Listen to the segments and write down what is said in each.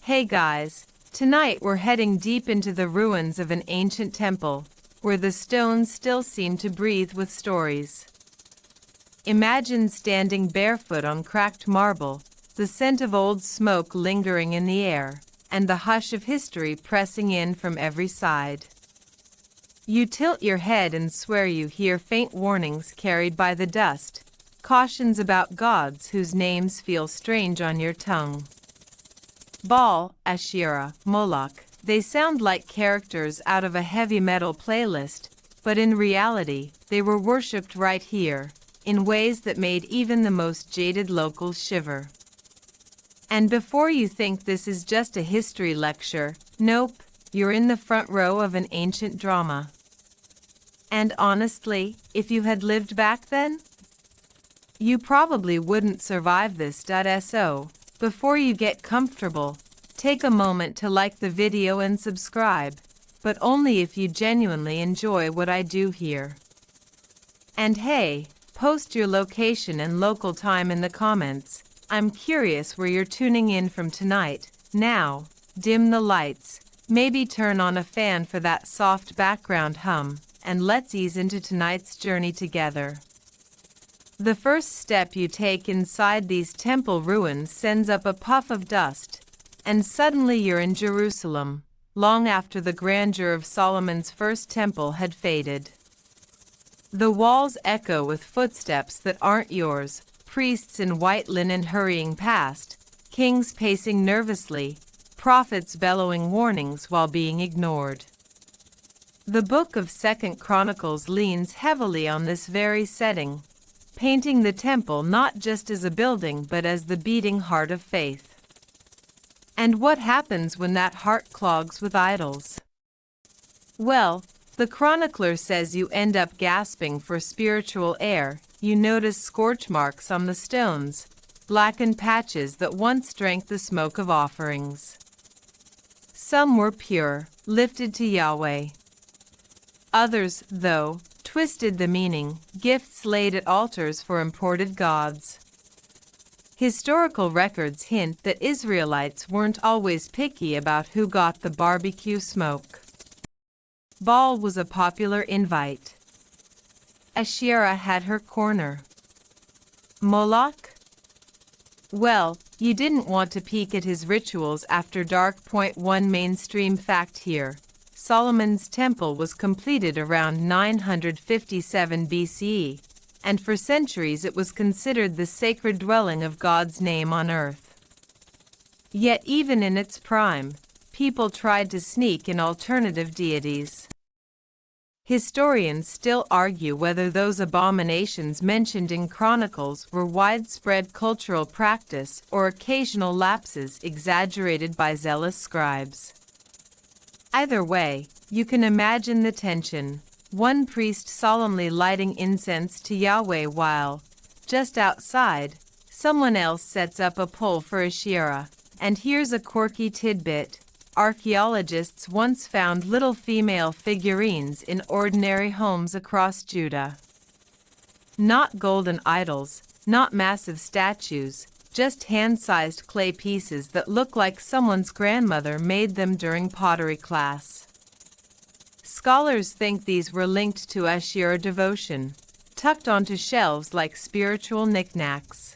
Hey guys, tonight we're heading deep into the ruins of an ancient temple, where the stones still seem to breathe with stories. Imagine standing barefoot on cracked marble, the scent of old smoke lingering in the air, and the hush of history pressing in from every side. You tilt your head and swear you hear faint warnings carried by the dust, cautions about gods whose names feel strange on your tongue. Baal, Asherah, Moloch, they sound like characters out of a heavy metal playlist, but in reality, they were worshipped right here, in ways that made even the most jaded locals shiver. And before you think this is just a history lecture, nope, you're in the front row of an ancient drama. And honestly, if you had lived back then, you probably wouldn't survive this. So, before you get comfortable, take a moment to like the video and subscribe, but only if you genuinely enjoy what I do here. And hey, post your location and local time in the comments. I'm curious where you're tuning in from tonight. Now, dim the lights, maybe turn on a fan for that soft background hum, and let's ease into tonight's journey together. The first step you take inside these temple ruins sends up a puff of dust, and suddenly you're in Jerusalem, long after the grandeur of Solomon's first temple had faded. The walls echo with footsteps that aren't yours, priests in white linen hurrying past, kings pacing nervously, prophets bellowing warnings while being ignored. The book of 2 Chronicles leans heavily on this very setting, painting the temple not just as a building but as the beating heart of faith. And what happens when that heart clogs with idols? Well, the chronicler says you end up gasping for spiritual air. You notice scorch marks on the stones, blackened patches that once drank the smoke of offerings. Some were pure, lifted to Yahweh. Others, though, twisted the meaning, gifts laid at altars for imported gods. Historical records hint that Israelites weren't always picky about who got the barbecue smoke. Baal was a popular invite. Asherah had her corner. Moloch? Well, you didn't want to peek at his rituals after dark. One mainstream fact here. Solomon's temple was completed around 957 BCE, and for centuries it was considered the sacred dwelling of God's name on earth. Yet even in its prime, people tried to sneak in alternative deities. Historians still argue whether those abominations mentioned in Chronicles were widespread cultural practice or occasional lapses exaggerated by zealous scribes. Either way, you can imagine the tension. One priest solemnly lighting incense to Yahweh while, just outside, someone else sets up a pole for Asherah. And here's a quirky tidbit. Archaeologists once found little female figurines in ordinary homes across Judah. Not golden idols, not massive statues, just hand-sized clay pieces that look like someone's grandmother made them during pottery class. Scholars think these were linked to Asherah devotion, tucked onto shelves like spiritual knickknacks.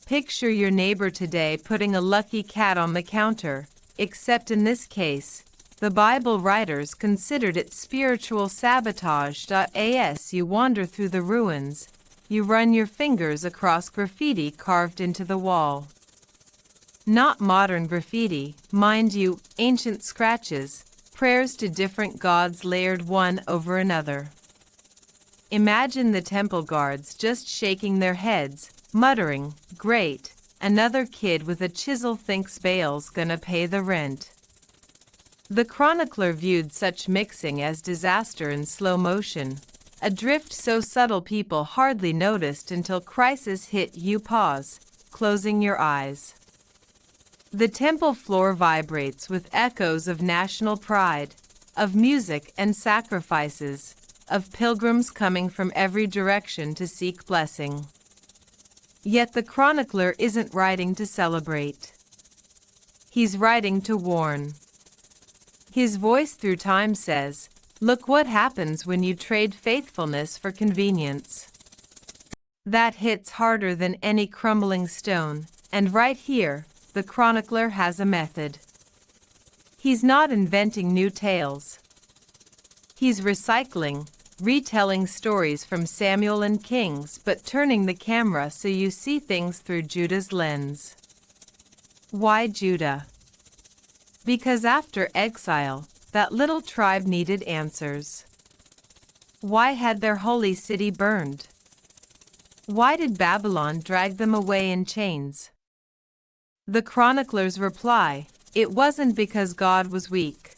Picture your neighbor today putting a lucky cat on the counter, except in this case, the Bible writers considered it spiritual sabotage. As you wander through the ruins, you run your fingers across graffiti carved into the wall. Not modern graffiti, mind you, ancient scratches, prayers to different gods layered one over another. Imagine the temple guards just shaking their heads, muttering, "Great, another kid with a chisel thinks Baal's gonna pay the rent." The chronicler viewed such mixing as disaster in slow motion, a drift so subtle people hardly noticed until crisis hit. You pause, closing your eyes. The temple floor vibrates with echoes of national pride, of music and sacrifices, of pilgrims coming from every direction to seek blessing. Yet the chronicler isn't writing to celebrate. He's writing to warn. His voice through time says, "Look what happens when you trade faithfulness for convenience." That hits harder than any crumbling stone, and right here, the chronicler has a method. He's not inventing new tales. He's retelling stories from Samuel and Kings, but turning the camera so you see things through Judah's lens. Why Judah? Because after exile, that little tribe needed answers. Why had their holy city burned? Why did Babylon drag them away in chains? The chronicler's reply, it wasn't because God was weak.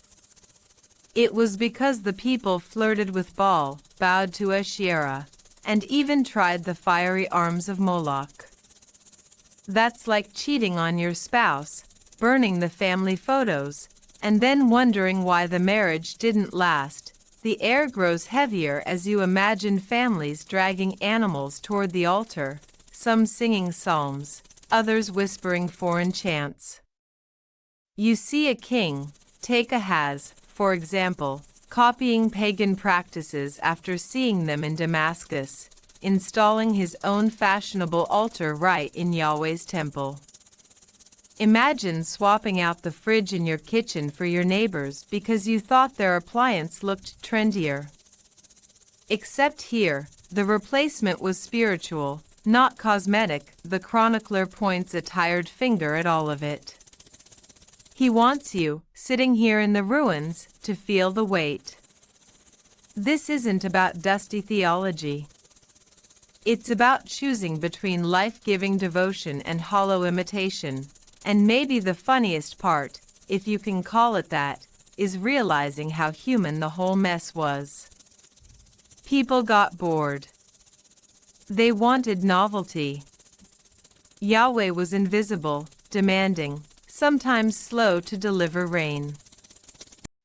It was because the people flirted with Baal, bowed to Asherah, and even tried the fiery arms of Moloch. That's like cheating on your spouse, burning the family photos, and then wondering why the marriage didn't last. The air grows heavier as you imagine families dragging animals toward the altar, some singing psalms, others whispering foreign chants. You see a king, take Ahaz, for example, copying pagan practices after seeing them in Damascus, installing his own fashionable altar right in Yahweh's temple. Imagine swapping out the fridge in your kitchen for your neighbor's because you thought their appliance looked trendier. Except here, the replacement was spiritual, not cosmetic. The chronicler points a tired finger at all of it. He wants you, sitting here in the ruins, to feel the weight. This isn't about dusty theology. It's about choosing between life-giving devotion and hollow imitation. And maybe the funniest part, if you can call it that, is realizing how human the whole mess was. People got bored. They wanted novelty. Yahweh was invisible, demanding, sometimes slow to deliver rain.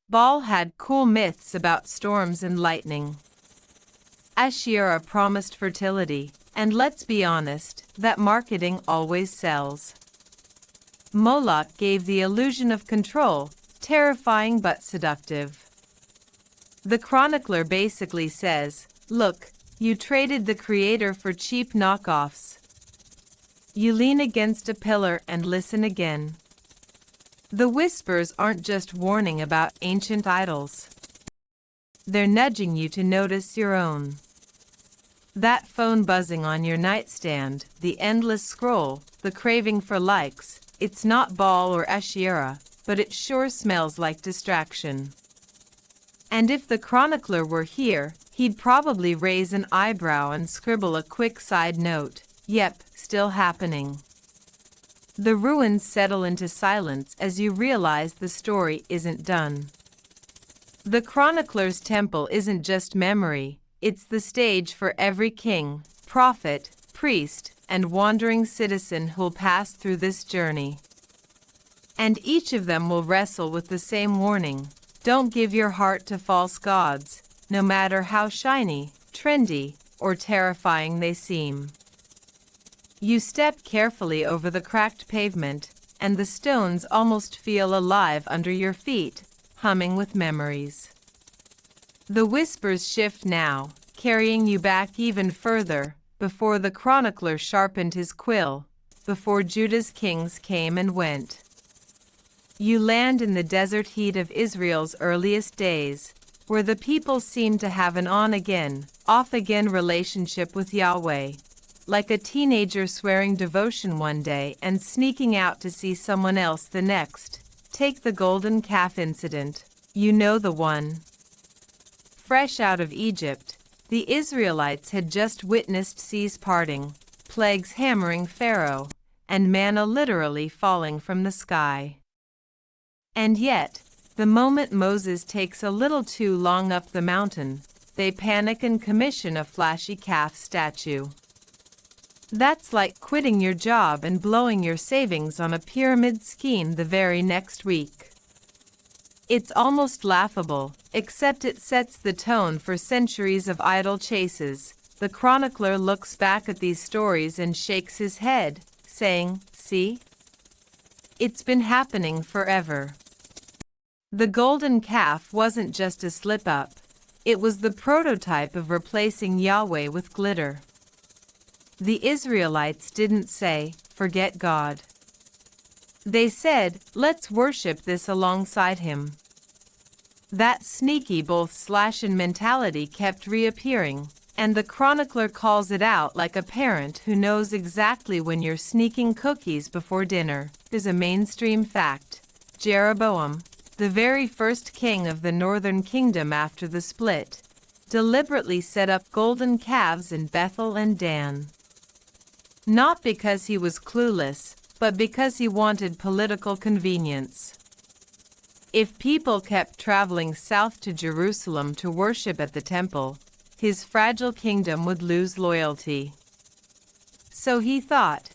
Baal had cool myths about storms and lightning. Asherah promised fertility, and let's be honest, that marketing always sells. Moloch gave the illusion of control, terrifying but seductive. The chronicler basically says, look, you traded the creator for cheap knockoffs. You lean against a pillar and listen again. The whispers aren't just warning about ancient idols. They're nudging you to notice your own. That phone buzzing on your nightstand, the endless scroll, the craving for likes, it's not Baal or Asherah, but it sure smells like distraction. And if the chronicler were here, he'd probably raise an eyebrow and scribble a quick side note. Yep, still happening. The ruins settle into silence as you realize the story isn't done. The chronicler's temple isn't just memory, it's the stage for every king, prophet, priest, and wandering citizen who'll pass through this journey. And each of them will wrestle with the same warning: don't give your heart to false gods, no matter how shiny, trendy, or terrifying they seem. You step carefully over the cracked pavement, and the stones almost feel alive under your feet, humming with memories. The whispers shift now, carrying you back even further, before the chronicler sharpened his quill, before Judah's kings came and went. You land in the desert heat of Israel's earliest days, where the people seemed to have an on-again, off-again relationship with Yahweh, like a teenager swearing devotion one day and sneaking out to see someone else the next. Take the golden calf incident. You know the one. Fresh out of Egypt, the Israelites had just witnessed seas parting, plagues hammering Pharaoh, and manna literally falling from the sky. And yet, the moment Moses takes a little too long up the mountain, they panic and commission a flashy calf statue. That's like quitting your job and blowing your savings on a pyramid scheme the very next week. It's almost laughable, except it sets the tone for centuries of idol chases. The chronicler looks back at these stories and shakes his head, saying, see? It's been happening forever. The golden calf wasn't just a slip-up. It was the prototype of replacing Yahweh with glitter. The Israelites didn't say, "Forget God." They said, "Let's worship this alongside him." That sneaky both/and mentality kept reappearing, and the chronicler calls it out like a parent who knows exactly when you're sneaking cookies before dinner. Is a mainstream fact. Jeroboam, the very first king of the northern kingdom after the split, deliberately set up golden calves in Bethel and Dan. Not because he was clueless, but because he wanted political convenience. If people kept traveling south to Jerusalem to worship at the temple, his fragile kingdom would lose loyalty. So he thought,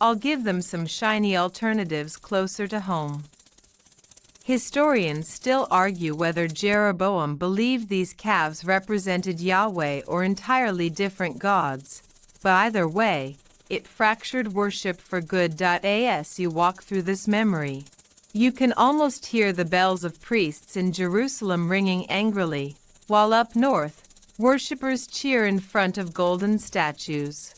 I'll give them some shiny alternatives closer to home. Historians still argue whether Jeroboam believed these calves represented Yahweh or entirely different gods, but either way, it fractured worship for good. As you walk through this memory, you can almost hear the bells of priests in Jerusalem ringing angrily, while up north, worshippers cheer in front of golden statues.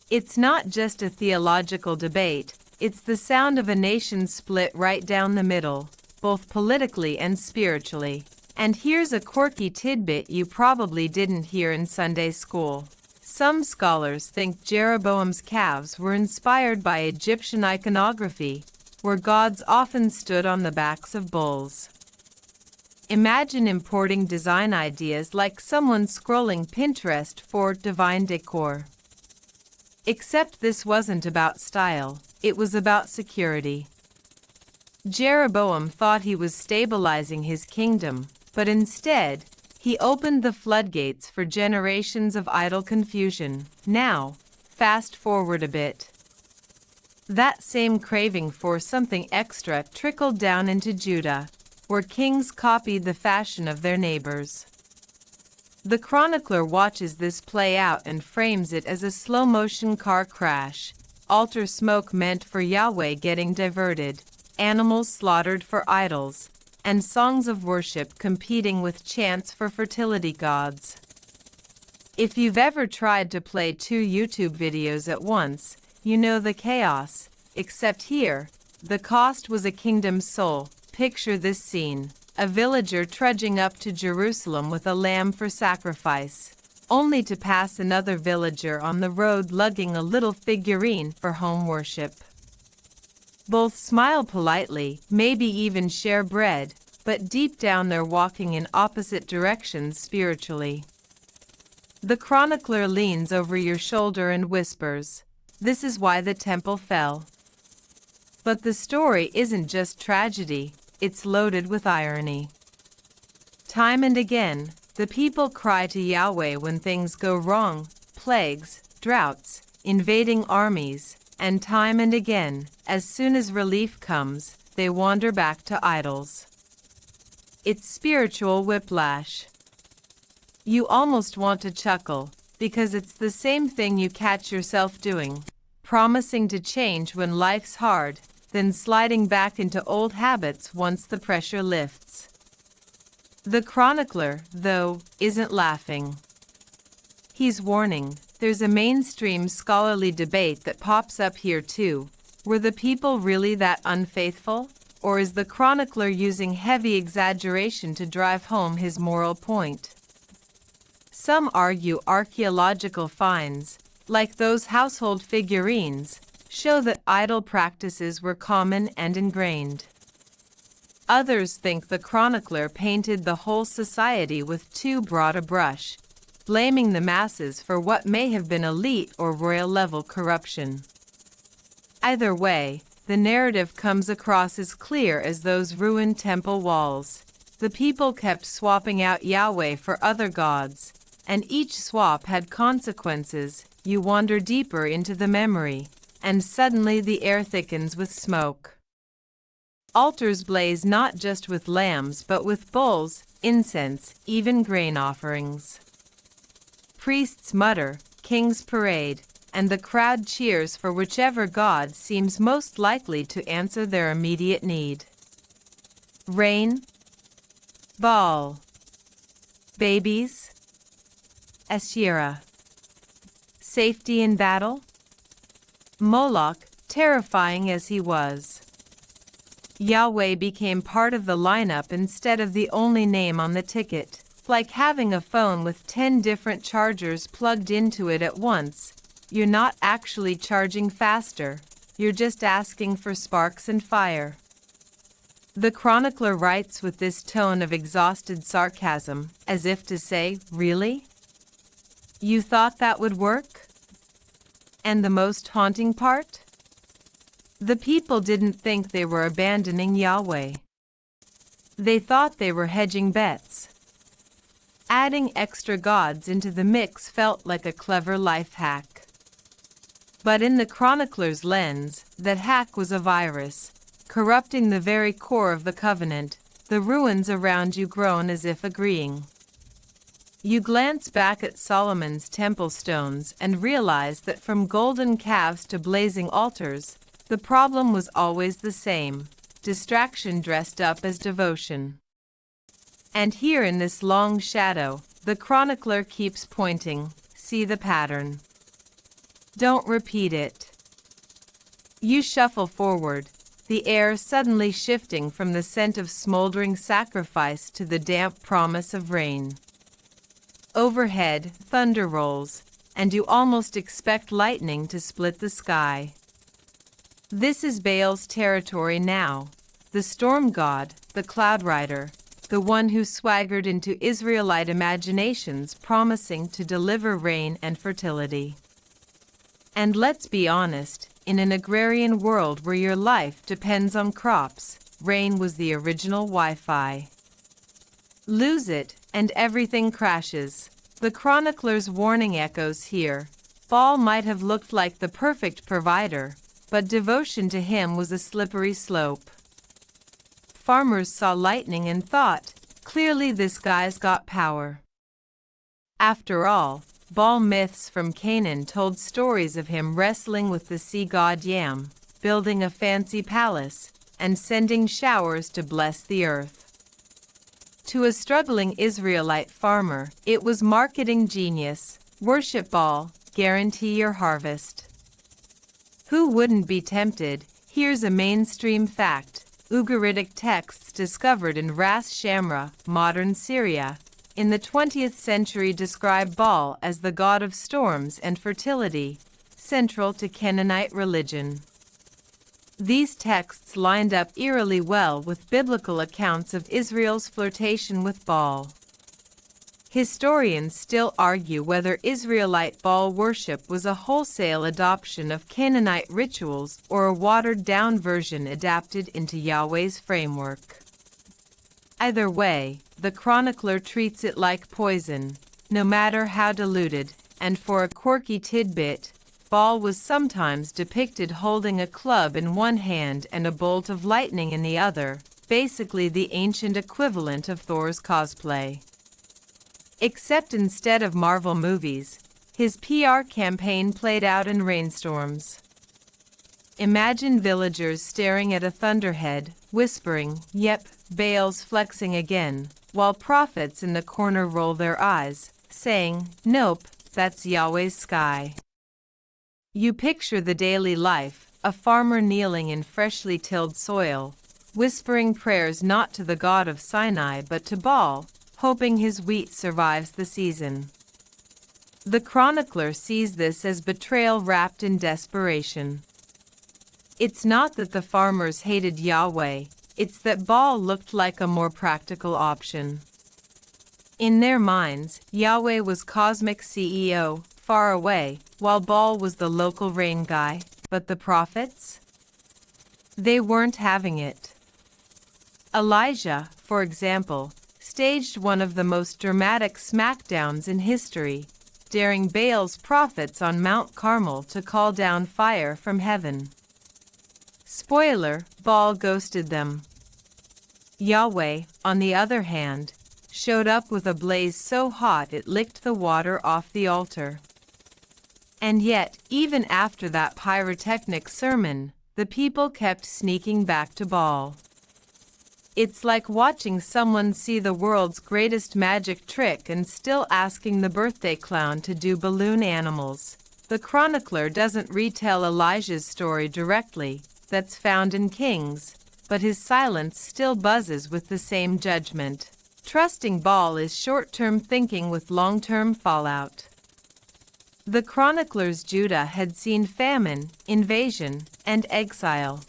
It's not just a theological debate, it's the sound of a nation split right down the middle, both politically and spiritually. And here's a quirky tidbit you probably didn't hear in Sunday school. Some scholars think Jeroboam's calves were inspired by Egyptian iconography, where gods often stood on the backs of bulls. Imagine importing design ideas like someone scrolling Pinterest for divine decor. Except this wasn't about style, it was about security. Jeroboam thought he was stabilizing his kingdom, but instead, he opened the floodgates for generations of idol confusion. Now, fast forward a bit. That same craving for something extra trickled down into Judah, where kings copied the fashion of their neighbors. The chronicler watches this play out and frames it as a slow-motion car crash, altar smoke meant for Yahweh getting diverted, animals slaughtered for idols, and songs of worship competing with chants for fertility gods. If you've ever tried to play 2 YouTube videos at once, you know the chaos, except here, the cost was a kingdom's soul. Picture this scene. A villager trudging up to Jerusalem with a lamb for sacrifice, only to pass another villager on the road lugging a little figurine for home worship. Both smile politely, maybe even share bread, but deep down they're walking in opposite directions spiritually. The chronicler leans over your shoulder and whispers, "This is why the temple fell." But the story isn't just tragedy. It's loaded with irony. Time and again, the people cry to Yahweh when things go wrong, plagues, droughts, invading armies, and time and again, as soon as relief comes, they wander back to idols. It's spiritual whiplash. You almost want to chuckle, because it's the same thing you catch yourself doing, promising to change when life's hard, then sliding back into old habits once the pressure lifts. The chronicler, though, isn't laughing. He's warning. There's a mainstream scholarly debate that pops up here too. Were the people really that unfaithful? Or is the chronicler using heavy exaggeration to drive home his moral point? Some argue archaeological finds, like those household figurines, show that idol practices were common and ingrained. Others think the chronicler painted the whole society with too broad a brush, blaming the masses for what may have been elite or royal-level corruption. Either way, the narrative comes across as clear as those ruined temple walls. The people kept swapping out Yahweh for other gods, and each swap had consequences. You wander deeper into the memory, and suddenly the air thickens with smoke. Altars blaze not just with lambs but with bulls, incense, even grain offerings. Priests mutter, kings parade, and the crowd cheers for whichever god seems most likely to answer their immediate need. Rain, Baal. Babies, Asherah. Safety in battle, Moloch, terrifying as he was. Yahweh became part of the lineup instead of the only name on the ticket, like having a phone with 10 different chargers plugged into it at once. You're not actually charging faster, you're just asking for sparks and fire. The chronicler writes with this tone of exhausted sarcasm, as if to say, really? You thought that would work? And the most haunting part? The people didn't think they were abandoning Yahweh. They thought they were hedging bets. Adding extra gods into the mix felt like a clever life hack. But in the chronicler's lens, that hack was a virus, corrupting the very core of the covenant. The ruins around you groan as if agreeing. You glance back at Solomon's temple stones and realize that from golden calves to blazing altars, the problem was always the same: distraction dressed up as devotion. And here in this long shadow, the chronicler keeps pointing. See the pattern. Don't repeat it. You shuffle forward, the air suddenly shifting from the scent of smoldering sacrifice to the damp promise of rain. Overhead, thunder rolls, and you almost expect lightning to split the sky. This is Baal's territory now, the storm god, the cloud rider, the one who swaggered into Israelite imaginations promising to deliver rain and fertility. And let's be honest, in an agrarian world where your life depends on crops, rain was the original Wi-Fi. Lose it, and everything crashes. The chronicler's warning echoes here. Baal might have looked like the perfect provider, but devotion to him was a slippery slope. Farmers saw lightning and thought, clearly this guy's got power. After all, Baal myths from Canaan told stories of him wrestling with the sea god Yam, building a fancy palace, and sending showers to bless the earth. To a struggling Israelite farmer, it was marketing genius. Worship Baal, guarantee your harvest. Who wouldn't be tempted? Here's a mainstream fact. Ugaritic texts discovered in Ras Shamra, modern Syria, in the 20th century describe Baal as the god of storms and fertility, central to Canaanite religion. These texts lined up eerily well with biblical accounts of Israel's flirtation with Baal. Historians still argue whether Israelite Baal worship was a wholesale adoption of Canaanite rituals or a watered-down version adapted into Yahweh's framework. Either way, the chronicler treats it like poison, no matter how diluted, and for a quirky tidbit, Baal was sometimes depicted holding a club in one hand and a bolt of lightning in the other, basically the ancient equivalent of Thor's cosplay. Except instead of Marvel movies, his PR campaign played out in rainstorms. Imagine villagers staring at a thunderhead, whispering, "Yep, Baal's flexing again," while prophets in the corner roll their eyes, saying, "Nope, that's Yahweh's sky." You picture the daily life, a farmer kneeling in freshly tilled soil, whispering prayers not to the god of Sinai but to Baal, hoping his wheat survives the season. The chronicler sees this as betrayal wrapped in desperation. It's not that the farmers hated Yahweh, it's that Baal looked like a more practical option. In their minds, Yahweh was cosmic CEO, far away, while Baal was the local rain guy. But the prophets? They weren't having it. Elijah, for example, staged one of the most dramatic smackdowns in history, daring Baal's prophets on Mount Carmel to call down fire from heaven. Spoiler, Baal ghosted them. Yahweh, on the other hand, showed up with a blaze so hot it licked the water off the altar. And yet, even after that pyrotechnic sermon, the people kept sneaking back to Baal. It's like watching someone see the world's greatest magic trick and still asking the birthday clown to do balloon animals. The chronicler doesn't retell Elijah's story directly, that's found in Kings, but his silence still buzzes with the same judgment. Trusting Baal is short-term thinking with long-term fallout. The chronicler's Judah had seen famine, invasion, and exile.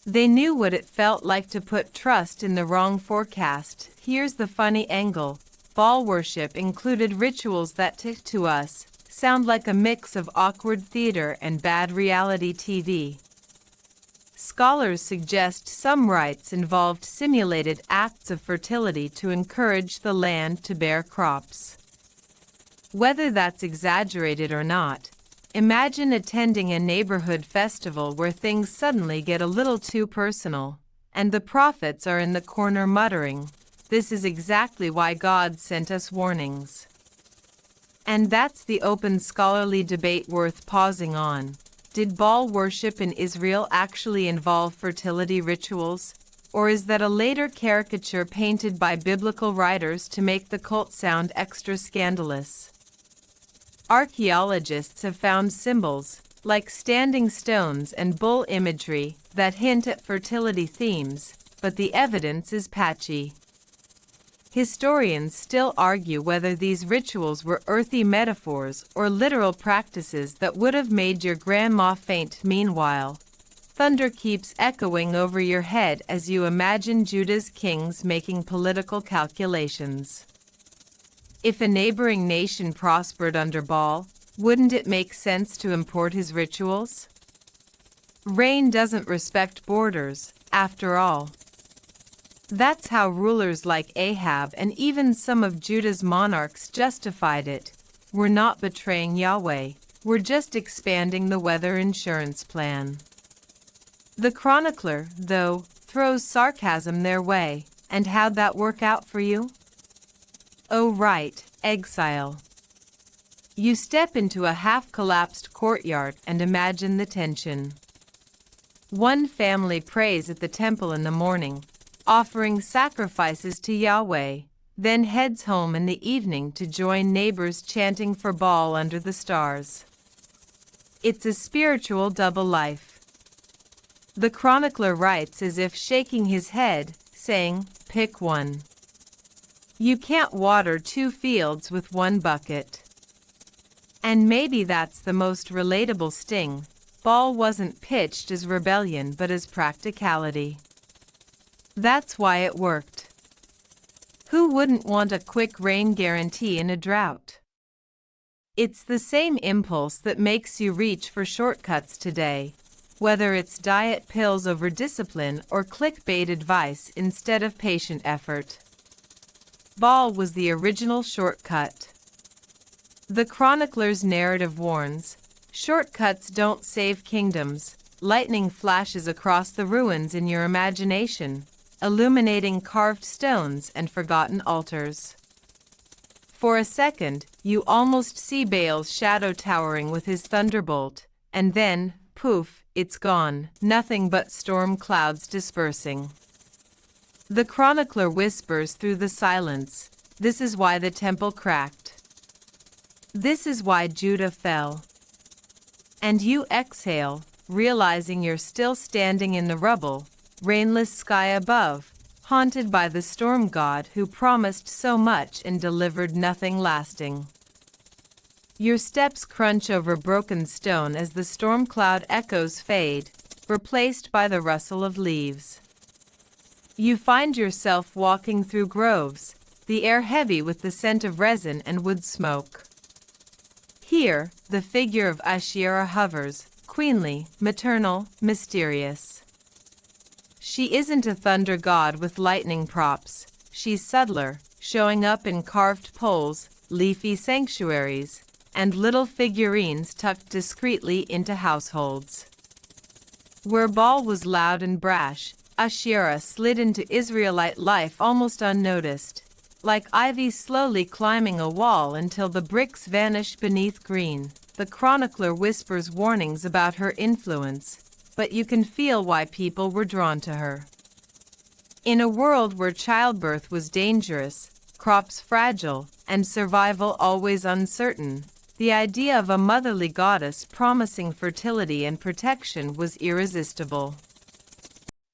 They knew what it felt like to put trust in the wrong forecast. Here's the funny angle. Baal worship included rituals that, to us, sound like a mix of awkward theater and bad reality TV. Scholars suggest some rites involved simulated acts of fertility to encourage the land to bear crops. Whether that's exaggerated or not, imagine attending a neighborhood festival where things suddenly get a little too personal, and the prophets are in the corner muttering, "This is exactly why God sent us warnings." And that's the open scholarly debate worth pausing on. Did Baal worship in Israel actually involve fertility rituals, or is that a later caricature painted by biblical writers to make the cult sound extra scandalous? Archaeologists have found symbols, like standing stones and bull imagery, that hint at fertility themes, but the evidence is patchy. Historians still argue whether these rituals were earthy metaphors or literal practices that would have made your grandma faint. Meanwhile, thunder keeps echoing over your head as you imagine Judah's kings making political calculations. If a neighboring nation prospered under Baal, wouldn't it make sense to import his rituals? Rain doesn't respect borders, after all. That's how rulers like Ahab and even some of Judah's monarchs justified it. We're not betraying Yahweh, we're just expanding the weather insurance plan. The chronicler, though, throws sarcasm their way. And how'd that work out for you? Oh right, exile. You step into a half-collapsed courtyard and imagine the tension. One family prays at the temple in the morning, offering sacrifices to Yahweh, then heads home in the evening to join neighbors chanting for Baal under the stars. It's a spiritual double life. The chronicler writes as if shaking his head, saying, "Pick one. You can't water 2 fields with 1 bucket." And maybe that's the most relatable sting. Baal wasn't pitched as rebellion but as practicality. That's why it worked. Who wouldn't want a quick rain guarantee in a drought? It's the same impulse that makes you reach for shortcuts today, whether it's diet pills over discipline or clickbait advice instead of patient effort. Baal was the original shortcut. The chronicler's narrative warns, shortcuts don't save kingdoms. Lightning flashes across the ruins in your imagination, illuminating carved stones and forgotten altars. For a second, you almost see Baal's shadow towering with his thunderbolt, and then, poof, it's gone, nothing but storm clouds dispersing. The chronicler whispers through the silence, "This is why the temple cracked. This is why Judah fell." And you exhale, realizing you're still standing in the rubble, rainless sky above, haunted by the storm god who promised so much and delivered nothing lasting. Your steps crunch over broken stone as the storm cloud echoes fade, replaced by the rustle of leaves. You find yourself walking through groves, the air heavy with the scent of resin and wood smoke. Here, the figure of Asherah hovers, queenly, maternal, mysterious. She isn't a thunder god with lightning props. She's subtler, showing up in carved poles, leafy sanctuaries, and little figurines tucked discreetly into households. Where Baal was loud and brash, Asherah slid into Israelite life almost unnoticed, like ivy slowly climbing a wall until the bricks vanish beneath green. the chronicler whispers warnings about her influence, but you can feel why people were drawn to her. In a world where childbirth was dangerous, crops fragile, and survival always uncertain, the idea of a motherly goddess promising fertility and protection was irresistible.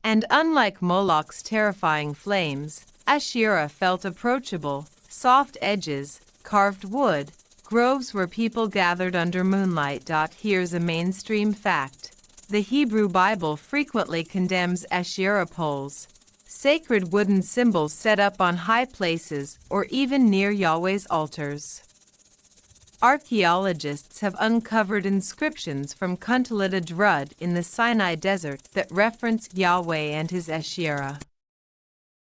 And unlike Moloch's terrifying flames, Asherah felt approachable: soft edges, carved wood, groves where people gathered under moonlight. Here's a mainstream fact: the Hebrew Bible frequently condemns Asherah poles, sacred wooden symbols set up on high places or even near Yahweh's altars. Archaeologists have uncovered inscriptions from Kuntalat Adrud in the Sinai desert that reference Yahweh and his Asherah.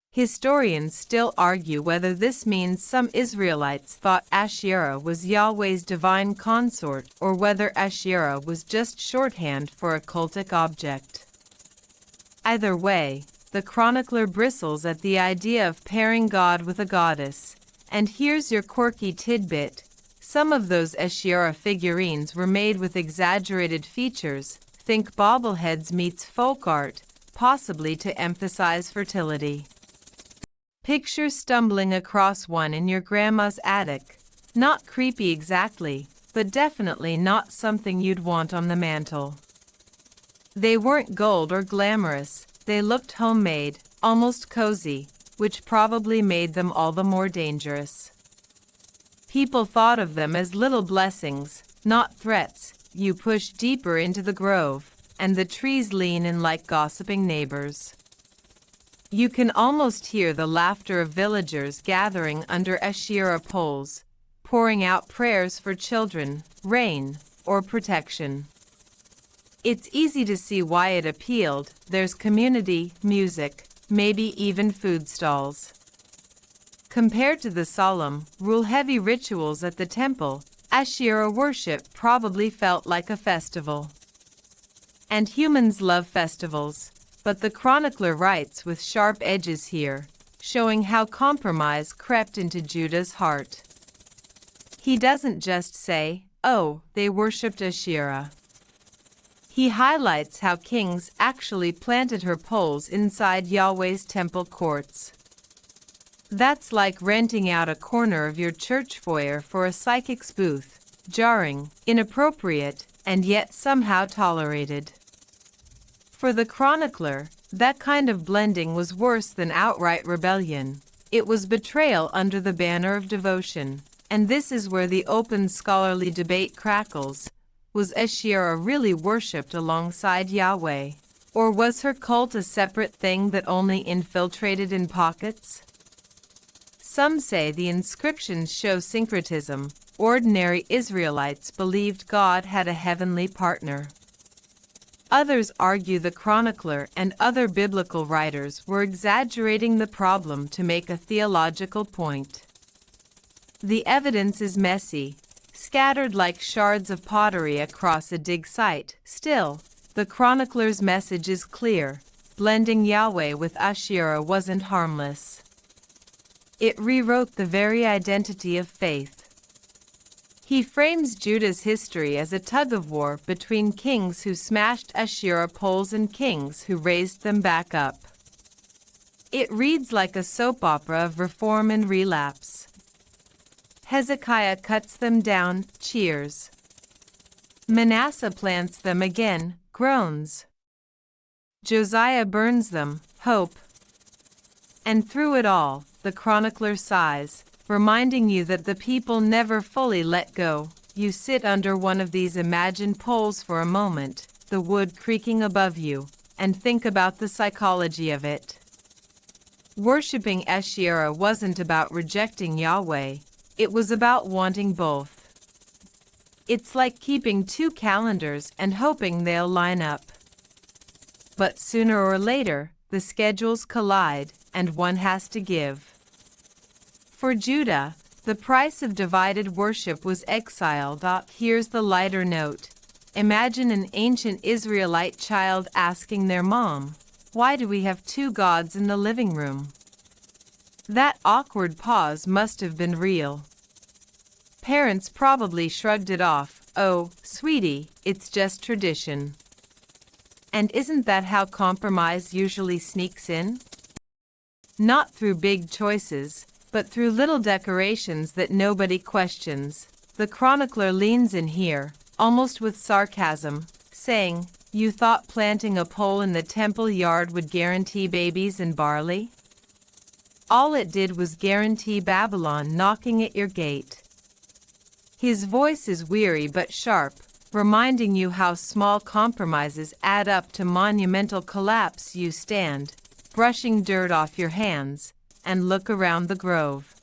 Historians still argue whether this means some Israelites thought Asherah was Yahweh's divine consort or whether Asherah was just shorthand for a cultic object. Either way, the chronicler bristles at the idea of pairing God with a goddess. And here's your quirky tidbit: some of those Asherah figurines were made with exaggerated features, think bobbleheads meets folk art, possibly to emphasize fertility. Picture stumbling across one in your grandma's attic. Not creepy exactly, but definitely not something you'd want on the mantle. They weren't gold or glamorous, they looked homemade, almost cozy, which probably made them all the more dangerous. People thought of them as little blessings, not threats. You push deeper into the grove, and the trees lean in like gossiping neighbors. You can almost hear the laughter of villagers gathering under Asherah poles, pouring out prayers for children, rain, or protection. It's easy to see why it appealed. There's community, music, maybe even food stalls. Compared to the solemn, rule-heavy rituals at the temple, Asherah worship probably felt like a festival. And humans love festivals, but the chronicler writes with sharp edges here, showing how compromise crept into Judah's heart. He doesn't just say, "Oh, they worshipped Asherah." He highlights how kings actually planted her poles inside Yahweh's temple courts. That's like renting out a corner of your church foyer for a psychic's booth: jarring, inappropriate, and yet somehow tolerated. For the chronicler, that kind of blending was worse than outright rebellion. It was betrayal under the banner of devotion. And this is where the open scholarly debate crackles. Was Asherah really worshipped alongside Yahweh? Or was her cult a separate thing that only infiltrated in pockets? Some say the inscriptions show syncretism. Ordinary Israelites believed God had a heavenly partner. Others argue the chronicler and other biblical writers were exaggerating the problem to make a theological point. The evidence is messy, scattered like shards of pottery across a dig site. Still, the chronicler's message is clear: blending Yahweh with Asherah wasn't harmless. It rewrote the very identity of faith. He frames Judah's history as a tug-of-war between kings who smashed Asherah poles and kings who raised them back up. It reads like a soap opera of reform and relapse. Hezekiah cuts them down, cheers. Manasseh plants them again, groans. Josiah burns them, hope. And through it all, the chronicler sighs, reminding you that the people never fully let go. You sit under one of these imagined poles for a moment, the wood creaking above you, and think about the psychology of it. Worshipping Asherah wasn't about rejecting Yahweh, it was about wanting both. It's like keeping two calendars and hoping they'll line up. But sooner or later, the schedules collide, and one has to give. For Judah, the price of divided worship was exile. Here's the lighter note. Imagine an ancient Israelite child asking their mom, "Why do we have two gods in the living room?" That awkward pause must have been real. Parents probably shrugged it off, "Oh, sweetie, it's just tradition." And isn't that how compromise usually sneaks in? Not through big choices, but through little decorations that nobody questions. The chronicler leans in here, almost with sarcasm, saying, "You thought planting a pole in the temple yard would guarantee babies and barley? All it did was guarantee Babylon knocking at your gate." His voice is weary but sharp, reminding you how small compromises add up to monumental collapse. You stand, brushing dirt off your hands, and look around the grove.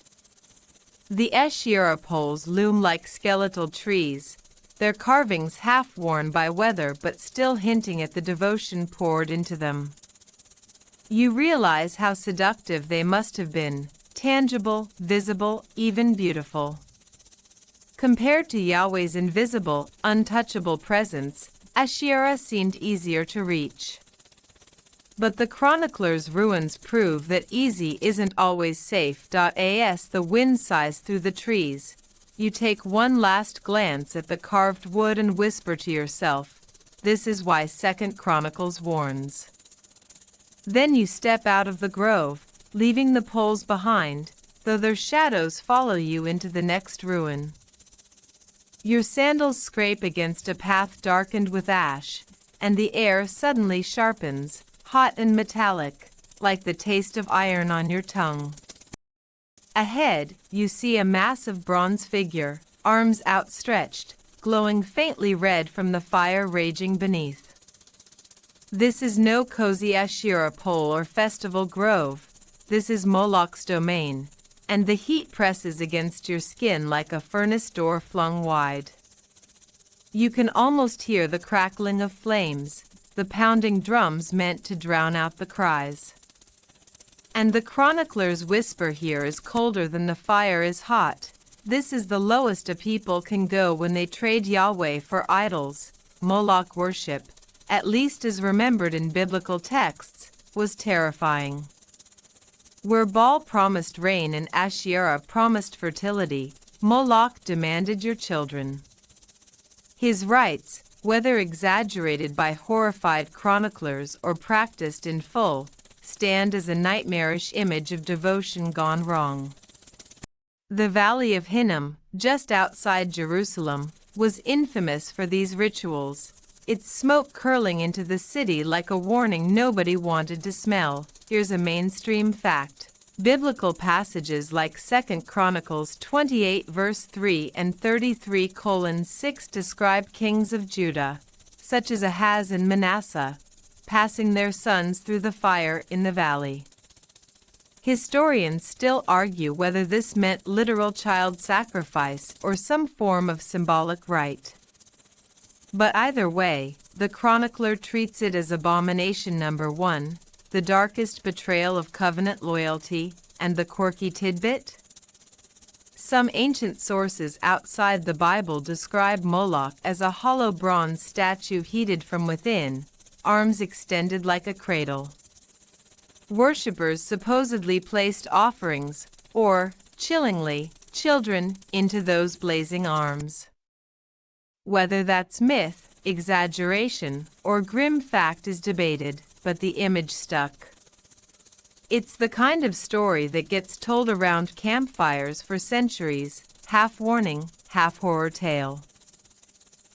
The Asherah poles loom like skeletal trees, their carvings half worn by weather but still hinting at the devotion poured into them. You realize how seductive they must have been, tangible, visible, even beautiful. Compared to Yahweh's invisible, untouchable presence, Asherah seemed easier to reach. But the chronicler's ruins prove that easy isn't always safe. As the wind sighs through the trees, you take one last glance at the carved wood and whisper to yourself, "This is why 2 Chronicles warns." Then you step out of the grove, leaving the poles behind, though their shadows follow you into the next ruin. Your sandals scrape against a path darkened with ash, and the air suddenly sharpens, hot and metallic, like the taste of iron on your tongue. Ahead, you see a massive bronze figure, arms outstretched, glowing faintly red from the fire raging beneath. This is no cozy Asherah pole or festival grove. This is Moloch's domain, and the heat presses against your skin like a furnace door flung wide. You can almost hear the crackling of flames, the pounding drums meant to drown out the cries. And the chronicler's whisper here is colder than the fire is hot. This is the lowest a people can go when they trade Yahweh for idols. Moloch worship, at least as remembered in biblical texts, was terrifying. Where Baal promised rain and Asherah promised fertility, Moloch demanded your children. His rites, whether exaggerated by horrified chroniclers or practiced in full, stand as a nightmarish image of devotion gone wrong. The Valley of Hinnom, just outside Jerusalem, was infamous for these rituals, its smoke curling into the city like a warning nobody wanted to smell. Here's a mainstream fact. Biblical passages like 2 Chronicles 28 verse 3 and 33:6 describe kings of Judah, such as Ahaz and Manasseh, passing their sons through the fire in the valley. Historians still argue whether this meant literal child sacrifice or some form of symbolic rite. But either way, the chronicler treats it as abomination number 1, the darkest betrayal of covenant loyalty, and the quirky tidbit? Some ancient sources outside the Bible describe Moloch as a hollow bronze statue heated from within, arms extended like a cradle. Worshippers supposedly placed offerings, or, chillingly, children, into those blazing arms. Whether that's myth, exaggeration, or grim fact is debated, but the image stuck. It's the kind of story that gets told around campfires for centuries, half warning, half horror tale.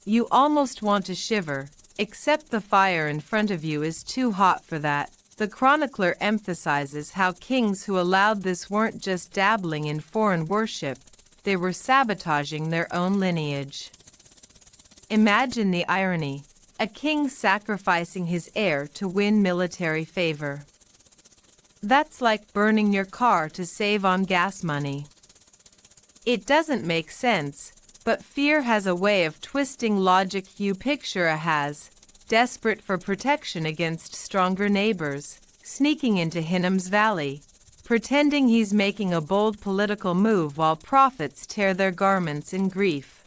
You almost want to shiver, except the fire in front of you is too hot for that. The chronicler emphasizes how kings who allowed this weren't just dabbling in foreign worship, they were sabotaging their own lineage. Imagine the irony, a king sacrificing his heir to win military favor. That's like burning your car to save on gas money. It doesn't make sense, but fear has a way of twisting logic. You picture Ahaz, desperate for protection against stronger neighbors, sneaking into Hinnom's valley, pretending he's making a bold political move while prophets tear their garments in grief.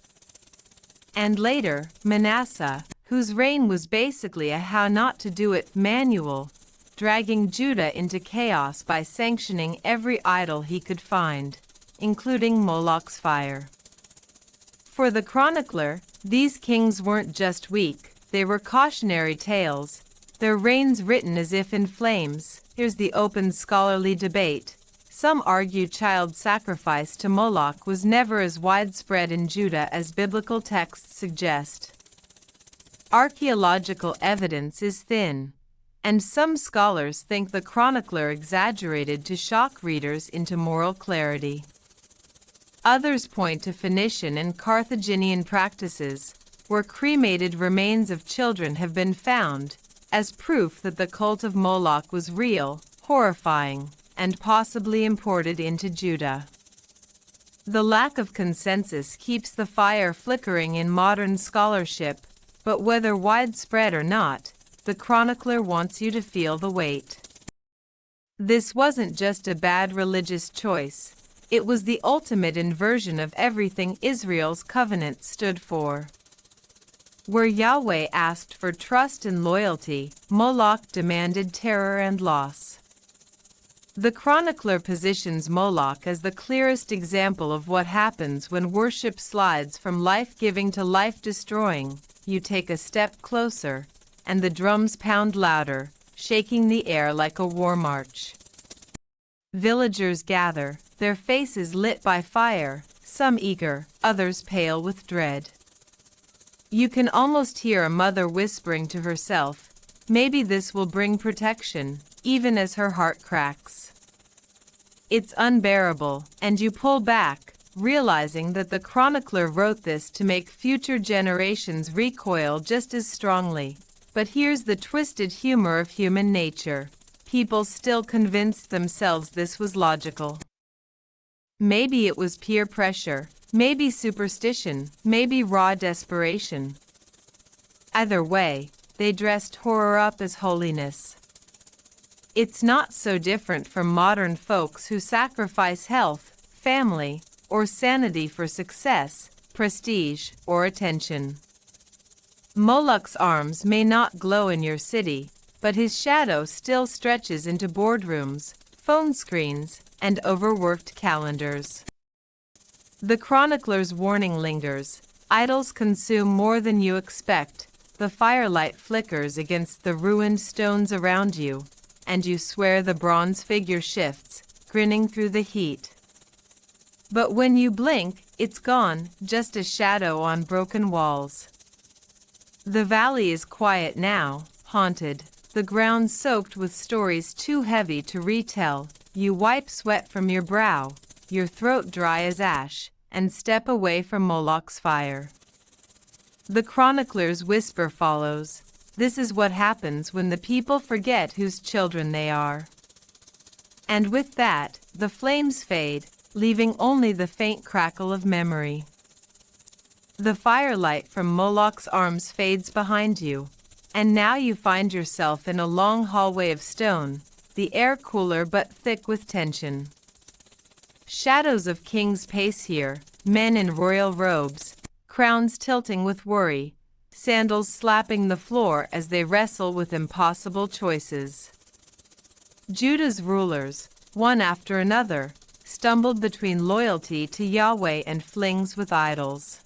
And later, Manasseh, whose reign was basically a how-not-to-do-it manual, dragging Judah into chaos by sanctioning every idol he could find, including Moloch's fire. For the chronicler, these kings weren't just weak, they were cautionary tales, their reigns written as if in flames. Here's the open scholarly debate. Some argue child sacrifice to Moloch was never as widespread in Judah as biblical texts suggest. Archaeological evidence is thin, and some scholars think the chronicler exaggerated to shock readers into moral clarity. Others point to Phoenician and Carthaginian practices, where cremated remains of children have been found, as proof that the cult of Moloch was real, horrifying, and possibly imported into Judah. The lack of consensus keeps the fire flickering in modern scholarship, but whether widespread or not, the chronicler wants you to feel the weight. This wasn't just a bad religious choice, it was the ultimate inversion of everything Israel's covenant stood for. Where Yahweh asked for trust and loyalty, Moloch demanded terror and loss. The chronicler positions Moloch as the clearest example of what happens when worship slides from life-giving to life-destroying. You take a step closer, and the drums pound louder, shaking the air like a war march. Villagers gather, their faces lit by fire, some eager, others pale with dread. You can almost hear a mother whispering to herself, "Maybe this will bring protection," even as her heart cracks. It's unbearable, and you pull back, realizing that the chronicler wrote this to make future generations recoil just as strongly. But here's the twisted humor of human nature. People still convinced themselves this was logical. Maybe it was peer pressure, maybe superstition, maybe raw desperation. Either way, they dressed horror up as holiness. It's not so different from modern folks who sacrifice health, family, or sanity for success, prestige, or attention. Moloch's arms may not glow in your city, but his shadow still stretches into boardrooms, phone screens, and overworked calendars. The chronicler's warning lingers. Idols consume more than you expect. The firelight flickers against the ruined stones around you, and you swear the bronze figure shifts, grinning through the heat. But when you blink, it's gone, just a shadow on broken walls. The valley is quiet now, haunted, the ground soaked with stories too heavy to retell. You wipe sweat from your brow, your throat dry as ash, and step away from Moloch's fire. The chronicler's whisper follows. This is what happens when the people forget whose children they are. And with that, the flames fade, leaving only the faint crackle of memory. The firelight from Moloch's arms fades behind you, and now you find yourself in a long hallway of stone, the air cooler but thick with tension. Shadows of kings pace here, men in royal robes, crowns tilting with worry, sandals slapping the floor as they wrestle with impossible choices. Judah's rulers, one after another, stumbled between loyalty to Yahweh and flings with idols.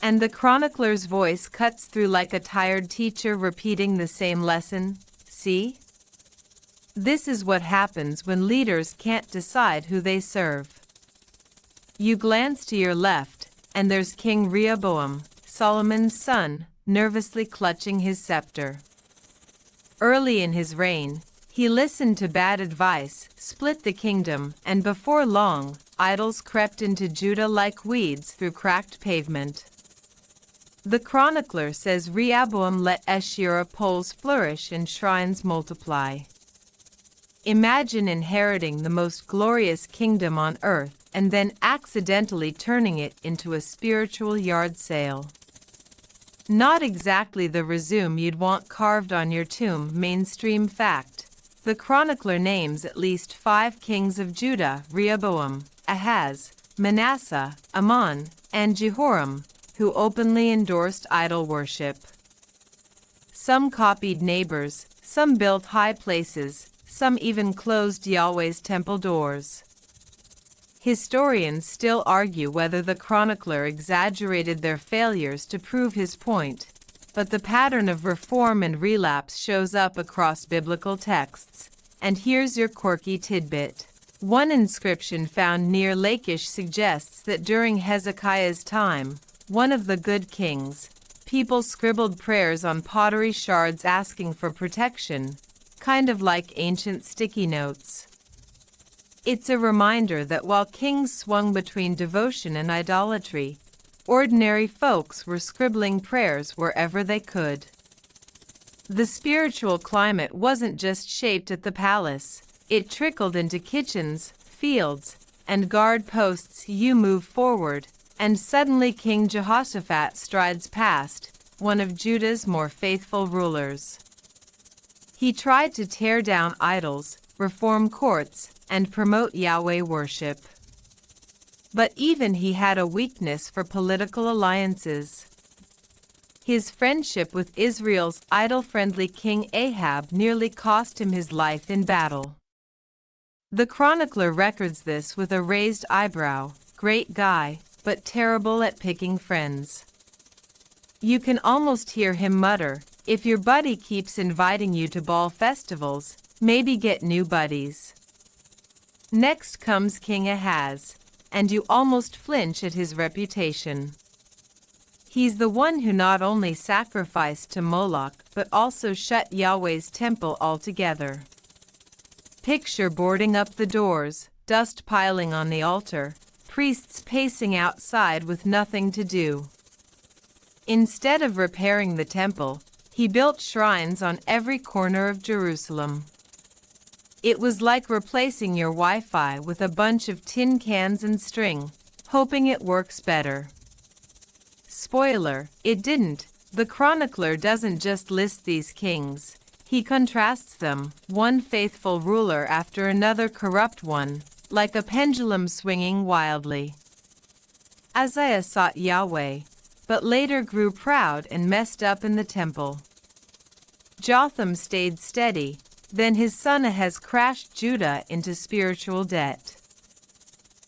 And the chronicler's voice cuts through like a tired teacher repeating the same lesson. See? This is what happens when leaders can't decide who they serve. You glance to your left, and there's King Rehoboam, Solomon's son, nervously clutching his scepter. Early in his reign, he listened to bad advice, split the kingdom, and before long, idols crept into Judah like weeds through cracked pavement. The chronicler says Rehoboam let Asherah poles flourish and shrines multiply. Imagine inheriting the most glorious kingdom on earth and then accidentally turning it into a spiritual yard sale. Not exactly the resume you'd want carved on your tomb. Mainstream fact. The chronicler names at least 5 kings of Judah: Rehoboam, Ahaz, Manasseh, Amon, and Jehoram, who openly endorsed idol worship. Some copied neighbors, some built high places, some even closed Yahweh's temple doors. Historians still argue whether the chronicler exaggerated their failures to prove his point, but the pattern of reform and relapse shows up across biblical texts. And here's your quirky tidbit. One inscription found near Lachish suggests that during Hezekiah's time, one of the good kings, people scribbled prayers on pottery shards asking for protection, kind of like ancient sticky notes. It's a reminder that while kings swung between devotion and idolatry, ordinary folks were scribbling prayers wherever they could. The spiritual climate wasn't just shaped at the palace, it trickled into kitchens, fields, and guard posts. You move forward, and suddenly King Jehoshaphat strides past, one of Judah's more faithful rulers. He tried to tear down idols, reform courts, and promote Yahweh worship. But even he had a weakness for political alliances. His friendship with Israel's idol-friendly King Ahab nearly cost him his life in battle. The chronicler records this with a raised eyebrow. Great guy, but terrible at picking friends. You can almost hear him mutter, if your buddy keeps inviting you to Baal festivals, maybe get new buddies. Next comes King Ahaz, and you almost flinch at his reputation. He's the one who not only sacrificed to Moloch but also shut Yahweh's temple altogether. Picture boarding up the doors, dust piling on the altar, priests pacing outside with nothing to do. Instead of repairing the temple, he built shrines on every corner of Jerusalem. It was like replacing your Wi-Fi with a bunch of tin cans and string, hoping it works better. Spoiler, it didn't. The chronicler doesn't just list these kings. He contrasts them, one faithful ruler after another corrupt one, like a pendulum swinging wildly. Uzziah sought Yahweh, but later grew proud and messed up in the temple. Jotham stayed steady, then his son Ahaz crashed Judah into spiritual debt.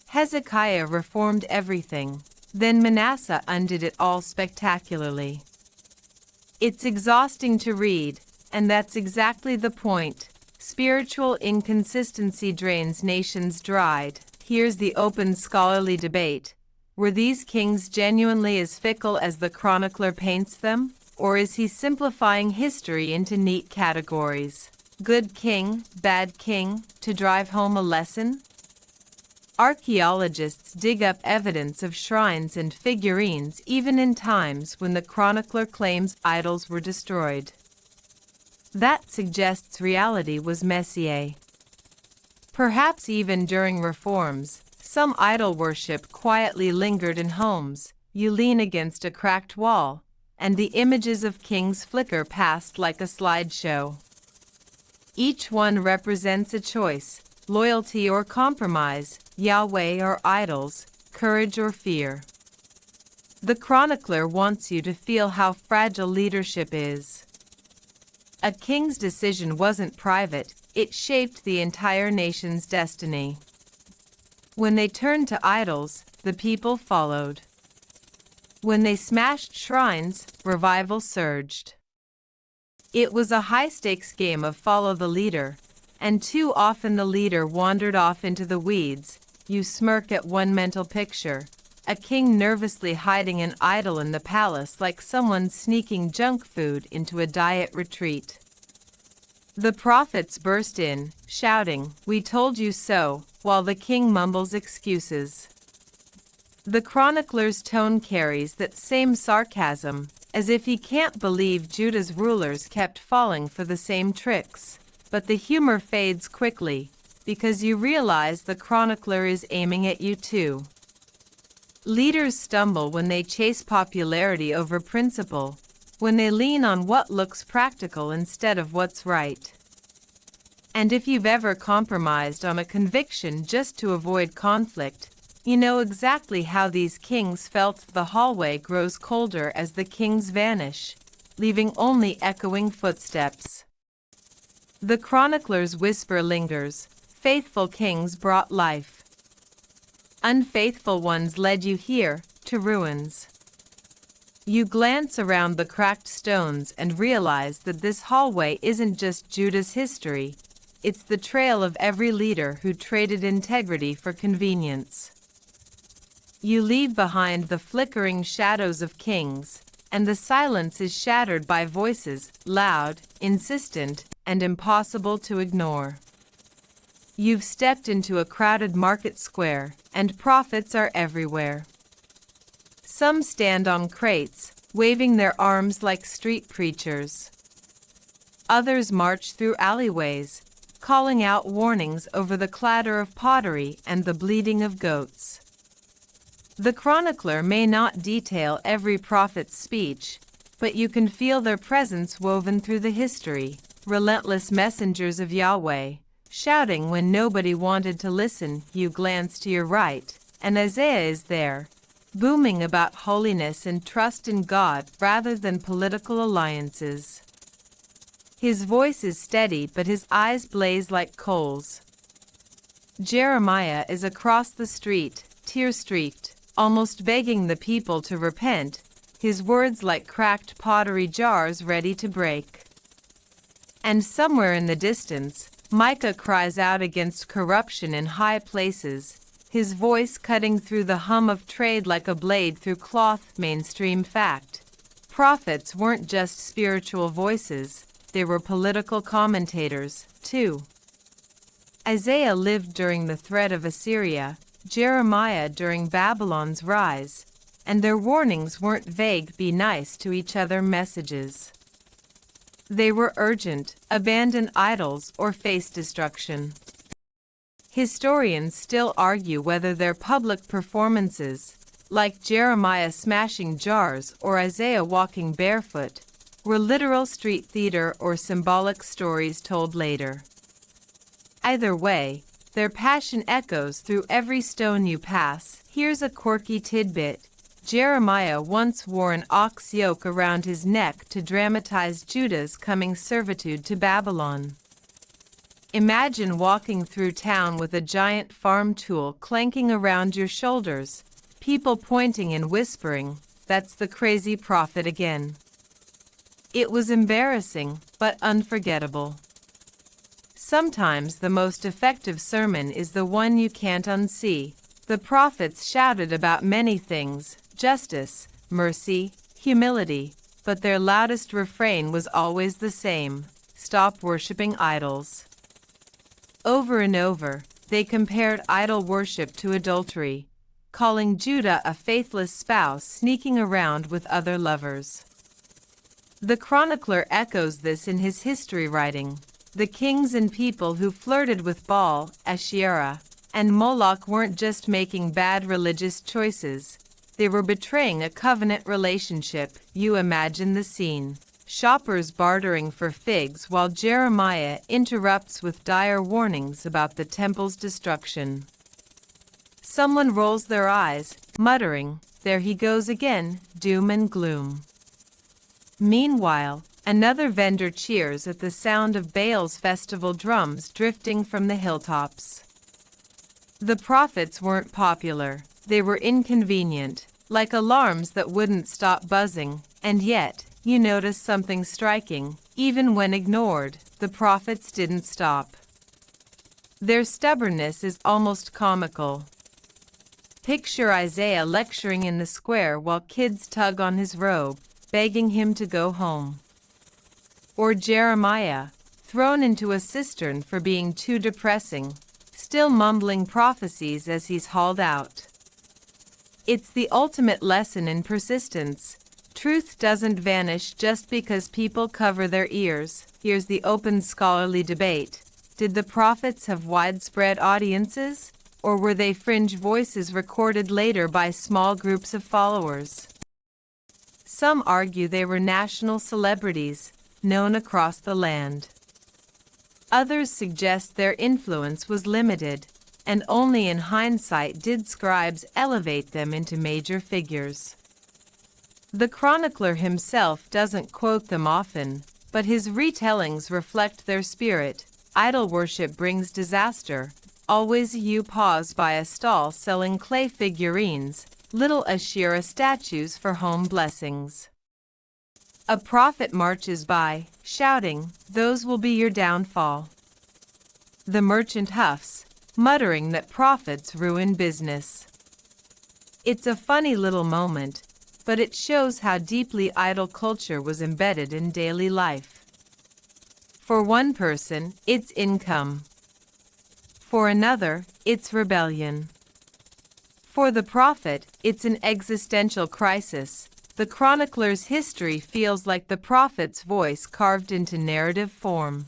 Hezekiah reformed everything, then Manasseh undid it all spectacularly. It's exhausting to read, and that's exactly the point. Spiritual inconsistency drains nations dry. Here's the open scholarly debate. Were these kings genuinely as fickle as the chronicler paints them? Or is he simplifying history into neat categories? Good king, bad king, to drive home a lesson? Archaeologists dig up evidence of shrines and figurines even in times when the chronicler claims idols were destroyed. That suggests reality was messy. Perhaps even during reforms, some idol worship quietly lingered in homes. You lean against a cracked wall, and the images of kings flicker past like a slideshow. Each one represents a choice, loyalty or compromise, Yahweh or idols, courage or fear. The chronicler wants you to feel how fragile leadership is. A king's decision wasn't private, it shaped the entire nation's destiny. When they turned to idols, the people followed. When they smashed shrines, revival surged. It was a high-stakes game of follow the leader, and too often the leader wandered off into the weeds. You smirk at one mental picture, a king nervously hiding an idol in the palace like someone sneaking junk food into a diet retreat. The prophets burst in, shouting, "We told you so," while the king mumbles excuses. The chronicler's tone carries that same sarcasm, as if he can't believe Judah's rulers kept falling for the same tricks. But the humor fades quickly, because you realize the chronicler is aiming at you too. Leaders stumble when they chase popularity over principle, when they lean on what looks practical instead of what's right. And if you've ever compromised on a conviction just to avoid conflict, you know exactly how these kings felt. The hallway grows colder as the kings vanish, leaving only echoing footsteps. The chronicler's whisper lingers, faithful kings brought life. Unfaithful ones led you here, to ruins. You glance around the cracked stones and realize that this hallway isn't just Judah's history, it's the trail of every leader who traded integrity for convenience. You leave behind the flickering shadows of kings, and the silence is shattered by voices, loud, insistent, and impossible to ignore. You've stepped into a crowded market square, and prophets are everywhere. Some stand on crates, waving their arms like street preachers. Others march through alleyways, calling out warnings over the clatter of pottery and the bleating of goats. The chronicler may not detail every prophet's speech, but you can feel their presence woven through the history, relentless messengers of Yahweh, shouting when nobody wanted to listen. You glance to your right, and Isaiah is there, booming about holiness and trust in God rather than political alliances. His voice is steady, but his eyes blaze like coals. Jeremiah is across the street, tear-streaked, almost begging the people to repent, his words like cracked pottery jars ready to break. And somewhere in the distance, Micah cries out against corruption in high places, his voice cutting through the hum of trade like a blade through cloth. Mainstream fact: prophets weren't just spiritual voices, they were political commentators, too. Isaiah lived during the threat of Assyria, Jeremiah during Babylon's rise, and their warnings weren't vague "be nice to each other" messages. They were urgent: abandon idols or face destruction. Historians still argue whether their public performances, like Jeremiah smashing jars or Isaiah walking barefoot, were literal street theater or symbolic stories told later. Either way, their passion echoes through every stone you pass. Here's a quirky tidbit: Jeremiah once wore an ox yoke around his neck to dramatize Judah's coming servitude to Babylon. Imagine walking through town with a giant farm tool clanking around your shoulders, people pointing and whispering, "That's the crazy prophet again." It was embarrassing, but unforgettable. Sometimes the most effective sermon is the one you can't unsee. The prophets shouted about many things: justice, mercy, humility, but their loudest refrain was always the same: stop worshiping idols. Over and over, they compared idol worship to adultery, calling Judah a faithless spouse sneaking around with other lovers. The chronicler echoes this in his history writing. The kings and people who flirted with Baal, Asherah, and Moloch weren't just making bad religious choices, they were betraying a covenant relationship. You imagine the scene: shoppers bartering for figs while Jeremiah interrupts with dire warnings about the temple's destruction. Someone rolls their eyes, muttering, "There he goes again, doom and gloom." Meanwhile, another vendor cheers at the sound of Baal's festival drums drifting from the hilltops. The prophets weren't popular, they were inconvenient, like alarms that wouldn't stop buzzing, and yet, you notice something striking: even when ignored, the prophets didn't stop. Their stubbornness is almost comical. Picture Isaiah lecturing in the square while kids tug on his robe, begging him to go home. Or Jeremiah, thrown into a cistern for being too depressing, still mumbling prophecies as he's hauled out. It's the ultimate lesson in persistence. Truth doesn't vanish just because people cover their ears. Here's the open scholarly debate: did the prophets have widespread audiences, or were they fringe voices recorded later by small groups of followers? Some argue they were national celebrities, known across the land. Others suggest their influence was limited, and only in hindsight did scribes elevate them into major figures. The chronicler himself doesn't quote them often, but his retellings reflect their spirit. Idol worship brings disaster, always you pause by a stall selling clay figurines, little Asherah statues for home blessings. A prophet marches by, shouting, "Those will be your downfall." The merchant huffs, muttering that prophets ruin business. It's a funny little moment, but it shows how deeply idol culture was embedded in daily life. For one person, it's income. For another, it's rebellion. For the prophet, it's an existential crisis. The chronicler's history feels like the prophet's voice carved into narrative form.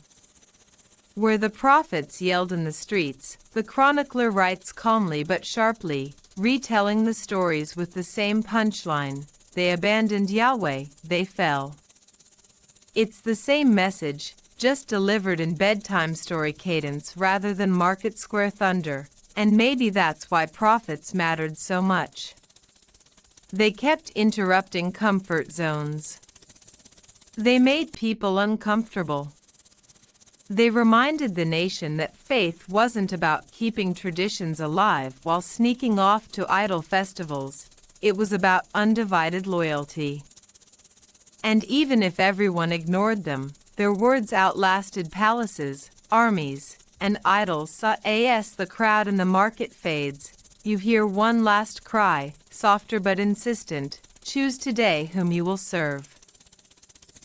Where the prophets yelled in the streets, the chronicler writes calmly but sharply, retelling the stories with the same punchline: they abandoned Yahweh, they fell. It's the same message, just delivered in bedtime story cadence rather than market square thunder, and maybe that's why prophets mattered so much. They kept interrupting comfort zones. They made people uncomfortable. They reminded the nation that faith wasn't about keeping traditions alive while sneaking off to idol festivals. It was about undivided loyalty. And even if everyone ignored them, their words outlasted palaces, armies, and idols. As the crowd in the market fades, you hear one last cry, softer but insistent: choose today whom you will serve.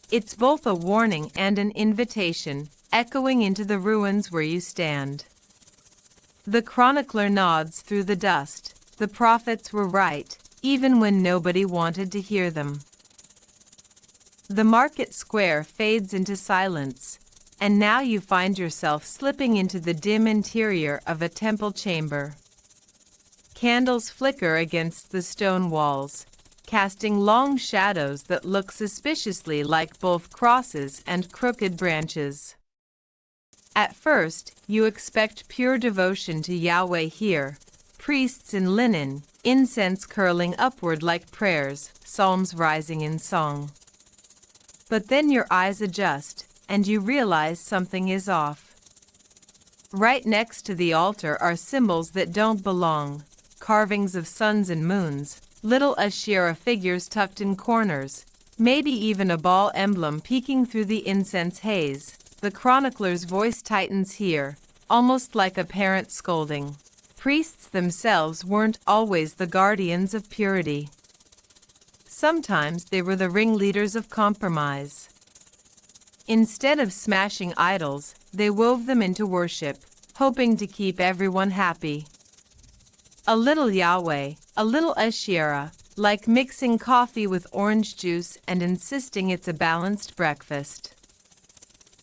It's both a warning and an invitation, echoing into the ruins where you stand. The chronicler nods through the dust. The prophets were right, even when nobody wanted to hear them. The market square fades into silence, and now you find yourself slipping into the dim interior of a temple chamber. Candles flicker against the stone walls, casting long shadows that look suspiciously like both crosses and crooked branches. At first, you expect pure devotion to Yahweh here, priests in linen, incense curling upward like prayers, psalms rising in song. But then your eyes adjust, and you realize something is off. Right next to the altar are symbols that don't belong: carvings of suns and moons, little Asherah figures tucked in corners, maybe even a Baal emblem peeking through the incense haze. The chronicler's voice tightens here, almost like a parent scolding. Priests themselves weren't always the guardians of purity. Sometimes they were the ringleaders of compromise. Instead of smashing idols, they wove them into worship, hoping to keep everyone happy. A little Yahweh, a little Asherah, like mixing coffee with orange juice and insisting it's a balanced breakfast.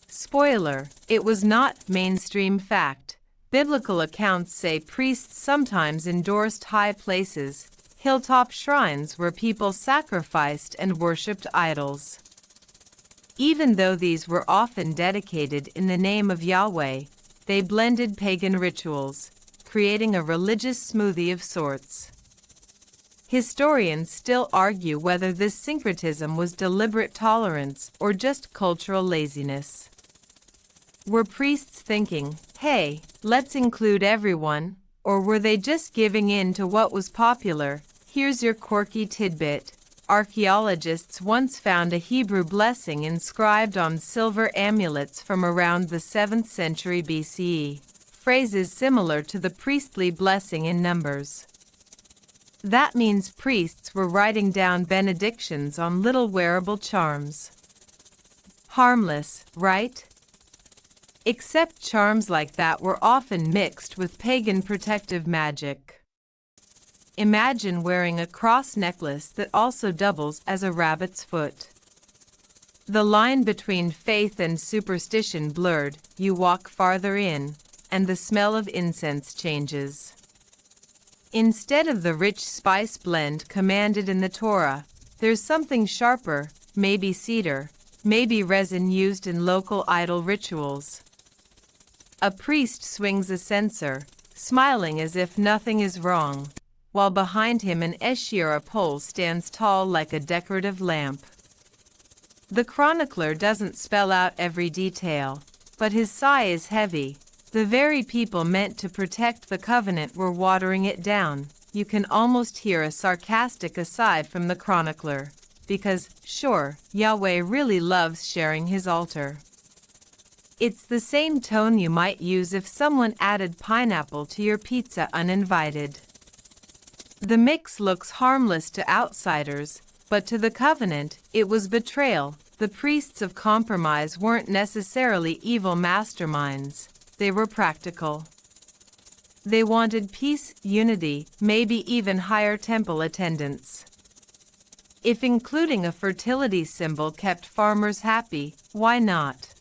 Spoiler, it was not mainstream fact. Biblical accounts say priests sometimes endorsed high places, hilltop shrines where people sacrificed and worshipped idols. Even though these were often dedicated in the name of Yahweh, they blended pagan rituals, creating a religious smoothie of sorts. Historians still argue whether this syncretism was deliberate tolerance or just cultural laziness. Were priests thinking, "Hey, let's include everyone," or were they just giving in to what was popular? Here's your quirky tidbit. Archaeologists once found a Hebrew blessing inscribed on silver amulets from around the 7th century BCE, phrases similar to the priestly blessing in Numbers. That means priests were writing down benedictions on little wearable charms. Harmless, right? Except charms like that were often mixed with pagan protective magic. Imagine wearing a cross necklace that also doubles as a rabbit's foot. The line between faith and superstition blurred. You walk farther in, and the smell of incense changes. Instead of the rich spice blend commanded in the Torah, there's something sharper, maybe cedar, maybe resin used in local idol rituals. A priest swings a censer, smiling as if nothing is wrong, while behind him an Asherah pole stands tall like a decorative lamp. The chronicler doesn't spell out every detail, but his sigh is heavy. The very people meant to protect the covenant were watering it down. You can almost hear a sarcastic aside from the chronicler, because, sure, Yahweh really loves sharing his altar. It's the same tone you might use if someone added pineapple to your pizza uninvited. The mix looks harmless to outsiders, but to the covenant, it was betrayal. The priests of compromise weren't necessarily evil masterminds. They were practical. They wanted peace, unity, maybe even higher temple attendance. If including a fertility symbol kept farmers happy, why not?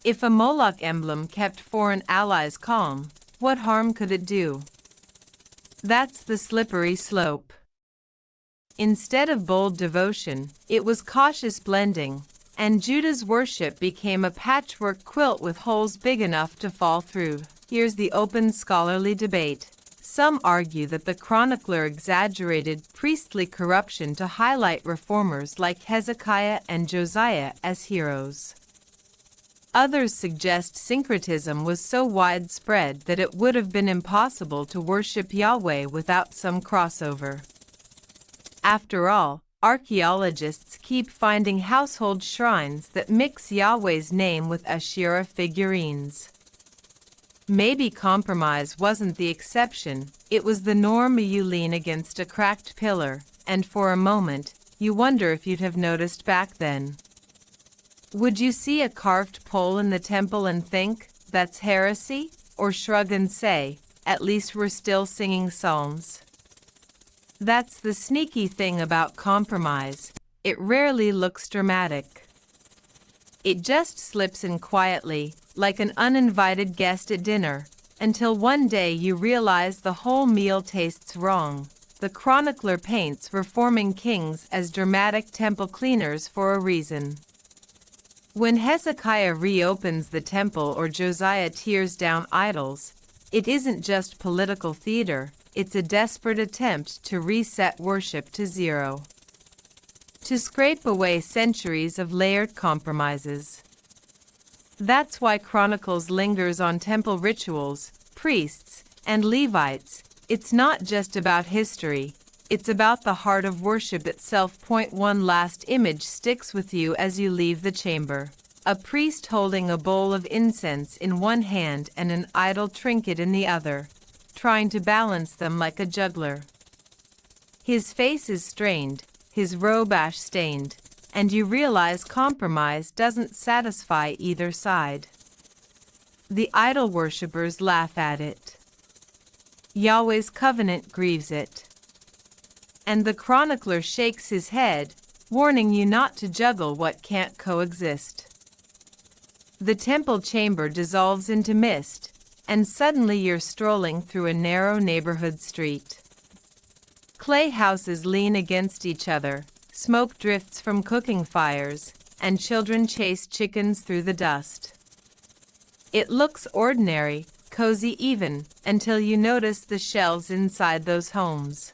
If a Moloch emblem kept foreign allies calm, what harm could it do? That's the slippery slope. Instead of bold devotion, it was cautious blending, and Judah's worship became a patchwork quilt with holes big enough to fall through. Here's the open scholarly debate. Some argue that the chronicler exaggerated priestly corruption to highlight reformers like Hezekiah and Josiah as heroes. Others suggest syncretism was so widespread that it would have been impossible to worship Yahweh without some crossover. After all, archaeologists keep finding household shrines that mix Yahweh's name with Asherah figurines. Maybe compromise wasn't the exception, it was the norm. You lean against a cracked pillar, and for a moment, you wonder if you'd have noticed back then. Would you see a carved pole in the temple and think, that's heresy? Or shrug and say, at least we're still singing psalms? That's the sneaky thing about compromise. It rarely looks dramatic. It just slips in quietly, like an uninvited guest at dinner, until one day you realize the whole meal tastes wrong. The chronicler paints reforming kings as dramatic temple cleaners for a reason. When Hezekiah reopens the temple or Josiah tears down idols, it isn't just political theater, it's a desperate attempt to reset worship to zero. To scrape away centuries of layered compromises. That's why Chronicles lingers on temple rituals, priests, and Levites. It's not just about history, it's about the heart of worship itself. One last image sticks with you as you leave the chamber. A priest holding a bowl of incense in one hand and an idol trinket in the other, trying to balance them like a juggler. His face is strained, his robe ash-stained, and you realize compromise doesn't satisfy either side. The idol worshippers laugh at it. Yahweh's covenant grieves it. And the chronicler shakes his head, warning you not to juggle what can't coexist. The temple chamber dissolves into mist, and suddenly you're strolling through a narrow neighborhood street. Clay houses lean against each other, smoke drifts from cooking fires, and children chase chickens through the dust. It looks ordinary, cozy even, until you notice the shelves inside those homes.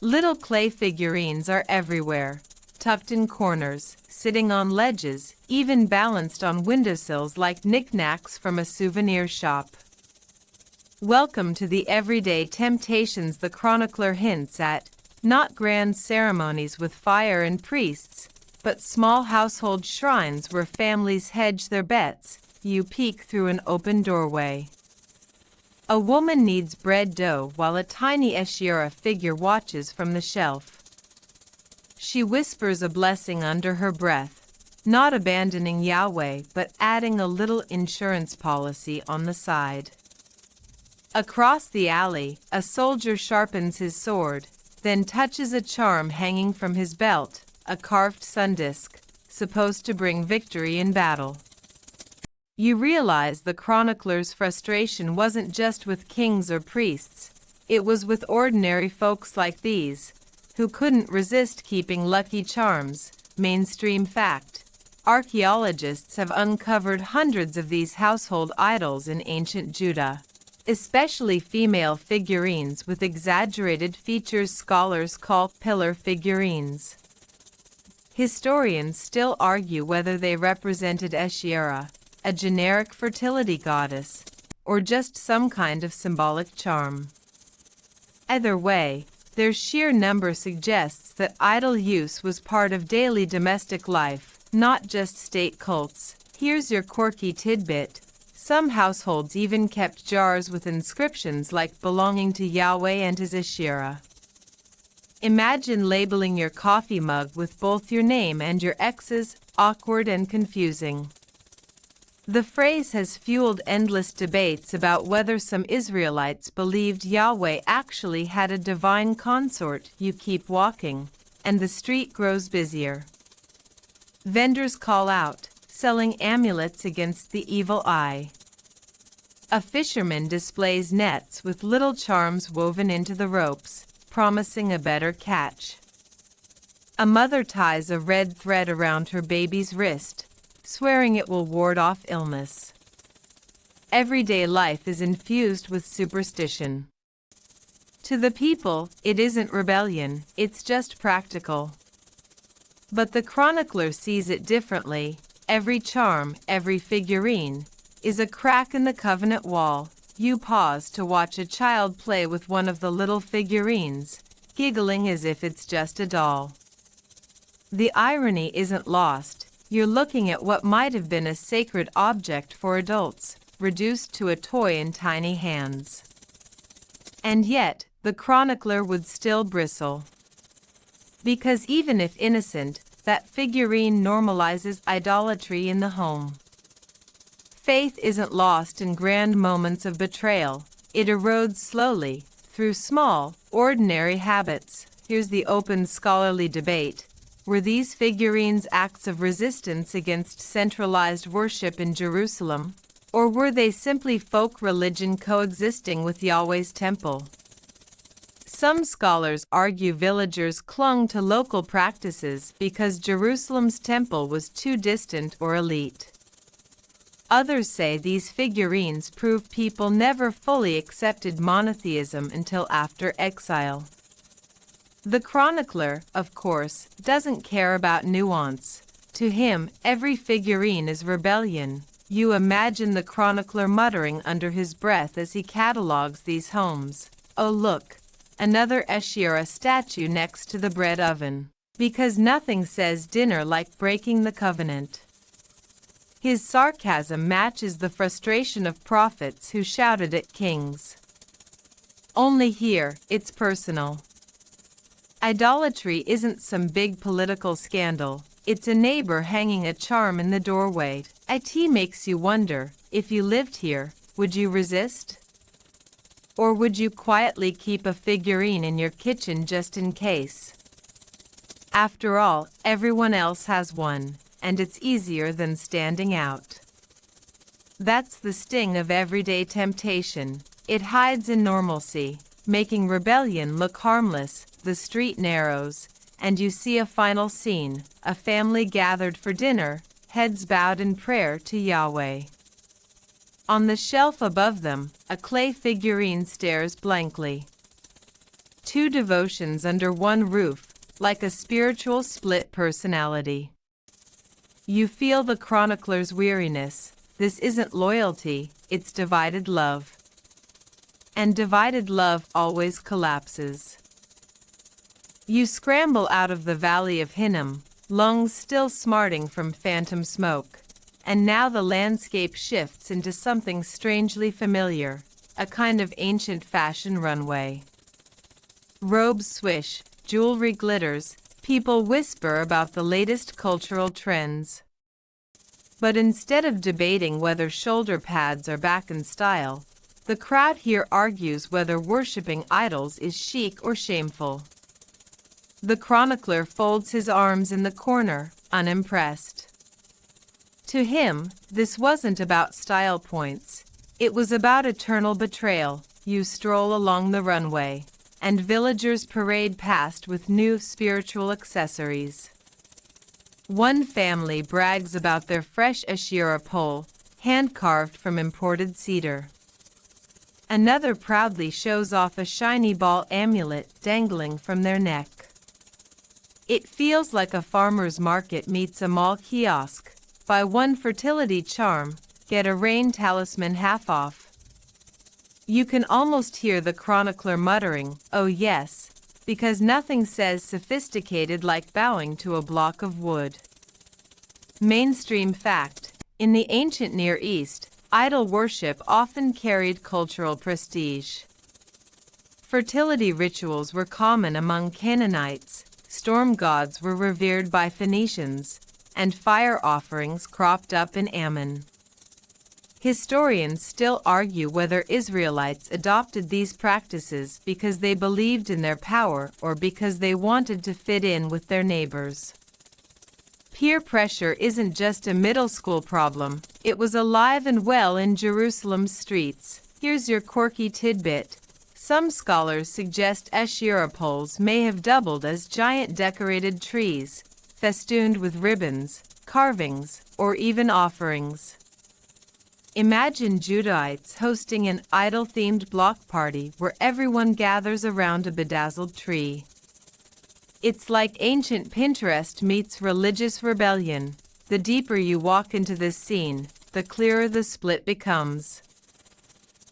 Little clay figurines are everywhere, tucked in corners, sitting on ledges, even balanced on windowsills like knickknacks from a souvenir shop. Welcome to the everyday temptations the chronicler hints at, not grand ceremonies with fire and priests, but small household shrines where families hedge their bets. You peek through an open doorway. A woman kneads bread dough while a tiny Asherah figure watches from the shelf. She whispers a blessing under her breath, not abandoning Yahweh but adding a little insurance policy on the side. Across the alley, a soldier sharpens his sword, then touches a charm hanging from his belt, a carved sun disk, supposed to bring victory in battle. You realize the chronicler's frustration wasn't just with kings or priests, it was with ordinary folks like these, who couldn't resist keeping lucky charms. Mainstream fact: archaeologists have uncovered hundreds of these household idols in ancient Judah, especially female figurines with exaggerated features scholars call pillar figurines. Historians still argue whether they represented Asherah, a generic fertility goddess, or just some kind of symbolic charm. Either way, their sheer number suggests that idol use was part of daily domestic life, not just state cults. Here's your quirky tidbit. Some households even kept jars with inscriptions like belonging to Yahweh and his Asherah. Imagine labeling your coffee mug with both your name and your ex's, awkward and confusing. The phrase has fueled endless debates about whether some Israelites believed Yahweh actually had a divine consort. You keep walking, and the street grows busier. Vendors call out, selling amulets against the evil eye. A fisherman displays nets with little charms woven into the ropes, promising a better catch. A mother ties a red thread around her baby's wrist, swearing it will ward off illness. Everyday life is infused with superstition. To the people, it isn't rebellion, it's just practical. But the chronicler sees it differently. Every charm, every figurine, is a crack in the covenant wall. You pause to watch a child play with one of the little figurines, giggling as if it's just a doll. The irony isn't lost. You're looking at what might have been a sacred object for adults, reduced to a toy in tiny hands. And yet, the chronicler would still bristle. Because even if innocent, that figurine normalizes idolatry in the home. Faith isn't lost in grand moments of betrayal. It erodes slowly, through small, ordinary habits. Here's the open scholarly debate. Were these figurines acts of resistance against centralized worship in Jerusalem? Or were they simply folk religion coexisting with Yahweh's temple? Some scholars argue villagers clung to local practices because Jerusalem's temple was too distant or elite. Others say these figurines prove people never fully accepted monotheism until after exile. The chronicler, of course, doesn't care about nuance. To him, every figurine is rebellion. You imagine the chronicler muttering under his breath as he catalogues these homes. Oh look, another Asherah statue next to the bread oven. Because nothing says dinner like breaking the covenant. His sarcasm matches the frustration of prophets who shouted at kings. Only here, it's personal. Idolatry isn't some big political scandal. It's a neighbor hanging a charm in the doorway. It makes you wonder, if you lived here, would you resist? Or would you quietly keep a figurine in your kitchen just in case? After all, everyone else has one, and it's easier than standing out. That's the sting of everyday temptation. It hides in normalcy, making rebellion look harmless. The street narrows, and you see a final scene, a family gathered for dinner, heads bowed in prayer to Yahweh. On the shelf above them, a clay figurine stares blankly. Two devotions under one roof, like a spiritual split personality. You feel the chronicler's weariness. This isn't loyalty, it's divided love. And divided love always collapses. You scramble out of the valley of Hinnom, lungs still smarting from phantom smoke. And now the landscape shifts into something strangely familiar, a kind of ancient fashion runway. Robes swish, jewelry glitters, people whisper about the latest cultural trends. But instead of debating whether shoulder pads are back in style, the crowd here argues whether worshipping idols is chic or shameful. The chronicler folds his arms in the corner, unimpressed. To him, this wasn't about style points. It was about eternal betrayal. You stroll along the runway, and villagers parade past with new spiritual accessories. One family brags about their fresh Asherah pole, hand-carved from imported cedar. Another proudly shows off a shiny Baal amulet dangling from their neck. It feels like a farmer's market meets a mall kiosk. Buy one fertility charm, Get a rain talisman half off. You can almost hear the chronicler muttering, "Oh yes," because nothing says sophisticated like bowing to a block of wood. Mainstream fact: in the ancient Near East, idol worship often carried cultural prestige. Fertility rituals were common among Canaanites, storm gods were revered by Phoenicians, and fire offerings cropped up in Ammon. Historians still argue whether Israelites adopted these practices because they believed in their power or because they wanted to fit in with their neighbors. Peer pressure isn't just a middle school problem, it was alive and well in Jerusalem's streets. Here's your quirky tidbit. Some scholars suggest Asherah poles may have doubled as giant decorated trees, festooned with ribbons, carvings, or even offerings. Imagine Judahites hosting an idol-themed block party where everyone gathers around a bedazzled tree. It's like ancient Pinterest meets religious rebellion. The deeper you walk into this scene, the clearer the split becomes.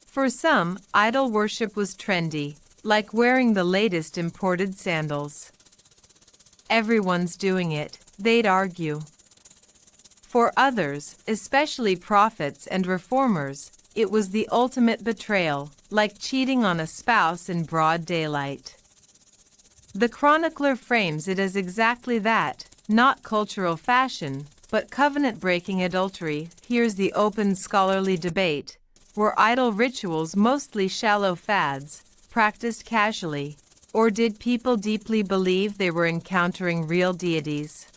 For some, idol worship was trendy, like wearing the latest imported sandals. Everyone's doing it, they'd argue. For others, especially prophets and reformers, it was the ultimate betrayal, like cheating on a spouse in broad daylight. The chronicler frames it as exactly that, not cultural fashion, but covenant-breaking adultery. Here's the open scholarly debate. Were idol rituals mostly shallow fads, practiced casually, or did people deeply believe they were encountering real deities?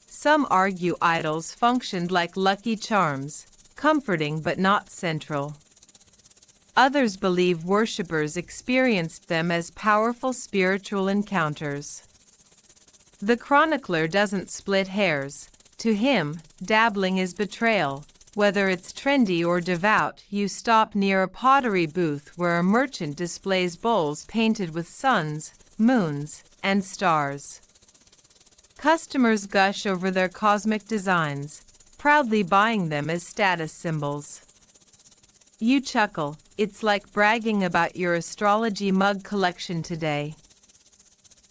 Some argue idols functioned like lucky charms, comforting but not central. Others believe worshippers experienced them as powerful spiritual encounters. The chronicler doesn't split hairs. To him, dabbling is betrayal. Whether it's trendy or devout, you stop near a pottery booth where a merchant displays bowls painted with suns, moons, and stars. Customers gush over their cosmic designs, proudly buying them as status symbols. You chuckle, it's like bragging about your astrology mug collection today.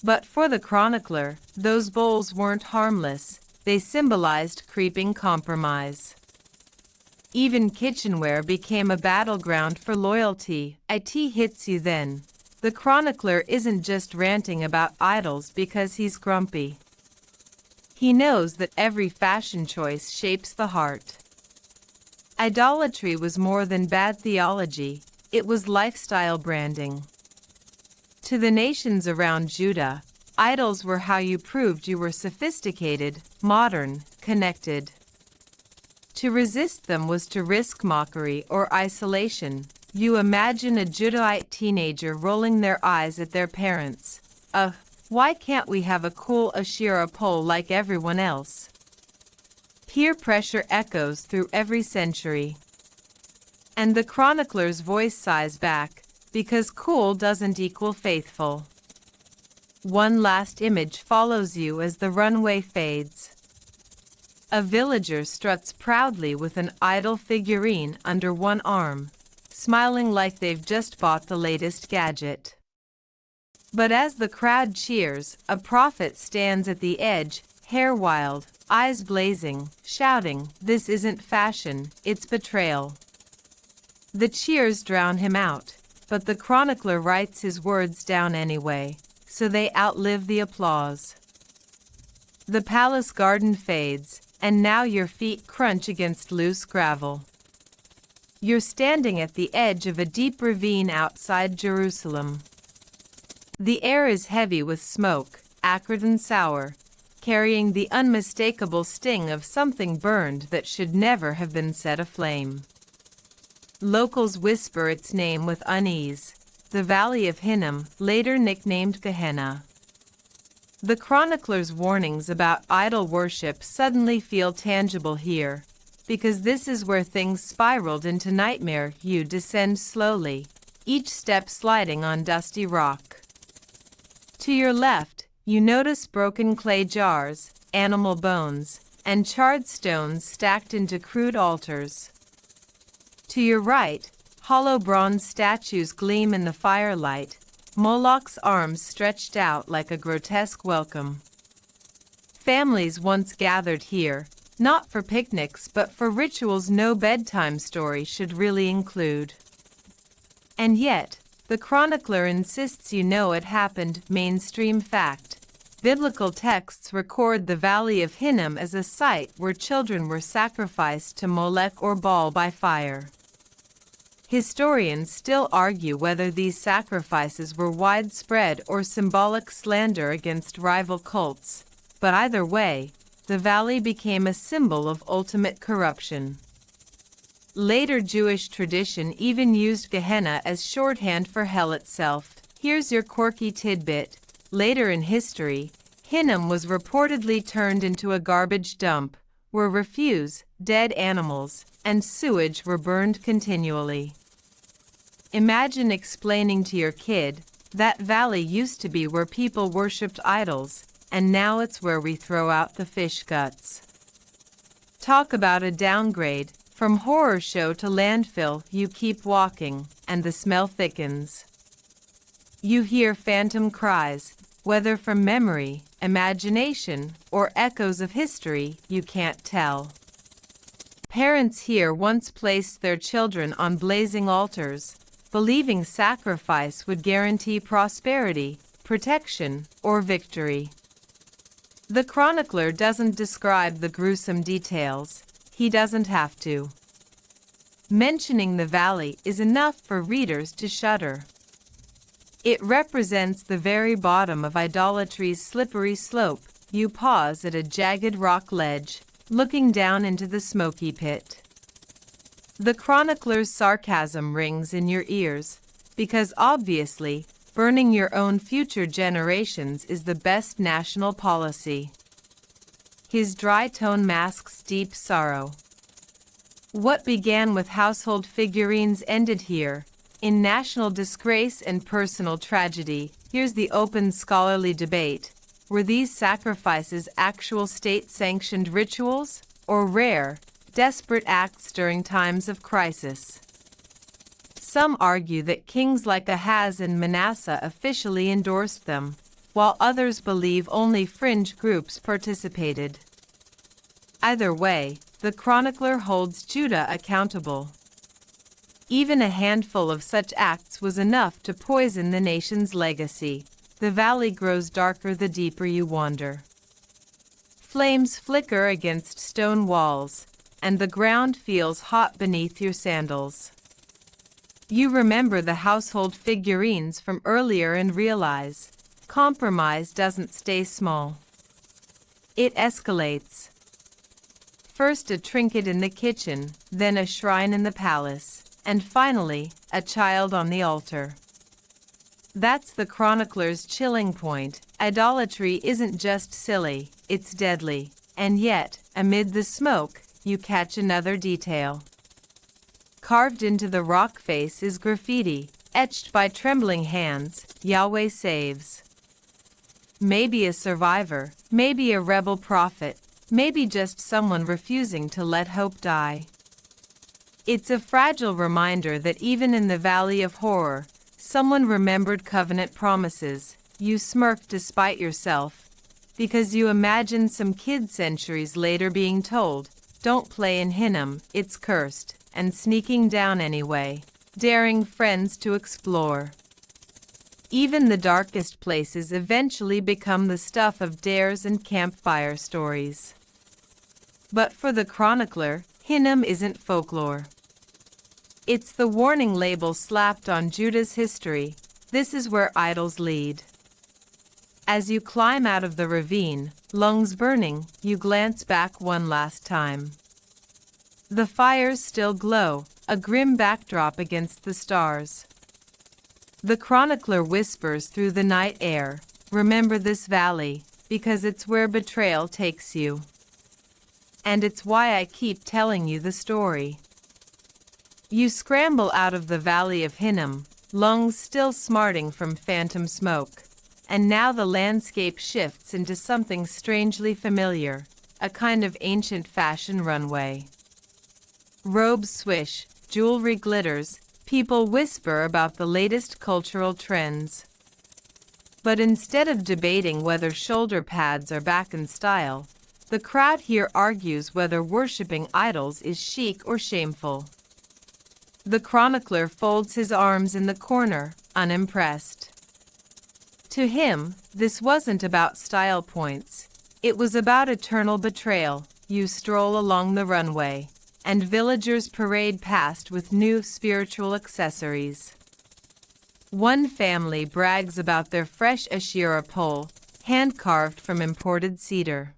But for the chronicler, those bowls weren't harmless, they symbolized creeping compromise. Even kitchenware became a battleground for loyalty. It hits you then. The chronicler isn't just ranting about idols because he's grumpy. He knows that every fashion choice shapes the heart. Idolatry was more than bad theology, it was lifestyle branding. To the nations around Judah, idols were how you proved you were sophisticated, modern, connected. To resist them was to risk mockery or isolation. You imagine a Judahite teenager rolling their eyes at their parents. Why can't we have a cool Asherah pole like everyone else? Peer pressure echoes through every century. And the chronicler's voice sighs back, because cool doesn't equal faithful. One last image follows you as the runway fades. A villager struts proudly with an idol figurine under one arm, smiling like they've just bought the latest gadget. But as the crowd cheers, a prophet stands at the edge, hair wild, eyes blazing, shouting, "This isn't fashion, it's betrayal." The cheers drown him out, but the chronicler writes his words down anyway, so they outlive the applause. The palace garden fades, and now your feet crunch against loose gravel. You're standing at the edge of a deep ravine outside Jerusalem. The air is heavy with smoke, acrid and sour, carrying the unmistakable sting of something burned that should never have been set aflame. Locals whisper its name with unease, the Valley of Hinnom, later nicknamed Gehenna. The chronicler's warnings about idol worship suddenly feel tangible here, because this is where things spiraled into nightmare. You descend slowly, each step sliding on dusty rock. To your left, you notice broken clay jars, animal bones, and charred stones stacked into crude altars. To your right, hollow bronze statues gleam in the firelight, Moloch's arms stretched out like a grotesque welcome. Families once gathered here, not for picnics but for rituals no bedtime story should really include. And yet, the chronicler insists you know it happened, mainstream fact. Biblical texts record the Valley of Hinnom as a site where children were sacrificed to Moloch or Baal by fire. Historians still argue whether these sacrifices were widespread or symbolic slander against rival cults, but either way, the valley became a symbol of ultimate corruption. Later Jewish tradition even used Gehenna as shorthand for hell itself. Here's your quirky tidbit. Later in history, Hinnom was reportedly turned into a garbage dump, where refuse, dead animals, and sewage were burned continually. Imagine explaining to your kid, that valley used to be where people worshipped idols, and now it's where we throw out the fish guts. Talk about a downgrade. From horror show to landfill, you keep walking, and the smell thickens. You hear phantom cries, whether from memory, imagination, or echoes of history, you can't tell. Parents here once placed their children on blazing altars, believing sacrifice would guarantee prosperity, protection, or victory. The chronicler doesn't describe the gruesome details. He doesn't have to. Mentioning the valley is enough for readers to shudder. It represents the very bottom of idolatry's slippery slope. You pause at a jagged rock ledge, looking down into the smoky pit. The chronicler's sarcasm rings in your ears, because obviously, burning your own future generations is the best national policy. His dry tone masks deep sorrow. What began with household figurines ended here, in national disgrace and personal tragedy. Here's the open scholarly debate. Were these sacrifices actual state-sanctioned rituals, or rare, desperate acts during times of crisis? Some argue that kings like Ahaz and Manasseh officially endorsed them, while others believe only fringe groups participated. Either way, the chronicler holds Judah accountable. Even a handful of such acts was enough to poison the nation's legacy. The valley grows darker the deeper you wander. Flames flicker against stone walls, and the ground feels hot beneath your sandals. You remember the household figurines from earlier and realize, compromise doesn't stay small. It escalates. First a trinket in the kitchen, then a shrine in the palace, and finally, a child on the altar. That's the chronicler's chilling point. Idolatry isn't just silly, it's deadly. And yet, amid the smoke, you catch another detail. Carved into the rock face is graffiti, etched by trembling hands, Yahweh saves. Maybe a survivor, maybe a rebel prophet, maybe just someone refusing to let hope die. It's a fragile reminder that even in the valley of horror, someone remembered covenant promises. You smirk despite yourself, because you imagine some kid centuries later being told, "Don't play in Hinnom, it's cursed," and sneaking down anyway, daring friends to explore. Even the darkest places eventually become the stuff of dares and campfire stories. But for the chronicler, Hinnom isn't folklore. It's the warning label slapped on Judah's history. This is where idols lead. As you climb out of the ravine, lungs burning, you glance back one last time. The fires still glow, a grim backdrop against the stars. The chronicler whispers through the night air, "Remember this valley, because it's where betrayal takes you. And it's why I keep telling you the story." You scramble out of the valley of Hinnom, lungs still smarting from phantom smoke. And now the landscape shifts into something strangely familiar, a kind of ancient fashion runway. Robes swish, jewelry glitters, people whisper about the latest cultural trends. But instead of debating whether shoulder pads are back in style, the crowd here argues whether worshipping idols is chic or shameful. The chronicler folds his arms in the corner, unimpressed. To him, this wasn't about style points. It was about eternal betrayal. You stroll along the runway, and villagers parade past with new spiritual accessories. One family brags about their fresh Asherah pole, hand-carved from imported cedar.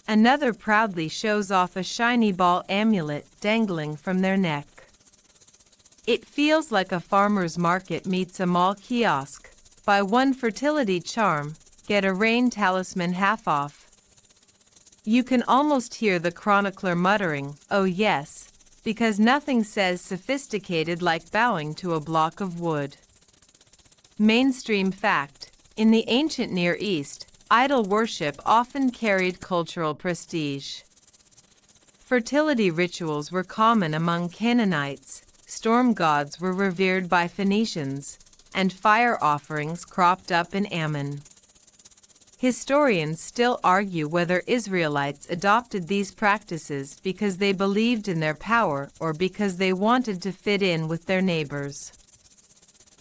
Another proudly shows off a shiny Baal amulet dangling from their neck. It feels like a farmer's market meets a mall kiosk. Buy one fertility charm, get a rain talisman half off. You can almost hear the chronicler muttering, "Oh yes," because nothing says sophisticated like bowing to a block of wood. Mainstream fact: in the ancient Near East, idol worship often carried cultural prestige. Fertility rituals were common among Canaanites, storm gods were revered by Phoenicians, and fire offerings cropped up in Ammon. Historians still argue whether Israelites adopted these practices because they believed in their power or because they wanted to fit in with their neighbors.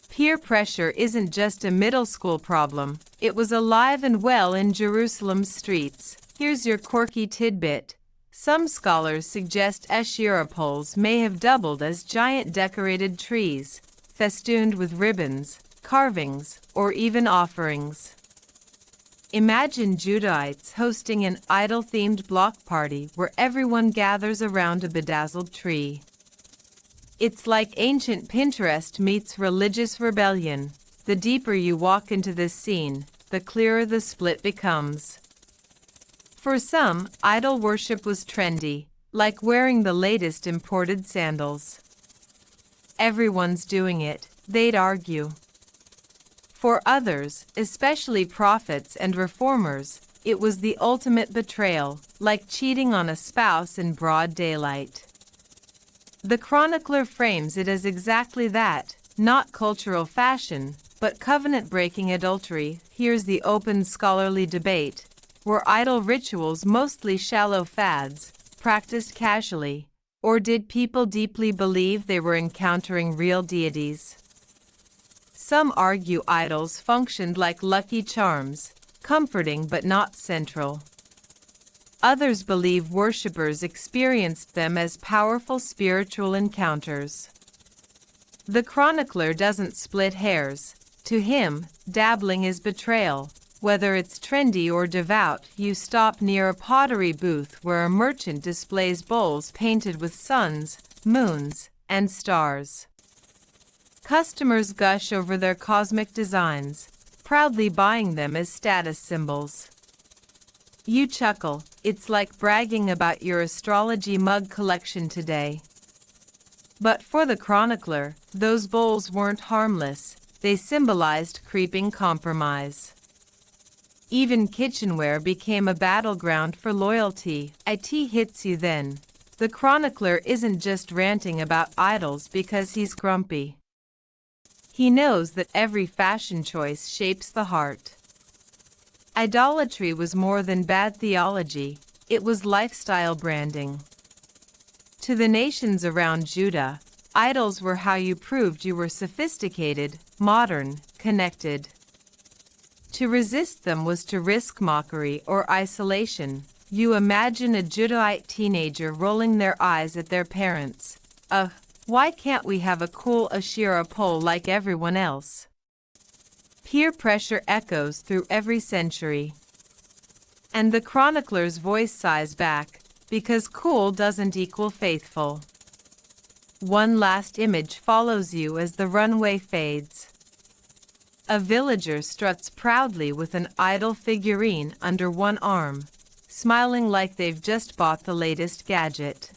Peer pressure isn't just a middle school problem, it was alive and well in Jerusalem's streets. Here's your quirky tidbit. Some scholars suggest Asherah poles may have doubled as giant decorated trees, festooned with ribbons, carvings, or even offerings. Imagine Judahites hosting an idol-themed block party where everyone gathers around a bedazzled tree. It's like ancient Pinterest meets religious rebellion. The deeper you walk into this scene, the clearer the split becomes. For some, idol worship was trendy, like wearing the latest imported sandals. Everyone's doing it, they'd argue. For others, especially prophets and reformers, it was the ultimate betrayal, like cheating on a spouse in broad daylight. The chronicler frames it as exactly that, not cultural fashion, but covenant-breaking adultery. Here's the open scholarly debate. Were idol rituals mostly shallow fads, practiced casually, or did people deeply believe they were encountering real deities? Some argue idols functioned like lucky charms, comforting but not central. Others believe worshippers experienced them as powerful spiritual encounters. The chronicler doesn't split hairs. To him, dabbling is betrayal. Whether it's trendy or devout, you stop near a pottery booth where a merchant displays bowls painted with suns, moons, and stars. Customers gush over their cosmic designs, proudly buying them as status symbols. You chuckle, it's like bragging about your astrology mug collection today. But for the chronicler, those bowls weren't harmless, they symbolized creeping compromise. Even kitchenware became a battleground for loyalty. It hits you then. The chronicler isn't just ranting about idols because he's grumpy. He knows that every fashion choice shapes the heart. Idolatry was more than bad theology, it was lifestyle branding. To the nations around Judah, idols were how you proved you were sophisticated, modern, connected. To resist them was to risk mockery or isolation. You imagine a Judahite teenager rolling their eyes at their parents. Why can't we have a cool Asherah pole like everyone else? Peer pressure echoes through every century. And the chronicler's voice sighs back, because cool doesn't equal faithful. One last image follows you as the runway fades. A villager struts proudly with an idol figurine under one arm, smiling like they've just bought the latest gadget.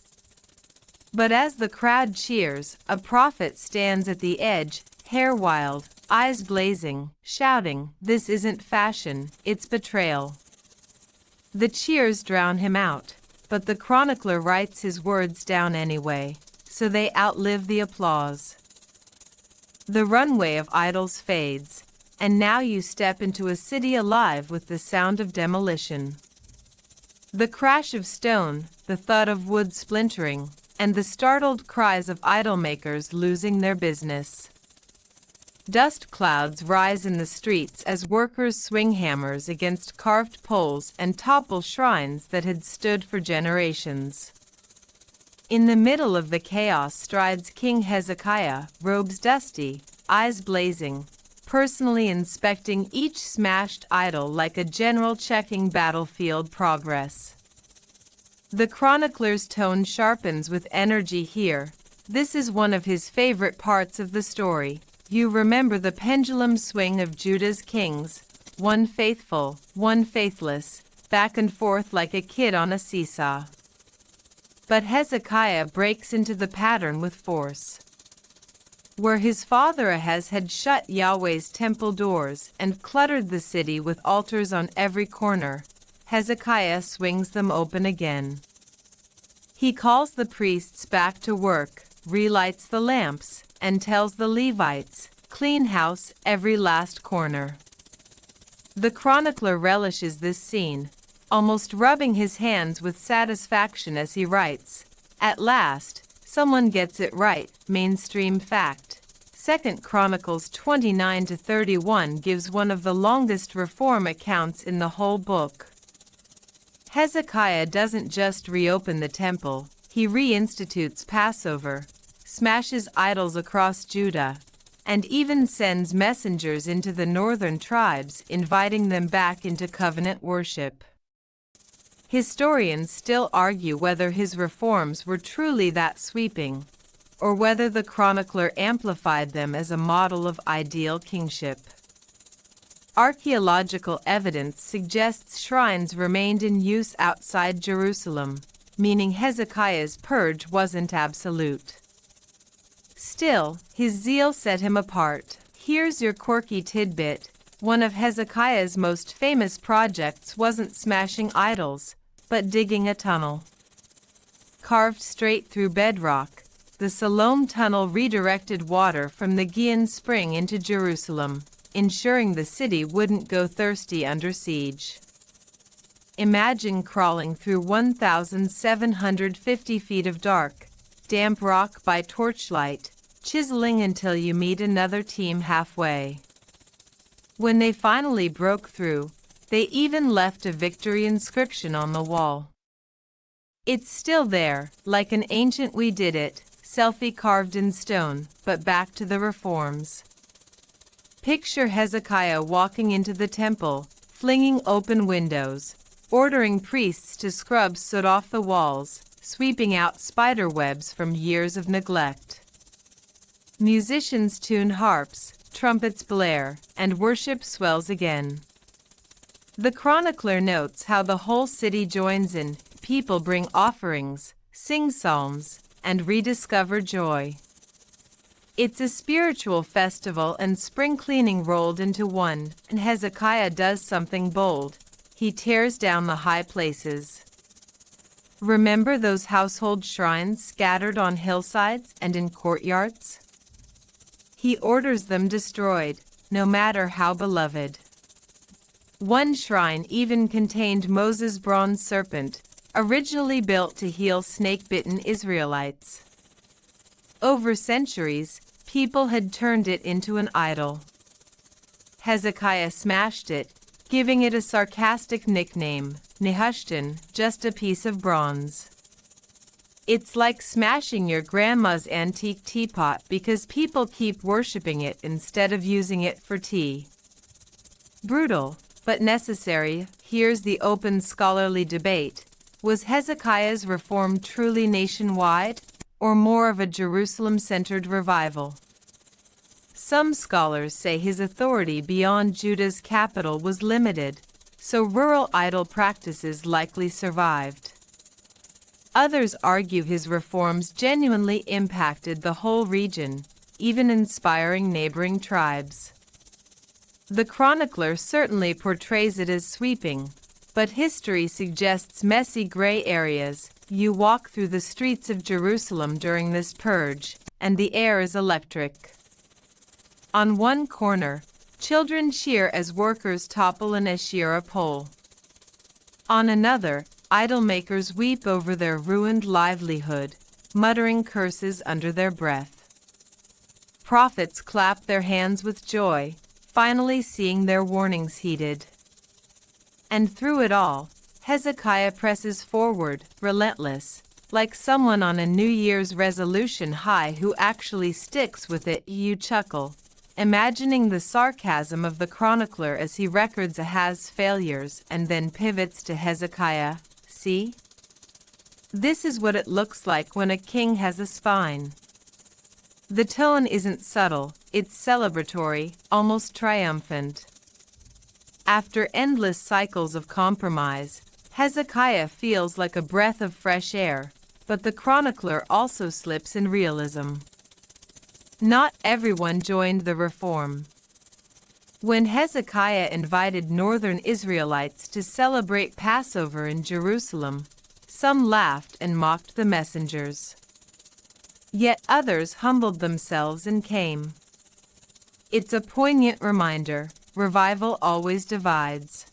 But as the crowd cheers, a prophet stands at the edge, hair wild, eyes blazing, shouting, "This isn't fashion, it's betrayal." The cheers drown him out, but the chronicler writes his words down anyway, so they outlive the applause. The runway of idols fades, and now you step into a city alive with the sound of demolition. The crash of stone, the thud of wood splintering, and the startled cries of idol makers losing their business. Dust clouds rise in the streets as workers swing hammers against carved poles and topple shrines that had stood for generations. In the middle of the chaos strides King Hezekiah, robes dusty, eyes blazing, personally inspecting each smashed idol like a general checking battlefield progress. The chronicler's tone sharpens with energy here. This is one of his favorite parts of the story. You remember the pendulum swing of Judah's kings, one faithful, one faithless, back and forth like a kid on a seesaw. But Hezekiah breaks into the pattern with force. Where his father Ahaz had shut Yahweh's temple doors and cluttered the city with altars on every corner, Hezekiah swings them open again. He calls the priests back to work, relights the lamps, and tells the Levites, "Clean house every last corner." The chronicler relishes this scene, almost rubbing his hands with satisfaction as he writes, "At last, someone gets it right, mainstream fact." 2 Chronicles 29-31 gives one of the longest reform accounts in the whole book. Hezekiah doesn't just reopen the temple, he reinstitutes Passover, smashes idols across Judah, and even sends messengers into the northern tribes, inviting them back into covenant worship. Historians still argue whether his reforms were truly that sweeping, or whether the chronicler amplified them as a model of ideal kingship. Archaeological evidence suggests shrines remained in use outside Jerusalem, meaning Hezekiah's purge wasn't absolute. Still, his zeal set him apart. Here's your quirky tidbit. One of Hezekiah's most famous projects wasn't smashing idols, but digging a tunnel. Carved straight through bedrock, the Siloam Tunnel redirected water from the Gihon Spring into Jerusalem, ensuring the city wouldn't go thirsty under siege. Imagine crawling through 1,750 feet of dark, damp rock by torchlight, chiseling until you meet another team halfway. When they finally broke through, they even left a victory inscription on the wall. It's still there, like an ancient "we did it" selfie carved in stone. But back to the reforms. Picture Hezekiah walking into the temple, flinging open windows, ordering priests to scrub soot off the walls, sweeping out spider webs from years of neglect. Musicians tune harps, trumpets blare, and worship swells again. The chronicler notes how the whole city joins in, people bring offerings, sing psalms, and rediscover joy. It's a spiritual festival and spring cleaning rolled into one, and Hezekiah does something bold. He tears down the high places. Remember those household shrines scattered on hillsides and in courtyards? He orders them destroyed, no matter how beloved. One shrine even contained Moses' bronze serpent, originally built to heal snake-bitten Israelites. Over centuries, people had turned it into an idol. Hezekiah smashed it, giving it a sarcastic nickname, Nehushtan, just a piece of bronze. It's like smashing your grandma's antique teapot because people keep worshipping it instead of using it for tea. Brutal, but necessary. Here's the open scholarly debate. Was Hezekiah's reform truly nationwide, or more of a Jerusalem-centered revival? Some scholars say his authority beyond Judah's capital was limited, so rural idol practices likely survived. Others argue his reforms genuinely impacted the whole region, even inspiring neighboring tribes. The chronicler certainly portrays it as sweeping, But history suggests messy gray areas. You walk through the streets of Jerusalem during this purge, and the air is electric. On one corner, children cheer as workers topple an Asherah pole. On another, idol makers weep over their ruined livelihood, muttering curses under their breath. Prophets clap their hands with joy, finally seeing their warnings heeded. And through it all, Hezekiah presses forward, relentless, like someone on a New Year's resolution high who actually sticks with it. You chuckle, imagining the sarcasm of the chronicler as he records Ahaz's failures and then pivots to Hezekiah. See? This is what it looks like when a king has a spine. The tone isn't subtle, it's celebratory, almost triumphant. After endless cycles of compromise, Hezekiah feels like a breath of fresh air, but the chronicler also slips in realism. Not everyone joined the reform. When Hezekiah invited northern Israelites to celebrate Passover in Jerusalem, some laughed and mocked the messengers. Yet others humbled themselves and came. It's a poignant reminder. Revival always divides.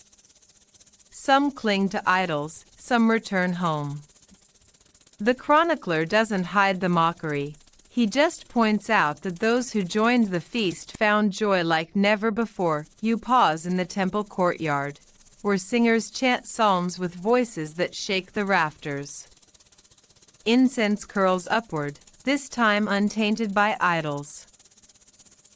Some cling to idols, some return home. The chronicler doesn't hide the mockery. He just points out that those who joined the feast found joy like never before. You pause in the temple courtyard, where singers chant psalms with voices that shake the rafters. Incense curls upward, this time untainted by idols.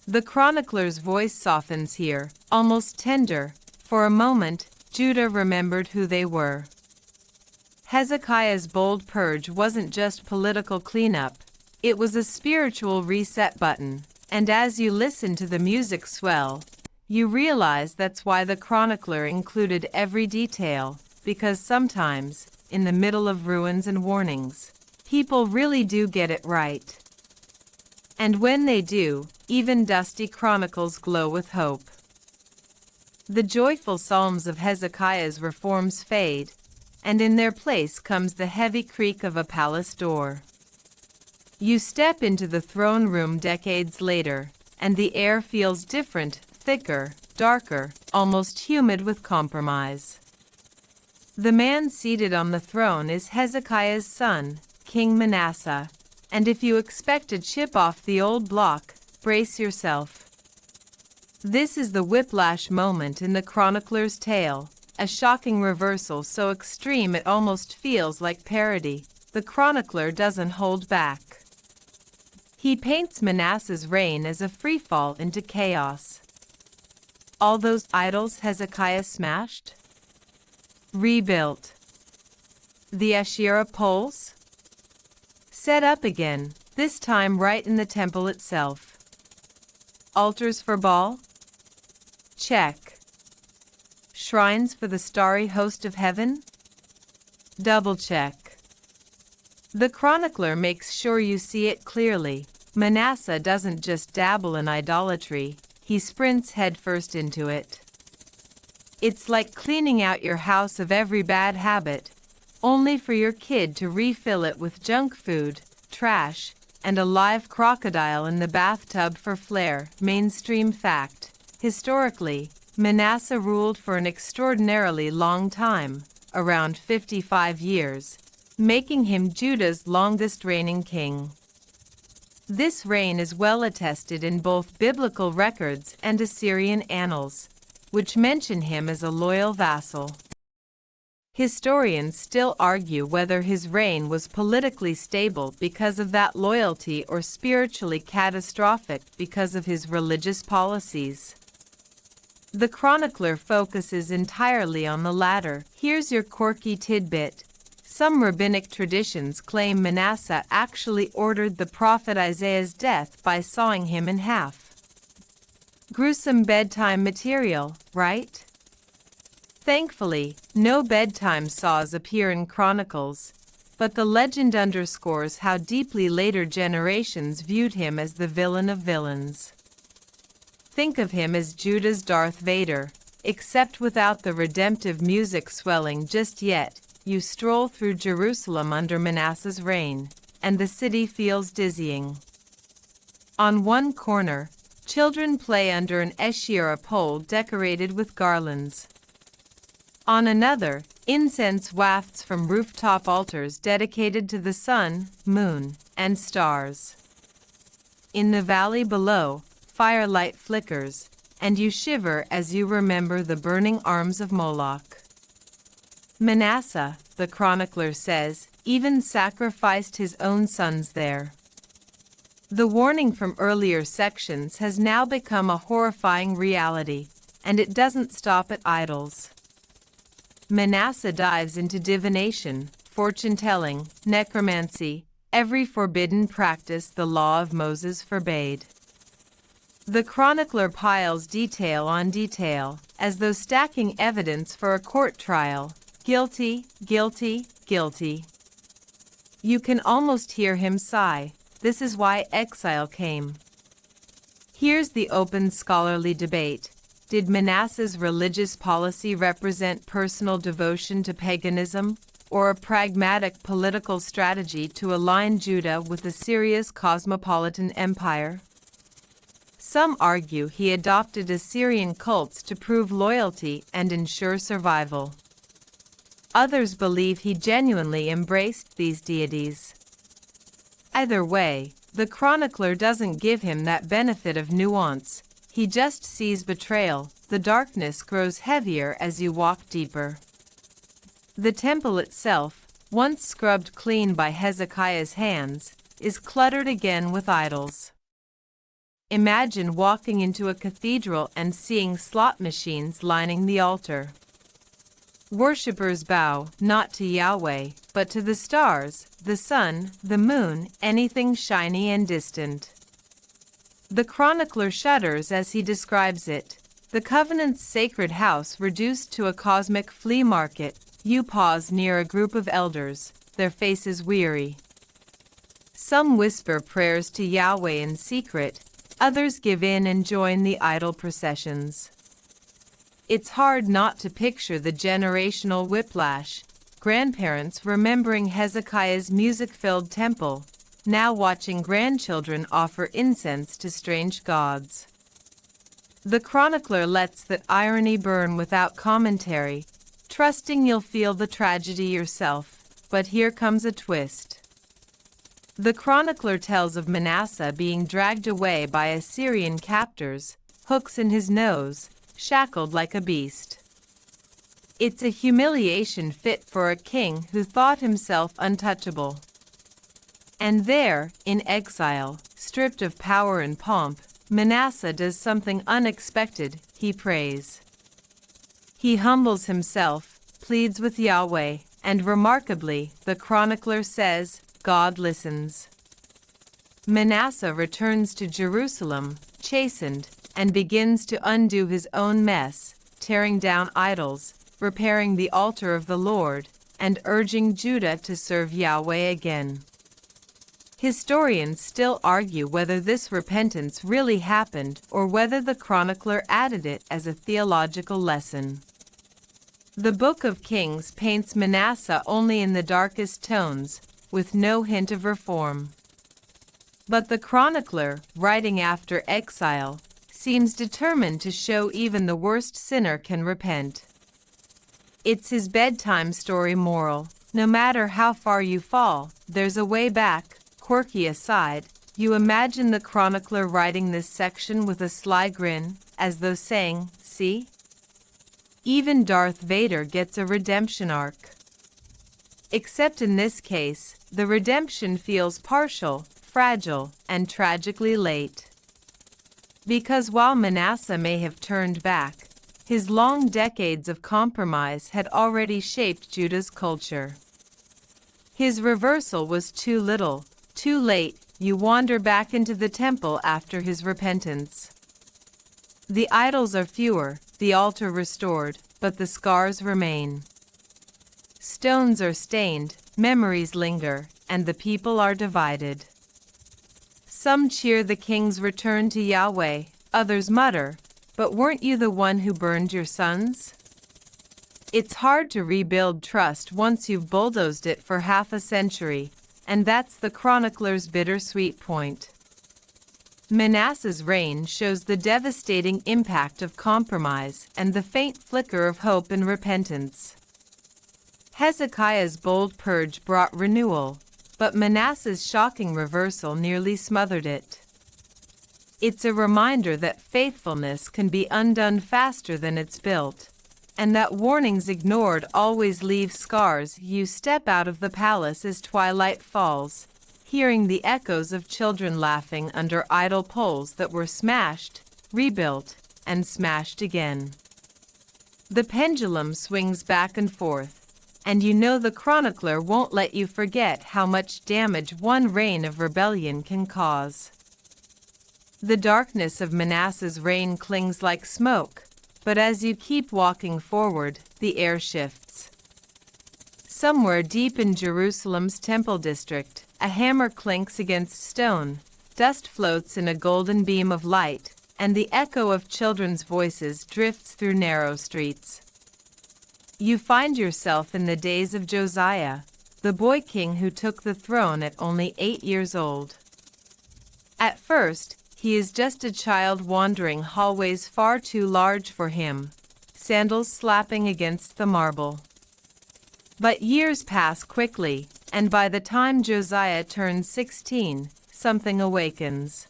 The chronicler's voice softens here, almost tender. For a moment, Judah remembered who they were. Hezekiah's bold purge wasn't just political cleanup, it was a spiritual reset button. And as you listen to the music swell, you realize that's why the chronicler included every detail, because sometimes, in the middle of ruins and warnings, people really do get it right. And when they do, even dusty chronicles glow with hope. The joyful psalms of Hezekiah's reforms fade, and in their place comes the heavy creak of a palace door. You step into the throne room decades later, and the air feels different, thicker, darker, almost humid with compromise. The man seated on the throne is Hezekiah's son, King Manasseh. And if you expect to chip off the old block, brace yourself. This is the whiplash moment in the chronicler's tale, a shocking reversal so extreme it almost feels like parody. The chronicler doesn't hold back. He paints Manasseh's reign as a freefall into chaos. All those idols Hezekiah smashed? Rebuilt. The Asherah poles? Set up again, this time right in the temple itself. Altars for Baal? Check. Shrines for the starry host of heaven? Double check. The chronicler makes sure you see it clearly. Manasseh doesn't just dabble in idolatry, he sprints headfirst into it. It's like cleaning out your house of every bad habit, only for your kid to refill it with junk food, trash, and a live crocodile in the bathtub for flair. Mainstream fact. Historically, Manasseh ruled for an extraordinarily long time, around 55 years, making him Judah's longest reigning king. This reign is well attested in both biblical records and Assyrian annals, which mention him as a loyal vassal. Historians still argue whether his reign was politically stable because of that loyalty or spiritually catastrophic because of his religious policies. The chronicler focuses entirely on the latter. Here's your quirky tidbit. Some rabbinic traditions claim Manasseh actually ordered the prophet Isaiah's death by sawing him in half. Gruesome bedtime material, right? Thankfully, no bedtime saws appear in Chronicles, but the legend underscores how deeply later generations viewed him as the villain of villains. Think of him as Judah's Darth Vader, except without the redemptive music swelling just yet. You stroll through Jerusalem under Manasseh's reign, and the city feels dizzying. On one corner, children play under an Asherah pole decorated with garlands. On another, incense wafts from rooftop altars dedicated to the sun, moon, and stars. In the valley below, firelight flickers, and you shiver as you remember the burning arms of Moloch. Manasseh, the chronicler says, even sacrificed his own sons there. The warning from earlier sections has now become a horrifying reality, and it doesn't stop at idols. Manasseh dives into divination, fortune-telling, necromancy, every forbidden practice the law of Moses forbade. The chronicler piles detail on detail, as though stacking evidence for a court trial. Guilty, guilty, guilty. You can almost hear him sigh. This is why exile came. Here's the open scholarly debate. Did Manasseh's religious policy represent personal devotion to paganism, or a pragmatic political strategy to align Judah with a serious cosmopolitan empire? Some argue he adopted Assyrian cults to prove loyalty and ensure survival. Others believe he genuinely embraced these deities. Either way, the chronicler doesn't give him that benefit of nuance. He just sees betrayal. The darkness grows heavier as you walk deeper. The temple itself, once scrubbed clean by Hezekiah's hands, is cluttered again with idols. Imagine walking into a cathedral and seeing slot machines lining the altar. Worshippers bow not to Yahweh, but to the stars, the sun, the moon, anything shiny and distant. The chronicler shudders as he describes it. The covenant's sacred house reduced to a cosmic flea market. You pause near a group of elders, their faces weary. Some whisper prayers to Yahweh in secret, others give in and join the idol processions. It's hard not to picture the generational whiplash. Grandparents remembering Hezekiah's music-filled temple, now watching grandchildren offer incense to strange gods. The chronicler lets that irony burn without commentary, trusting you'll feel the tragedy yourself. But here comes a twist. The chronicler tells of Manasseh being dragged away by Assyrian captors, hooks in his nose, shackled like a beast. It's a humiliation fit for a king who thought himself untouchable. And there, in exile, stripped of power and pomp, Manasseh does something unexpected. He prays. He humbles himself, pleads with Yahweh, and remarkably, the chronicler says, God listens. Manasseh returns to Jerusalem, chastened, and begins to undo his own mess, tearing down idols, repairing the altar of the Lord, and urging Judah to serve Yahweh again. Historians still argue whether this repentance really happened or whether the chronicler added it as a theological lesson. The Book of Kings paints Manasseh only in the darkest tones, with no hint of reform. But the chronicler, writing after exile, seems determined to show even the worst sinner can repent. It's his bedtime story moral. No matter how far you fall, there's a way back. Quirky aside, you imagine the chronicler writing this section with a sly grin, as though saying, see? Even Darth Vader gets a redemption arc. Except in this case, the redemption feels partial, fragile, and tragically late. Because while Manasseh may have turned back, his long decades of compromise had already shaped Judah's culture. His reversal was too little, too late. You wander back into the temple after his repentance. The idols are fewer, the altar restored, but the scars remain. Stones are stained, memories linger, and the people are divided. Some cheer the king's return to Yahweh, others mutter, But weren't you the one who burned your sons? It's hard to rebuild trust once you've bulldozed it for half a century, and that's the chronicler's bittersweet point. Manasseh's reign shows the devastating impact of compromise and the faint flicker of hope and repentance. Hezekiah's bold purge brought renewal, but Manasseh's shocking reversal nearly smothered it. It's a reminder that faithfulness can be undone faster than it's built, and that warnings ignored always leave scars. You step out of the palace as twilight falls, hearing the echoes of children laughing under idol poles that were smashed, rebuilt, and smashed again. The pendulum swings back and forth, and you know the chronicler won't let you forget how much damage one reign of rebellion can cause. The darkness of Manasseh's reign clings like smoke, but as you keep walking forward, the air shifts. Somewhere deep in Jerusalem's temple district, a hammer clinks against stone, dust floats in a golden beam of light, and the echo of children's voices drifts through narrow streets. You find yourself in the days of Josiah, the boy king who took the throne at only 8 years old. At first, he is just a child wandering hallways far too large for him, sandals slapping against the marble. But years pass quickly, and by the time Josiah turns 16, something awakens.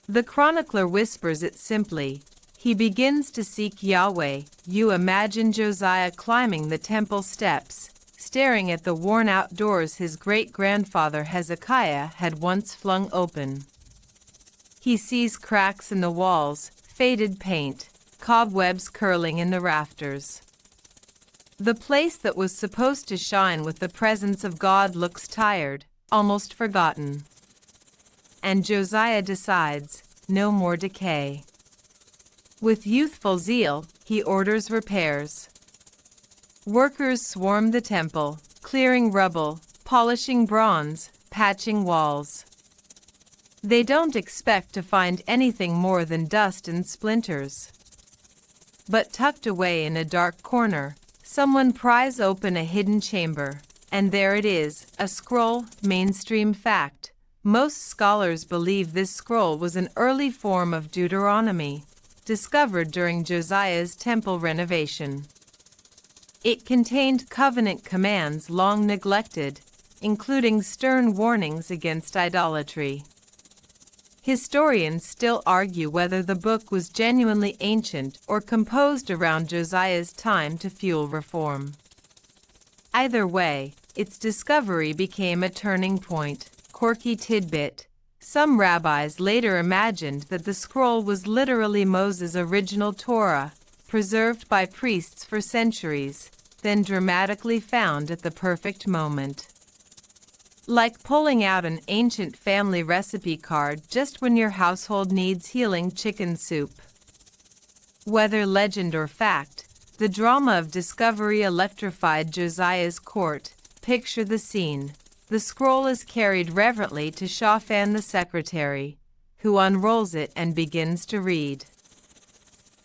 The chronicler whispers it simply. He begins to seek Yahweh. You imagine Josiah climbing the temple steps, staring at the worn-out doors his great-grandfather Hezekiah had once flung open. He sees cracks in the walls, faded paint, cobwebs curling in the rafters. The place that was supposed to shine with the presence of God looks tired, almost forgotten. And Josiah decides, no more decay. With youthful zeal, he orders repairs. Workers swarm the temple, clearing rubble, polishing bronze, patching walls. They don't expect to find anything more than dust and splinters. But tucked away in a dark corner, someone pries open a hidden chamber, and there it is, a scroll, mainstream fact. Most scholars believe this scroll was an early form of Deuteronomy, discovered during Josiah's temple renovation. It contained covenant commands long neglected, including stern warnings against idolatry. Historians still argue whether the book was genuinely ancient or composed around Josiah's time to fuel reform. Either way, its discovery became a turning point. Quirky tidbit: some rabbis later imagined that the scroll was literally Moses' original Torah, preserved by priests for centuries, then dramatically found at the perfect moment. Like pulling out an ancient family recipe card just when your household needs healing chicken soup. Whether legend or fact, the drama of discovery electrified Josiah's court. Picture the scene. The scroll is carried reverently to Shaphan the secretary, who unrolls it and begins to read.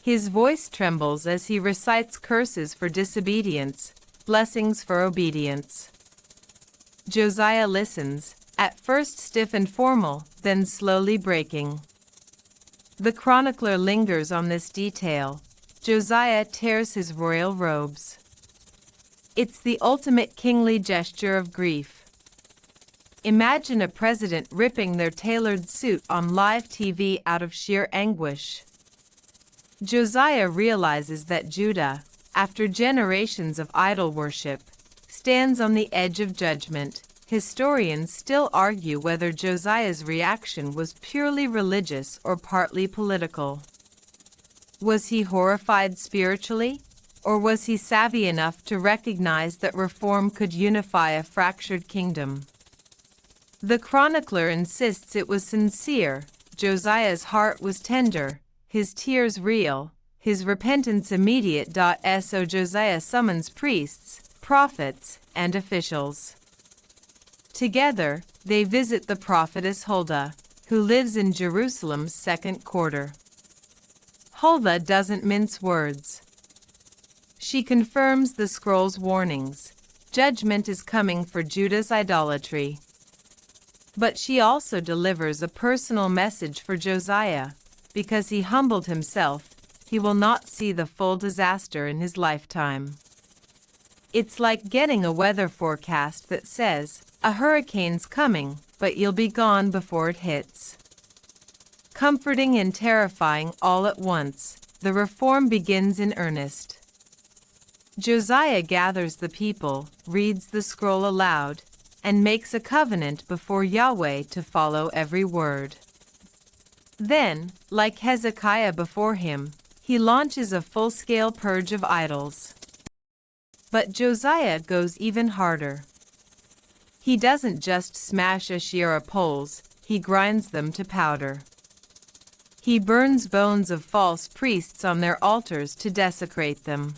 His voice trembles as he recites curses for disobedience, blessings for obedience. Josiah listens, at first stiff and formal, then slowly breaking. The chronicler lingers on this detail. Josiah tears his royal robes. It's the ultimate kingly gesture of grief. Imagine a president ripping their tailored suit on live TV out of sheer anguish. Josiah realizes that Judah, after generations of idol worship, stands on the edge of judgment. Historians still argue whether Josiah's reaction was purely religious or partly political. Was he horrified spiritually, or was he savvy enough to recognize that reform could unify a fractured kingdom? The chronicler insists it was sincere. Josiah's heart was tender, his tears real, his repentance immediate. So Josiah summons priests, prophets, and officials. Together, they visit the prophetess Huldah, who lives in Jerusalem's second quarter. Huldah doesn't mince words. She confirms the scroll's warnings. Judgment is coming for Judah's idolatry. But she also delivers a personal message for Josiah. Because he humbled himself, he will not see the full disaster in his lifetime. It's like getting a weather forecast that says, a hurricane's coming, but you'll be gone before it hits. Comforting and terrifying all at once, the reform begins in earnest. Josiah gathers the people, reads the scroll aloud, and makes a covenant before Yahweh to follow every word. Then, like Hezekiah before him, he launches a full-scale purge of idols. But Josiah goes even harder. He doesn't just smash Asherah poles, he grinds them to powder. He burns bones of false priests on their altars to desecrate them.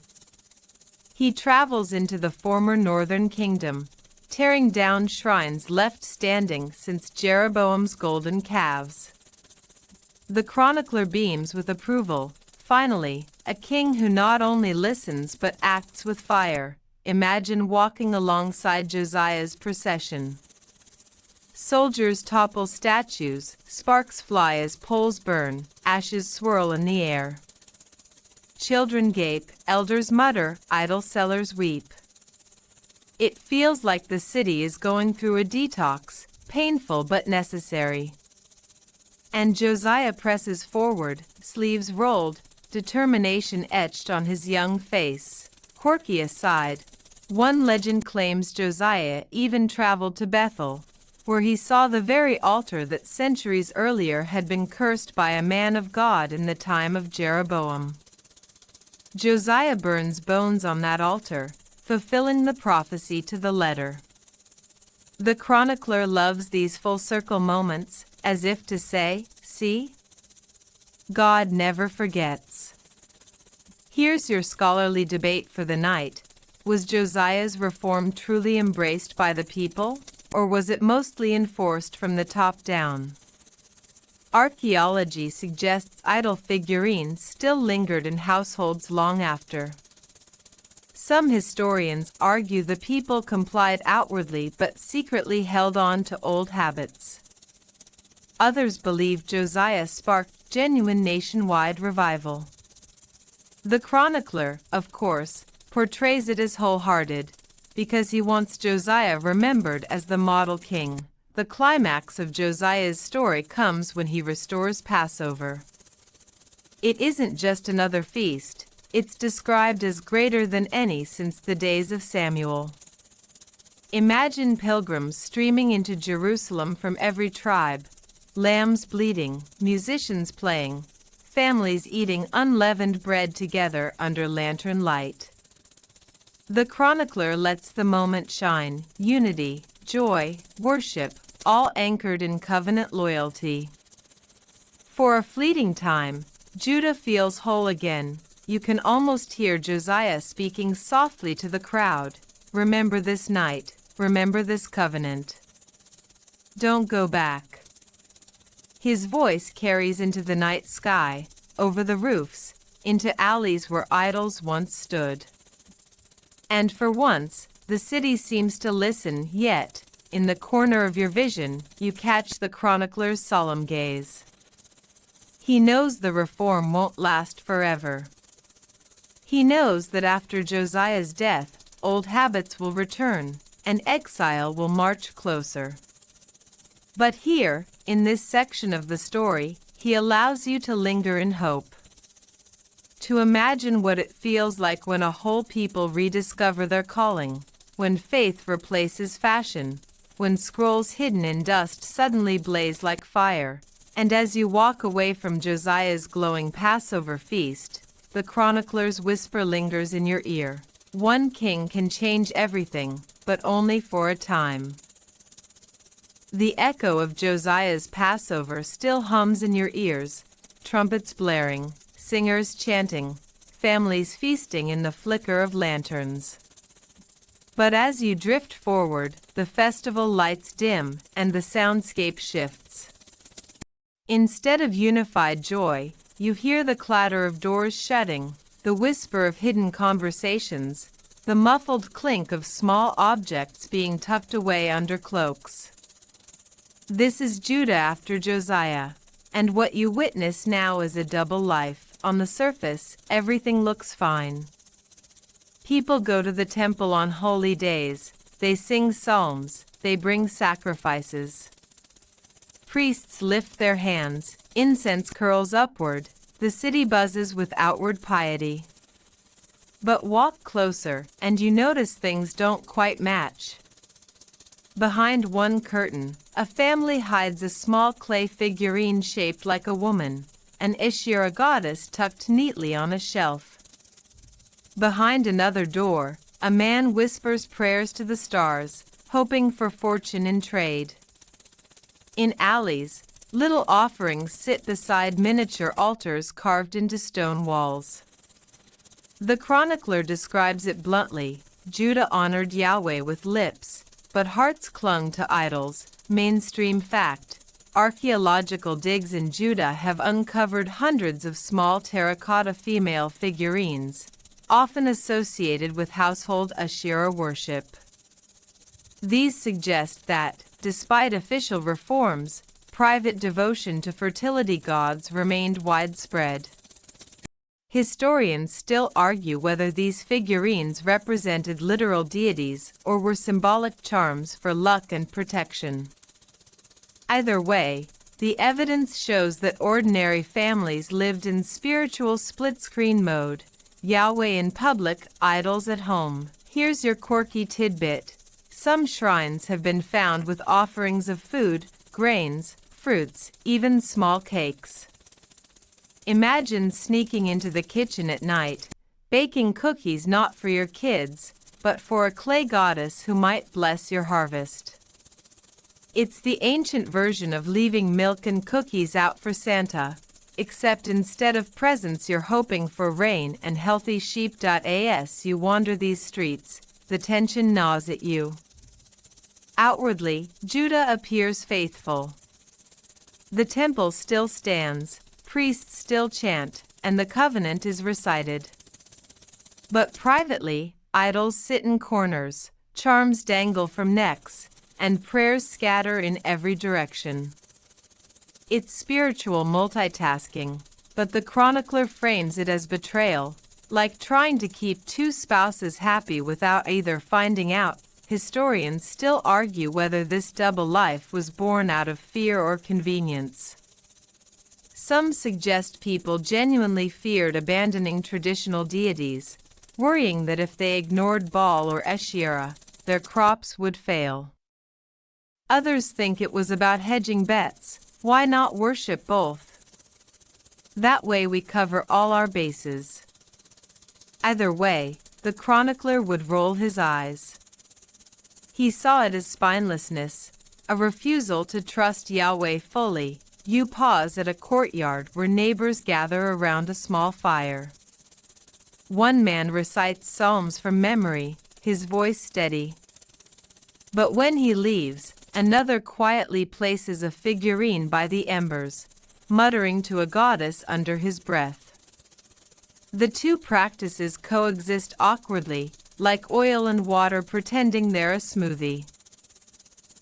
He travels into the former northern kingdom, tearing down shrines left standing since Jeroboam's golden calves. The chronicler beams with approval. Finally, a king who not only listens but acts with fire. Imagine walking alongside Josiah's procession. Soldiers topple statues, sparks fly as poles burn, ashes swirl in the air. Children gape, elders mutter, idol sellers weep. It feels like the city is going through a detox, painful but necessary. And Josiah presses forward, sleeves rolled, determination etched on his young face. Quirky aside, one legend claims Josiah even traveled to Bethel, where he saw the very altar that centuries earlier had been cursed by a man of God in the time of Jeroboam. Josiah burns bones on that altar, fulfilling the prophecy to the letter. The chronicler loves these full-circle moments, as if to say, see? God never forgets. Here's your scholarly debate for the night. Was Josiah's reform truly embraced by the people, or was it mostly enforced from the top down? Archaeology suggests idol figurines still lingered in households long after. Some historians argue the people complied outwardly but secretly held on to old habits. Others believe Josiah sparked genuine nationwide revival. The chronicler, of course, portrays it as wholehearted, because he wants Josiah remembered as the model king. The climax of Josiah's story comes when he restores Passover. It isn't just another feast, it's described as greater than any since the days of Samuel. Imagine pilgrims streaming into Jerusalem from every tribe, lambs bleating, musicians playing, families eating unleavened bread together under lantern light. The chronicler lets the moment shine, unity, joy, worship, all anchored in covenant loyalty. For a fleeting time, Judah feels whole again. You can almost hear Josiah speaking softly to the crowd. Remember this night, remember this covenant. Don't go back. His voice carries into the night sky, over the roofs, into alleys where idols once stood. And for once, the city seems to listen, yet, in the corner of your vision, you catch the chronicler's solemn gaze. He knows the reform won't last forever. He knows that after Josiah's death, old habits will return, and exile will march closer. But here, in this section of the story, he allows you to linger in hope. To imagine what it feels like when a whole people rediscover their calling, when faith replaces fashion, when scrolls hidden in dust suddenly blaze like fire, and as you walk away from Josiah's glowing Passover feast, the chronicler's whisper lingers in your ear. One king can change everything, but only for a time. The echo of Josiah's Passover still hums in your ears, trumpets blaring, singers chanting, families feasting in the flicker of lanterns. But as you drift forward, the festival lights dim and the soundscape shifts. Instead of unified joy, you hear the clatter of doors shutting, the whisper of hidden conversations, the muffled clink of small objects being tucked away under cloaks. This is Judah after Josiah, and what you witness now is a double life. On the surface, everything looks fine. People go to the temple on holy days, they sing psalms, they bring sacrifices. Priests lift their hands, incense curls upward, the city buzzes with outward piety. But walk closer, and you notice things don't quite match. Behind one curtain, a family hides a small clay figurine shaped like a woman, an Asherah goddess tucked neatly on a shelf. Behind another door, a man whispers prayers to the stars, hoping for fortune in trade. In alleys, little offerings sit beside miniature altars carved into stone walls. The chronicler describes it bluntly: Judah honored Yahweh with lips, but hearts clung to idols. Mainstream fact: archaeological digs in Judah have uncovered hundreds of small terracotta female figurines, often associated with household Asherah worship. These suggest that, despite official reforms, private devotion to fertility gods remained widespread. Historians still argue whether these figurines represented literal deities or were symbolic charms for luck and protection. Either way, the evidence shows that ordinary families lived in spiritual split-screen mode: Yahweh in public, idols at home. Here's your quirky tidbit: some shrines have been found with offerings of food, grains, fruits, even small cakes. Imagine sneaking into the kitchen at night, baking cookies not for your kids, but for a clay goddess who might bless your harvest. It's the ancient version of leaving milk and cookies out for Santa, except instead of presents you're hoping for rain and healthy sheep. As you wander these streets, the tension gnaws at you. Outwardly, Judah appears faithful. The temple still stands, priests still chant, and the covenant is recited. But privately, idols sit in corners, charms dangle from necks, and prayers scatter in every direction. It's spiritual multitasking, but the chronicler frames it as betrayal, like trying to keep two spouses happy without either finding out. Historians still argue whether this double life was born out of fear or convenience. Some suggest people genuinely feared abandoning traditional deities, worrying that if they ignored Baal or Asherah, their crops would fail. Others think it was about hedging bets. Why not worship both? That way we cover all our bases. Either way, the chronicler would roll his eyes. He saw it as spinelessness, a refusal to trust Yahweh fully. You pause at a courtyard where neighbors gather around a small fire. One man recites psalms from memory, his voice steady. But when he leaves, another quietly places a figurine by the embers, muttering to a goddess under his breath. The two practices coexist awkwardly, like oil and water pretending they're a smoothie.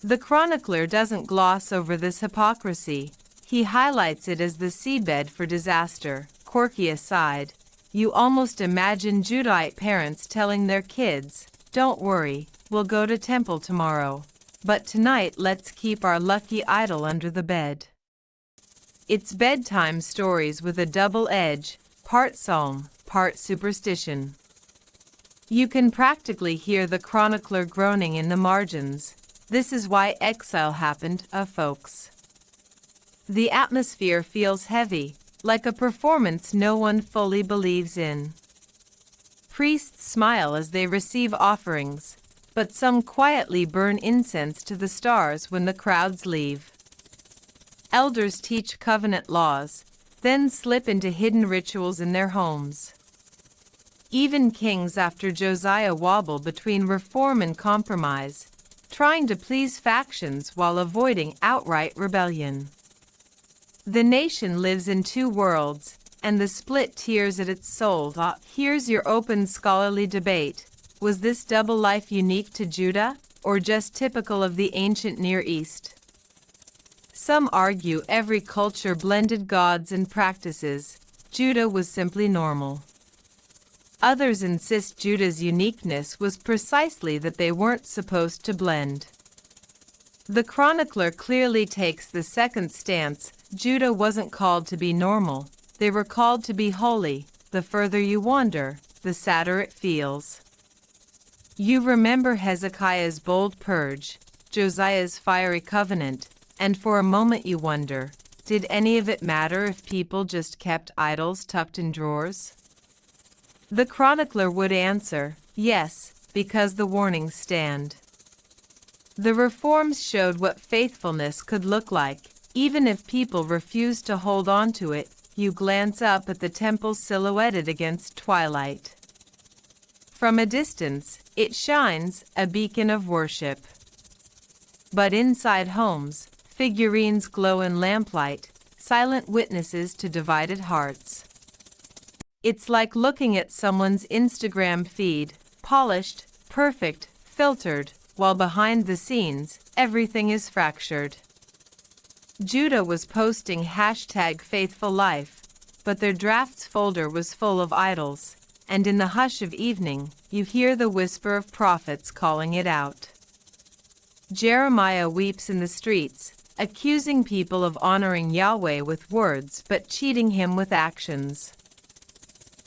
The chronicler doesn't gloss over this hypocrisy. He highlights it as the seedbed for disaster. Quirky aside, you almost imagine Judahite parents telling their kids, "Don't worry, we'll go to temple tomorrow, but tonight let's keep our lucky idol under the bed." It's bedtime stories with a double edge, part psalm, part superstition. You can practically hear the chronicler groaning in the margins. This is why exile happened, folks. The atmosphere feels heavy, like a performance no one fully believes in. Priests smile as they receive offerings, but some quietly burn incense to the stars when the crowds leave. Elders teach covenant laws, then slip into hidden rituals in their homes. Even kings after Josiah wobble between reform and compromise, trying to please factions while avoiding outright rebellion. The nation lives in two worlds, and the split tears at its soul. Here's your open scholarly debate. Was this double life unique to Judah, or just typical of the ancient Near East? Some argue every culture blended gods and practices. Judah was simply normal. Others insist Judah's uniqueness was precisely that they weren't supposed to blend. The chronicler clearly takes the second stance. Judah wasn't called to be normal. They were called to be holy. The further you wander, the sadder it feels. You remember Hezekiah's bold purge, Josiah's fiery covenant, and for a moment you wonder, did any of it matter if people just kept idols tucked in drawers? The chronicler would answer, yes, because the warnings stand. The reforms showed what faithfulness could look like, even if people refused to hold on to it. You glance up at the temple silhouetted against twilight. From a distance, it shines, a beacon of worship. But inside homes, figurines glow in lamplight, silent witnesses to divided hearts. It's like looking at someone's Instagram feed, polished, perfect, filtered, while behind the scenes, everything is fractured. Judah was posting #FaithfulLife, but their drafts folder was full of idols, and in the hush of evening, you hear the whisper of prophets calling it out. Jeremiah weeps in the streets, accusing people of honoring Yahweh with words but cheating him with actions.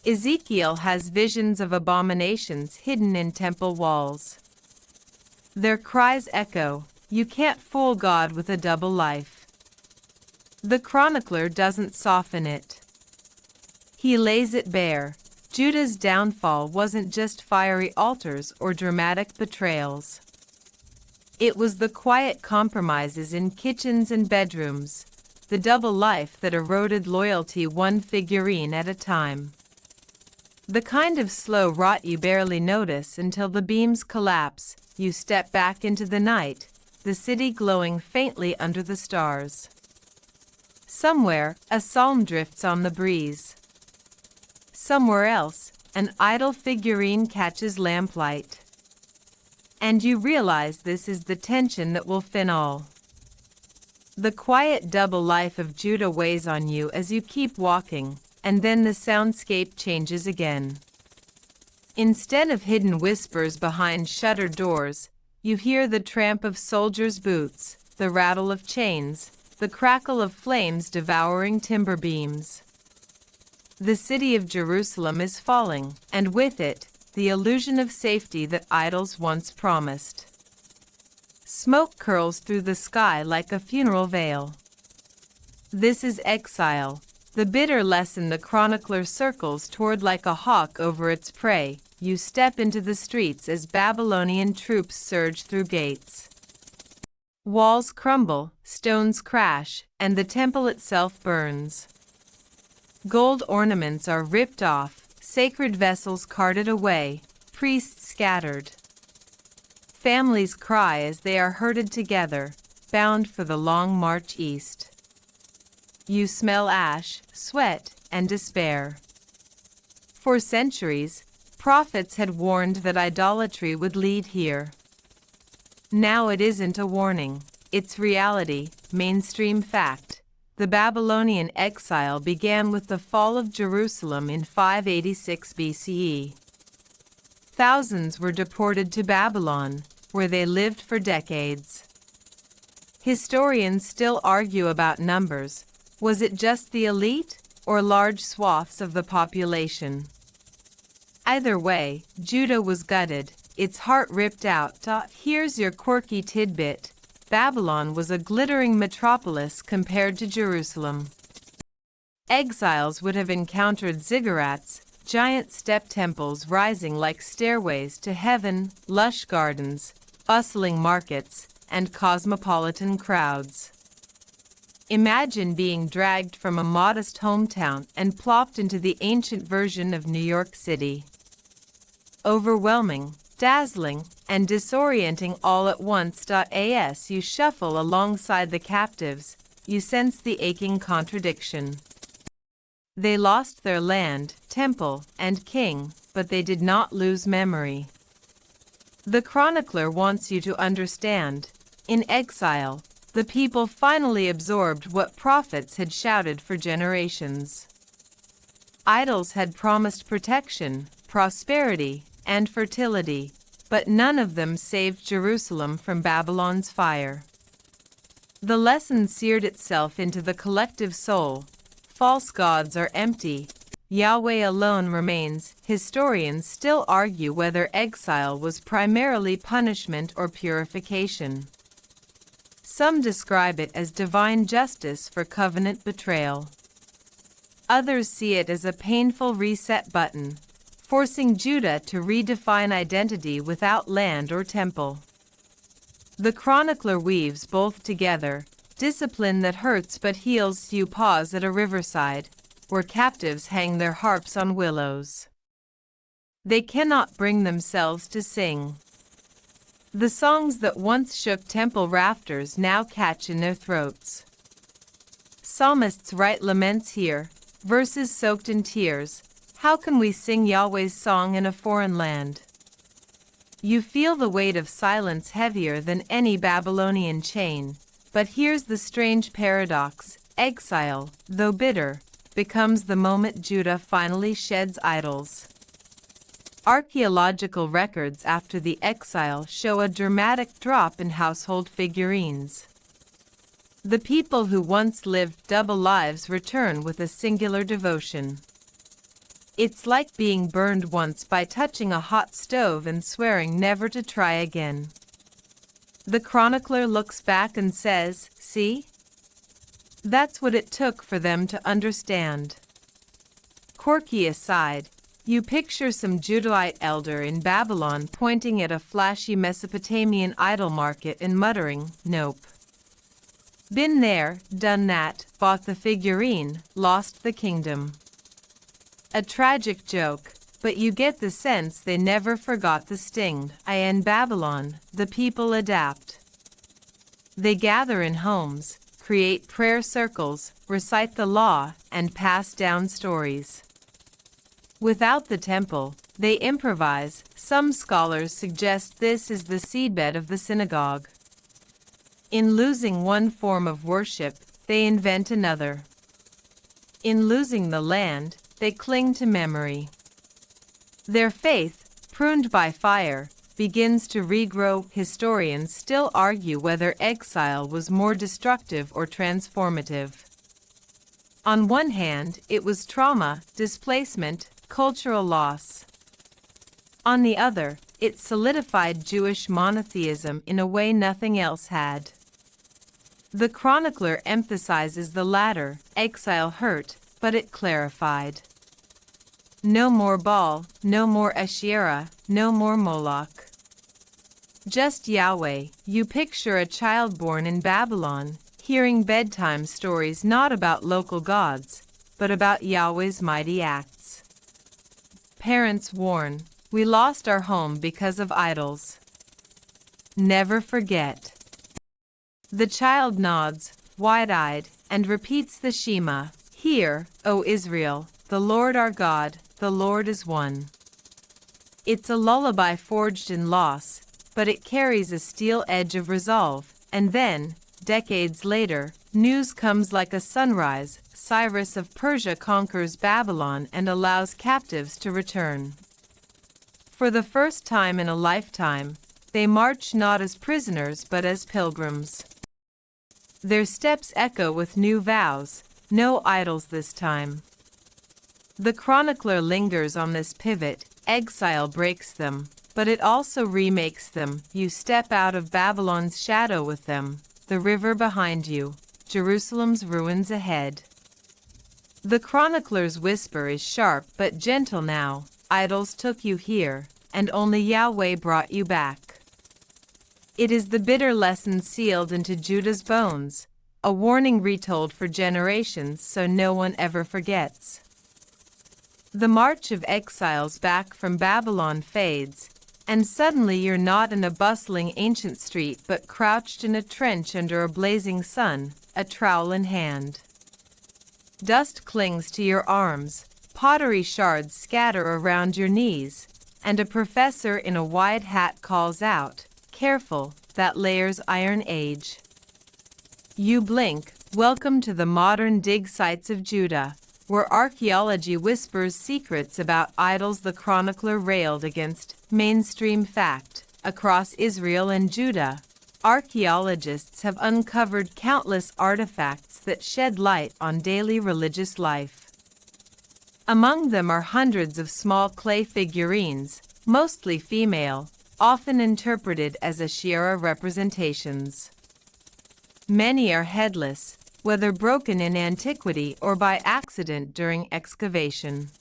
Ezekiel has visions of abominations hidden in temple walls. Their cries echo, "You can't fool God with a double life." The chronicler doesn't soften it. He lays it bare. Judah's downfall wasn't just fiery altars or dramatic betrayals. It was the quiet compromises in kitchens and bedrooms, the double life that eroded loyalty one figurine at a time. The kind of slow rot you barely notice until the beams collapse. You step back into the night, the city glowing faintly under the stars. Somewhere, a psalm drifts on the breeze. Somewhere else, an idol figurine catches lamplight. And you realize this is the tension that will fin all. The quiet double life of Judah weighs on you as you keep walking, and then the soundscape changes again. Instead of hidden whispers behind shuttered doors, you hear the tramp of soldiers' boots, the rattle of chains, the crackle of flames devouring timber beams. The city of Jerusalem is falling, and with it, the illusion of safety that idols once promised. Smoke curls through the sky like a funeral veil. This is exile, the bitter lesson the chronicler circles toward like a hawk over its prey. You step into the streets as Babylonian troops surge through gates. Walls crumble, stones crash, and the temple itself burns. Gold ornaments are ripped off, sacred vessels carted away, priests scattered. Families cry as they are herded together, bound for the long march east. You smell ash, sweat, and despair. For centuries, prophets had warned that idolatry would lead here. Now it isn't a warning, it's reality, mainstream fact. The Babylonian exile began with the fall of Jerusalem in 586 BCE. Thousands were deported to Babylon, where they lived for decades. Historians still argue about numbers. Was it just the elite, or large swaths of the population? Either way, Judah was gutted, its heart ripped out. Here's your quirky tidbit. Babylon was a glittering metropolis compared to Jerusalem. Exiles would have encountered ziggurats, giant step temples rising like stairways to heaven, lush gardens, bustling markets, and cosmopolitan crowds. Imagine being dragged from a modest hometown and plopped into the ancient version of New York City. Overwhelming, dazzling, and disorienting all at once. As you shuffle alongside the captives, you sense the aching contradiction. They lost their land, temple, and king, but they did not lose memory. The chronicler wants you to understand. In exile, the people finally absorbed what prophets had shouted for generations. Idols had promised protection, prosperity, and fertility, but none of them saved Jerusalem from Babylon's fire. The lesson seared itself into the collective soul. False gods are empty. Yahweh alone remains. Historians still argue whether exile was primarily punishment or purification. Some describe it as divine justice for covenant betrayal. Others see it as a painful reset button, forcing Judah to redefine identity without land or temple. The chronicler weaves both together. Discipline that hurts but heals. You pause at a riverside, where captives hang their harps on willows. They cannot bring themselves to sing. The songs that once shook temple rafters now catch in their throats. Psalmists write laments here, verses soaked in tears. How can we sing Yahweh's song in a foreign land? You feel the weight of silence heavier than any Babylonian chain. But here's the strange paradox. Exile, though bitter, becomes the moment Judah finally sheds idols. Archaeological records after the exile show a dramatic drop in household figurines. The people who once lived double lives return with a singular devotion. It's like being burned once by touching a hot stove and swearing never to try again. The chronicler looks back and says, "See? That's what it took for them to understand." Quirky aside, you picture some Judahite elder in Babylon pointing at a flashy Mesopotamian idol market and muttering, "Nope. Been there, done that, bought the figurine, lost the kingdom." A tragic joke, but you get the sense they never forgot the sting. In Babylon, the people adapt. They gather in homes, create prayer circles, recite the law, and pass down stories. Without the temple, they improvise. Some scholars suggest this is the seedbed of the synagogue. In losing one form of worship, they invent another. In losing the land, they cling to memory. Their faith, pruned by fire, begins to regrow. Historians still argue whether exile was more destructive or transformative. On one hand, it was trauma, displacement, cultural loss. On the other, it solidified Jewish monotheism in a way nothing else had. The chronicler emphasizes the latter. Exile hurt, but it clarified. No more Baal, no more Asherah, no more Moloch. Just Yahweh. You picture a child born in Babylon, hearing bedtime stories not about local gods, but about Yahweh's mighty acts. Parents warn, "We lost our home because of idols." Never forget. The child nods, wide-eyed, and repeats the Shema. "Hear, O Israel, the Lord our God, the Lord is one." It's a lullaby forged in loss, but it carries a steel edge of resolve. And then, decades later, news comes like a sunrise. Cyrus of Persia conquers Babylon and allows captives to return. For the first time in a lifetime, they march not as prisoners but as pilgrims. Their steps echo with new vows, no idols this time. The chronicler lingers on this pivot. Exile breaks them, but it also remakes them. You step out of Babylon's shadow with them, the river behind you, Jerusalem's ruins ahead. The chronicler's whisper is sharp but gentle now. Idols took you here, and only Yahweh brought you back. It is the bitter lesson sealed into Judah's bones, a warning retold for generations so no one ever forgets. The march of exiles back from Babylon fades, and suddenly you're not in a bustling ancient street but crouched in a trench under a blazing sun, a trowel in hand. Dust clings to your arms, pottery shards scatter around your knees, and a professor in a wide hat calls out, "Careful, that layer's Iron Age." You blink. Welcome to the modern dig sites of Judah, where archaeology whispers secrets about idols the chronicler railed against. Mainstream fact: across Israel and Judah, archaeologists have uncovered countless artifacts that shed light on daily religious life. Among them are hundreds of small clay figurines, mostly female, often interpreted as Asherah representations. Many are headless, whether broken in antiquity or by accident during excavation.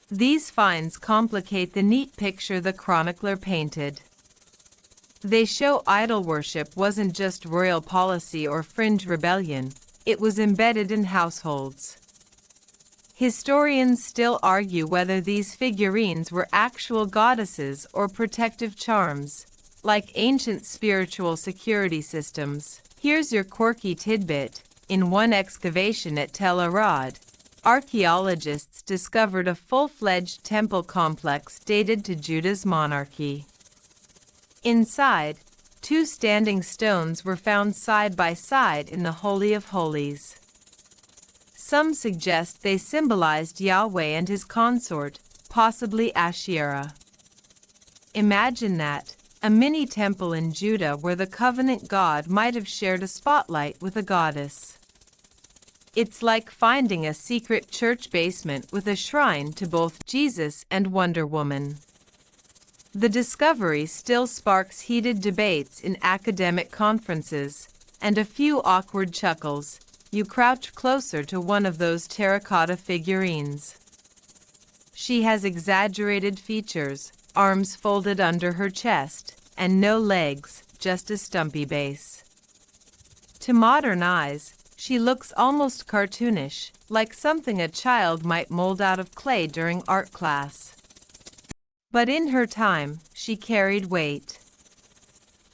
These finds complicate the neat picture the chronicler painted. They show idol worship wasn't just royal policy or fringe rebellion, it was embedded in households. Historians still argue whether these figurines were actual goddesses or protective charms, like ancient spiritual security systems. Here's your quirky tidbit. In one excavation at Tel Arad, archaeologists discovered a full-fledged temple complex dated to Judah's monarchy. Inside, 2 standing stones were found side by side in the Holy of Holies. Some suggest they symbolized Yahweh and his consort, possibly Asherah. Imagine that, a mini temple in Judah where the covenant God might have shared a spotlight with a goddess. It's like finding a secret church basement with a shrine to both Jesus and Wonder Woman. The discovery still sparks heated debates in academic conferences, and a few awkward chuckles. You crouch closer to one of those terracotta figurines. She has exaggerated features, arms folded under her chest, and no legs, just a stumpy base. To modern eyes, she looks almost cartoonish, like something a child might mold out of clay during art class. But in her time, she carried weight.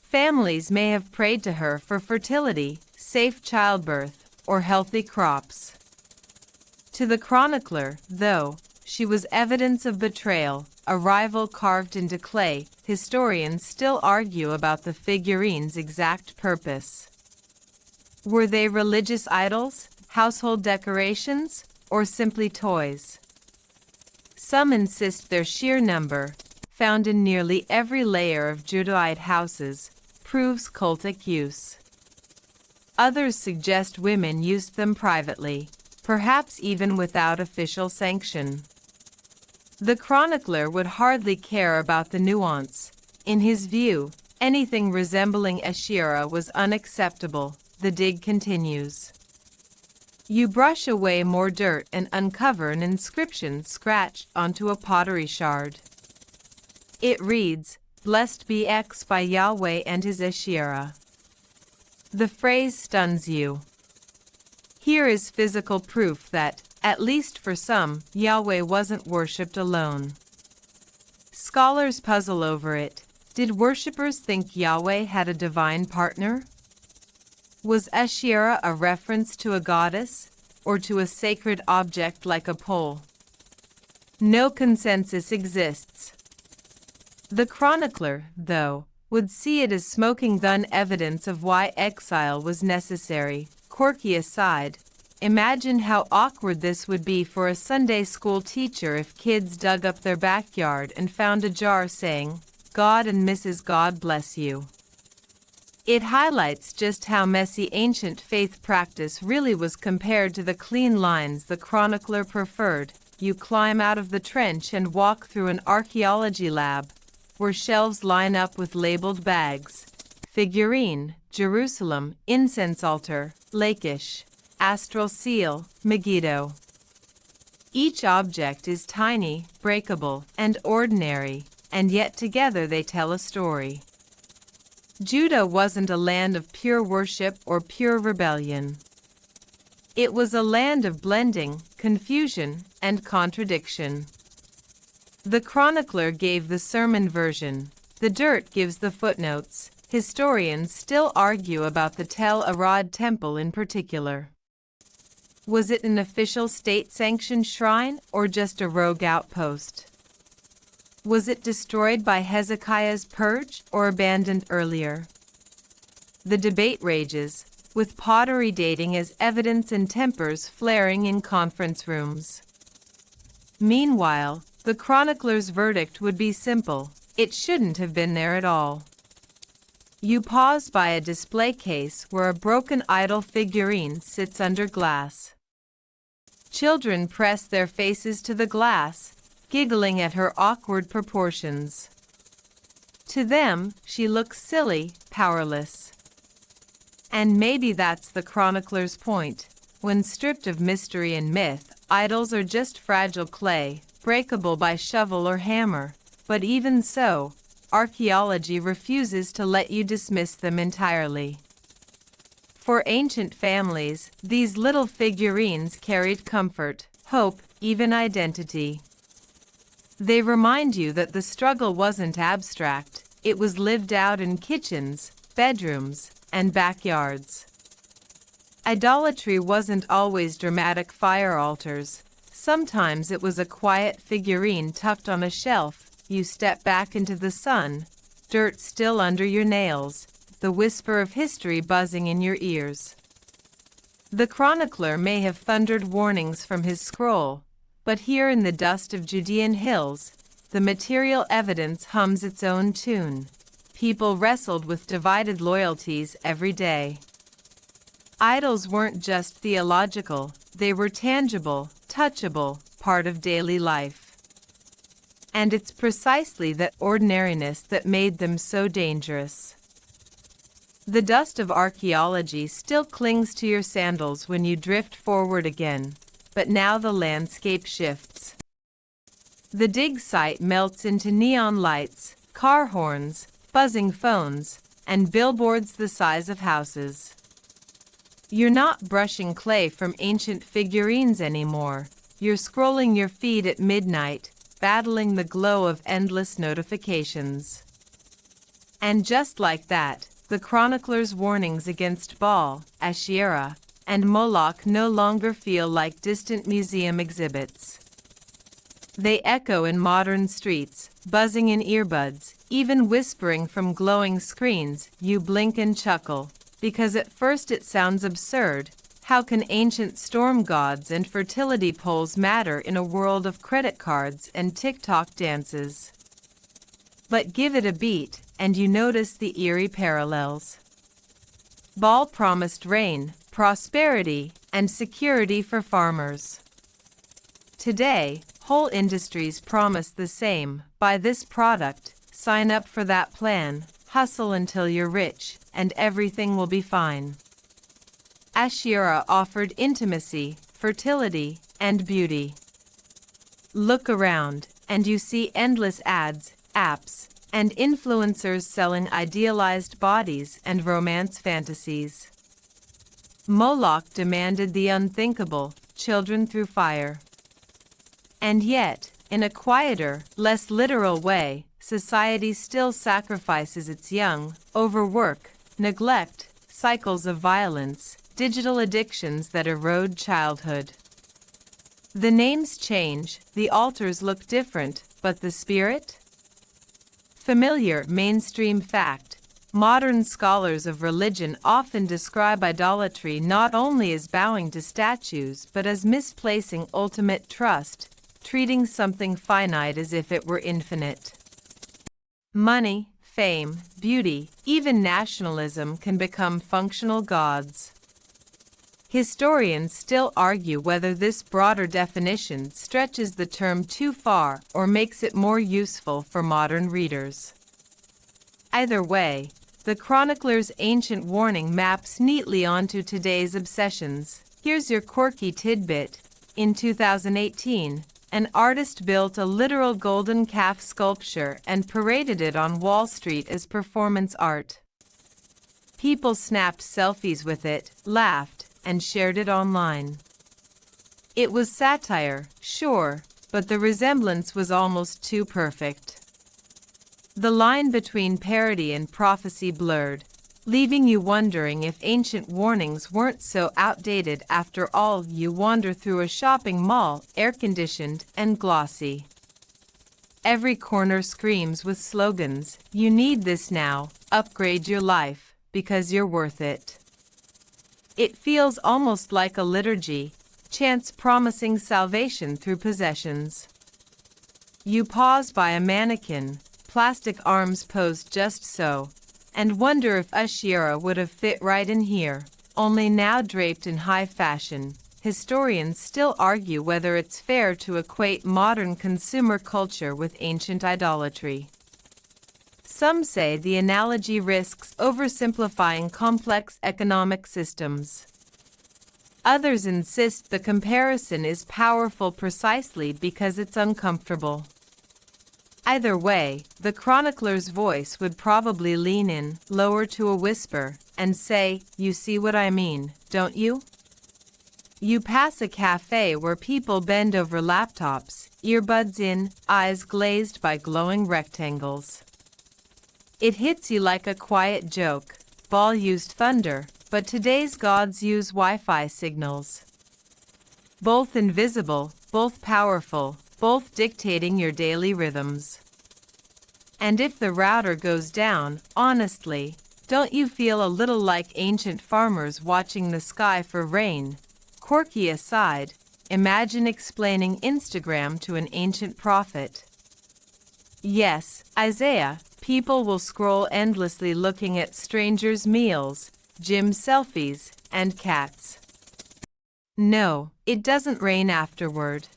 Families may have prayed to her for fertility, safe childbirth, or healthy crops. To the chronicler, though, she was evidence of betrayal, a rival carved into clay. Historians still argue about the figurine's exact purpose. Were they religious idols, household decorations, or simply toys? Some insist their sheer number, found in nearly every layer of Judahite houses, proves cultic use. Others suggest women used them privately, perhaps even without official sanction. The chronicler would hardly care about the nuance. In his view, anything resembling Asherah was unacceptable. The dig continues. You brush away more dirt and uncover an inscription scratched onto a pottery shard. It reads, "Blessed be X by Yahweh and his Asherah." The phrase stuns you. Here is physical proof that, at least for some, Yahweh wasn't worshipped alone. Scholars puzzle over it. Did worshippers think Yahweh had a divine partner? Was Asherah a reference to a goddess, or to a sacred object like a pole? No consensus exists. The chronicler, though, would see it as smoking gun evidence of why exile was necessary. Quirky aside, imagine how awkward this would be for a Sunday school teacher if kids dug up their backyard and found a jar saying, "God and Mrs. God bless you." It highlights just how messy ancient faith practice really was compared to the clean lines the chronicler preferred. You climb out of the trench and walk through an archaeology lab, where shelves line up with labeled bags. Figurine, Jerusalem, incense altar, Lachish, astral seal, Megiddo. Each object is tiny, breakable, and ordinary, and yet together they tell a story. Judah wasn't a land of pure worship or pure rebellion. It was a land of blending, confusion, and contradiction. The chronicler gave the sermon version. The dirt gives the footnotes. Historians still argue about the Tel Arad temple in particular. Was it an official state-sanctioned shrine or just a rogue outpost? Was it destroyed by Hezekiah's purge or abandoned earlier? The debate rages, with pottery dating as evidence and tempers flaring in conference rooms. Meanwhile, the chronicler's verdict would be simple: it shouldn't have been there at all. You pause by a display case where a broken idol figurine sits under glass. Children press their faces to the glass, giggling at her awkward proportions. To them, she looks silly, powerless. And maybe that's the chronicler's point. When stripped of mystery and myth, idols are just fragile clay, breakable by shovel or hammer. But even so, archaeology refuses to let you dismiss them entirely. For ancient families, these little figurines carried comfort, hope, even identity. They remind you that the struggle wasn't abstract, it was lived out in kitchens, bedrooms, and backyards. Idolatry wasn't always dramatic fire altars. Sometimes it was a quiet figurine tucked on a shelf. You step back into the sun, dirt still under your nails, the whisper of history buzzing in your ears. The chronicler may have thundered warnings from his scroll, but here in the dust of Judean hills, the material evidence hums its own tune. People wrestled with divided loyalties every day. Idols weren't just theological, they were tangible, touchable, part of daily life. And it's precisely that ordinariness that made them so dangerous. The dust of archaeology still clings to your sandals when you drift forward again, but now the landscape shifts. The dig site melts into neon lights, car horns, buzzing phones, and billboards the size of houses. You're not brushing clay from ancient figurines anymore. You're scrolling your feed at midnight, battling the glow of endless notifications. And just like that, the chronicler's warnings against Baal, Asherah, and Moloch no longer feel like distant museum exhibits. They echo in modern streets, buzzing in earbuds, even whispering from glowing screens. You blink and chuckle, because at first it sounds absurd. How can ancient storm gods and fertility poles matter in a world of credit cards and TikTok dances? But give it a beat, and you notice the eerie parallels. Baal promised rain, prosperity, and security for farmers. Today, whole industries promise the same: buy this product, sign up for that plan, hustle until you're rich, and everything will be fine. Asherah offered intimacy, fertility, and beauty. Look around, and you see endless ads, apps, and influencers selling idealized bodies and romance fantasies. Moloch demanded the unthinkable: children through fire. And yet, in a quieter, less literal way, society still sacrifices its young: overwork, neglect, cycles of violence, digital addictions that erode childhood. The names change, the altars look different, but the spirit? Familiar mainstream fact: modern scholars of religion often describe idolatry not only as bowing to statues but as misplacing ultimate trust, treating something finite as if it were infinite. Money, fame, beauty, even nationalism can become functional gods. Historians still argue whether this broader definition stretches the term too far or makes it more useful for modern readers. Either way, the chronicler's ancient warning maps neatly onto today's obsessions. Here's your quirky tidbit. In 2018, an artist built a literal golden calf sculpture and paraded it on Wall Street as performance art. People snapped selfies with it, laughed, and shared it online. It was satire, sure, but the resemblance was almost too perfect. The line between parody and prophecy blurred. leaving you wondering if ancient warnings weren't so outdated after all. You wander through a shopping mall, air-conditioned and glossy. Every corner screams with slogans, "You need this now, upgrade your life, because you're worth it." It feels almost like a liturgy, chants promising salvation through possessions. You pause by a mannequin, plastic arms posed just so, and wonder if Asherah would have fit right in here, only now draped in high fashion. Historians still argue whether it's fair to equate modern consumer culture with ancient idolatry. Some say the analogy risks oversimplifying complex economic systems. Others insist the comparison is powerful precisely because it's uncomfortable. Either way, the chronicler's voice would probably lean in, lower to a whisper, and say, "You see what I mean, don't you?" You pass a cafe where people bend over laptops, earbuds in, eyes glazed by glowing rectangles. It hits you like a quiet joke. Baal used thunder, but today's gods use Wi-Fi signals. Both invisible, both powerful, both dictating your daily rhythms. And if the router goes down, honestly, don't you feel a little like ancient farmers watching the sky for rain? Quirky aside, imagine explaining Instagram to an ancient prophet. Yes, Isaiah, people will scroll endlessly looking at strangers' meals, gym selfies, and cats. No, it doesn't rain afterward.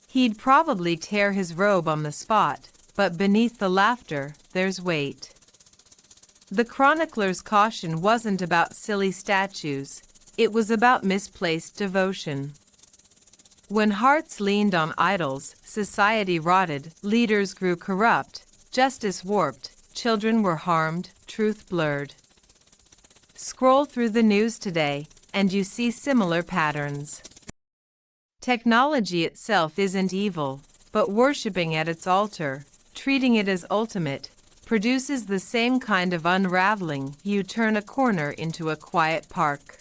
He'd probably tear his robe on the spot, but beneath the laughter, there's weight. The chronicler's caution wasn't about silly statues, it was about misplaced devotion. When hearts leaned on idols, society rotted, leaders grew corrupt, justice warped, children were harmed, truth blurred. Scroll through the news today, and you see similar patterns. Technology itself isn't evil, but worshipping at its altar, treating it as ultimate, produces the same kind of unraveling. You turn a corner into a quiet park.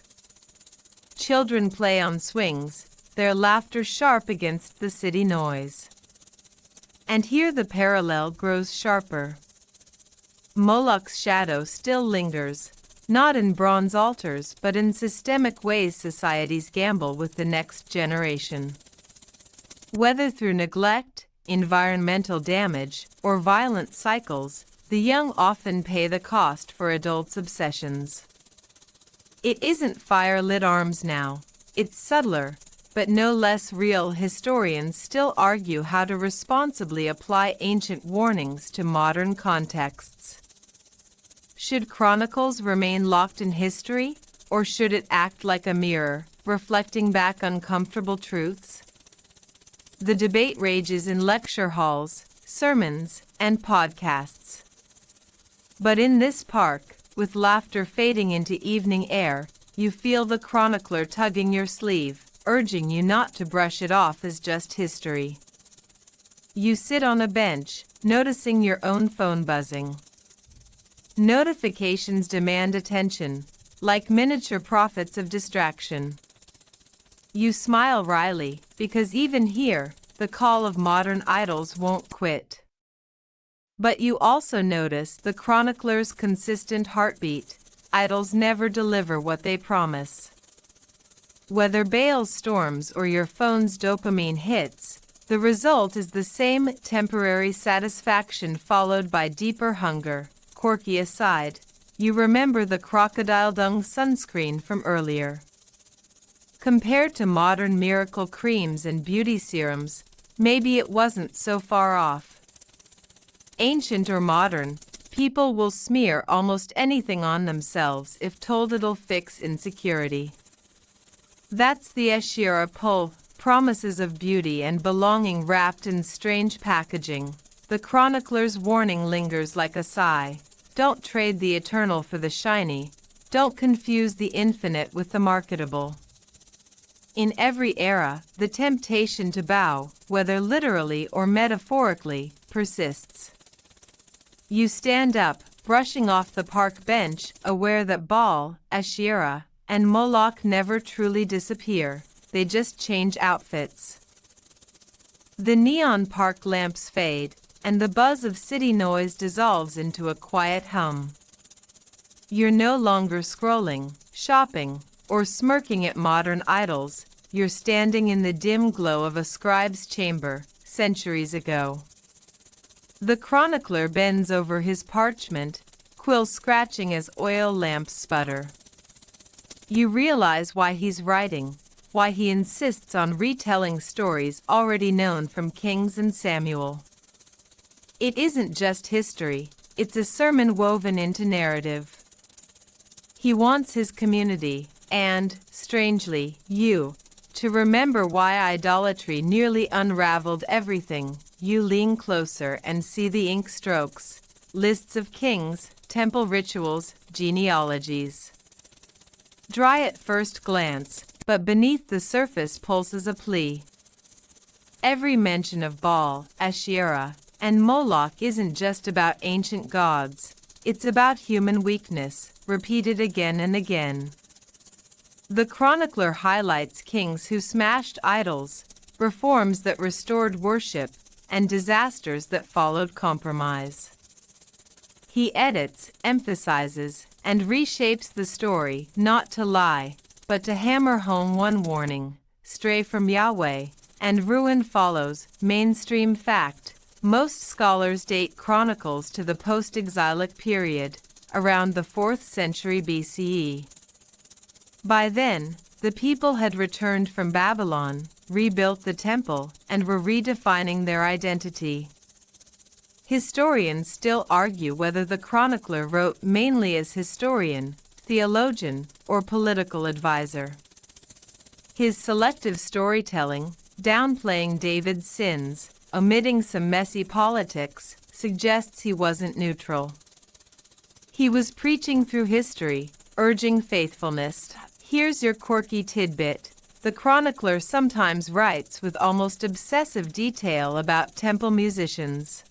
Children play on swings, their laughter sharp against the city noise. And here the parallel grows sharper. Moloch's shadow still lingers, not in bronze altars but in systemic ways societies gamble with the next generation. Whether through neglect, environmental damage, or violent cycles, the young often pay the cost for adults' obsessions. It isn't fire-lit arms now, it's subtler, but no less real. Historians still argue how to responsibly apply ancient warnings to modern contexts. Should Chronicles remain locked in history, or should it act like a mirror, reflecting back uncomfortable truths? The debate rages in lecture halls, sermons, and podcasts. But in this park, with laughter fading into evening air, you feel the chronicler tugging your sleeve, urging you not to brush it off as just history. You sit on a bench, noticing your own phone buzzing. Notifications demand attention, like miniature prophets of distraction. You smile wryly, because even here, the call of modern idols won't quit. But you also notice the chronicler's consistent heartbeat. Idols never deliver what they promise. Whether Baal's storms or your phone's dopamine hits, the result is the same temporary satisfaction followed by deeper hunger. Quirky aside, you remember the crocodile dung sunscreen from earlier. Compared to modern miracle creams and beauty serums, maybe it wasn't so far off. Ancient or modern, people will smear almost anything on themselves if told it'll fix insecurity. That's the Asherah pull, promises of beauty and belonging wrapped in strange packaging. The chronicler's warning lingers like a sigh. Don't trade the eternal for the shiny. Don't confuse the infinite with the marketable. In every era, the temptation to bow, whether literally or metaphorically, persists. You stand up, brushing off the park bench, aware that Baal, Asherah, and Moloch never truly disappear, they just change outfits. The neon park lamps fade, and the buzz of city noise dissolves into a quiet hum. You're no longer scrolling, shopping, or smirking at modern idols. You're standing in the dim glow of a scribe's chamber, centuries ago. The chronicler bends over his parchment, quill scratching as oil lamps sputter. You realize why he's writing, why he insists on retelling stories already known from Kings and Samuel. It isn't just history, it's a sermon woven into narrative. He wants his community, and, strangely, you, to remember why idolatry nearly unraveled everything. You lean closer and see the ink strokes, lists of kings, temple rituals, genealogies. Dry at first glance, but beneath the surface pulses a plea. Every mention of Baal, Asherah, and Moloch isn't just about ancient gods, it's about human weakness, repeated again and again. The chronicler highlights kings who smashed idols, reforms that restored worship, and disasters that followed compromise. He edits, emphasizes, and reshapes the story, not to lie, but to hammer home one warning: stray from Yahweh, and ruin follows. Mainstream fact: most scholars date Chronicles to the post-exilic period, around the 4th century BCE. By then, the people had returned from Babylon, rebuilt the temple, and were redefining their identity. Historians still argue whether the chronicler wrote mainly as historian, theologian, or political advisor. His selective storytelling, downplaying David's sins, omitting some messy politics, suggests he wasn't neutral. He was preaching through history, urging faithfulness. Here's your quirky tidbit. The chronicler sometimes writes with almost obsessive detail about temple musicians.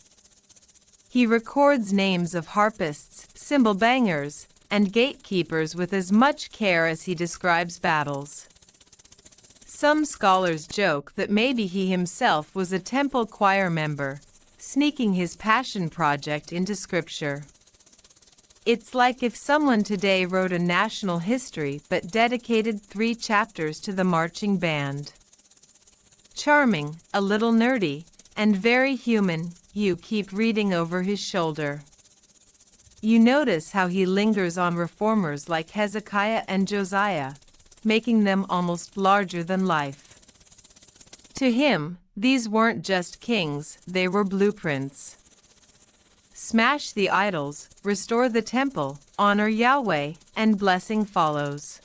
He records names of harpists, cymbal bangers, and gatekeepers with as much care as he describes battles. Some scholars joke that maybe he himself was a temple choir member, sneaking his passion project into scripture. It's like if someone today wrote a national history but dedicated 3 chapters to the marching band. Charming, a little nerdy, and very human, you keep reading over his shoulder. You notice how he lingers on reformers like Hezekiah and Josiah, making them almost larger than life. To him, these weren't just kings, they were blueprints. Smash the idols, restore the temple, honor Yahweh, and blessing follows.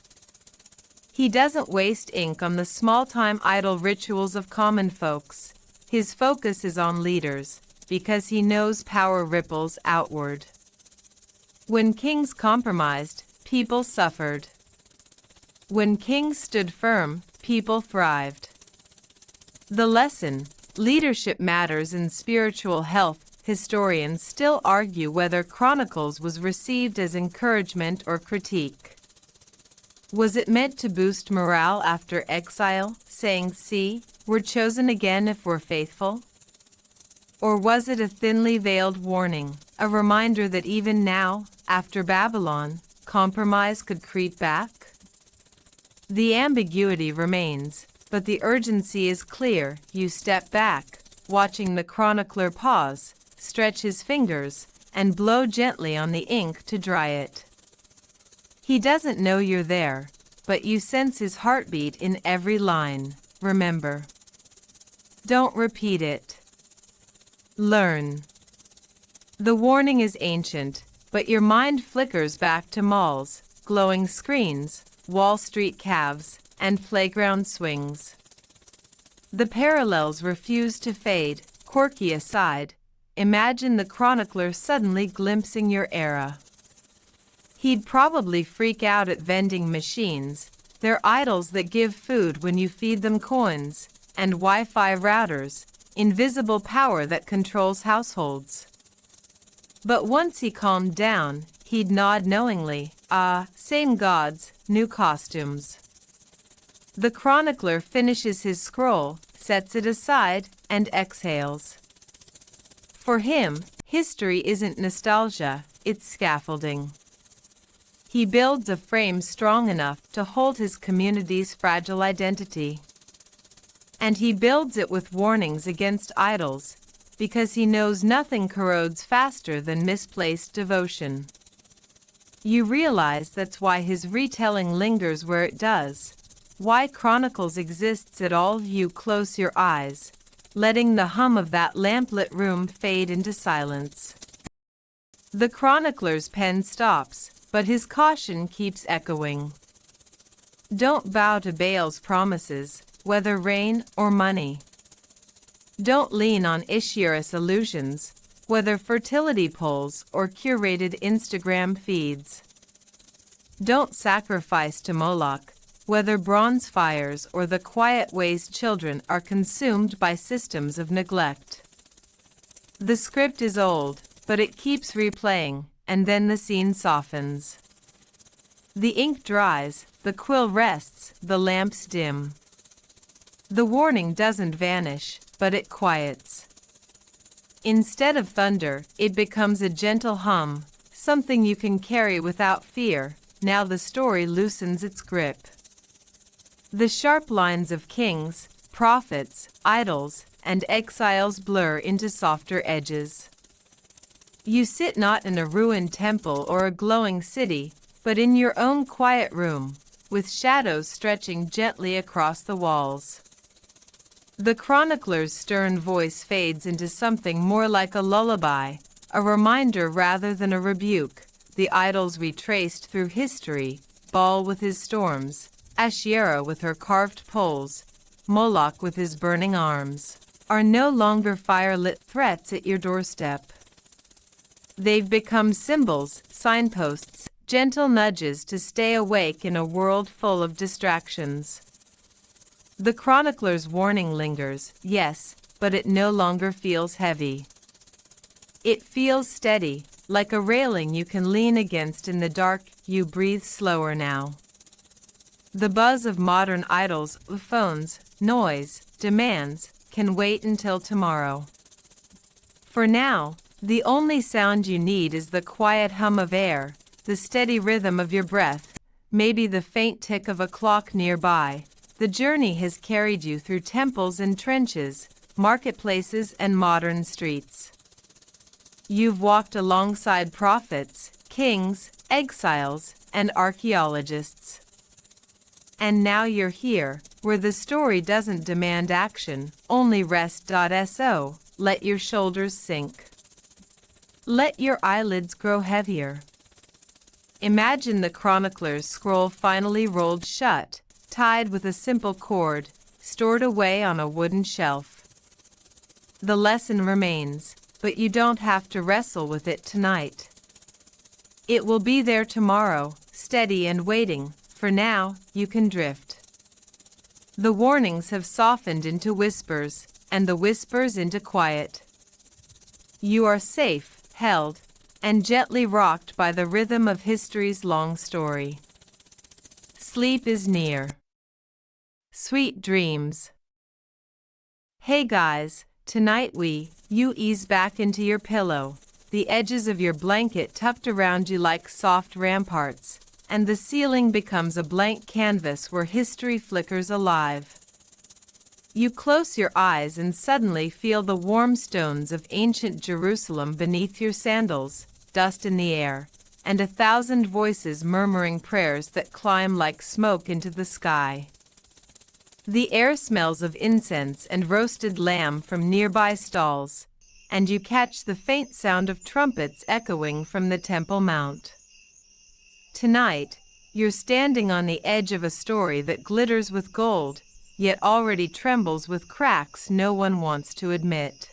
He doesn't waste ink on the small-time idol rituals of common folks. His focus is on leaders, because he knows power ripples outward. When kings compromised, people suffered. When kings stood firm, people thrived. The lesson: leadership matters in spiritual health. Historians still argue whether Chronicles was received as encouragement or critique. Was it meant to boost morale after exile, saying, "See, we're chosen again if we're faithful"? Or was it a thinly veiled warning, a reminder that even now, after Babylon, compromise could creep back? The ambiguity remains, but the urgency is clear. You step back, watching the chronicler pause, stretch his fingers, and blow gently on the ink to dry it. He doesn't know you're there, but you sense his heartbeat in every line. Remember. Don't repeat it. Learn. The warning is ancient, but your mind flickers back to malls, glowing screens, Wall Street calves, and playground swings. The parallels refuse to fade. Quirky aside, imagine the chronicler suddenly glimpsing your era. He'd probably freak out at vending machines. They're idols that give food when you feed them coins, and Wi-Fi routers, invisible power that controls households. But once he calmed down, he'd nod knowingly. Ah, same gods, new costumes. The chronicler finishes his scroll, sets it aside, and exhales. For him, history isn't nostalgia, it's scaffolding. He builds a frame strong enough to hold his community's fragile identity. And he builds it with warnings against idols, because he knows nothing corrodes faster than misplaced devotion. You realize that's why his retelling lingers where it does, why Chronicles exists at all. You close your eyes, letting the hum of that lamplit room fade into silence. The chronicler's pen stops, but his caution keeps echoing. Don't bow to Baal's promises, whether rain or money. Don't lean on Asherah's illusions, whether fertility polls or curated Instagram feeds. Don't sacrifice to Moloch, whether bronze fires or the quiet ways children are consumed by systems of neglect. The script is old, but it keeps replaying, and then the scene softens. The ink dries, the quill rests, the lamps dim. The warning doesn't vanish, but it quiets. Instead of thunder, it becomes a gentle hum, something you can carry without fear. Now the story loosens its grip. The sharp lines of kings, prophets, idols, and exiles blur into softer edges. You sit not in a ruined temple or a glowing city, but in your own quiet room, with shadows stretching gently across the walls. The chronicler's stern voice fades into something more like a lullaby, a reminder rather than a rebuke. The idols retraced through history, Baal with his storms, Asherah with her carved poles, Moloch with his burning arms, are no longer fire-lit threats at your doorstep. They've become symbols, signposts, gentle nudges to stay awake in a world full of distractions. The chronicler's warning lingers, yes, but it no longer feels heavy. It feels steady, like a railing you can lean against in the dark. You breathe slower now. The buzz of modern idols, phones, noise, demands, can wait until tomorrow. For now, the only sound you need is the quiet hum of air, the steady rhythm of your breath, maybe the faint tick of a clock nearby. The journey has carried you through temples and trenches, marketplaces and modern streets. You've walked alongside prophets, kings, exiles, and archaeologists. And now you're here, where the story doesn't demand action, only rest.so. Let your shoulders sink. Let your eyelids grow heavier. Imagine the chronicler's scroll finally rolled shut, tied with a simple cord, stored away on a wooden shelf. The lesson remains, but you don't have to wrestle with it tonight. It will be there tomorrow, steady and waiting. For now, you can drift. The warnings have softened into whispers, and the whispers into quiet. You are safe, held, and gently rocked by the rhythm of history's long story. Sleep is near. Sweet dreams. Hey guys, tonight you ease back into your pillow, the edges of your blanket tucked around you like soft ramparts, and the ceiling becomes a blank canvas where history flickers alive. You close your eyes and suddenly feel the warm stones of ancient Jerusalem beneath your sandals, dust in the air, and 1,000 voices murmuring prayers that climb like smoke into the sky. The air smells of incense and roasted lamb from nearby stalls, and you catch the faint sound of trumpets echoing from the Temple Mount. Tonight, you're standing on the edge of a story that glitters with gold, yet already trembles with cracks no one wants to admit.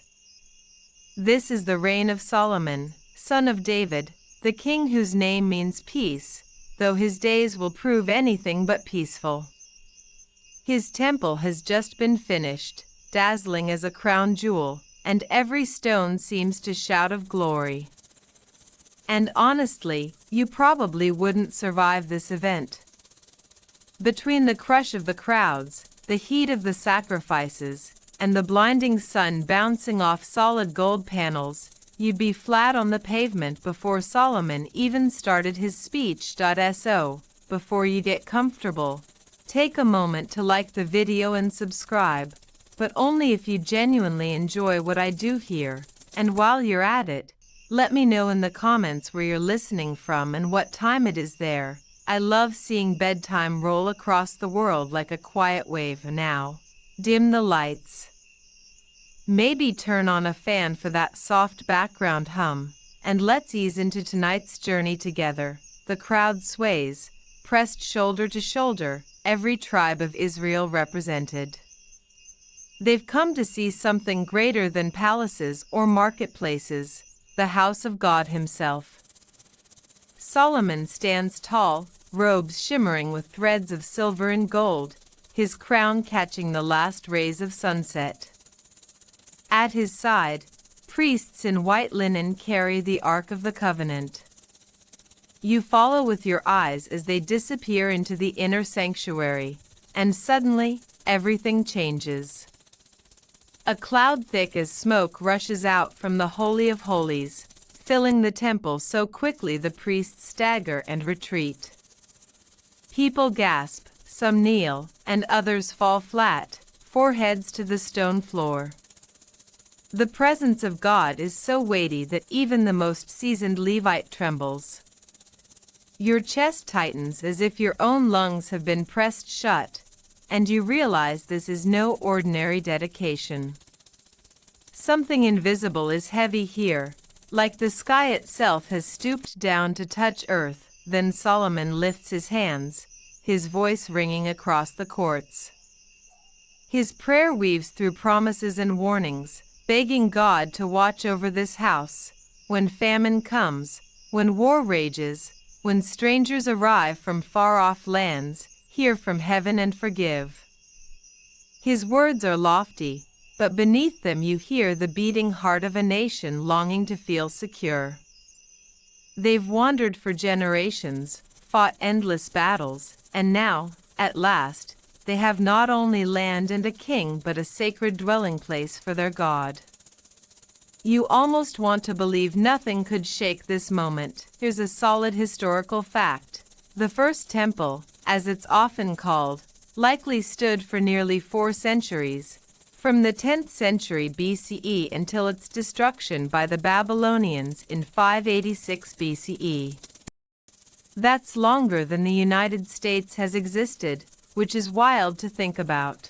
This is the reign of Solomon, son of David, the king whose name means peace, though his days will prove anything but peaceful. His temple has just been finished, dazzling as a crown jewel, and every stone seems to shout of glory. And honestly, you probably wouldn't survive this event. Between the crush of the crowds, the heat of the sacrifices, and the blinding sun bouncing off solid gold panels, you'd be flat on the pavement before Solomon even started his speech. So, before you get comfortable, take a moment to like the video and subscribe, but only if you genuinely enjoy what I do here. And while you're at it, let me know in the comments where you're listening from and what time it is there. I love seeing bedtime roll across the world like a quiet wave. Now, dim the lights. Maybe turn on a fan for that soft background hum, and let's ease into tonight's journey together. The crowd sways, pressed shoulder to shoulder, every tribe of Israel represented. They've come to see something greater than palaces or marketplaces, the house of God himself. Solomon stands tall, robes shimmering with threads of silver and gold, his crown catching the last rays of sunset. At his side, priests in white linen carry the Ark of the Covenant. You follow with your eyes as they disappear into the inner sanctuary, and suddenly, everything changes. A cloud thick as smoke rushes out from the Holy of Holies, filling the temple so quickly the priests stagger and retreat. People gasp, some kneel, and others fall flat, foreheads to the stone floor. The presence of God is so weighty that even the most seasoned Levite trembles. Your chest tightens as if your own lungs have been pressed shut, and you realize this is no ordinary dedication. Something invisible is heavy here, like the sky itself has stooped down to touch earth. Then Solomon lifts his hands, his voice ringing across the courts. His prayer weaves through promises and warnings, begging God to watch over this house. When famine comes, when war rages, when strangers arrive from far-off lands, hear from heaven and forgive. His words are lofty, but beneath them you hear the beating heart of a nation longing to feel secure. They've wandered for generations, fought endless battles, and now, at last, they have not only land and a king but a sacred dwelling place for their God. You almost want to believe nothing could shake this moment. Here's a solid historical fact. The first temple, as it's often called, likely stood for nearly 4 centuries, from the 10th century BCE until its destruction by the Babylonians in 586 BCE. That's longer than the United States has existed, which is wild to think about.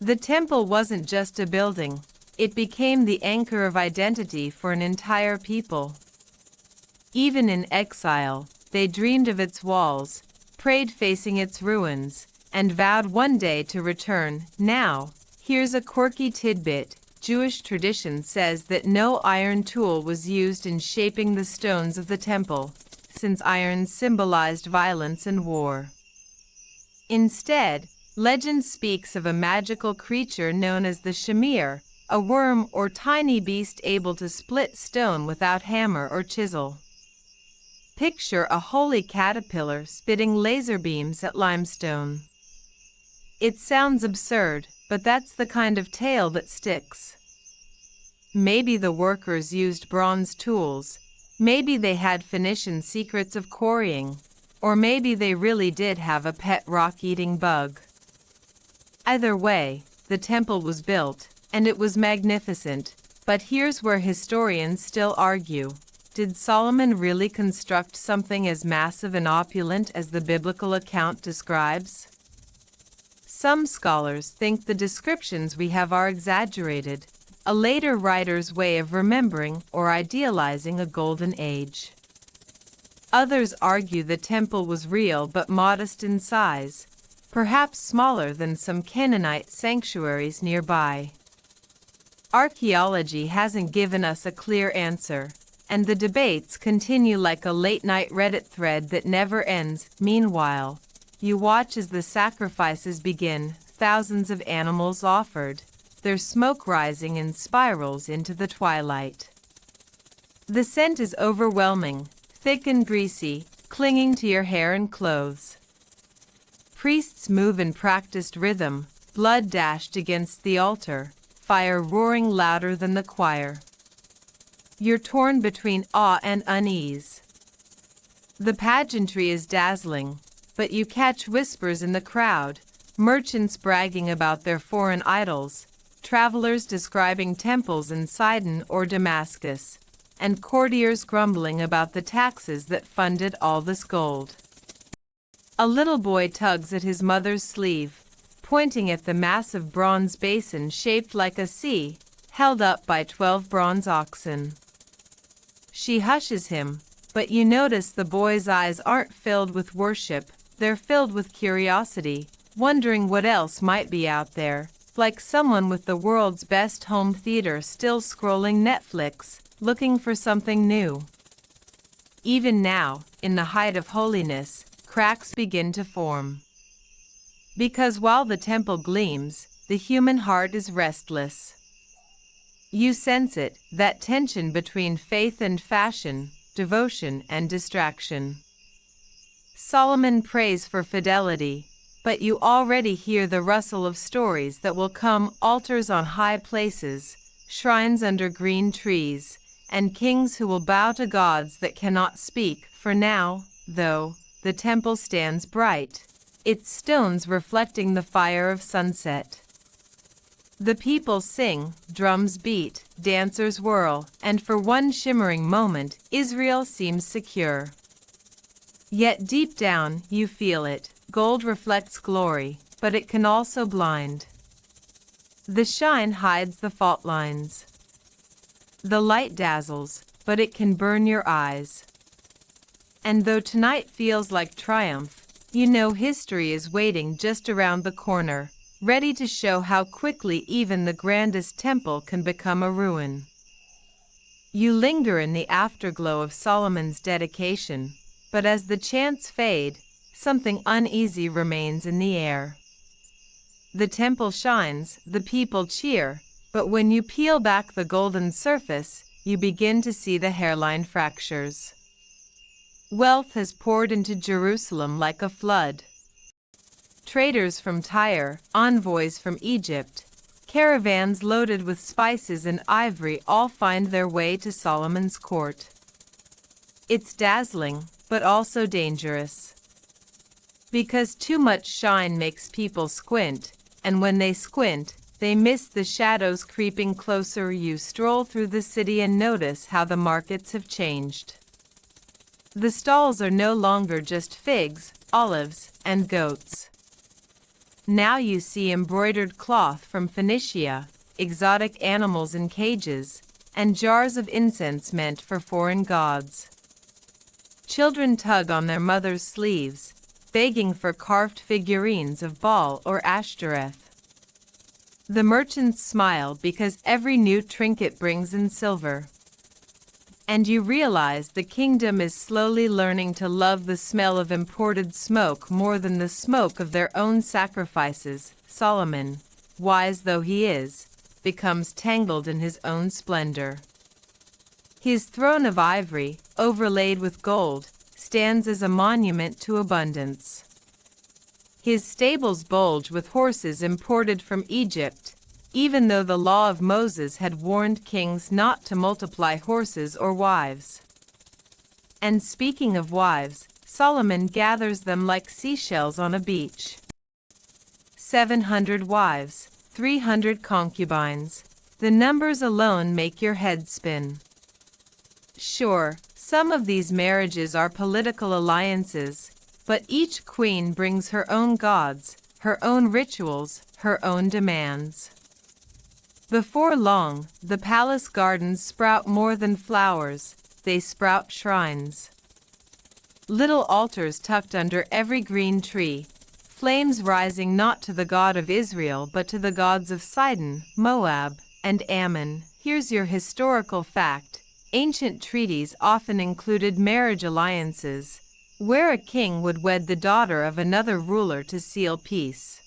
The temple wasn't just a building, it became the anchor of identity for an entire people. Even in exile, they dreamed of its walls, prayed facing its ruins, and vowed one day to return. Now, here's a quirky tidbit. Jewish tradition says that no iron tool was used in shaping the stones of the temple, since iron symbolized violence and war. Instead, legend speaks of a magical creature known as the shamir, a worm or tiny beast able to split stone without hammer or chisel. Picture a holy caterpillar spitting laser beams at limestone. It sounds absurd, but that's the kind of tale that sticks. Maybe the workers used bronze tools, maybe they had Phoenician secrets of quarrying, or maybe they really did have a pet rock-eating bug. Either way, the temple was built, and it was magnificent, but here's where historians still argue. Did Solomon really construct something as massive and opulent as the biblical account describes? Some scholars think the descriptions we have are exaggerated, a later writer's way of remembering or idealizing a golden age. Others argue the temple was real but modest in size, perhaps smaller than some Canaanite sanctuaries nearby. Archaeology hasn't given us a clear answer, and the debates continue like a late-night Reddit thread that never ends. Meanwhile, you watch as the sacrifices begin, thousands of animals offered, their smoke rising in spirals into the twilight. The scent is overwhelming, thick and greasy, clinging to your hair and clothes. Priests move in practiced rhythm, blood dashed against the altar, fire roaring louder than the choir. You're torn between awe and unease. The pageantry is dazzling, but you catch whispers in the crowd, merchants bragging about their foreign idols, travelers describing temples in Sidon or Damascus, and courtiers grumbling about the taxes that funded all this gold. A little boy tugs at his mother's sleeve, pointing at the massive bronze basin shaped like a C, held up by 12 bronze oxen. She hushes him, but you notice the boy's eyes aren't filled with worship, they're filled with curiosity, wondering what else might be out there, like someone with the world's best home theater still scrolling Netflix, looking for something new. Even now, in the height of holiness, cracks begin to form. Because while the temple gleams, the human heart is restless. You sense it, that tension between faith and fashion, devotion and distraction. Solomon prays for fidelity, but you already hear the rustle of stories that will come: altars on high places, shrines under green trees, and kings who will bow to gods that cannot speak. For now, though, the temple stands bright, its stones reflecting the fire of sunset. The people sing, drums beat, dancers whirl, and for one shimmering moment, Israel seems secure. Yet deep down, you feel it. Gold reflects glory, but it can also blind. The shine hides the fault lines. The light dazzles, but it can burn your eyes. And though tonight feels like triumph, you know history is waiting just around the corner, ready to show how quickly even the grandest temple can become a ruin. You linger in the afterglow of Solomon's dedication, but as the chants fade, something uneasy remains in the air. The temple shines, the people cheer, but when you peel back the golden surface, you begin to see the hairline fractures. Wealth has poured into Jerusalem like a flood. Traders from Tyre, envoys from Egypt, caravans loaded with spices and ivory all find their way to Solomon's court. It's dazzling, but also dangerous. Because too much shine makes people squint, and when they squint, they miss the shadows creeping closer. You stroll through the city and notice how the markets have changed. The stalls are no longer just figs, olives, and goats. Now you see embroidered cloth from Phoenicia, exotic animals in cages, and jars of incense meant for foreign gods. Children tug on their mothers' sleeves, begging for carved figurines of Baal or Asherah. The merchants smile because every new trinket brings in silver. And you realize the kingdom is slowly learning to love the smell of imported smoke more than the smoke of their own sacrifices. Solomon, wise though he is, becomes tangled in his own splendor. His throne of ivory, overlaid with gold, stands as a monument to abundance. His stables bulge with horses imported from Egypt, even though the law of Moses had warned kings not to multiply horses or wives. And speaking of wives, Solomon gathers them like seashells on a beach. 700 wives, 300 concubines. The numbers alone make your head spin. Sure, some of these marriages are political alliances, but each queen brings her own gods, her own rituals, her own demands. Before long, the palace gardens sprout more than flowers, they sprout shrines. Little altars tucked under every green tree, flames rising not to the God of Israel but to the gods of Sidon, Moab, and Ammon. Here's your historical fact. Ancient treaties often included marriage alliances, where a king would wed the daughter of another ruler to seal peace.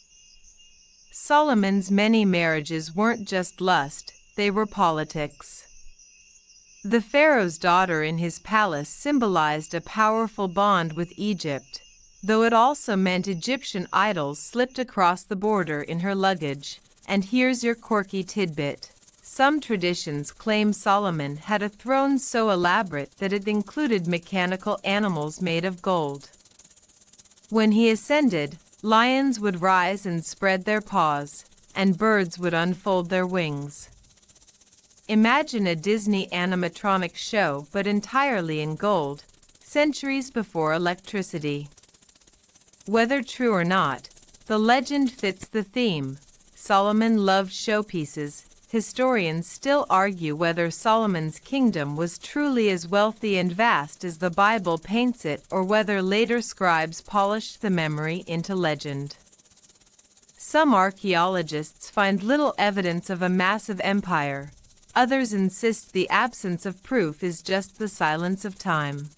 Solomon's many marriages weren't just lust, they were politics. The pharaoh's daughter in his palace symbolized a powerful bond with Egypt, though it also meant Egyptian idols slipped across the border in her luggage. And here's your quirky tidbit. Some traditions claim Solomon had a throne so elaborate that it included mechanical animals made of gold. When he ascended, lions would rise and spread their paws, and birds would unfold their wings. Imagine a Disney animatronic show, but entirely in gold, centuries before electricity. Whether true or not, the legend fits the theme. Solomon loved showpieces. Historians still argue whether Solomon's kingdom was truly as wealthy and vast as the Bible paints it, or whether later scribes polished the memory into legend. Some archaeologists find little evidence of a massive empire. Others insist the absence of proof is just the silence of time.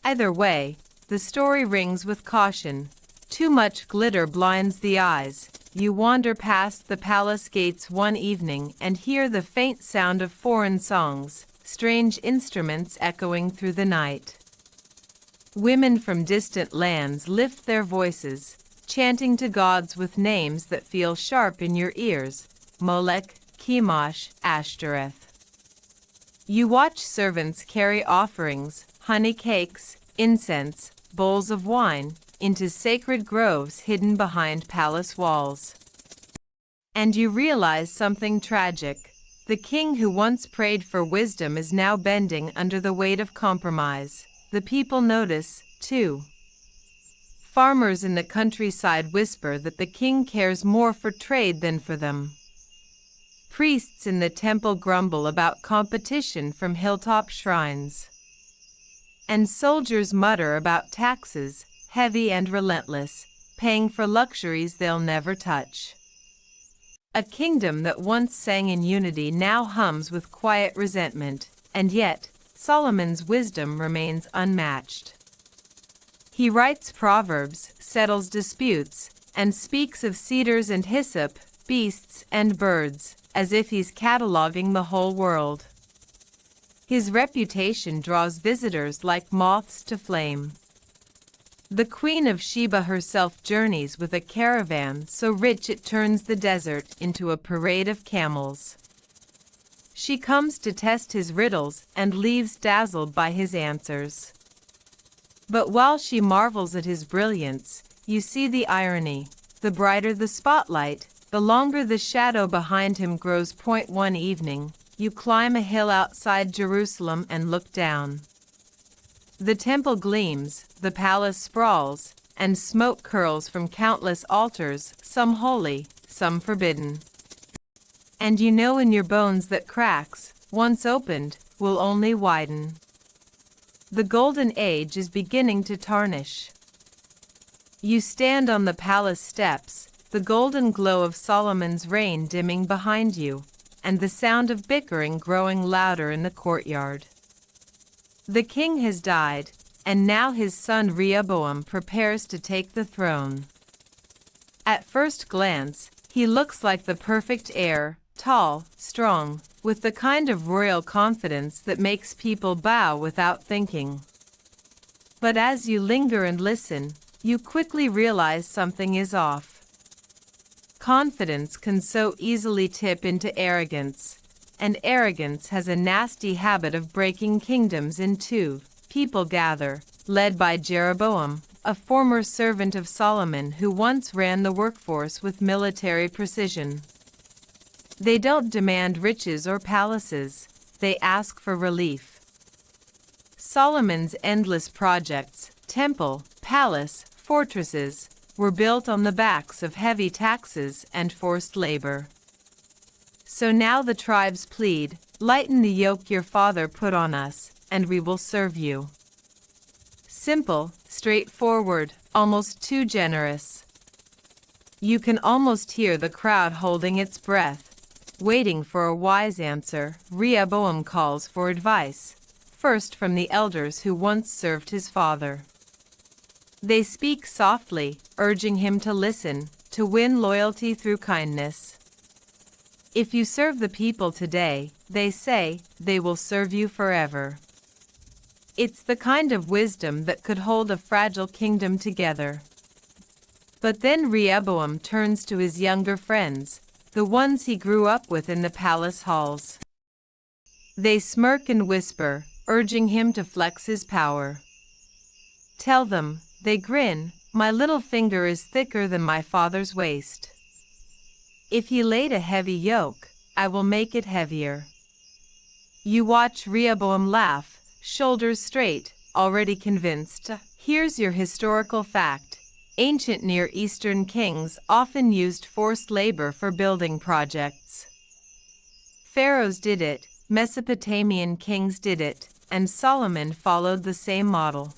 Either way, the story rings with caution. Too much glitter blinds the eyes. You wander past the palace gates one evening and hear the faint sound of foreign songs, strange instruments echoing through the night. Women from distant lands lift their voices, chanting to gods with names that feel sharp in your ears: Moloch, Chemosh, Asherah. You watch servants carry offerings, honey cakes, incense, bowls of wine, into sacred groves hidden behind palace walls. And you realize something tragic. The king who once prayed for wisdom is now bending under the weight of compromise. The people notice, too. Farmers in the countryside whisper that the king cares more for trade than for them. Priests in the temple grumble about competition from hilltop shrines. And soldiers mutter about taxes, heavy and relentless, paying for luxuries they'll never touch. A kingdom that once sang in unity now hums with quiet resentment, and yet Solomon's wisdom remains unmatched. He writes proverbs, settles disputes, and speaks of cedars and hyssop, beasts and birds, as if he's cataloging the whole world. His reputation draws visitors like moths to flame. The Queen of Sheba herself journeys with a caravan so rich it turns the desert into a parade of camels. She comes to test his riddles and leaves dazzled by his answers. But while she marvels at his brilliance, you see the irony. The brighter the spotlight, the longer the shadow behind him grows. One evening, you climb a hill outside Jerusalem and look down. The temple gleams, the palace sprawls, and smoke curls from countless altars, some holy, some forbidden. And you know in your bones that cracks, once opened, will only widen. The golden age is beginning to tarnish. You stand on the palace steps, the golden glow of Solomon's reign dimming behind you, and the sound of bickering growing louder in the courtyard. The king has died, and now his son Rehoboam prepares to take the throne. At first glance, he looks like the perfect heir, tall, strong, with the kind of royal confidence that makes people bow without thinking. But as you linger and listen, you quickly realize something is off. Confidence can so easily tip into arrogance. And arrogance has a nasty habit of breaking kingdoms in two. People gather, led by Jeroboam, a former servant of Solomon who once ran the workforce with military precision. They don't demand riches or palaces, they ask for relief. Solomon's endless projects, temple, palace, fortresses, were built on the backs of heavy taxes and forced labor. So now the tribes plead, lighten the yoke your father put on us, and we will serve you. Simple, straightforward, almost too generous. You can almost hear the crowd holding its breath, waiting for a wise answer. Rehoboam calls for advice, first from the elders who once served his father. They speak softly, urging him to listen, to win loyalty through kindness. If you serve the people today, they say, they will serve you forever. It's the kind of wisdom that could hold a fragile kingdom together. But then Rehoboam turns to his younger friends, the ones he grew up with in the palace halls. They smirk and whisper, urging him to flex his power. Tell them, they grin, my little finger is thicker than my father's waist. If he laid a heavy yoke, I will make it heavier. You watch Rehoboam laugh, shoulders straight, already convinced. Here's your historical fact. Ancient Near Eastern kings often used forced labor for building projects. Pharaohs did it, Mesopotamian kings did it, and Solomon followed the same model.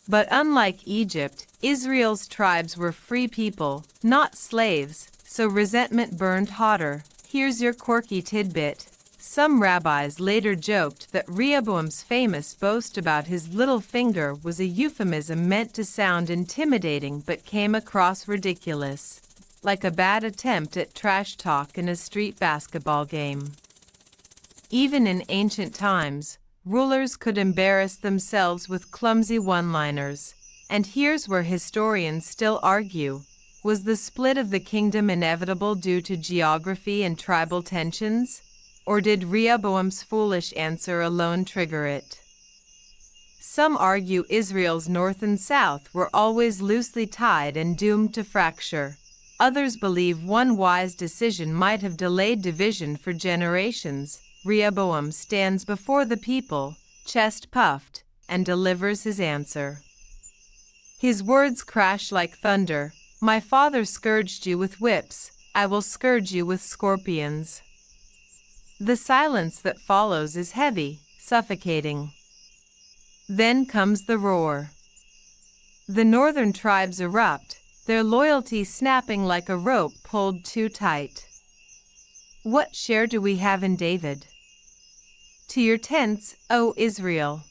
But unlike Egypt, Israel's tribes were free people, not slaves, so resentment burned hotter. Here's your quirky tidbit. Some rabbis later joked that Rehoboam's famous boast about his little finger was a euphemism meant to sound intimidating but came across ridiculous, like a bad attempt at trash talk in a street basketball game. Even in ancient times, rulers could embarrass themselves with clumsy one-liners, and here's where historians still argue. Was the split of the kingdom inevitable due to geography and tribal tensions? Or did Rehoboam's foolish answer alone trigger it? Some argue Israel's north and south were always loosely tied and doomed to fracture. Others believe one wise decision might have delayed division for generations. Rehoboam stands before the people, chest puffed, and delivers his answer. His words crash like thunder. My father scourged you with whips, I will scourge you with scorpions. The silence that follows is heavy, suffocating. Then comes the roar. The northern tribes erupt, their loyalty snapping like a rope pulled too tight. What share do we have in David? To your tents, O Israel!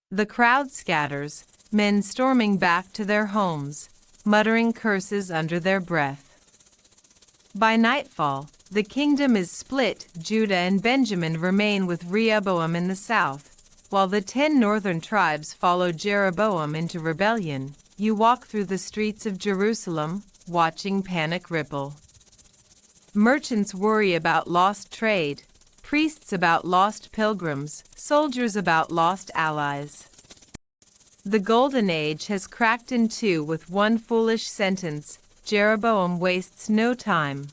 The crowd scatters, men storming back to their homes, muttering curses under their breath. By nightfall, the kingdom is split. Judah and Benjamin remain with Rehoboam in the south, while the 10 northern tribes follow Jeroboam into rebellion. You walk through the streets of Jerusalem, watching panic ripple. Merchants worry about lost trade, priests about lost pilgrims, soldiers about lost allies. The Golden Age has cracked in two with one foolish sentence. Jeroboam wastes no time.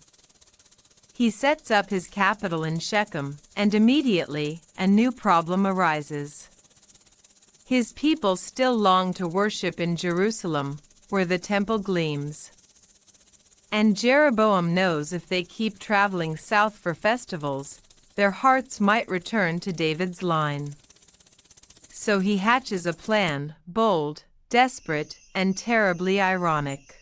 He sets up his capital in Shechem, and immediately, a new problem arises. His people still long to worship in Jerusalem, where the temple gleams. And Jeroboam knows if they keep traveling south for festivals, their hearts might return to David's line. So he hatches a plan, bold, desperate, and terribly ironic.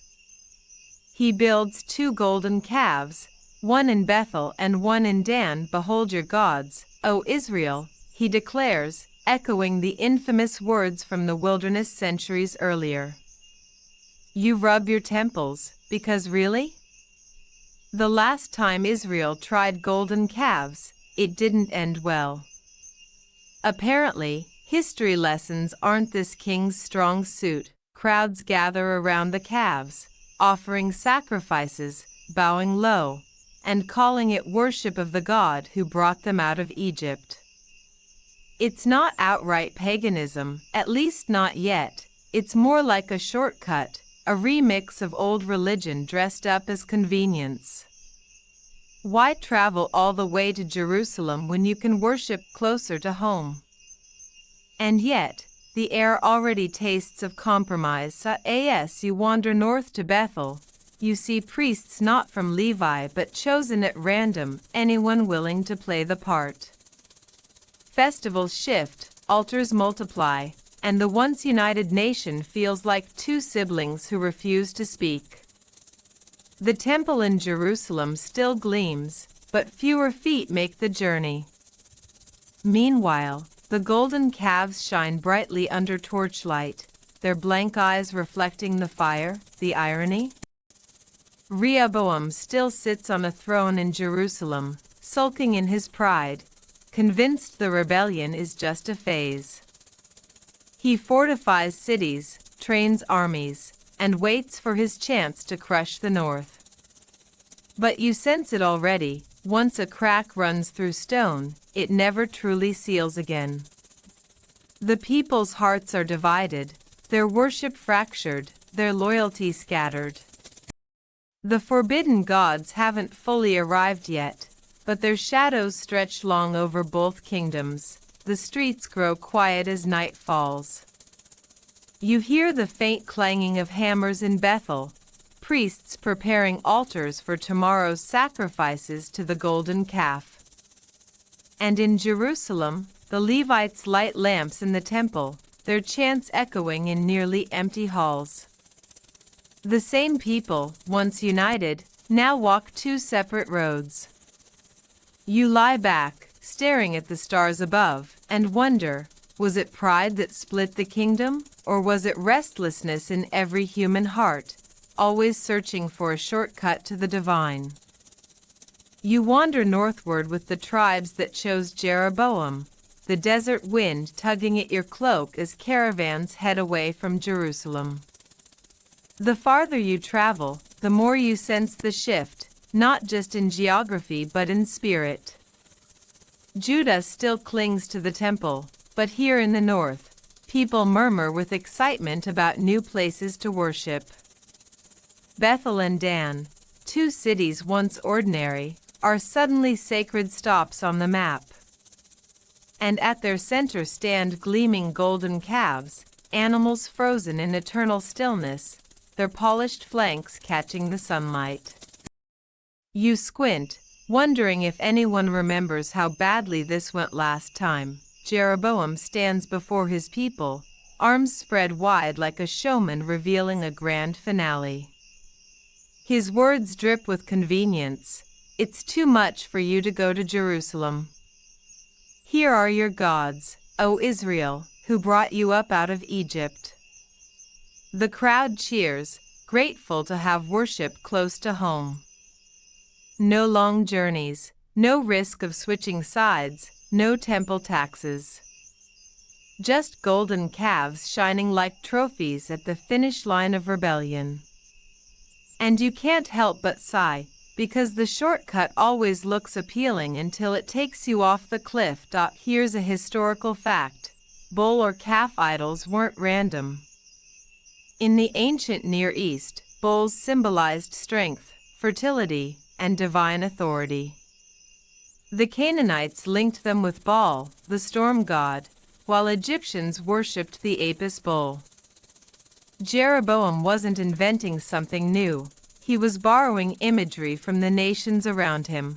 He builds 2 golden calves, one in Bethel and one in Dan. Behold your gods, O Israel, he declares, echoing the infamous words from the wilderness centuries earlier. You rub your temples, because really? The last time Israel tried golden calves, it didn't end well. Apparently, history lessons aren't this king's strong suit. Crowds gather around the calves, offering sacrifices, bowing low, and calling it worship of the God who brought them out of Egypt. It's not outright paganism, at least not yet. It's more like a shortcut, a remix of old religion dressed up as convenience. Why travel all the way to Jerusalem when you can worship closer to home? And yet, the air already tastes of compromise. As you wander north to Bethel, you see priests not from Levi but chosen at random, anyone willing to play the part. Festivals shift, altars multiply, and the once united nation feels like 2 siblings who refuse to speak. The temple in Jerusalem still gleams, but fewer feet make the journey. Meanwhile, the golden calves shine brightly under torchlight, their blank eyes reflecting the fire. The irony? Rehoboam still sits on a throne in Jerusalem, sulking in his pride, convinced the rebellion is just a phase. He fortifies cities, trains armies, and waits for his chance to crush the north. But you sense it already. Once a crack runs through stone, it never truly seals again. The people's hearts are divided, their worship fractured, their loyalty scattered. The forbidden gods haven't fully arrived yet, but their shadows stretch long over both kingdoms. The streets grow quiet as night falls. You hear the faint clanging of hammers in Bethel, priests preparing altars for tomorrow's sacrifices to the golden calf. And in Jerusalem, the Levites light lamps in the temple, their chants echoing in nearly empty halls. The same people, once united, now walk two separate roads. You lie back, staring at the stars above, and wonder, was it pride that split the kingdom, or was it restlessness in every human heart, always searching for a shortcut to the divine? You wander northward with the tribes that chose Jeroboam, the desert wind tugging at your cloak as caravans head away from Jerusalem. The farther you travel, the more you sense the shift, not just in geography but in spirit. Judah still clings to the temple, but here in the north, people murmur with excitement about new places to worship. Bethel and Dan, two cities once ordinary, are suddenly sacred stops on the map. And at their center stand gleaming golden calves, animals frozen in eternal stillness, their polished flanks catching the sunlight. You squint, wondering if anyone remembers how badly this went last time. Jeroboam stands before his people, arms spread wide like a showman revealing a grand finale. His words drip with convenience. It's too much for you to go to Jerusalem. Here are your gods, O Israel, who brought you up out of Egypt. The crowd cheers, grateful to have worship close to home. No long journeys, no risk of switching sides, no temple taxes. Just golden calves shining like trophies at the finish line of rebellion. And you can't help but sigh, because the shortcut always looks appealing until it takes you off the cliff. Here's a historical fact: bull or calf idols weren't random. In the ancient Near East, bulls symbolized strength, fertility, and divine authority. The Canaanites linked them with Baal, the storm god, while Egyptians worshipped the Apis bull. Jeroboam wasn't inventing something new. He was borrowing imagery from the nations around him,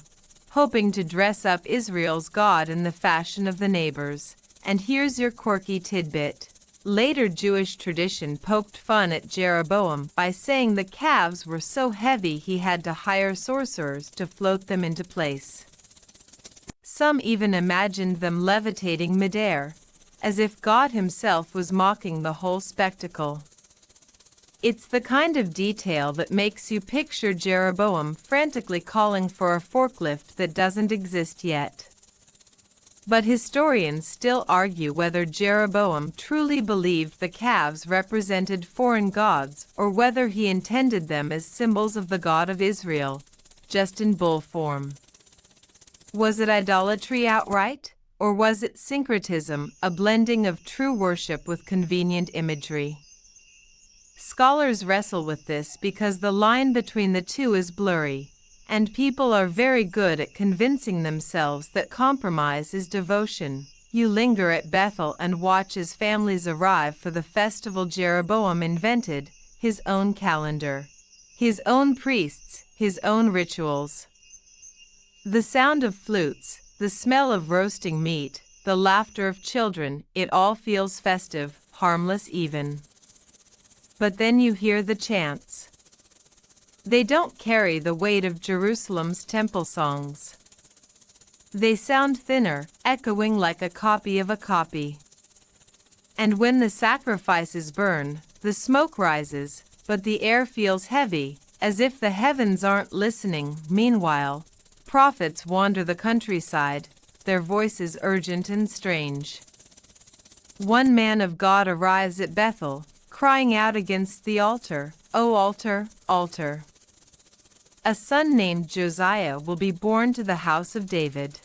hoping to dress up Israel's God in the fashion of the neighbors. And here's your quirky tidbit. Later Jewish tradition poked fun at Jeroboam by saying the calves were so heavy he had to hire sorcerers to float them into place. Some even imagined them levitating midair, as if God himself was mocking the whole spectacle. It's the kind of detail that makes you picture Jeroboam frantically calling for a forklift that doesn't exist yet. But historians still argue whether Jeroboam truly believed the calves represented foreign gods or whether he intended them as symbols of the God of Israel, just in bull form. Was it idolatry outright, or was it syncretism, a blending of true worship with convenient imagery? Scholars wrestle with this because the line between the two is blurry, and people are very good at convincing themselves that compromise is devotion. You linger at Bethel and watch as families arrive for the festival Jeroboam invented, his own calendar, his own priests, his own rituals. The sound of flutes, the smell of roasting meat, the laughter of children, it all feels festive, harmless even. But then you hear the chants. They don't carry the weight of Jerusalem's temple songs. They sound thinner, echoing like a copy of a copy. And when the sacrifices burn, the smoke rises, but the air feels heavy, as if the heavens aren't listening. Meanwhile, prophets wander the countryside, their voices urgent and strange. One man of God arrives at Bethel, crying out against the altar, "O altar, altar! A son named Josiah will be born to the house of David.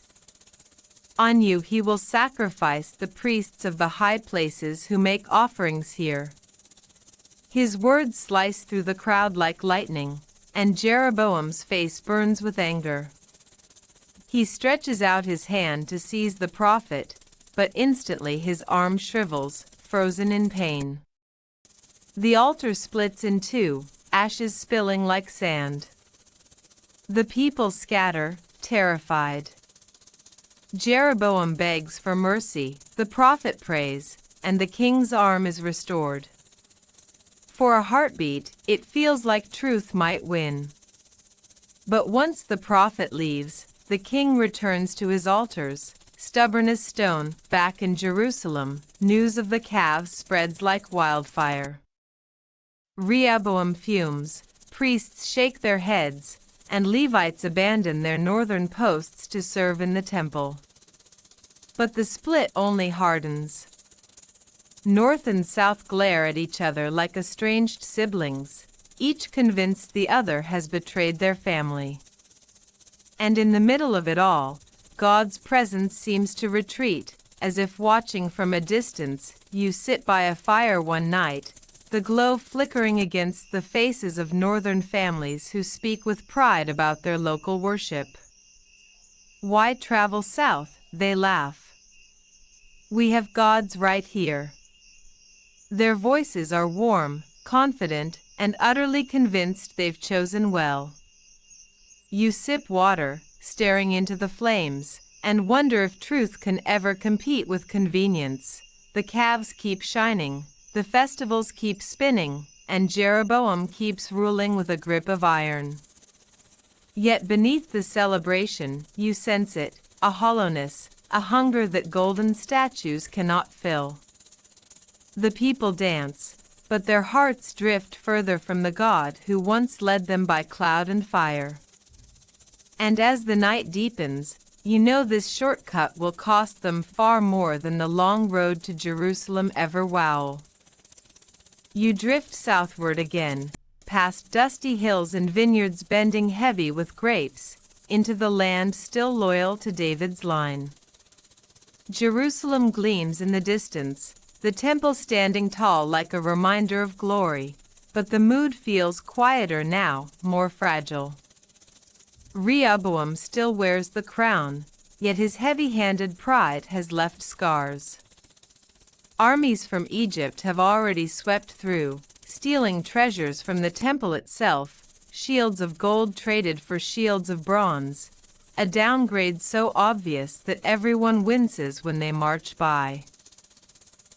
On you he will sacrifice the priests of the high places who make offerings here." His words slice through the crowd like lightning, and Jeroboam's face burns with anger. He stretches out his hand to seize the prophet, but instantly his arm shrivels, frozen in pain. The altar splits in two, ashes spilling like sand. The people scatter, terrified. Jeroboam begs for mercy, the prophet prays, and the king's arm is restored. For a heartbeat, it feels like truth might win. But once the prophet leaves, the king returns to his altars, stubborn as stone. Back in Jerusalem, news of the calves spreads like wildfire. Rehoboam fumes, priests shake their heads, and Levites abandon their northern posts to serve in the temple. But the split only hardens. North and South glare at each other like estranged siblings, each convinced the other has betrayed their family. And in the middle of it all, God's presence seems to retreat, as if watching from a distance. You sit by a fire one night, the glow flickering against the faces of northern families who speak with pride about their local worship. Why travel south? They laugh. We have gods right here. Their voices are warm, confident, and utterly convinced they've chosen well. You sip water, staring into the flames, and wonder if truth can ever compete with convenience. The calves keep shining, the festivals keep spinning, and Jeroboam keeps ruling with a grip of iron. Yet beneath the celebration, you sense it, a hollowness, a hunger that golden statues cannot fill. The people dance, but their hearts drift further from the God who once led them by cloud and fire. And as the night deepens, you know this shortcut will cost them far more than the long road to Jerusalem ever will. You drift southward again, past dusty hills and vineyards bending heavy with grapes, into the land still loyal to David's line. Jerusalem gleams in the distance, the temple standing tall like a reminder of glory, but the mood feels quieter now, more fragile. Rehoboam still wears the crown, yet his heavy-handed pride has left scars. Armies from Egypt have already swept through, stealing treasures from the temple itself, shields of gold traded for shields of bronze, a downgrade so obvious that everyone winces when they march by.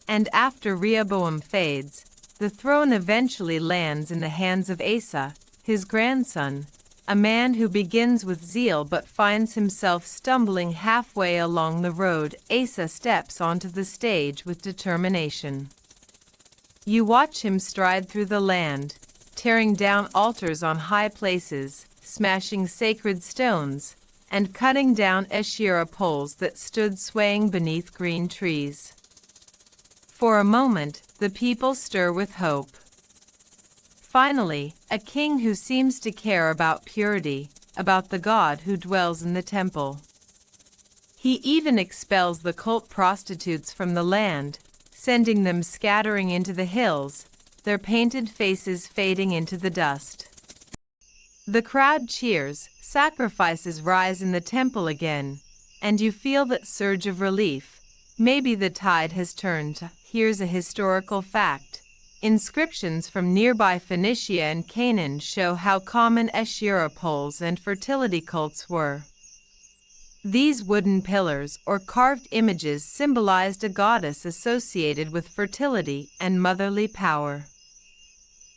And after Rehoboam fades, the throne eventually lands in the hands of Asa, his grandson, a man who begins with zeal but finds himself stumbling halfway along the road. Asa steps onto the stage with determination. You watch him stride through the land, tearing down altars on high places, smashing sacred stones, and cutting down Asherah poles that stood swaying beneath green trees. For a moment, the people stir with hope. Finally, a king who seems to care about purity, about the God who dwells in the temple. He even expels the cult prostitutes from the land, sending them scattering into the hills, their painted faces fading into the dust. The crowd cheers, sacrifices rise in the temple again, and you feel that surge of relief. Maybe the tide has turned. Here's a historical fact. Inscriptions from nearby Phoenicia and Canaan show how common Asherah poles and fertility cults were. These wooden pillars or carved images symbolized a goddess associated with fertility and motherly power.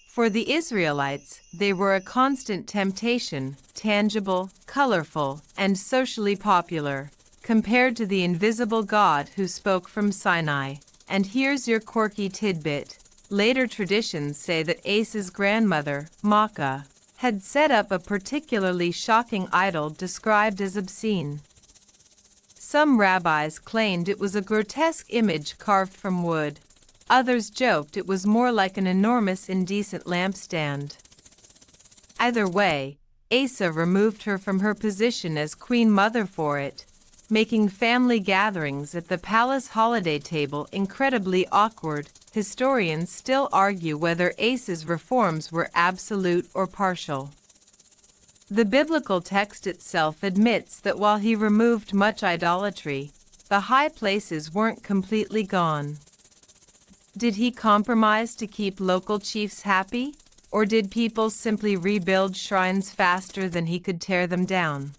For the Israelites, they were a constant temptation, tangible, colorful, and socially popular, compared to the invisible God who spoke from Sinai. And here's your quirky tidbit. Later traditions say that Asa's grandmother, Maacah, had set up a particularly shocking idol described as obscene. Some rabbis claimed it was a grotesque image carved from wood. Others joked it was more like an enormous indecent lampstand. Either way, Asa removed her from her position as queen mother for it, making family gatherings at the palace holiday table incredibly awkward. Historians still argue whether Asa's reforms were absolute or partial. The biblical text itself admits that while he removed much idolatry, the high places weren't completely gone. Did he compromise to keep local chiefs happy, or did people simply rebuild shrines faster than he could tear them down?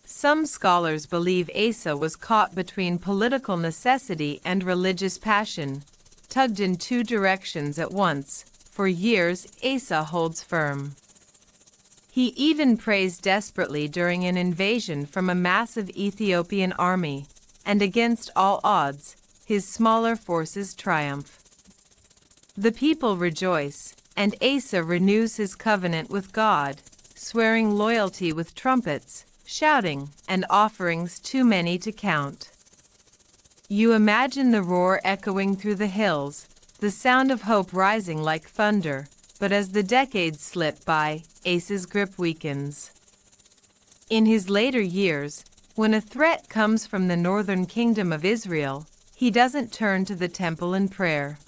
Some scholars believe Asa was caught between political necessity and religious passion, tugged in two directions at once. For years, Asa holds firm. He even prays desperately during an invasion from a massive Ethiopian army, and against all odds, his smaller forces triumph. The people rejoice, and Asa renews his covenant with God, swearing loyalty with trumpets, shouting, and offerings too many to count. You imagine the roar echoing through the hills, the sound of hope rising like thunder, but as the decades slip by, Asa's grip weakens. In his later years, when a threat comes from the northern kingdom of Israel, he doesn't turn to the temple in prayer.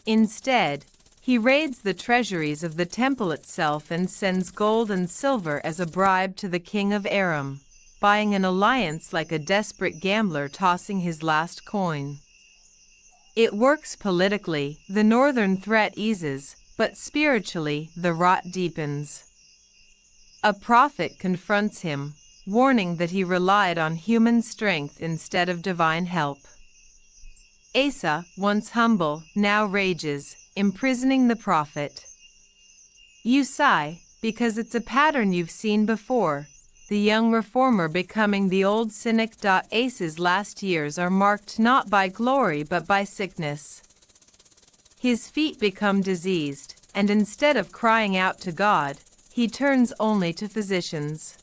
Instead, he raids the treasuries of the temple itself and sends gold and silver as a bribe to the king of Aram, buying an alliance like a desperate gambler tossing his last coin. It works politically, the northern threat eases, but spiritually, the rot deepens. A prophet confronts him, warning that he relied on human strength instead of divine help. Asa, once humble, now rages, imprisoning the prophet. You sigh, because it's a pattern you've seen before, the young reformer becoming the old cynic. Asa's last years are marked not by glory but by sickness. His feet become diseased, and instead of crying out to God, he turns only to physicians.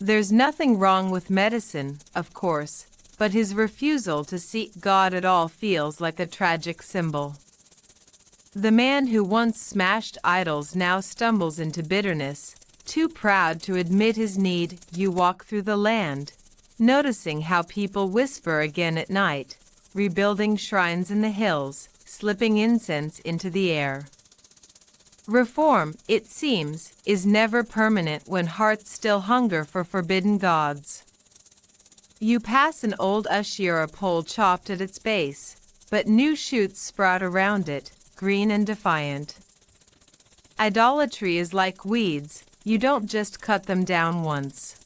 There's nothing wrong with medicine, of course, but his refusal to seek God at all feels like a tragic symbol. The man who once smashed idols now stumbles into bitterness, too proud to admit his need. You walk through the land, noticing how people whisper again at night, rebuilding shrines in the hills, slipping incense into the air. Reform, it seems, is never permanent when hearts still hunger for forbidden gods. You pass an old Asherah pole chopped at its base, but new shoots sprout around it, green and defiant. Idolatry is like weeds, you don't just cut them down once.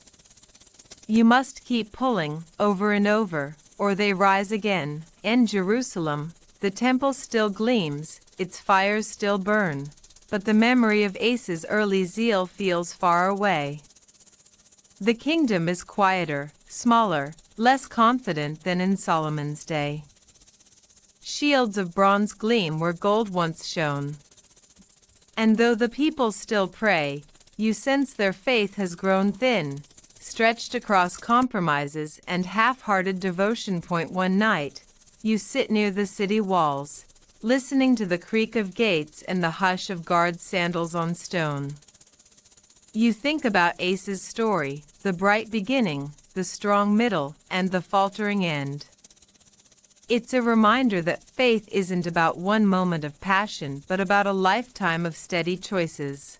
You must keep pulling, over and over, or they rise again. In Jerusalem, the temple still gleams, its fires still burn, but the memory of Asa's early zeal feels far away. The kingdom is quieter, smaller, less confident than in Solomon's day. Shields of bronze gleam where gold once shone. And though the people still pray, you sense their faith has grown thin, stretched across compromises and half-hearted devotion. One night, you sit near the city walls, listening to the creak of gates and the hush of guards' sandals on stone. You think about Asa's story, the bright beginning, the strong middle, and the faltering end. It's a reminder that faith isn't about one moment of passion but about a lifetime of steady choices.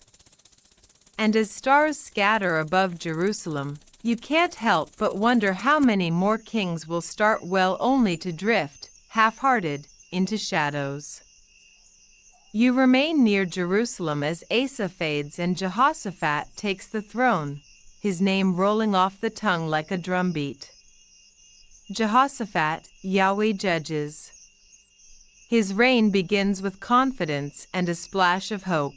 And as stars scatter above Jerusalem, you can't help but wonder how many more kings will start well only to drift, half-hearted, into shadows. You remain near Jerusalem as Asa fades and Jehoshaphat takes the throne, his name rolling off the tongue like a drumbeat. Jehoshaphat, Yahweh judges. His reign begins with confidence and a splash of hope.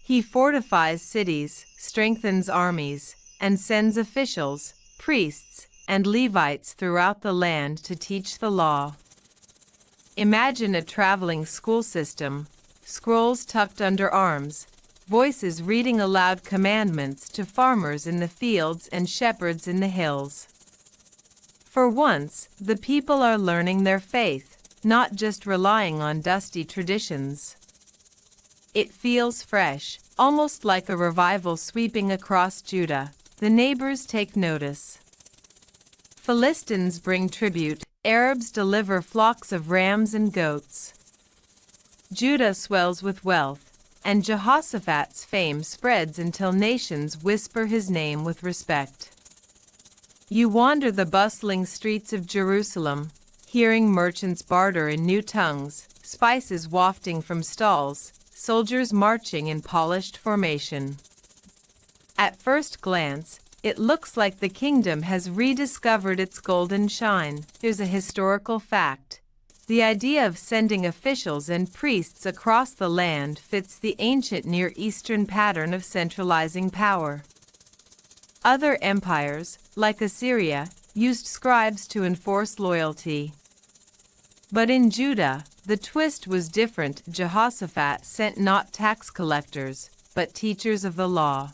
He fortifies cities, strengthens armies, and sends officials, priests, and Levites throughout the land to teach the law. Imagine a traveling school system, scrolls tucked under arms, voices reading aloud commandments to farmers in the fields and shepherds in the hills. For once, the people are learning their faith, not just relying on dusty traditions. It feels fresh, almost like a revival sweeping across Judah. The neighbors take notice. Philistines bring tribute, Arabs deliver flocks of rams and goats. Judah swells with wealth, and Jehoshaphat's fame spreads until nations whisper his name with respect. You wander the bustling streets of Jerusalem, hearing merchants barter in new tongues, spices wafting from stalls, soldiers marching in polished formation. At first glance, it looks like the kingdom has rediscovered its golden shine. Here's a historical fact. The idea of sending officials and priests across the land fits the ancient Near Eastern pattern of centralizing power. Other empires, like Assyria, used scribes to enforce loyalty. But in Judah, the twist was different. Jehoshaphat sent not tax collectors, but teachers of the law.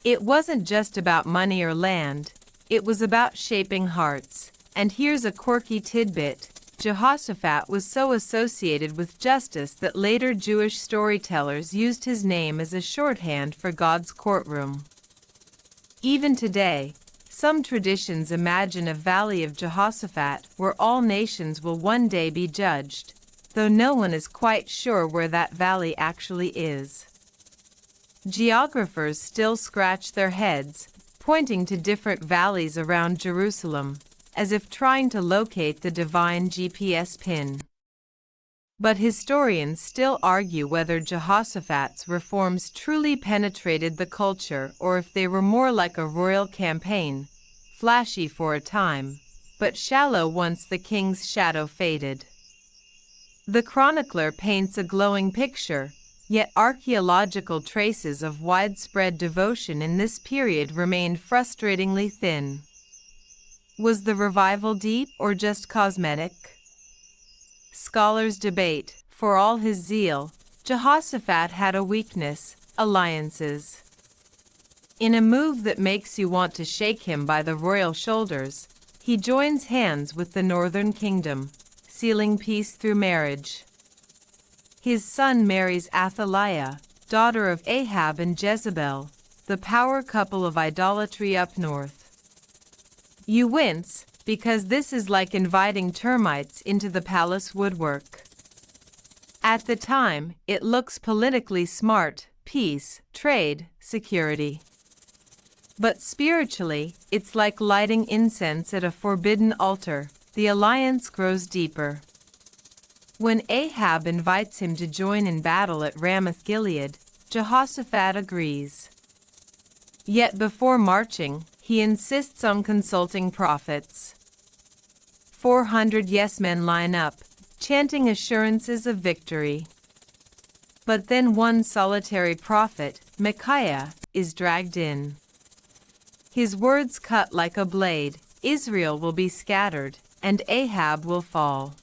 It wasn't just about money or land, it was about shaping hearts. And here's a quirky tidbit. Jehoshaphat was so associated with justice that later Jewish storytellers used his name as a shorthand for God's courtroom. Even today, some traditions imagine a valley of Jehoshaphat where all nations will one day be judged, though no one is quite sure where that valley actually is. Geographers still scratch their heads, pointing to different valleys around Jerusalem, as if trying to locate the divine GPS pin. But historians still argue whether Jehoshaphat's reforms truly penetrated the culture or if they were more like a royal campaign, flashy for a time, but shallow once the king's shadow faded. The chronicler paints a glowing picture, yet archaeological traces of widespread devotion in this period remained frustratingly thin. Was the revival deep or just cosmetic? Scholars debate. For all his zeal, Jehoshaphat had a weakness: alliances. In a move that makes you want to shake him by the royal shoulders, he joins hands with the northern kingdom, sealing peace through marriage. His son marries Athaliah, daughter of Ahab and Jezebel, the power couple of idolatry up north. You wince, because this is like inviting termites into the palace woodwork. At the time, it looks politically smart: peace, trade, security. But spiritually, it's like lighting incense at a forbidden altar. The alliance grows deeper. When Ahab invites him to join in battle at Ramoth-Gilead, Jehoshaphat agrees. Yet before marching, he insists on consulting prophets. 400 yes-men line up, chanting assurances of victory. But then one solitary prophet, Micaiah, is dragged in. His words cut like a blade: Israel will be scattered, and Ahab will fall.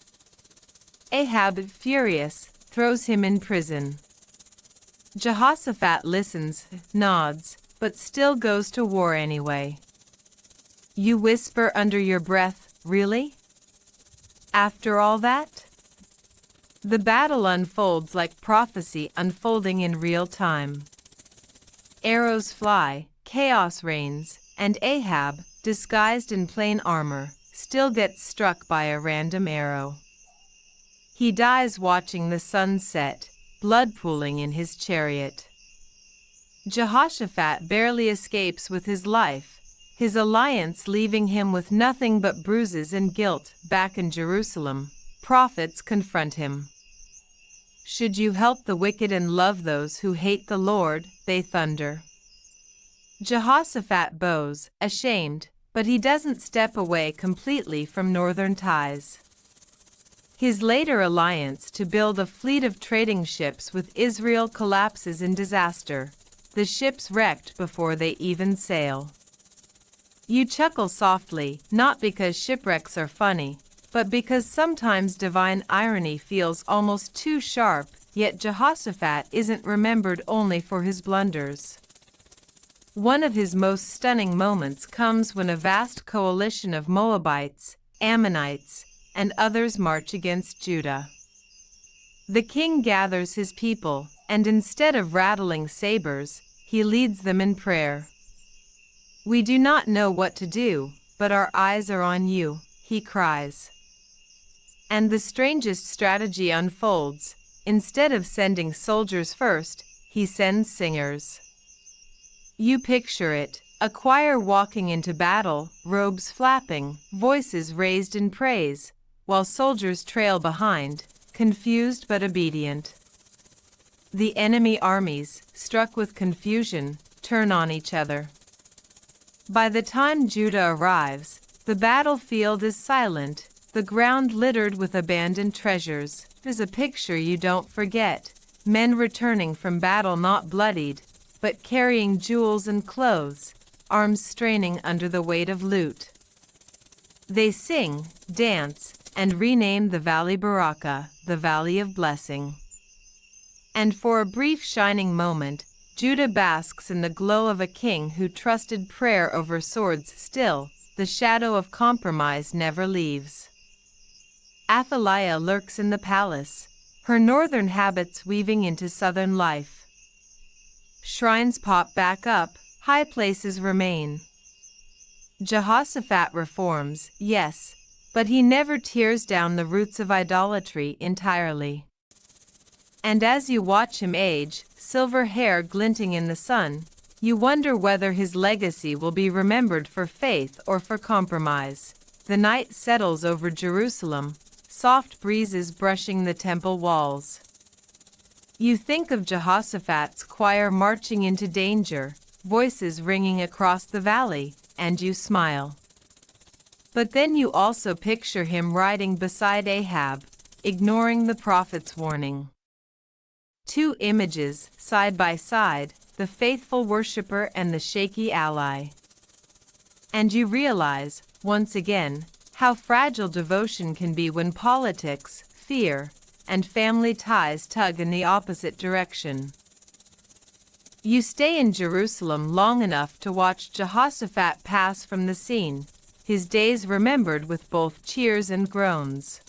Ahab, furious, throws him in prison. Jehoshaphat listens, nods, but still goes to war anyway. You whisper under your breath, really? After all that? The battle unfolds like prophecy unfolding in real time. Arrows fly, chaos reigns, and Ahab, disguised in plain armor, still gets struck by a random arrow. He dies watching the sun set, blood pooling in his chariot. Jehoshaphat barely escapes with his life, his alliance leaving him with nothing but bruises and guilt. Back in Jerusalem, prophets confront him. Should you help the wicked and love those who hate the Lord? They thunder. Jehoshaphat bows, ashamed, but he doesn't step away completely from northern ties. His later alliance to build a fleet of trading ships with Israel collapses in disaster, the ships wrecked before they even sail. You chuckle softly, not because shipwrecks are funny, but because sometimes divine irony feels almost too sharp. Yet Jehoshaphat isn't remembered only for his blunders. One of his most stunning moments comes when a vast coalition of Moabites, Ammonites, and others march against Judah. The king gathers his people, and instead of rattling sabers, he leads them in prayer. "We do not know what to do, but our eyes are on you," he cries. And the strangest strategy unfolds. Instead of sending soldiers first, he sends singers. You picture it, a choir walking into battle, robes flapping, voices raised in praise, while soldiers trail behind, confused but obedient. The enemy armies, struck with confusion, turn on each other. By the time Judah arrives, the battlefield is silent, the ground littered with abandoned treasures. There's a picture you don't forget, men returning from battle not bloodied, but carrying jewels and clothes, arms straining under the weight of loot. They sing, dance, and rename the valley Baraka, the Valley of Blessing. And for a brief shining moment, Judah basks in the glow of a king who trusted prayer over swords. Still, the shadow of compromise never leaves. Athaliah lurks in the palace, her northern habits weaving into southern life. Shrines pop back up, high places remain. Jehoshaphat reforms, yes, but he never tears down the roots of idolatry entirely. And as you watch him age, silver hair glinting in the sun, you wonder whether his legacy will be remembered for faith or for compromise. The night settles over Jerusalem, soft breezes brushing the temple walls. You think of Jehoshaphat's choir marching into danger, voices ringing across the valley, and you smile. But then you also picture him riding beside Ahab, ignoring the prophet's warning. Two images, side by side, the faithful worshiper and the shaky ally. And you realize, once again, how fragile devotion can be when politics, fear, and family ties tug in the opposite direction. You stay in Jerusalem long enough to watch Jehoshaphat pass from the scene, his days remembered with both cheers and groans.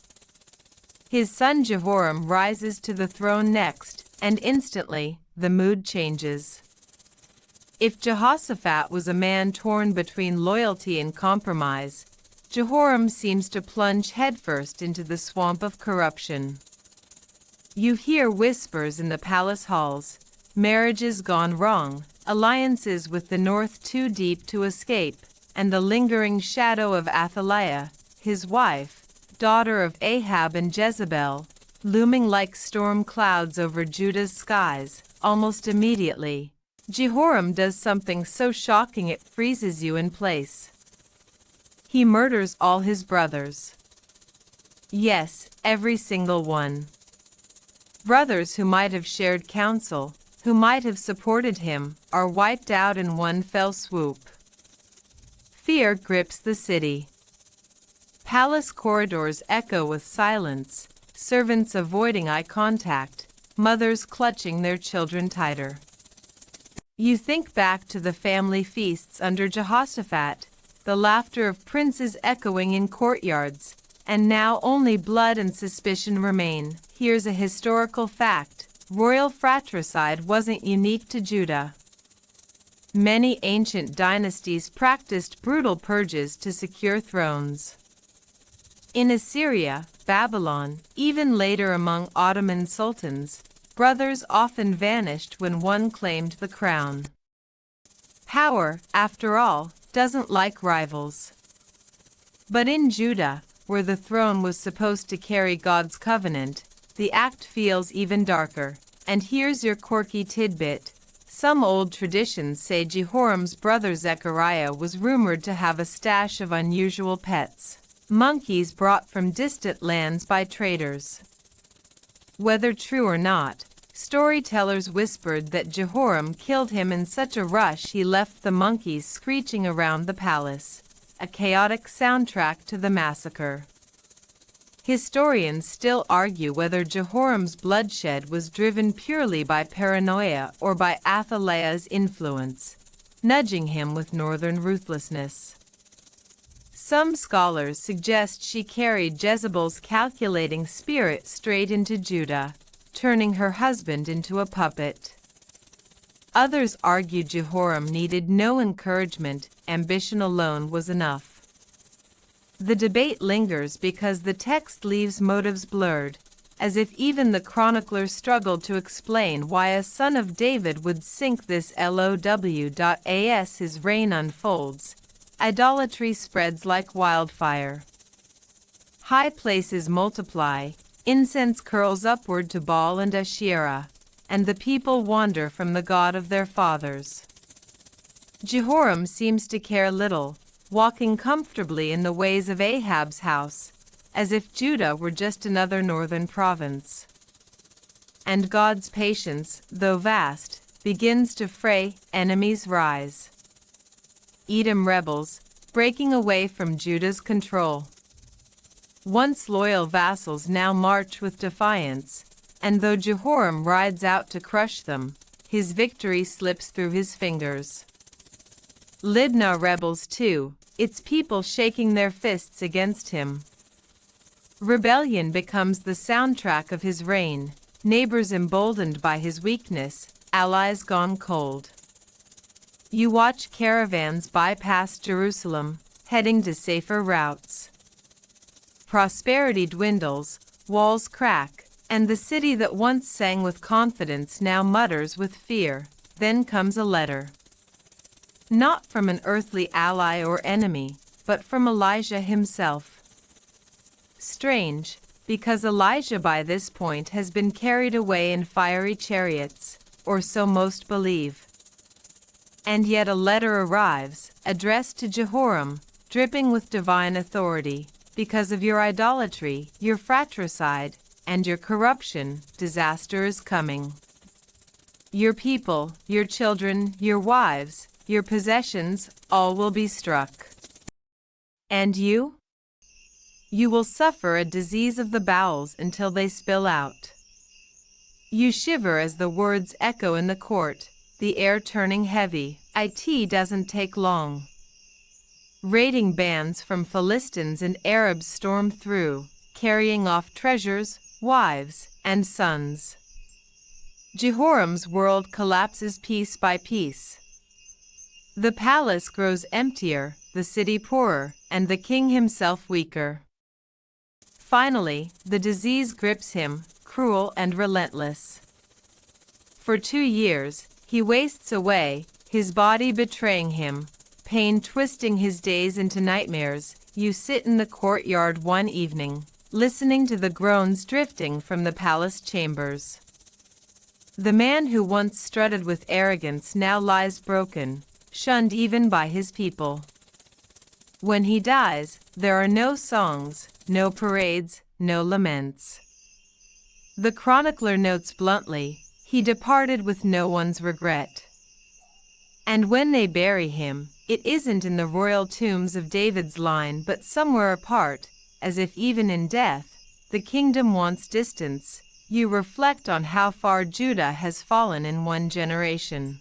His son Jehoram rises to the throne next, and instantly, the mood changes. If Jehoshaphat was a man torn between loyalty and compromise, Jehoram seems to plunge headfirst into the swamp of corruption. You hear whispers in the palace halls, marriages gone wrong, alliances with the north too deep to escape, and the lingering shadow of Athaliah, his wife, daughter of Ahab and Jezebel, looming like storm clouds over Judah's skies. Almost immediately, Jehoram does something so shocking it freezes you in place. He murders all his brothers. Yes, every single one. Brothers who might have shared counsel, who might have supported him, are wiped out in one fell swoop. Fear grips the city. Palace corridors echo with silence, servants avoiding eye contact, mothers clutching their children tighter. You think back to the family feasts under Jehoshaphat, the laughter of princes echoing in courtyards, and now only blood and suspicion remain. Here's a historical fact: royal fratricide wasn't unique to Judah. Many ancient dynasties practiced brutal purges to secure thrones. In Assyria, Babylon, even later among Ottoman sultans, brothers often vanished when one claimed the crown. Power, after all, doesn't like rivals. But in Judah, where the throne was supposed to carry God's covenant, the act feels even darker. And here's your quirky tidbit. Some old traditions say Jehoram's brother Zechariah was rumored to have a stash of unusual pets, monkeys brought from distant lands by traders. Whether true or not, storytellers whispered that Jehoram killed him in such a rush he left the monkeys screeching around the palace, a chaotic soundtrack to the massacre. Historians still argue whether Jehoram's bloodshed was driven purely by paranoia or by Athaliah's influence, nudging him with northern ruthlessness. Some scholars suggest she carried Jezebel's calculating spirit straight into Judah, turning her husband into a puppet. Others argue Jehoram needed no encouragement, ambition alone was enough. The debate lingers because the text leaves motives blurred, as if even the chronicler struggled to explain why a son of David would sink this LOW. As his reign unfolds, idolatry spreads like wildfire. High places multiply, incense curls upward to Baal and Asherah, and the people wander from the God of their fathers. Jehoram seems to care little, walking comfortably in the ways of Ahab's house, as if Judah were just another northern province. And God's patience, though vast, begins to fray, enemies rise. Edom rebels, breaking away from Judah's control. Once loyal vassals now march with defiance, and though Jehoram rides out to crush them, his victory slips through his fingers. Libnah rebels too, its people shaking their fists against him. Rebellion becomes the soundtrack of his reign, neighbors emboldened by his weakness, allies gone cold. You watch caravans bypass Jerusalem, heading to safer routes. Prosperity dwindles, walls crack, and the city that once sang with confidence now mutters with fear. Then comes a letter. Not from an earthly ally or enemy, but from Elijah himself. Strange, because Elijah by this point has been carried away in fiery chariots, or so most believe. And yet a letter arrives, addressed to Jehoram, dripping with divine authority. Because of your idolatry, your fratricide, and your corruption, disaster is coming. Your people, your children, your wives, your possessions, all will be struck. And you? You will suffer a disease of the bowels until they spill out. You shiver as the words echo in the court, the air turning heavy. It doesn't take long. Raiding bands from Philistines and Arabs storm through, carrying off treasures, wives, and sons. Jehoram's world collapses piece by piece. The palace grows emptier, the city poorer, and the king himself weaker. Finally, the disease grips him, cruel and relentless. For 2 years, he wastes away, his body betraying him, pain twisting his days into nightmares. You sit in the courtyard one evening, listening to the groans drifting from the palace chambers. The man who once strutted with arrogance now lies broken, shunned even by his people. When he dies, there are no songs, no parades, no laments. The chronicler notes bluntly, he departed with no one's regret. And when they bury him, it isn't in the royal tombs of David's line but somewhere apart, as if even in death, the kingdom wants distance. You reflect on how far Judah has fallen in one generation.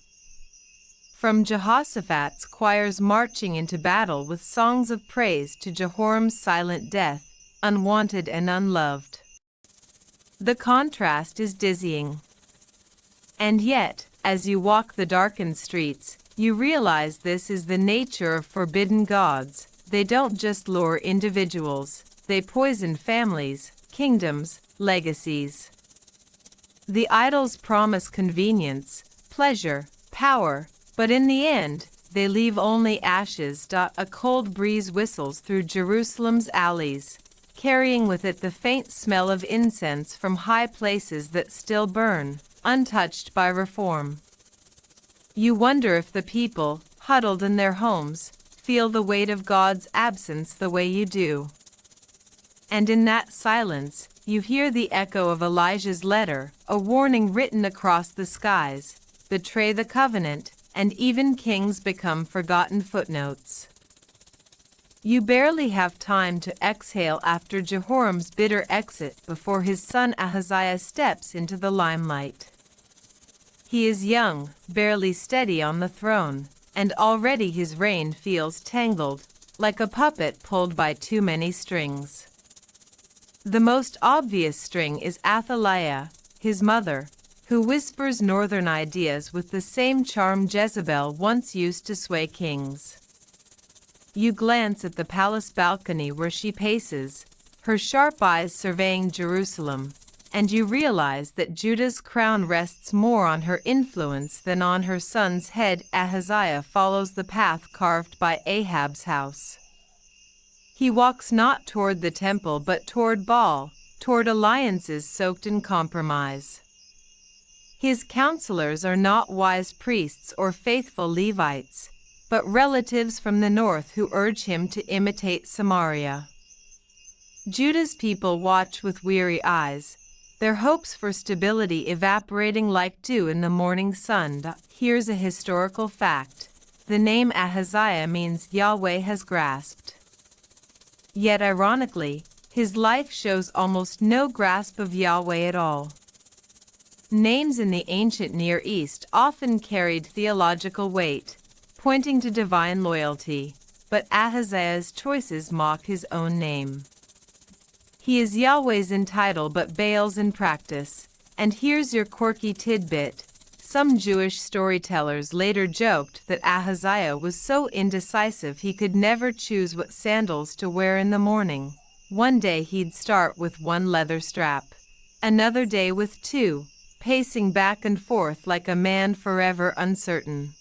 From Jehoshaphat's choirs marching into battle with songs of praise to Jehoram's silent death, unwanted and unloved. The contrast is dizzying. And yet, as you walk the darkened streets, you realize this is the nature of forbidden gods. They don't just lure individuals, they poison families, kingdoms, legacies. The idols promise convenience, pleasure, power, but in the end, they leave only ashes. A cold breeze whistles through Jerusalem's alleys, carrying with it the faint smell of incense from high places that still burn, untouched by reform. You wonder if the people, huddled in their homes, feel the weight of God's absence the way you do. And in that silence, you hear the echo of Elijah's letter, a warning written across the skies: betray the covenant, and even kings become forgotten footnotes. You barely have time to exhale after Jehoram's bitter exit before his son Ahaziah steps into the limelight. He is young, barely steady on the throne, and already his reign feels tangled, like a puppet pulled by too many strings. The most obvious string is Athaliah, his mother, who whispers northern ideas with the same charm Jezebel once used to sway kings. You glance at the palace balcony where she paces, her sharp eyes surveying Jerusalem, and you realize that Judah's crown rests more on her influence than on her son's head. Ahaziah follows the path carved by Ahab's house. He walks not toward the temple but toward Baal, toward alliances soaked in compromise. His counselors are not wise priests or faithful Levites, but relatives from the north who urge him to imitate Samaria. Judah's people watch with weary eyes, their hopes for stability evaporating like dew in the morning sun. Here's a historical fact. The name Ahaziah means Yahweh has grasped. Yet ironically, his life shows almost no grasp of Yahweh at all. Names in the ancient Near East often carried theological weight, pointing to divine loyalty, but Ahaziah's choices mock his own name. He is Yahweh's in title but Baal's in practice. And here's your quirky tidbit. Some Jewish storytellers later joked that Ahaziah was so indecisive he could never choose what sandals to wear in the morning. One day he'd start with one leather strap, another day with two, pacing back and forth like a man forever uncertain.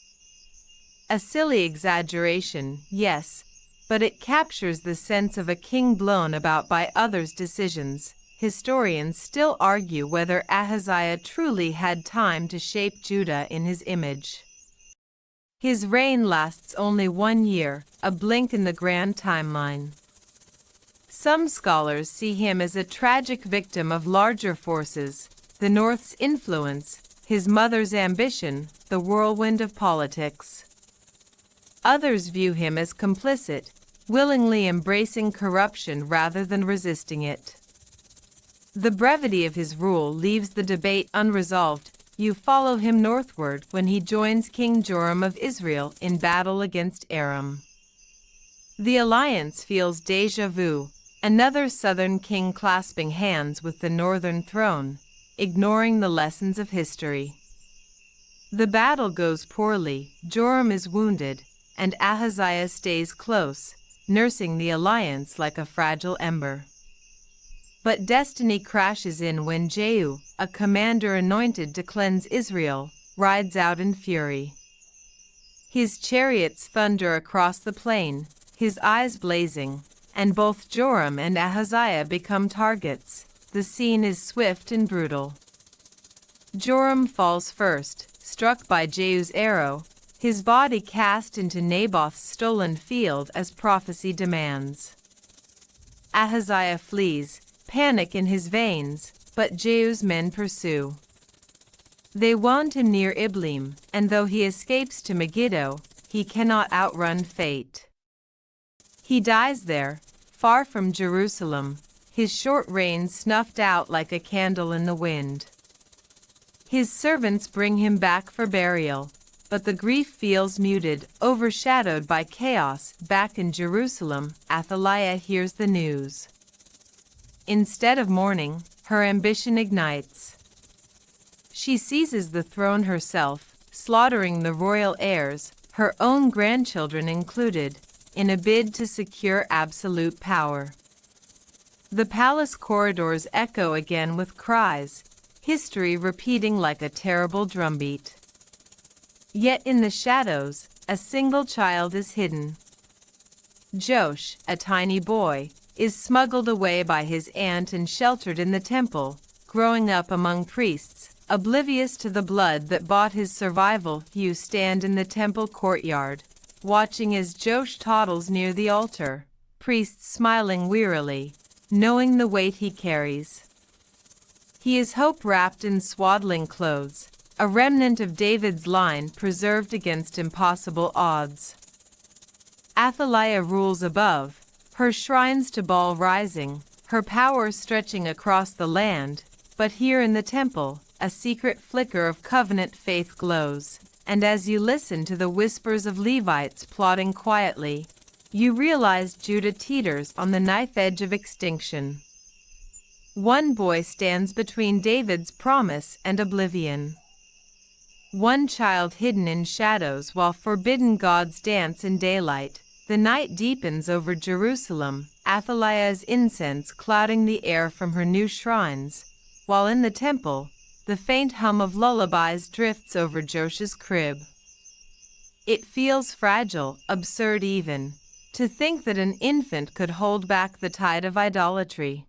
A silly exaggeration, yes, but it captures the sense of a king blown about by others' decisions. Historians still argue whether Ahaziah truly had time to shape Judah in his image. His reign lasts only 1 year, a blink in the grand timeline. Some scholars see him as a tragic victim of larger forces, the North's influence, his mother's ambition, the whirlwind of politics. Others view him as complicit, willingly embracing corruption rather than resisting it. The brevity of his rule leaves the debate unresolved. You follow him northward when he joins King Joram of Israel in battle against Aram. The alliance feels déjà vu, another southern king clasping hands with the northern throne, ignoring the lessons of history. The battle goes poorly, Joram is wounded, and Ahaziah stays close, nursing the alliance like a fragile ember. But destiny crashes in when Jehu, a commander anointed to cleanse Israel, rides out in fury. His chariots thunder across the plain, his eyes blazing, and both Joram and Ahaziah become targets. The scene is swift and brutal. Joram falls first, struck by Jehu's arrow, his body cast into Naboth's stolen field as prophecy demands. Ahaziah flees, panic in his veins, but Jehu's men pursue. They wound him near Ibleam, and though he escapes to Megiddo, he cannot outrun fate. He dies there, far from Jerusalem, his short reign snuffed out like a candle in the wind. His servants bring him back for burial, but the grief feels muted, overshadowed by chaos. Back in Jerusalem, Athaliah hears the news. Instead of mourning, her ambition ignites. She seizes the throne herself, slaughtering the royal heirs, her own grandchildren included, in a bid to secure absolute power. The palace corridors echo again with cries, history repeating like a terrible drumbeat. Yet in the shadows, a single child is hidden. Josh, a tiny boy, is smuggled away by his aunt and sheltered in the temple, growing up among priests, oblivious to the blood that bought his survival. You stand in the temple courtyard, watching as Josh toddles near the altar, priests smiling wearily, knowing the weight he carries. He is hope wrapped in swaddling clothes, a remnant of David's line preserved against impossible odds. Athaliah rules above, her shrines to Baal rising, her power stretching across the land, but here in the temple, a secret flicker of covenant faith glows, and as you listen to the whispers of Levites plotting quietly, you realize Judah teeters on the knife edge of extinction. One boy stands between David's promise and oblivion. One child hidden in shadows while forbidden gods dance in daylight. The night deepens over Jerusalem, Athaliah's incense clouding the air from her new shrines, while in the temple, the faint hum of lullabies drifts over Josh's crib. It feels fragile, absurd even, to think that an infant could hold back the tide of idolatry.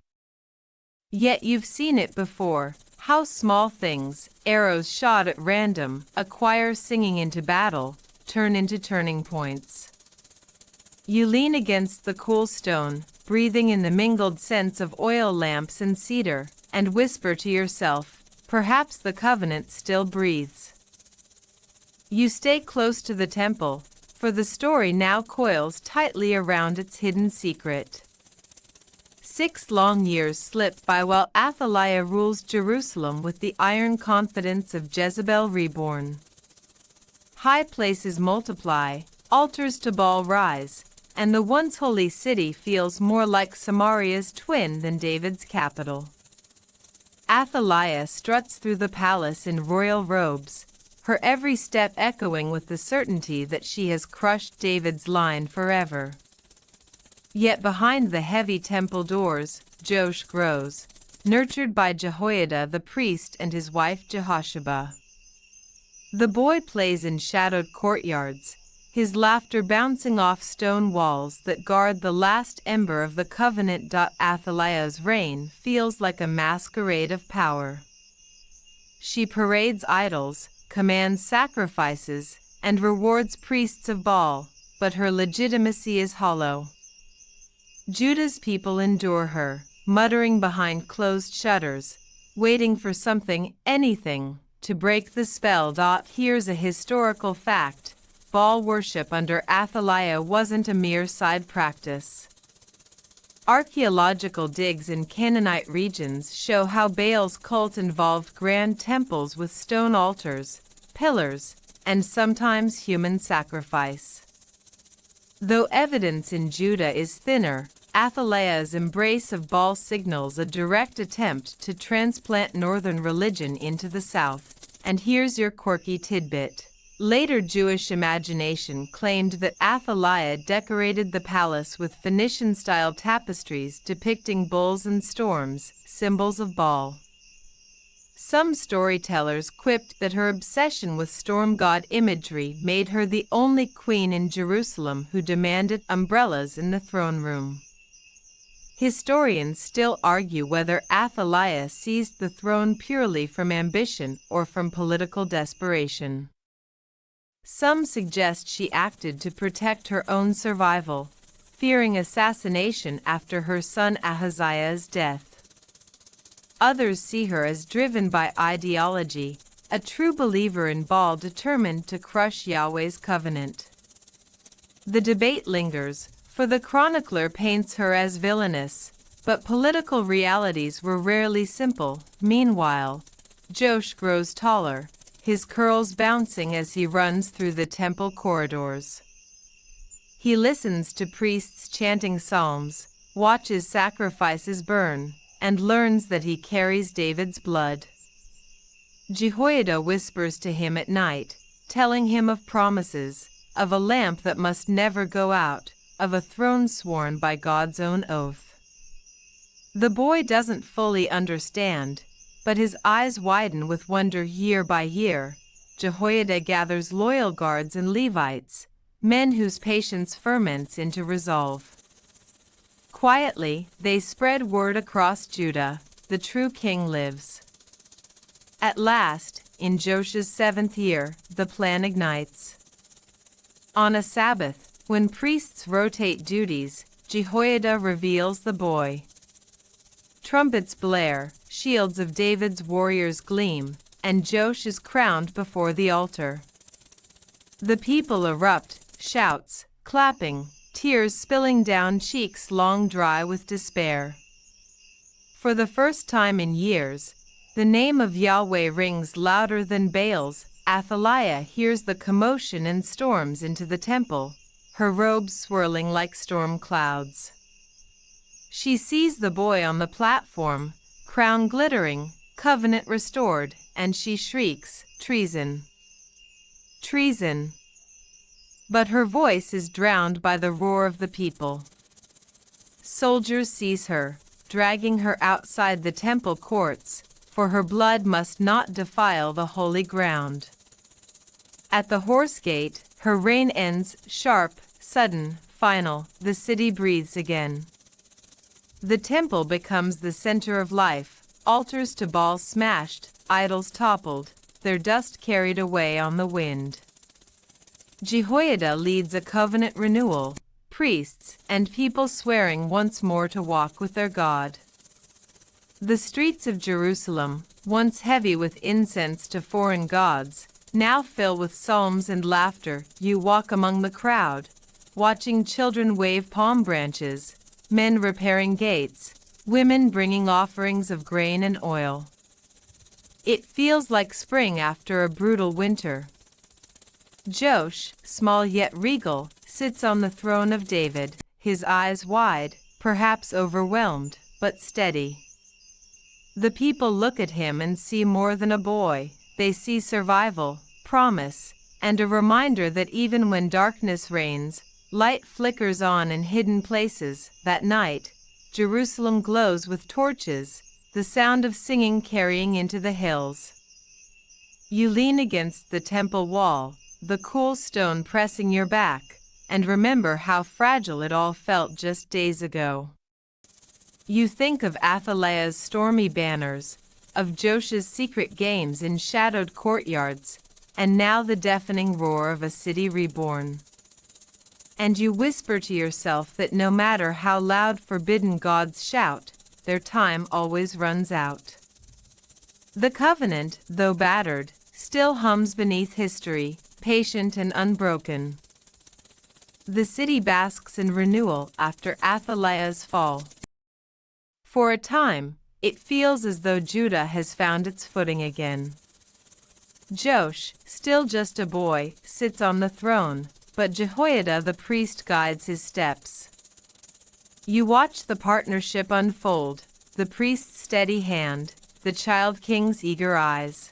Yet you've seen it before, how small things, arrows shot at random, a choir singing into battle, turn into turning points. You lean against the cool stone, breathing in the mingled scents of oil lamps and cedar, and whisper to yourself, perhaps the covenant still breathes. You stay close to the temple, for the story now coils tightly around its hidden secret. 6 long years slip by while Athaliah rules Jerusalem with the iron confidence of Jezebel reborn. High places multiply, altars to Baal rise, and the once holy city feels more like Samaria's twin than David's capital. Athaliah struts through the palace in royal robes, her every step echoing with the certainty that she has crushed David's line forever. Yet behind the heavy temple doors, Josh grows, nurtured by Jehoiada the priest and his wife Jehosheba. The boy plays in shadowed courtyards, his laughter bouncing off stone walls that guard the last ember of the covenant. Athaliah's reign feels like a masquerade of power. She parades idols, commands sacrifices, and rewards priests of Baal, but her legitimacy is hollow. Judah's people endure her, muttering behind closed shutters, waiting for something, anything, to break the spell. Here's a historical fact. Baal worship under Athaliah wasn't a mere side practice. Archaeological digs in Canaanite regions show how Baal's cult involved grand temples with stone altars, pillars, and sometimes human sacrifice. Though evidence in Judah is thinner, Athaliah's embrace of Baal signals a direct attempt to transplant northern religion into the south. And here's your quirky tidbit. Later Jewish imagination claimed that Athaliah decorated the palace with Phoenician-style tapestries depicting bulls and storms, symbols of Baal. Some storytellers quipped that her obsession with storm god imagery made her the only queen in Jerusalem who demanded umbrellas in the throne room. Historians still argue whether Athaliah seized the throne purely from ambition or from political desperation. Some suggest she acted to protect her own survival, fearing assassination after her son Ahaziah's death. Others see her as driven by ideology, a true believer in Baal determined to crush Yahweh's covenant. The debate lingers, for the chronicler paints her as villainous, but political realities were rarely simple. Meanwhile, Josh grows taller, his curls bouncing as he runs through the temple corridors. He listens to priests chanting psalms, watches sacrifices burn, and learns that he carries David's blood. Jehoiada whispers to him at night, telling him of promises, of a lamp that must never go out, of a throne sworn by God's own oath. The boy doesn't fully understand, but his eyes widen with wonder. Year by year, Jehoiada gathers loyal guards and Levites, men whose patience ferments into resolve. Quietly, they spread word across Judah, the true king lives. At last, in Josh's 7th year, the plan ignites. On a Sabbath, when priests rotate duties, Jehoiada reveals the boy. Trumpets blare, shields of David's warriors gleam, and Josh is crowned before the altar. The people erupt, shouts, clapping, tears spilling down cheeks long dry with despair. For the first time in years, the name of Yahweh rings louder than Baal's. Athaliah hears the commotion and storms into the temple, her robes swirling like storm clouds. She sees the boy on the platform, crown glittering, covenant restored, and she shrieks, "Treason! Treason!" But her voice is drowned by the roar of the people. Soldiers seize her, dragging her outside the temple courts, for her blood must not defile the holy ground. At the horse gate, her reign ends, sharp, sudden, final. The city breathes again. The temple becomes the center of life, altars to Baal smashed, idols toppled, their dust carried away on the wind. Jehoiada leads a covenant renewal, priests and people swearing once more to walk with their God. The streets of Jerusalem, once heavy with incense to foreign gods, now fill with psalms and laughter. You walk among the crowd, watching children wave palm branches, men repairing gates, women bringing offerings of grain and oil. It feels like spring after a brutal winter. Joash, small yet regal, sits on the throne of David, his eyes wide, perhaps overwhelmed, but steady. The people look at him and see more than a boy. They see survival, promise, and a reminder that even when darkness reigns, light flickers on in hidden places. That night, Jerusalem glows with torches, the sound of singing carrying into the hills. You lean against the temple wall, the cool stone pressing your back, and remember how fragile it all felt just days ago. You think of Athaliah's stormy banners, of Josh's secret games in shadowed courtyards, and now the deafening roar of a city reborn. And you whisper to yourself that no matter how loud forbidden gods shout, their time always runs out. The covenant, though battered, still hums beneath history, patient and unbroken. The city basks in renewal after Athaliah's fall. For a time, it feels as though Judah has found its footing again. Joash, still just a boy, sits on the throne, but Jehoiada the priest guides his steps. You watch the partnership unfold, the priest's steady hand, the child king's eager eyes.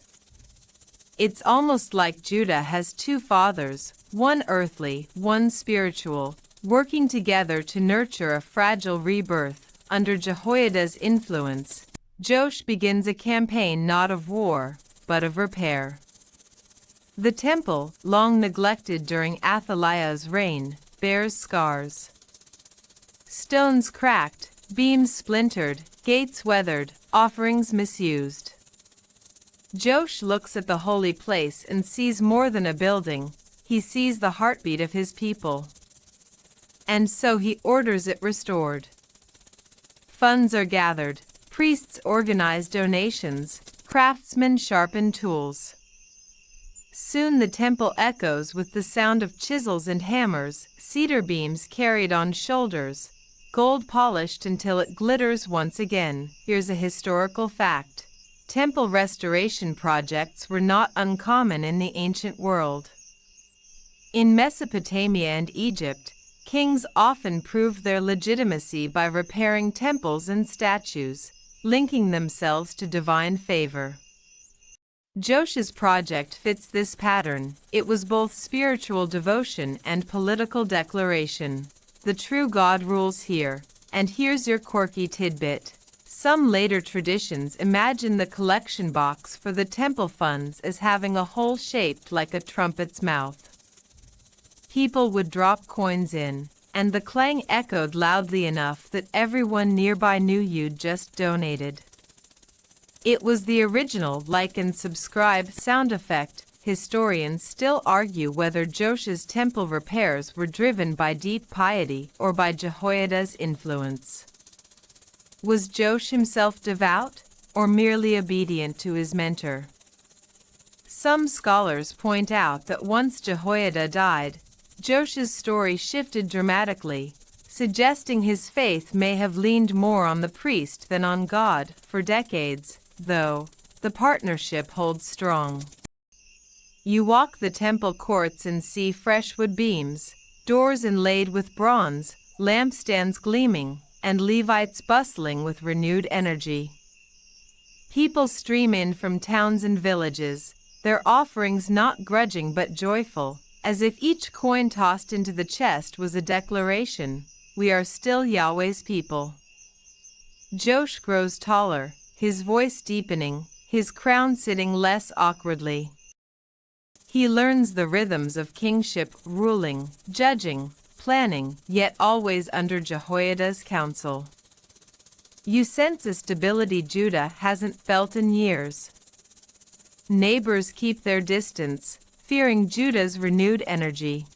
It's almost like Judah has two fathers, one earthly, one spiritual, working together to nurture a fragile rebirth. Under Jehoiada's influence, Joash begins a campaign not of war, but of repair. The temple, long neglected during Athaliah's reign, bears scars. Stones cracked, beams splintered, gates weathered, offerings misused. Joash looks at the holy place and sees more than a building. He sees the heartbeat of his people. And so he orders it restored. Funds are gathered, priests organize donations, craftsmen sharpen tools. Soon the temple echoes with the sound of chisels and hammers, cedar beams carried on shoulders, gold polished until it glitters once again. Here's a historical fact. Temple restoration projects were not uncommon in the ancient world. In Mesopotamia and Egypt, kings often proved their legitimacy by repairing temples and statues, linking themselves to divine favor. Joash's project fits this pattern. It was both spiritual devotion and political declaration. The true God rules here, and here's your quirky tidbit. Some later traditions imagine the collection box for the temple funds as having a hole shaped like a trumpet's mouth. People would drop coins in, and the clang echoed loudly enough that everyone nearby knew you'd just donated. It was the original like and subscribe sound effect. Historians still argue whether Joash's temple repairs were driven by deep piety or by Jehoiada's influence. Was Joash himself devout, or merely obedient to his mentor? Some scholars point out that once Jehoiada died, Josh's story shifted dramatically, suggesting his faith may have leaned more on the priest than on God. For decades, though, the partnership holds strong. You walk the temple courts and see fresh wood beams, doors inlaid with bronze, lampstands gleaming, and Levites bustling with renewed energy. People stream in from towns and villages, their offerings not grudging but joyful, as if each coin tossed into the chest was a declaration, "We are still Yahweh's people." Josh grows taller, his voice deepening, his crown sitting less awkwardly. He learns the rhythms of kingship, ruling, judging, planning, yet always under Jehoiada's counsel. You sense a stability Judah hasn't felt in years. Neighbors keep their distance, fearing Judah's renewed energy.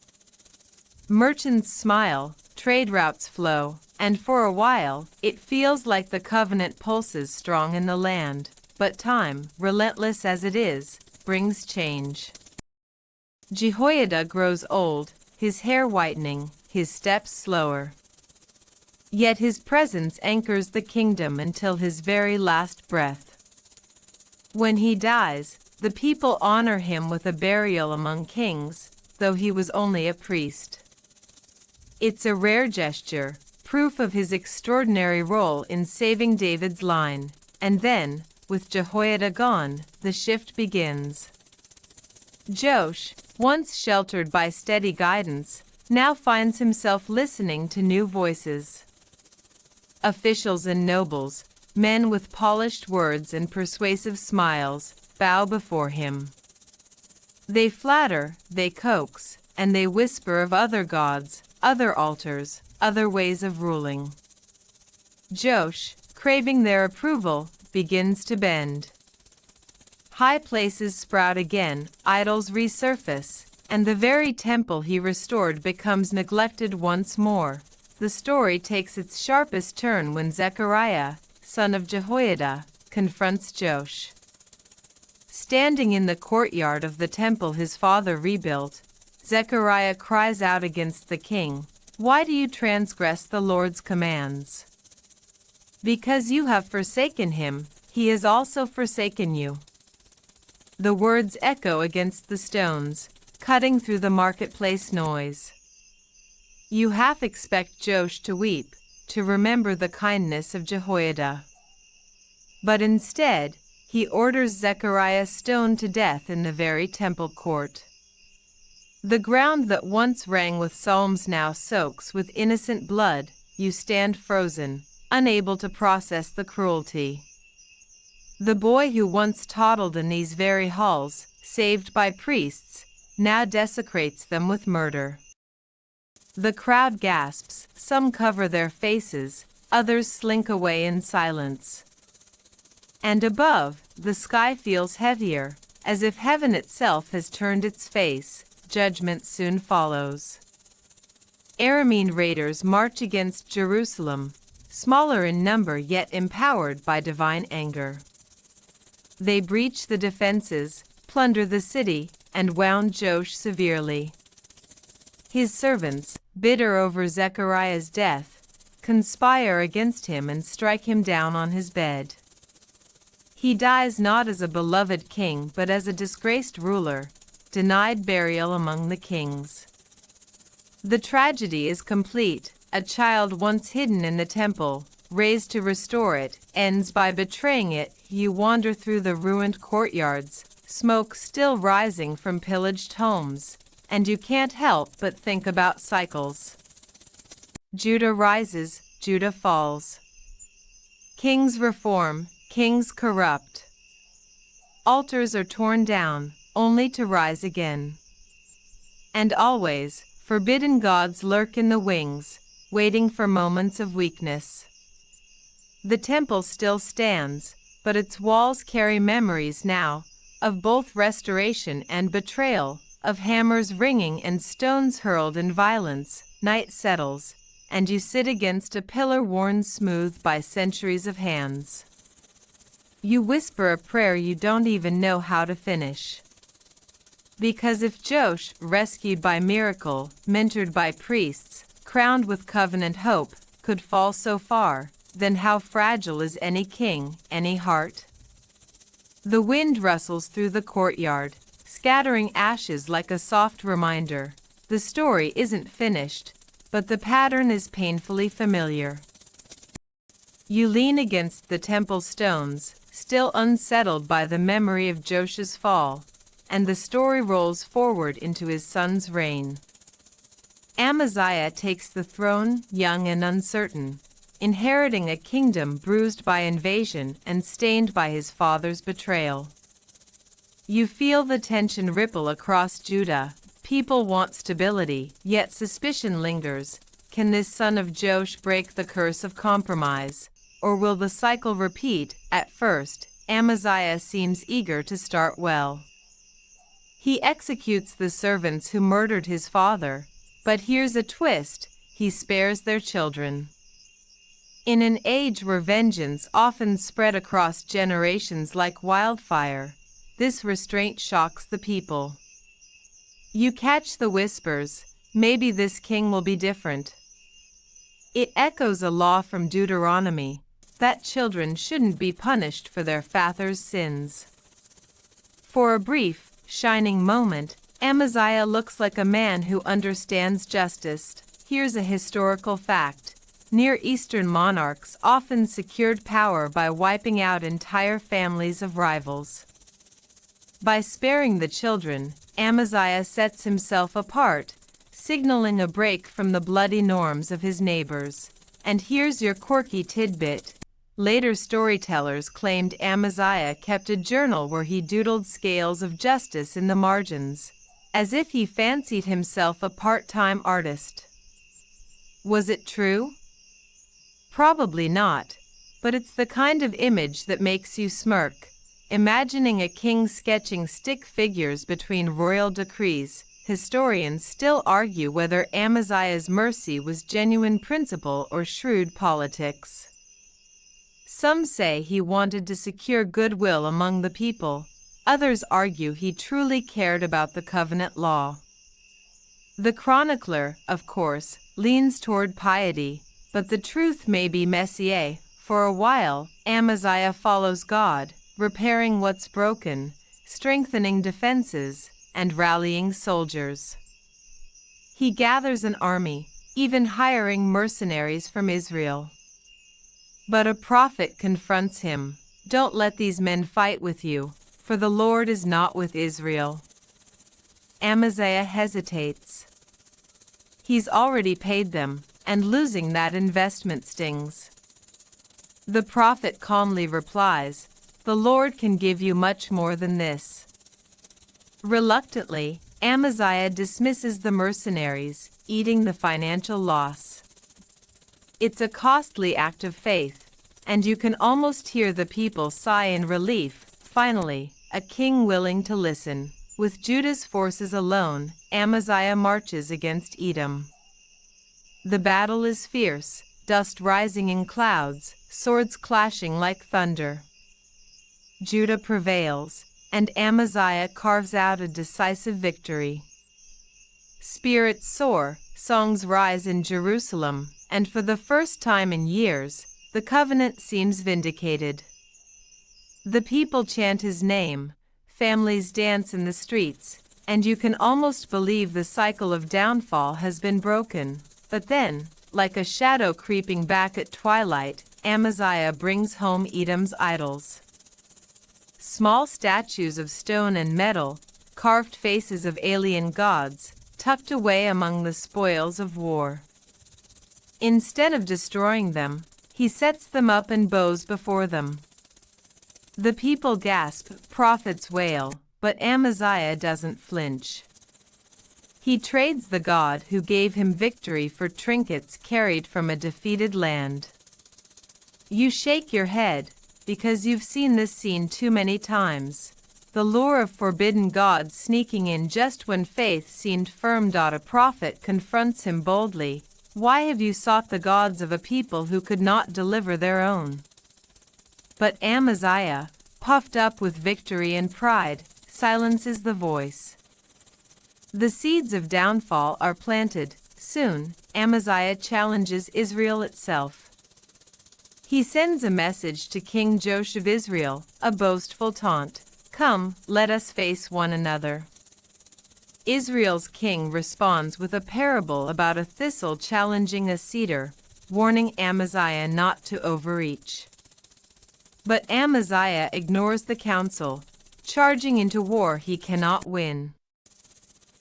Merchants smile, trade routes flow, and for a while, it feels like the covenant pulses strong in the land. But time, relentless as it is, brings change. Jehoiada grows old, his hair whitening, his steps slower. Yet his presence anchors the kingdom until his very last breath. When he dies, the people honor him with a burial among kings, though he was only a priest. It's a rare gesture, proof of his extraordinary role in saving David's line. And then, with Jehoiada gone, the shift begins. Josh, once sheltered by steady guidance, now finds himself listening to new voices. Officials and nobles, men with polished words and persuasive smiles, bow before him. They flatter, they coax, and they whisper of other gods, other altars, other ways of ruling. Josh, craving their approval, begins to bend. High places sprout again, idols resurface, and the very temple he restored becomes neglected once more. The story takes its sharpest turn when Zechariah, son of Jehoiada, confronts Josh. Standing in the courtyard of the temple his father rebuilt, Zechariah cries out against the king, "Why do you transgress the Lord's commands? Because you have forsaken him, he has also forsaken you." The words echo against the stones, cutting through the marketplace noise. You half expect Josh to weep, to remember the kindness of Jehoiada. But instead, he orders Zechariah stoned to death in the very temple court. The ground that once rang with psalms now soaks with innocent blood. You stand frozen, unable to process the cruelty. The boy who once toddled in these very halls, saved by priests, now desecrates them with murder. The crowd gasps, some cover their faces, others slink away in silence. And above, the sky feels heavier, as if heaven itself has turned its face. Judgment soon follows. Aramean raiders march against Jerusalem, smaller in number yet empowered by divine anger. They breach the defenses, plunder the city, and wound Josh severely. His servants, bitter over Zechariah's death, conspire against him and strike him down on his bed. He dies not as a beloved king but as a disgraced ruler, denied burial among the kings. The tragedy is complete. A child once hidden in the temple, raised to restore it, ends by betraying it. You wander through the ruined courtyards, smoke still rising from pillaged homes, and you can't help but think about cycles. Judah rises, Judah falls. Kings reform, kings corrupt. Altars are torn down, only to rise again. And always, forbidden gods lurk in the wings, waiting for moments of weakness. The temple still stands, but its walls carry memories now, of both restoration and betrayal, of hammers ringing and stones hurled in violence. Night settles, and you sit against a pillar worn smooth by centuries of hands. You whisper a prayer you don't even know how to finish. Because if Josh, rescued by miracle, mentored by priests, crowned with covenant hope, could fall so far, then how fragile is any king, any heart? The wind rustles through the courtyard, scattering ashes like a soft reminder. The story isn't finished, but the pattern is painfully familiar. You lean against the temple stones, still unsettled by the memory of Josh's fall, and the story rolls forward into his son's reign. Amaziah takes the throne, young and uncertain, inheriting a kingdom bruised by invasion and stained by his father's betrayal. You feel the tension ripple across Judah. People want stability, yet suspicion lingers. Can this son of Josh break the curse of compromise? Or will the cycle repeat? At first, Amaziah seems eager to start well. He executes the servants who murdered his father, but here's a twist: he spares their children. In an age where vengeance often spread across generations like wildfire, this restraint shocks the people. You catch the whispers, maybe this king will be different. It echoes a law from Deuteronomy, that children shouldn't be punished for their father's sins. For a brief, shining moment, Amaziah looks like a man who understands justice. Here's a historical fact. Near Eastern monarchs often secured power by wiping out entire families of rivals. By sparing the children, Amaziah sets himself apart, signaling a break from the bloody norms of his neighbors. And here's your quirky tidbit. Later storytellers claimed Amaziah kept a journal where he doodled scales of justice in the margins, as if he fancied himself a part-time artist. Was it true? Probably not, but it's the kind of image that makes you smirk, imagining a king sketching stick figures between royal decrees. Historians still argue whether Amaziah's mercy was genuine principle or shrewd politics. Some say he wanted to secure goodwill among the people. Others argue he truly cared about the covenant law. The chronicler, of course, leans toward piety, but the truth may be messier. For a while, Amaziah follows God, repairing what's broken, strengthening defenses, and rallying soldiers. He gathers an army, even hiring mercenaries from Israel. But a prophet confronts him. Don't let these men fight with you, for the Lord is not with Israel. Amaziah hesitates. He's already paid them, and losing that investment stings. The prophet calmly replies, "The Lord can give you much more than this." Reluctantly, Amaziah dismisses the mercenaries, eating the financial loss. It's a costly act of faith, and you can almost hear the people sigh in relief. Finally, a king willing to listen. With Judah's forces alone, Amaziah marches against Edom. The battle is fierce, dust rising in clouds, swords clashing like thunder. Judah prevails, and Amaziah carves out a decisive victory. Spirits soar, songs rise in Jerusalem, and for the first time in years, the covenant seems vindicated. The people chant his name, families dance in the streets, and you can almost believe the cycle of downfall has been broken. But then, like a shadow creeping back at twilight, Amaziah brings home Edom's idols. Small statues of stone and metal, carved faces of alien gods, tucked away among the spoils of war. Instead of destroying them, he sets them up and bows before them. The people gasp, prophets wail, but Amaziah doesn't flinch. He trades the God who gave him victory for trinkets carried from a defeated land. You shake your head, because you've seen this scene too many times. The lure of forbidden gods sneaking in just when faith seemed firm. A prophet confronts him boldly. Why have you sought the gods of a people who could not deliver their own? But Amaziah, puffed up with victory and pride, silences the voice. The seeds of downfall are planted. Soon, Amaziah challenges Israel itself. He sends a message to King Joash of Israel, a boastful taunt. Come, let us face one another. Israel's king responds with a parable about a thistle challenging a cedar, warning Amaziah not to overreach. But Amaziah ignores the counsel, charging into war he cannot win.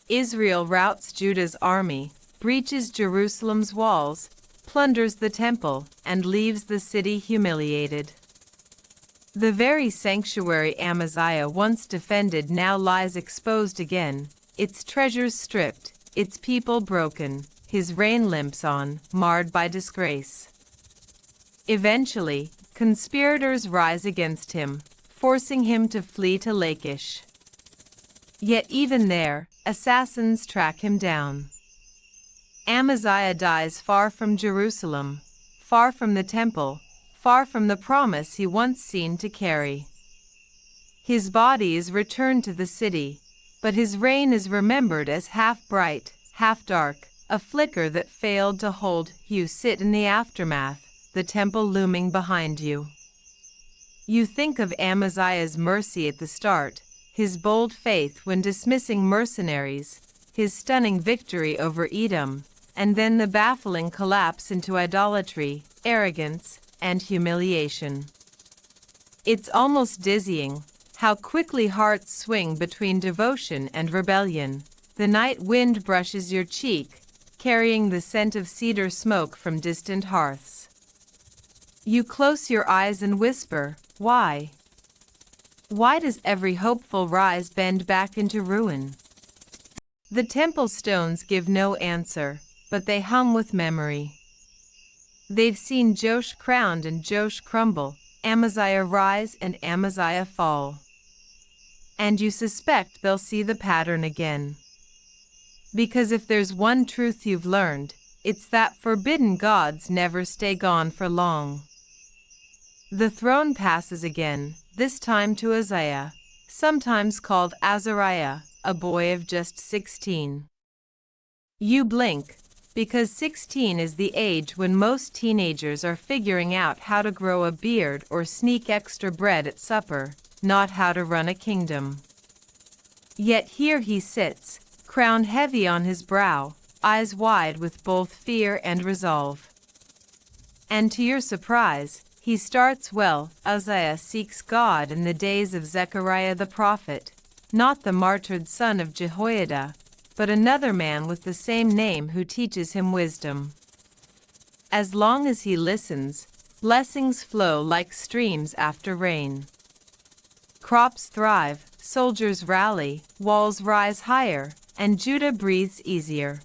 Israel routs Judah's army, breaches Jerusalem's walls, plunders the temple, and leaves the city humiliated. The very sanctuary Amaziah once defended now lies exposed again, its treasures stripped, its people broken, his reign limps on, marred by disgrace. Eventually, conspirators rise against him, forcing him to flee to Lachish. Yet even there, assassins track him down. Amaziah dies far from Jerusalem, far from the temple, far from the promise he once seemed to carry. His body is returned to the city, but his reign is remembered as half bright, half dark, a flicker that failed to hold. You sit in the aftermath, the temple looming behind you. You think of Amaziah's mercy at the start, his bold faith when dismissing mercenaries, his stunning victory over Edom, and then the baffling collapse into idolatry, arrogance, and humiliation. It's almost dizzying how quickly hearts swing between devotion and rebellion. The night wind brushes your cheek, carrying the scent of cedar smoke from distant hearths. You close your eyes and whisper, "Why? Why does every hopeful rise bend back into ruin?" The temple stones give no answer, but they hum with memory. They've seen Joash crowned and Joash crumble, Amaziah rise and Amaziah fall. And you suspect they'll see the pattern again. Because if there's one truth you've learned, it's that forbidden gods never stay gone for long. The throne passes again, this time to Uzziah, sometimes called Azariah, a boy of just 16. You blink, because 16 is the age when most teenagers are figuring out how to grow a beard or sneak extra bread at supper, not how to run a kingdom. Yet here he sits, crown heavy on his brow, eyes wide with both fear and resolve. And to your surprise, he starts well. Uzziah seeks God in the days of Zechariah the prophet, not the martyred son of Jehoiada, but another man with the same name who teaches him wisdom. As long as he listens, blessings flow like streams after rain. Crops thrive, soldiers rally, walls rise higher, and Judah breathes easier.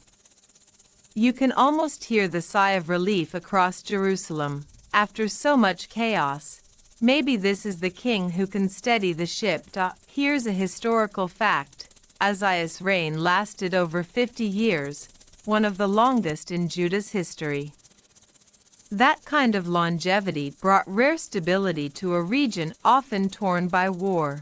You can almost hear the sigh of relief across Jerusalem. After so much chaos, maybe this is the king who can steady the ship. Here's a historical fact. Uzziah's reign lasted over 50 years, one of the longest in Judah's history. That kind of longevity brought rare stability to a region often torn by war.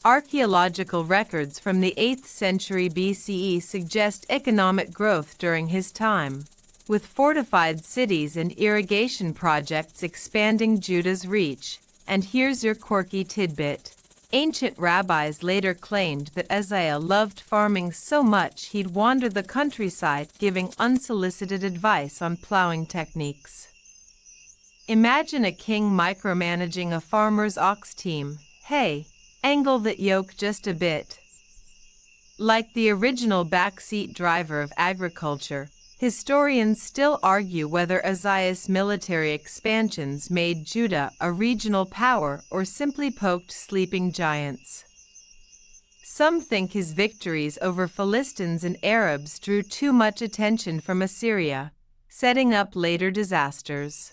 Archaeological records from the 8th century BCE suggest economic growth during his time, with fortified cities and irrigation projects expanding Judah's reach. And here's your quirky tidbit. Ancient rabbis later claimed that Uzziah loved farming so much he'd wander the countryside giving unsolicited advice on plowing techniques. Imagine a king micromanaging a farmer's ox team. "Hey, angle that yoke just a bit." Like the original backseat driver of agriculture, historians still argue whether Uzziah's military expansions made Judah a regional power or simply poked sleeping giants. Some think his victories over Philistines and Arabs drew too much attention from Assyria, setting up later disasters.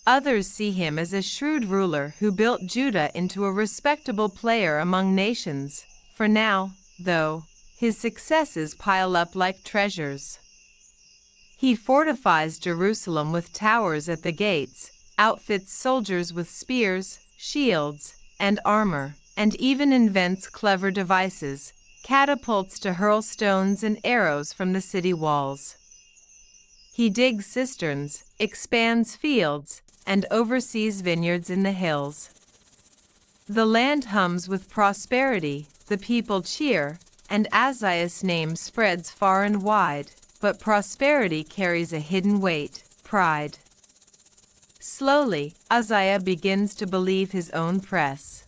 Others see him as a shrewd ruler who built Judah into a respectable player among nations. For now, though, his successes pile up like treasures. He fortifies Jerusalem with towers at the gates, outfits soldiers with spears, shields, and armor, and even invents clever devices, catapults to hurl stones and arrows from the city walls. He digs cisterns, expands fields, and oversees vineyards in the hills. The land hums with prosperity, the people cheer, and Azariah's name spreads far and wide, but prosperity carries a hidden weight, pride. Slowly, Azariah begins to believe his own press.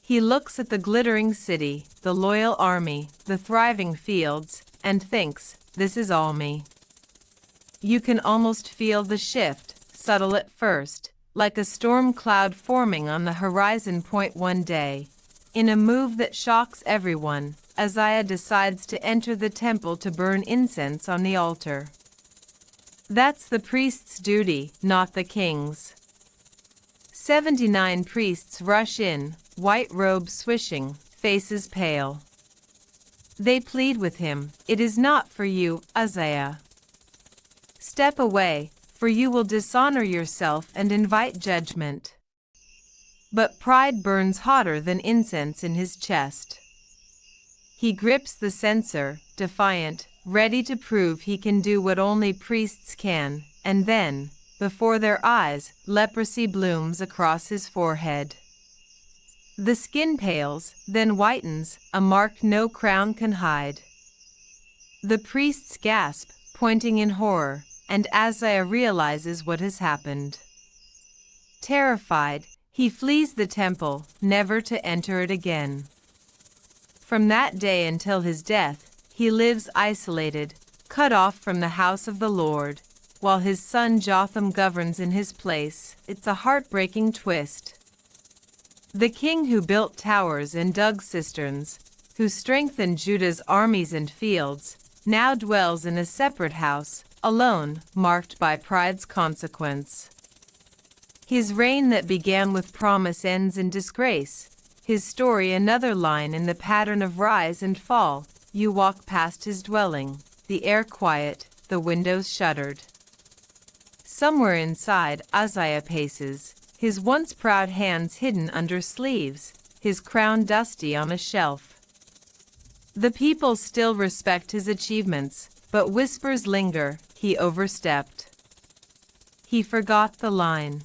He looks at the glittering city, the loyal army, the thriving fields, and thinks, this is all me. You can almost feel the shift, subtle at first, like a storm cloud forming on the horizon point one day. In a move that shocks everyone, Azariah decides to enter the temple to burn incense on the altar. That's the priest's duty, not the king's. 79 priests rush in, white robes swishing, faces pale. They plead with him, "It is not for you, Azariah. Step away, for you will dishonor yourself and invite judgment." But pride burns hotter than incense in his chest. He grips the censer, defiant, ready to prove he can do what only priests can, and then, before their eyes, leprosy blooms across his forehead. The skin pales, then whitens, a mark no crown can hide. The priests gasp, pointing in horror, and Azariah realizes what has happened. Terrified, he flees the temple, never to enter it again. From that day until his death, he lives isolated, cut off from the house of the Lord, while his son Jotham governs in his place. It's a heartbreaking twist. The king who built towers and dug cisterns, who strengthened Judah's armies and fields, now dwells in a separate house, alone, marked by pride's consequence. His reign that began with promise ends in disgrace. His story another line in the pattern of rise and fall. You walk past his dwelling, the air quiet, the windows shuttered. Somewhere inside, Azariah paces, his once proud hands hidden under sleeves, his crown dusty on a shelf. The people still respect his achievements, but whispers linger, he overstepped. He forgot the line.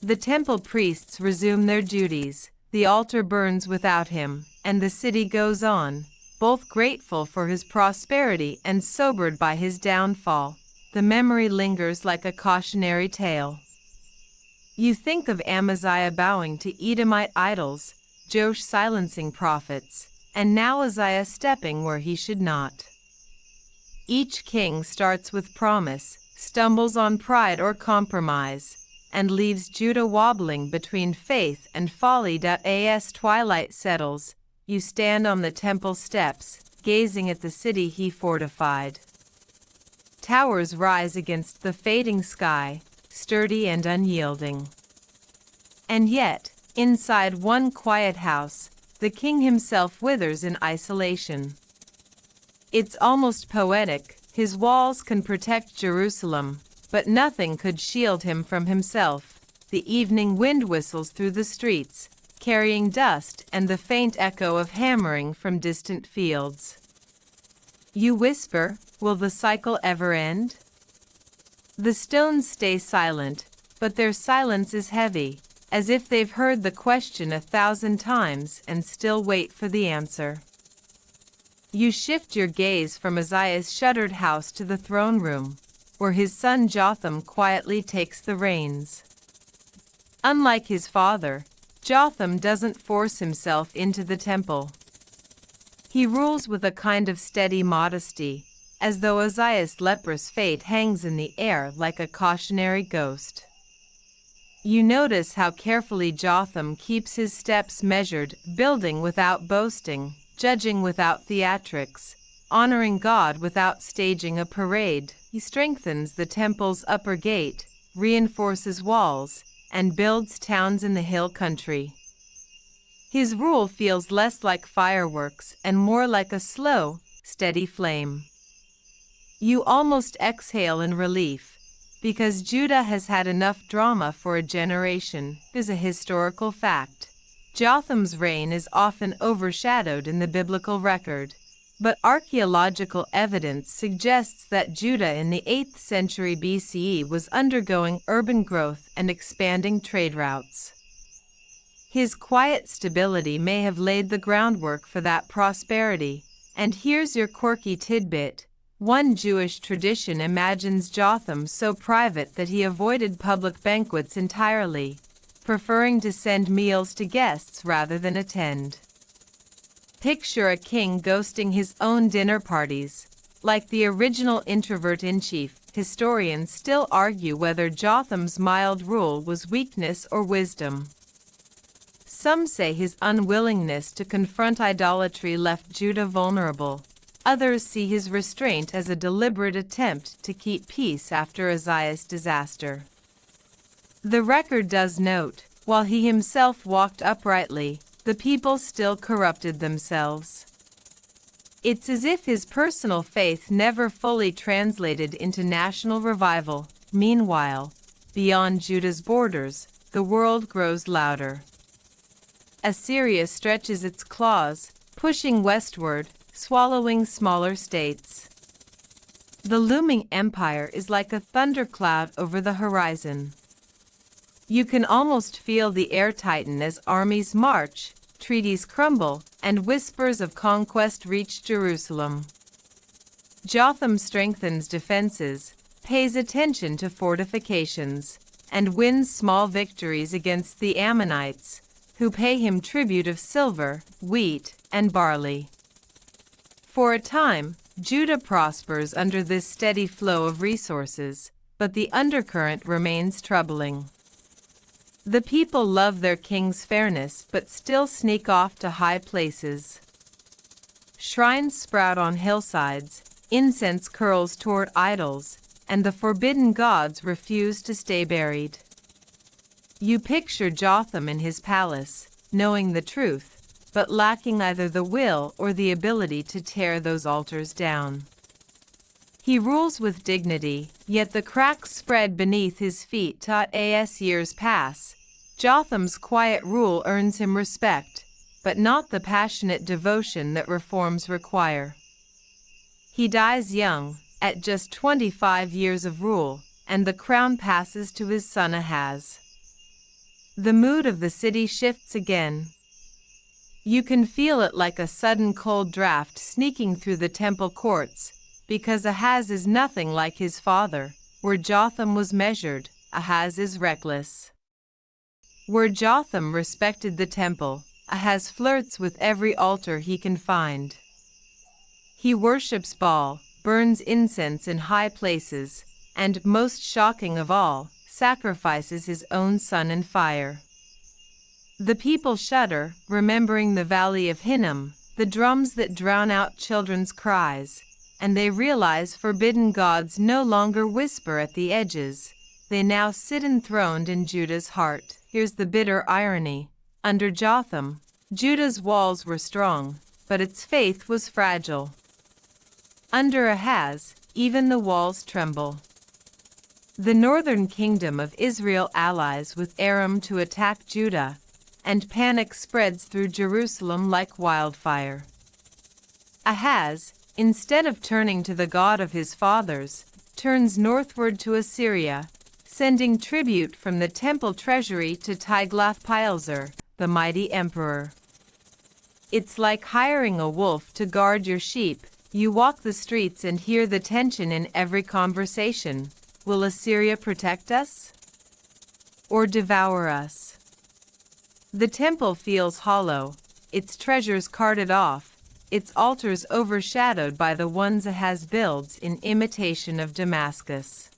The temple priests resume their duties, the altar burns without him, and the city goes on, both grateful for his prosperity and sobered by his downfall. The memory lingers like a cautionary tale. You think of Amaziah bowing to Edomite idols, Joash silencing prophets, and now Uzziah stepping where he should not. Each king starts with promise, stumbles on pride or compromise, and leaves Judah wobbling between faith and folly. As twilight settles, you stand on the temple steps, gazing at the city he fortified. Towers rise against the fading sky, sturdy and unyielding. And yet, inside one quiet house, the king himself withers in isolation. It's almost poetic. His walls can protect Jerusalem, but nothing could shield him from himself. The evening wind whistles through the streets, carrying dust and the faint echo of hammering from distant fields. You whisper, will the cycle ever end? The stones stay silent, but their silence is heavy, as if they've heard the question 1,000 times and still wait for the answer. You shift your gaze from Uzziah's shuttered house to the throne room, where his son Jotham quietly takes the reins. Unlike his father, Jotham doesn't force himself into the temple. He rules with a kind of steady modesty, as though Uzziah's leprous fate hangs in the air like a cautionary ghost. You notice how carefully Jotham keeps his steps measured, building without boasting, judging without theatrics, honoring God without staging a parade. He strengthens the temple's upper gate, reinforces walls, and builds towns in the hill country. His rule feels less like fireworks and more like a slow, steady flame. You almost exhale in relief, because Judah has had enough drama for a generation. Is a historical fact. Jotham's reign is often overshadowed in the biblical record, but archaeological evidence suggests that Judah in the 8th century BCE was undergoing urban growth and expanding trade routes. His quiet stability may have laid the groundwork for that prosperity. And here's your quirky tidbit. One Jewish tradition imagines Jotham so private that he avoided public banquets entirely, preferring to send meals to guests rather than attend. Picture a king ghosting his own dinner parties. Like the original introvert-in-chief, historians still argue whether Jotham's mild rule was weakness or wisdom. Some say his unwillingness to confront idolatry left Judah vulnerable. Others see his restraint as a deliberate attempt to keep peace after Uzziah's disaster. The record does note, while he himself walked uprightly, the people still corrupted themselves. It's as if his personal faith never fully translated into national revival. Meanwhile, beyond Judah's borders, the world grows louder. Assyria stretches its claws, pushing westward, swallowing smaller states. The looming empire is like a thundercloud over the horizon. You can almost feel the air tighten as armies march, treaties crumble, and whispers of conquest reach Jerusalem. Jotham strengthens defenses, pays attention to fortifications, and wins small victories against the Ammonites, who pay him tribute of silver, wheat, and barley. For a time, Judah prospers under this steady flow of resources, but the undercurrent remains troubling. The people love their king's fairness but still sneak off to high places. Shrines sprout on hillsides, incense curls toward idols, and the forbidden gods refuse to stay buried. You picture Jotham in his palace, knowing the truth, but lacking either the will or the ability to tear those altars down. He rules with dignity, yet the cracks spread beneath his feet. As years pass, Jotham's quiet rule earns him respect, but not the passionate devotion that reforms require. He dies young, at just 25 years of rule, and the crown passes to his son Ahaz. The mood of the city shifts again. You can feel it like a sudden cold draft sneaking through the temple courts, because Ahaz is nothing like his father. Where Jotham was measured, Ahaz is reckless. Where Jotham respected the temple, Ahaz flirts with every altar he can find. He worships Baal, burns incense in high places, and, most shocking of all, sacrifices his own son in fire. The people shudder, remembering the valley of Hinnom, the drums that drown out children's cries, and they realize forbidden gods no longer whisper at the edges. They now sit enthroned in Judah's heart. Here's the bitter irony. Under Jotham, Judah's walls were strong, but its faith was fragile. Under Ahaz, even the walls tremble. The northern kingdom of Israel allies with Aram to attack Judah, and panic spreads through Jerusalem like wildfire. Ahaz, instead of turning to the God of his fathers, turns northward to Assyria, sending tribute from the temple treasury to Tiglath-Pileser, the mighty emperor. It's like hiring a wolf to guard your sheep. You walk the streets and hear the tension in every conversation. Will Assyria protect us or devour us? The temple feels hollow, its treasures carted off, its altars overshadowed by the ones Ahaz builds in imitation of Damascus.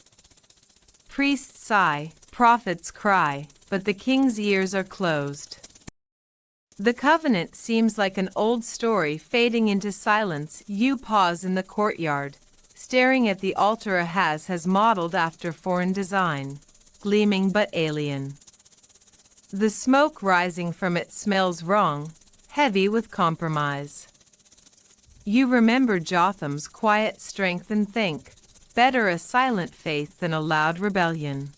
Priests sigh, prophets cry, but the king's ears are closed. The covenant seems like an old story fading into silence. You pause in the courtyard, staring at the altar Ahaz has modeled after foreign design, gleaming but alien. The smoke rising from it smells wrong, heavy with compromise. You remember Jotham's quiet strength and think, better a silent faith than a loud rebellion.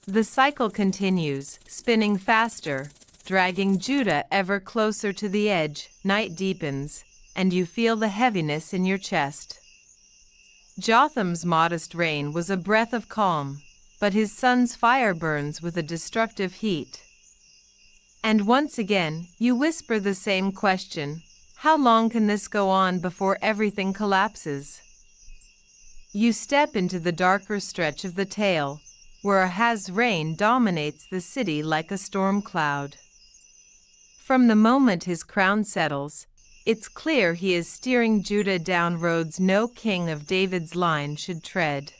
The cycle continues, spinning faster, dragging Judah ever closer to the edge. Night deepens, and you feel the heaviness in your chest. Jotham's modest reign was a breath of calm, but his son's fire burns with a destructive heat. And once again, you whisper the same question: how long can this go on before everything collapses? You step into the darker stretch of the tale, where Ahaz's reign dominates the city like a storm cloud. From the moment his crown settles, it's clear he is steering Judah down roads no king of David's line should tread.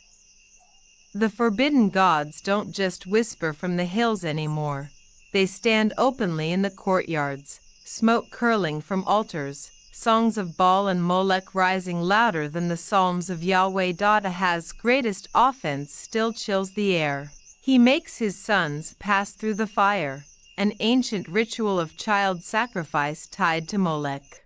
The forbidden gods don't just whisper from the hills anymore. They stand openly in the courtyards, smoke curling from altars, songs of Baal and Moloch rising louder than the psalms of Yahweh. Ahaz's greatest offense still chills the air. He makes his sons pass through the fire, an ancient ritual of child sacrifice tied to Moloch.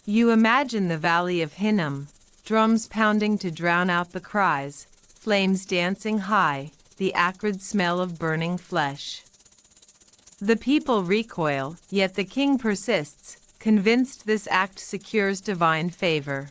You imagine the valley of Hinnom, drums pounding to drown out the cries, flames dancing high, the acrid smell of burning flesh. The people recoil, yet the king persists, convinced this act secures divine favor.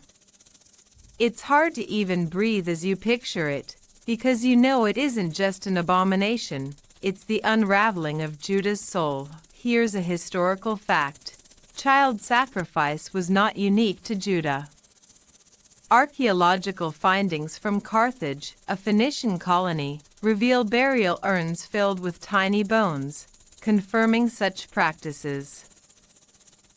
It's hard to even breathe as you picture it, because you know it isn't just an abomination, it's the unraveling of Judah's soul. Here's a historical fact: child sacrifice was not unique to Judah. Archaeological findings from Carthage, a Phoenician colony, reveal burial urns filled with tiny bones, confirming such practices.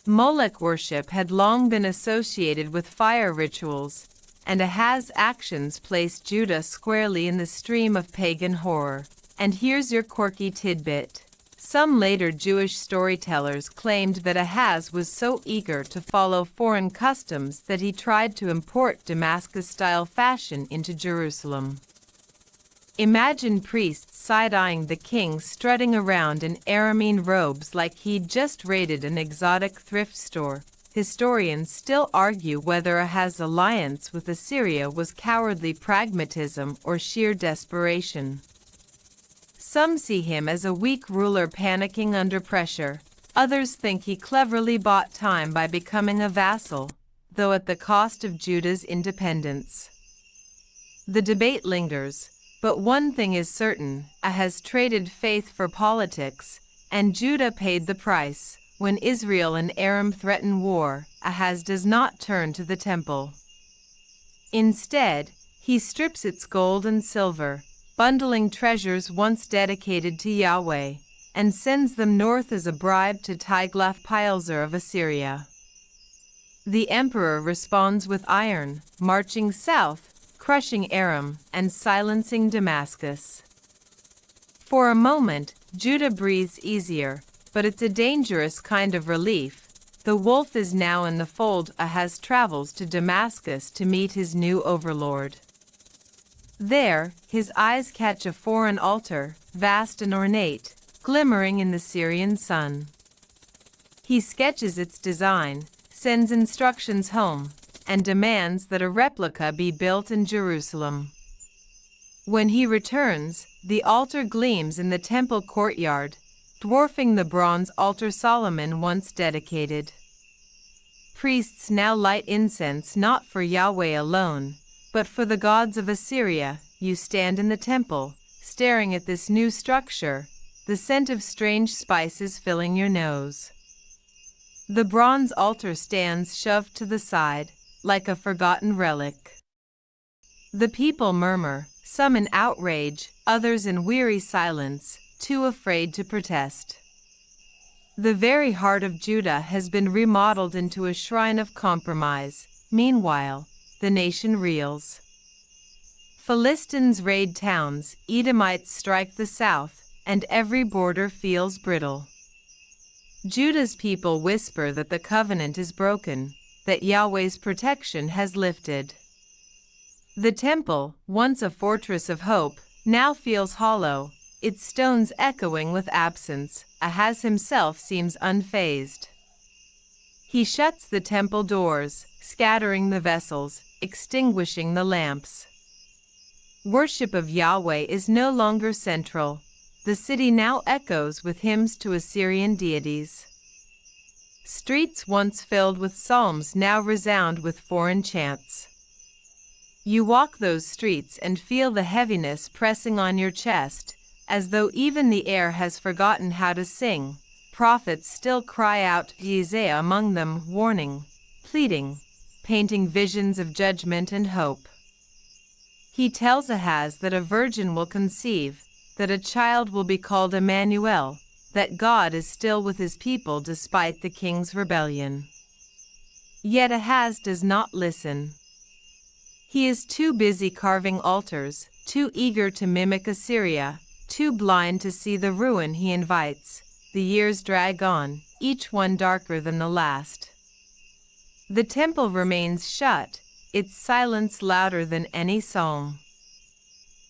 Moloch worship had long been associated with fire rituals, and Ahaz's actions placed Judah squarely in the stream of pagan horror. And here's your quirky tidbit. Some later Jewish storytellers claimed that Ahaz was so eager to follow foreign customs that he tried to import Damascus-style fashion into Jerusalem. Imagine priests side-eyeing the king strutting around in Aramean robes like he'd just raided an exotic thrift store. Historians still argue whether Ahaz's alliance with Assyria was cowardly pragmatism or sheer desperation. Some see him as a weak ruler panicking under pressure. Others think he cleverly bought time by becoming a vassal, though at the cost of Judah's independence. The debate lingers, but one thing is certain: Ahaz traded faith for politics, and Judah paid the price. When Israel and Aram threaten war, Ahaz does not turn to the temple. Instead, he strips its gold and silver, bundling treasures once dedicated to Yahweh, and sends them north as a bribe to Tiglath-Pileser of Assyria. The emperor responds with iron, marching south, crushing Aram, and silencing Damascus. For a moment, Judah breathes easier, but it's a dangerous kind of relief. The wolf is now in the fold. Ahaz travels to Damascus to meet his new overlord. There, his eyes catch a foreign altar, vast and ornate, glimmering in the Syrian sun. He sketches its design, sends instructions home, and demands that a replica be built in Jerusalem. When he returns, the altar gleams in the temple courtyard, dwarfing the bronze altar Solomon once dedicated. Priests now light incense not for Yahweh alone, but for the gods of Assyria. You stand in the temple, staring at this new structure, the scent of strange spices filling your nose. The bronze altar stands shoved to the side, like a forgotten relic. The people murmur, some in outrage, others in weary silence, too afraid to protest. The very heart of Judah has been remodeled into a shrine of compromise. Meanwhile, the nation reels. Philistines raid towns, Edomites strike the south, and every border feels brittle. Judah's people whisper that the covenant is broken, that Yahweh's protection has lifted. The temple, once a fortress of hope, now feels hollow, its stones echoing with absence. Ahaz himself seems unfazed. He shuts the temple doors, scattering the vessels, extinguishing the lamps. Worship of Yahweh is no longer central. The city now echoes with hymns to Assyrian deities. Streets once filled with psalms now resound with foreign chants. You walk those streets and feel the heaviness pressing on your chest, as though even the air has forgotten how to sing. Prophets still cry out, Isaiah among them, warning, pleading, painting visions of judgment and hope. He tells Ahaz that a virgin will conceive, that a child will be called Emmanuel, that God is still with his people despite the king's rebellion. Yet Ahaz does not listen. He is too busy carving altars, too eager to mimic Assyria, too blind to see the ruin he invites. The years drag on, each one darker than the last. The temple remains shut, its silence louder than any psalm.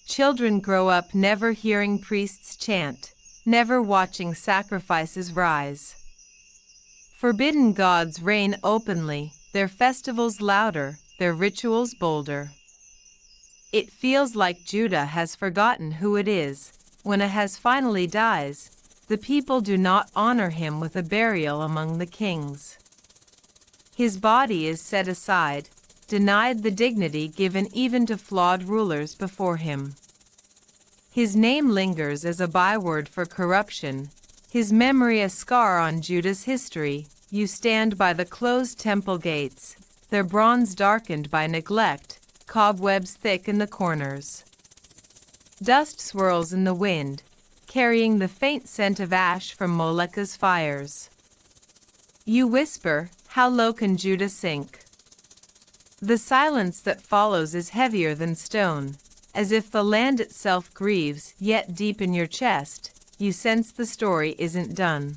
Children grow up never hearing priests chant, never watching sacrifices rise. Forbidden gods reign openly, their festivals louder, their rituals bolder. It feels like Judah has forgotten who it is. When Ahaz finally dies, the people do not honor him with a burial among the kings. His body is set aside, denied the dignity given even to flawed rulers before him. His name lingers as a byword for corruption, his memory a scar on Judah's history. You stand by the closed temple gates, their bronze darkened by neglect, cobwebs thick in the corners. Dust swirls in the wind, carrying the faint scent of ash from Moloch's fires. You whisper, how low can Judah sink? The silence that follows is heavier than stone, as if the land itself grieves, yet deep in your chest, you sense the story isn't done.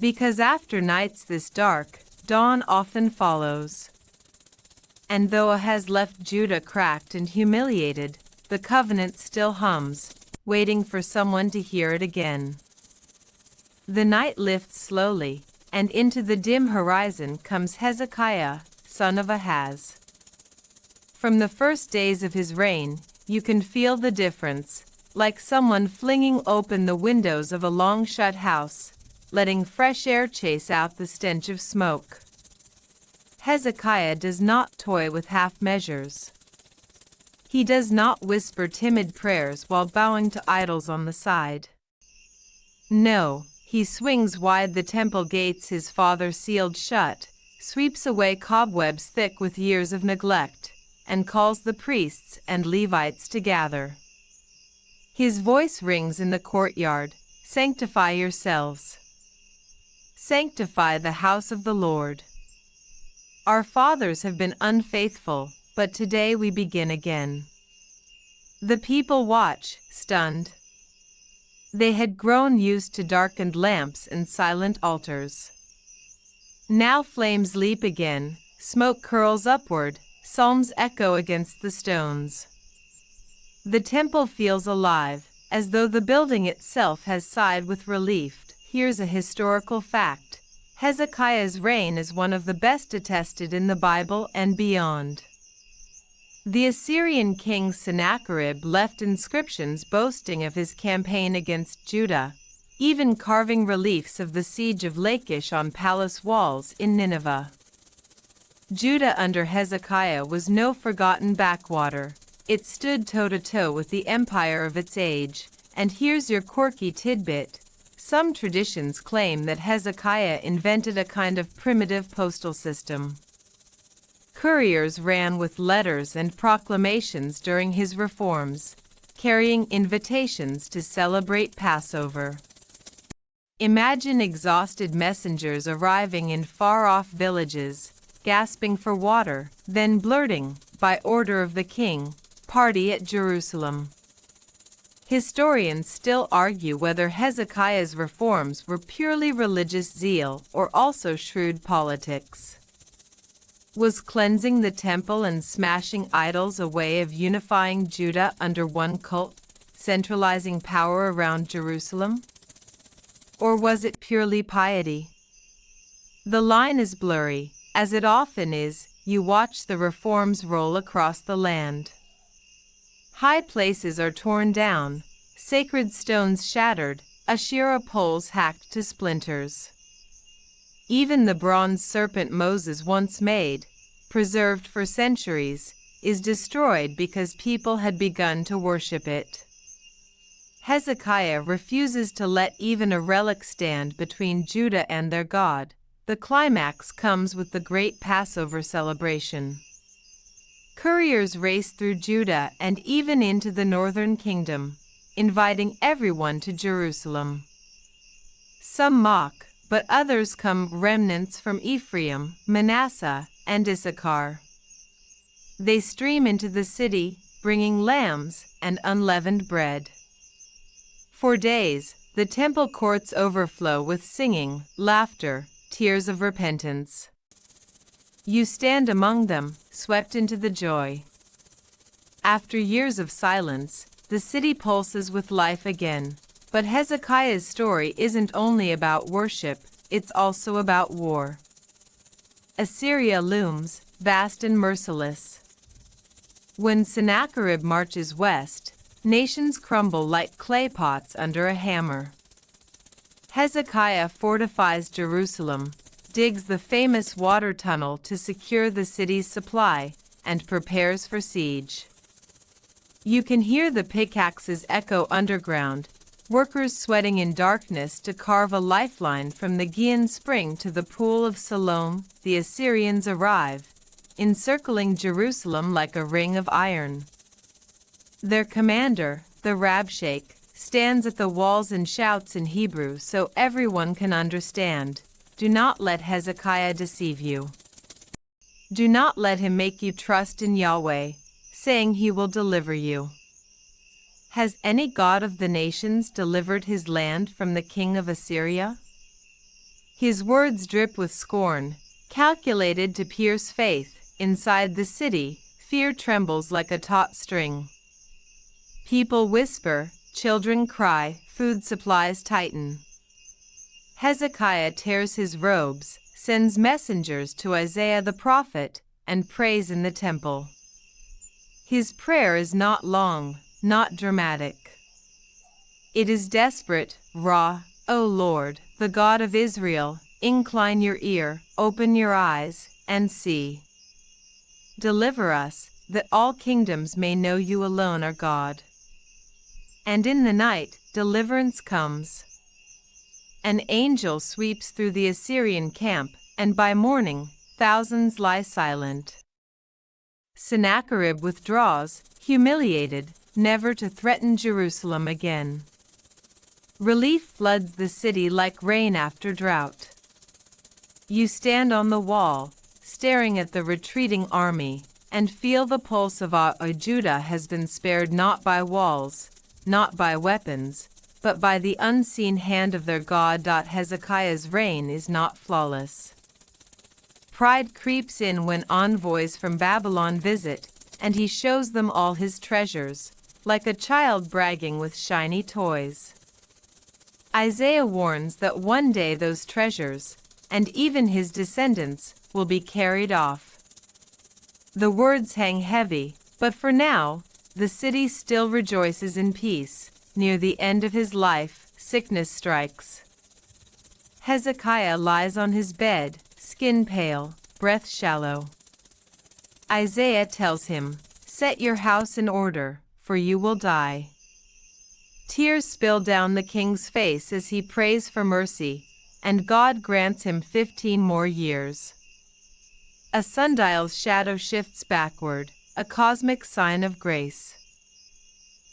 Because after nights this dark, dawn often follows. And though Ahaz left Judah cracked and humiliated, the covenant still hums, waiting for someone to hear it again. The night lifts slowly, and into the dim horizon comes Hezekiah, son of Ahaz. From the first days of his reign, you can feel the difference, like someone flinging open the windows of a long-shut house, letting fresh air chase out the stench of smoke. Hezekiah does not toy with half measures. He does not whisper timid prayers while bowing to idols on the side. No, he swings wide the temple gates his father sealed shut, sweeps away cobwebs thick with years of neglect, and calls the priests and Levites to gather. His voice rings in the courtyard, sanctify yourselves. Sanctify the house of the Lord. Our fathers have been unfaithful, but today we begin again. The people watch, stunned. They had grown used to darkened lamps and silent altars. Now flames leap again, smoke curls upward, psalms echo against the stones. The temple feels alive, as though the building itself has sighed with relief. Here's a historical fact. Hezekiah's reign is one of the best attested in the Bible and beyond. The Assyrian king Sennacherib left inscriptions boasting of his campaign against Judah, even carving reliefs of the siege of Lachish on palace walls in Nineveh. Judah under Hezekiah was no forgotten backwater. It stood toe-to-toe with the empire of its age. And here's your quirky tidbit. Some traditions claim that Hezekiah invented a kind of primitive postal system. Couriers ran with letters and proclamations during his reforms, carrying invitations to celebrate Passover. Imagine exhausted messengers arriving in far-off villages, gasping for water, then blurting, by order of the king, party at Jerusalem. Historians still argue whether Hezekiah's reforms were purely religious zeal or also shrewd politics. Was cleansing the temple and smashing idols a way of unifying Judah under one cult, centralizing power around Jerusalem? Or was it purely piety? The line is blurry, as it often is. You watch the reforms roll across the land. High places are torn down, sacred stones shattered, Asherah poles hacked to splinters. Even the bronze serpent Moses once made, preserved for centuries, is destroyed because people had begun to worship it. Hezekiah refuses to let even a relic stand between Judah and their God. The climax comes with the great Passover celebration. Couriers race through Judah and even into the northern kingdom, inviting everyone to Jerusalem. Some mock, but others come, remnants from Ephraim, Manasseh, and Issachar. They stream into the city, bringing lambs and unleavened bread. For days, the temple courts overflow with singing, laughter, tears of repentance. You stand among them, swept into the joy. After years of silence, the city pulses with life again. But Hezekiah's story isn't only about worship, it's also about war. Assyria looms, vast and merciless. When Sennacherib marches west, nations crumble like clay pots under a hammer. Hezekiah fortifies Jerusalem, digs the famous water tunnel to secure the city's supply, and prepares for siege. You can hear the pickaxes echo underground, workers sweating in darkness to carve a lifeline from the Gihon spring to the pool of Siloam. The Assyrians arrive, encircling Jerusalem like a ring of iron. Their commander, the Rabshakeh, stands at the walls and shouts in Hebrew so everyone can understand, "Do not let Hezekiah deceive you. Do not let him make you trust in Yahweh, saying he will deliver you. Has any god of the nations delivered his land from the king of Assyria?" His words drip with scorn, calculated to pierce faith. Inside the city, fear trembles like a taut string. People whisper, children cry, food supplies tighten. Hezekiah tears his robes, sends messengers to Isaiah the prophet, and prays in the temple. His prayer is not long, not dramatic. It is desperate, raw. "O Lord, the God of Israel, incline your ear, open your eyes, and see. Deliver us, that all kingdoms may know you alone are God." And in the night, deliverance comes. An angel sweeps through the Assyrian camp, and by morning, thousands lie silent. Sennacherib withdraws, humiliated, never to threaten Jerusalem again. Relief floods the city like rain after drought. You stand on the wall, staring at the retreating army, and feel the pulse of Judah has been spared not by walls, not by weapons, but by the unseen hand of their God. Hezekiah's reign is not flawless. Pride creeps in when envoys from Babylon visit, and he shows them all his treasures, like a child bragging with shiny toys. Isaiah warns that one day those treasures, and even his descendants, will be carried off. The words hang heavy, but for now, the city still rejoices in peace. Near the end of his life, sickness strikes. Hezekiah lies on his bed, skin pale, breath shallow. Isaiah tells him, "Set your house in order, for you will die." Tears spill down the king's face as he prays for mercy, and God grants him 15 more years. A sundial's shadow shifts backward, a cosmic sign of grace.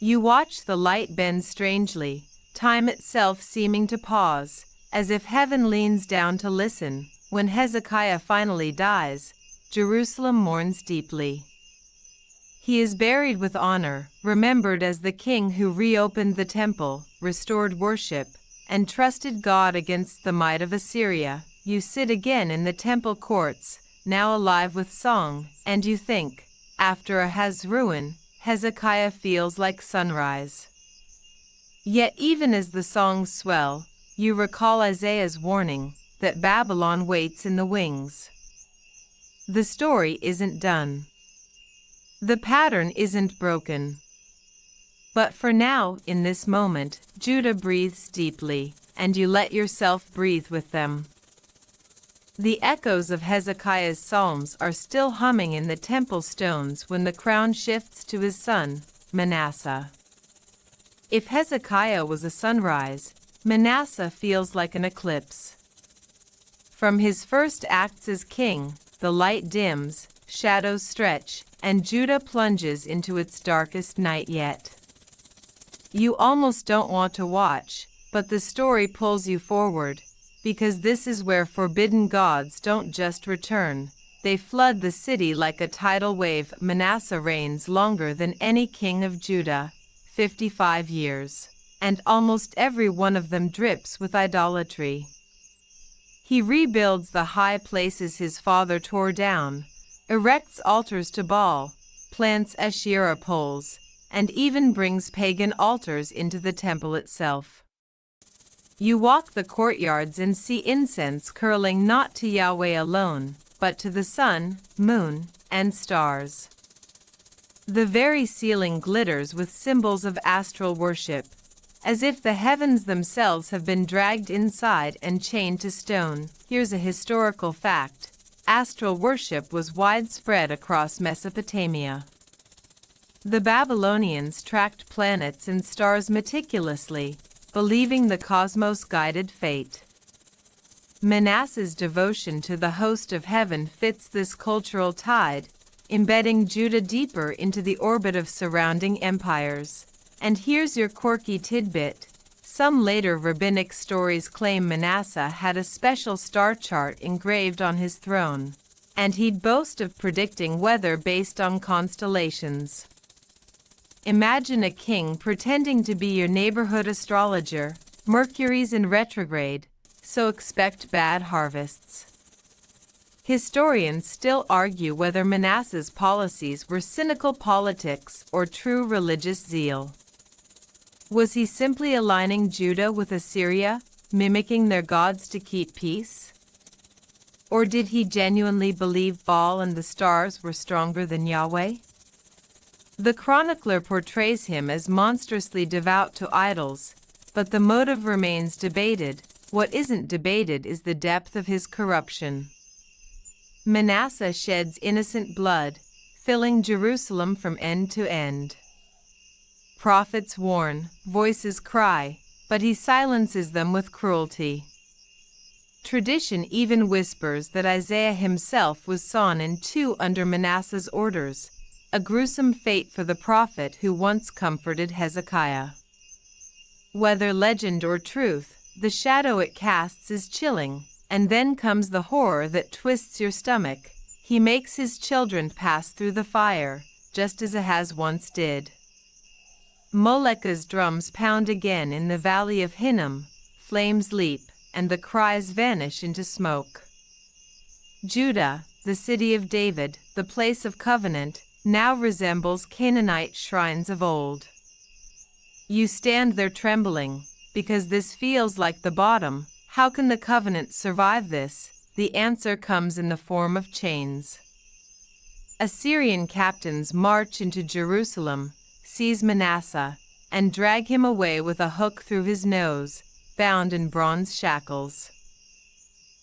You watch the light bend strangely, time itself seeming to pause, as if heaven leans down to listen. When Hezekiah finally dies, Jerusalem mourns deeply. He is buried with honor, remembered as the king who reopened the temple, restored worship, and trusted God against the might of Assyria. You sit again in the temple courts, now alive with song, and you think, after Ahaz's ruin, Hezekiah feels like sunrise. Yet even as the songs swell, you recall Isaiah's warning that Babylon waits in the wings. The story isn't done. The pattern isn't broken. But for now, in this moment, Judah breathes deeply, and you let yourself breathe with them. The echoes of Hezekiah's psalms are still humming in the temple stones when the crown shifts to his son, Manasseh. If Hezekiah was a sunrise, Manasseh feels like an eclipse. From his first acts as king, the light dims, shadows stretch, and Judah plunges into its darkest night yet. You almost don't want to watch, but the story pulls you forward, because this is where forbidden gods don't just return, they flood the city like a tidal wave. Manasseh reigns longer than any king of Judah, 55 years, and almost every one of them drips with idolatry. He rebuilds the high places his father tore down, erects altars to Baal, plants Asherah poles, and even brings pagan altars into the temple itself. You walk the courtyards and see incense curling not to Yahweh alone, but to the sun, moon, and stars. The very ceiling glitters with symbols of astral worship, as if the heavens themselves have been dragged inside and chained to stone. Here's a historical fact: astral worship was widespread across Mesopotamia. The Babylonians tracked planets and stars meticulously, believing the cosmos guided fate. Manasseh's devotion to the host of heaven fits this cultural tide, embedding Judah deeper into the orbit of surrounding empires. And here's your quirky tidbit: some later rabbinic stories claim Manasseh had a special star chart engraved on his throne, and he'd boast of predicting weather based on constellations. Imagine a king pretending to be your neighborhood astrologer. Mercury's in retrograde, so expect bad harvests. Historians still argue whether Manasseh's policies were cynical politics or true religious zeal. Was he simply aligning Judah with Assyria, mimicking their gods to keep peace? Or did he genuinely believe Baal and the stars were stronger than Yahweh? The chronicler portrays him as monstrously devout to idols, but the motive remains debated. What isn't debated is the depth of his corruption. Manasseh sheds innocent blood, filling Jerusalem from end to end. Prophets warn, voices cry, but he silences them with cruelty. Tradition even whispers that Isaiah himself was sawn in two under Manasseh's orders, a gruesome fate for the prophet who once comforted Hezekiah. Whether legend or truth, the shadow it casts is chilling, and then comes the horror that twists your stomach. He makes his children pass through the fire, just as Ahaz once did. Moloch's drums pound again in the valley of Hinnom, flames leap, and the cries vanish into smoke. Judah, the city of David, the place of covenant, now resembles Canaanite shrines of old. You stand there trembling, because this feels like the bottom. How can the covenant survive this? The answer comes in the form of chains. Assyrian captains march into Jerusalem, seize Manasseh, and drag him away with a hook through his nose, bound in bronze shackles.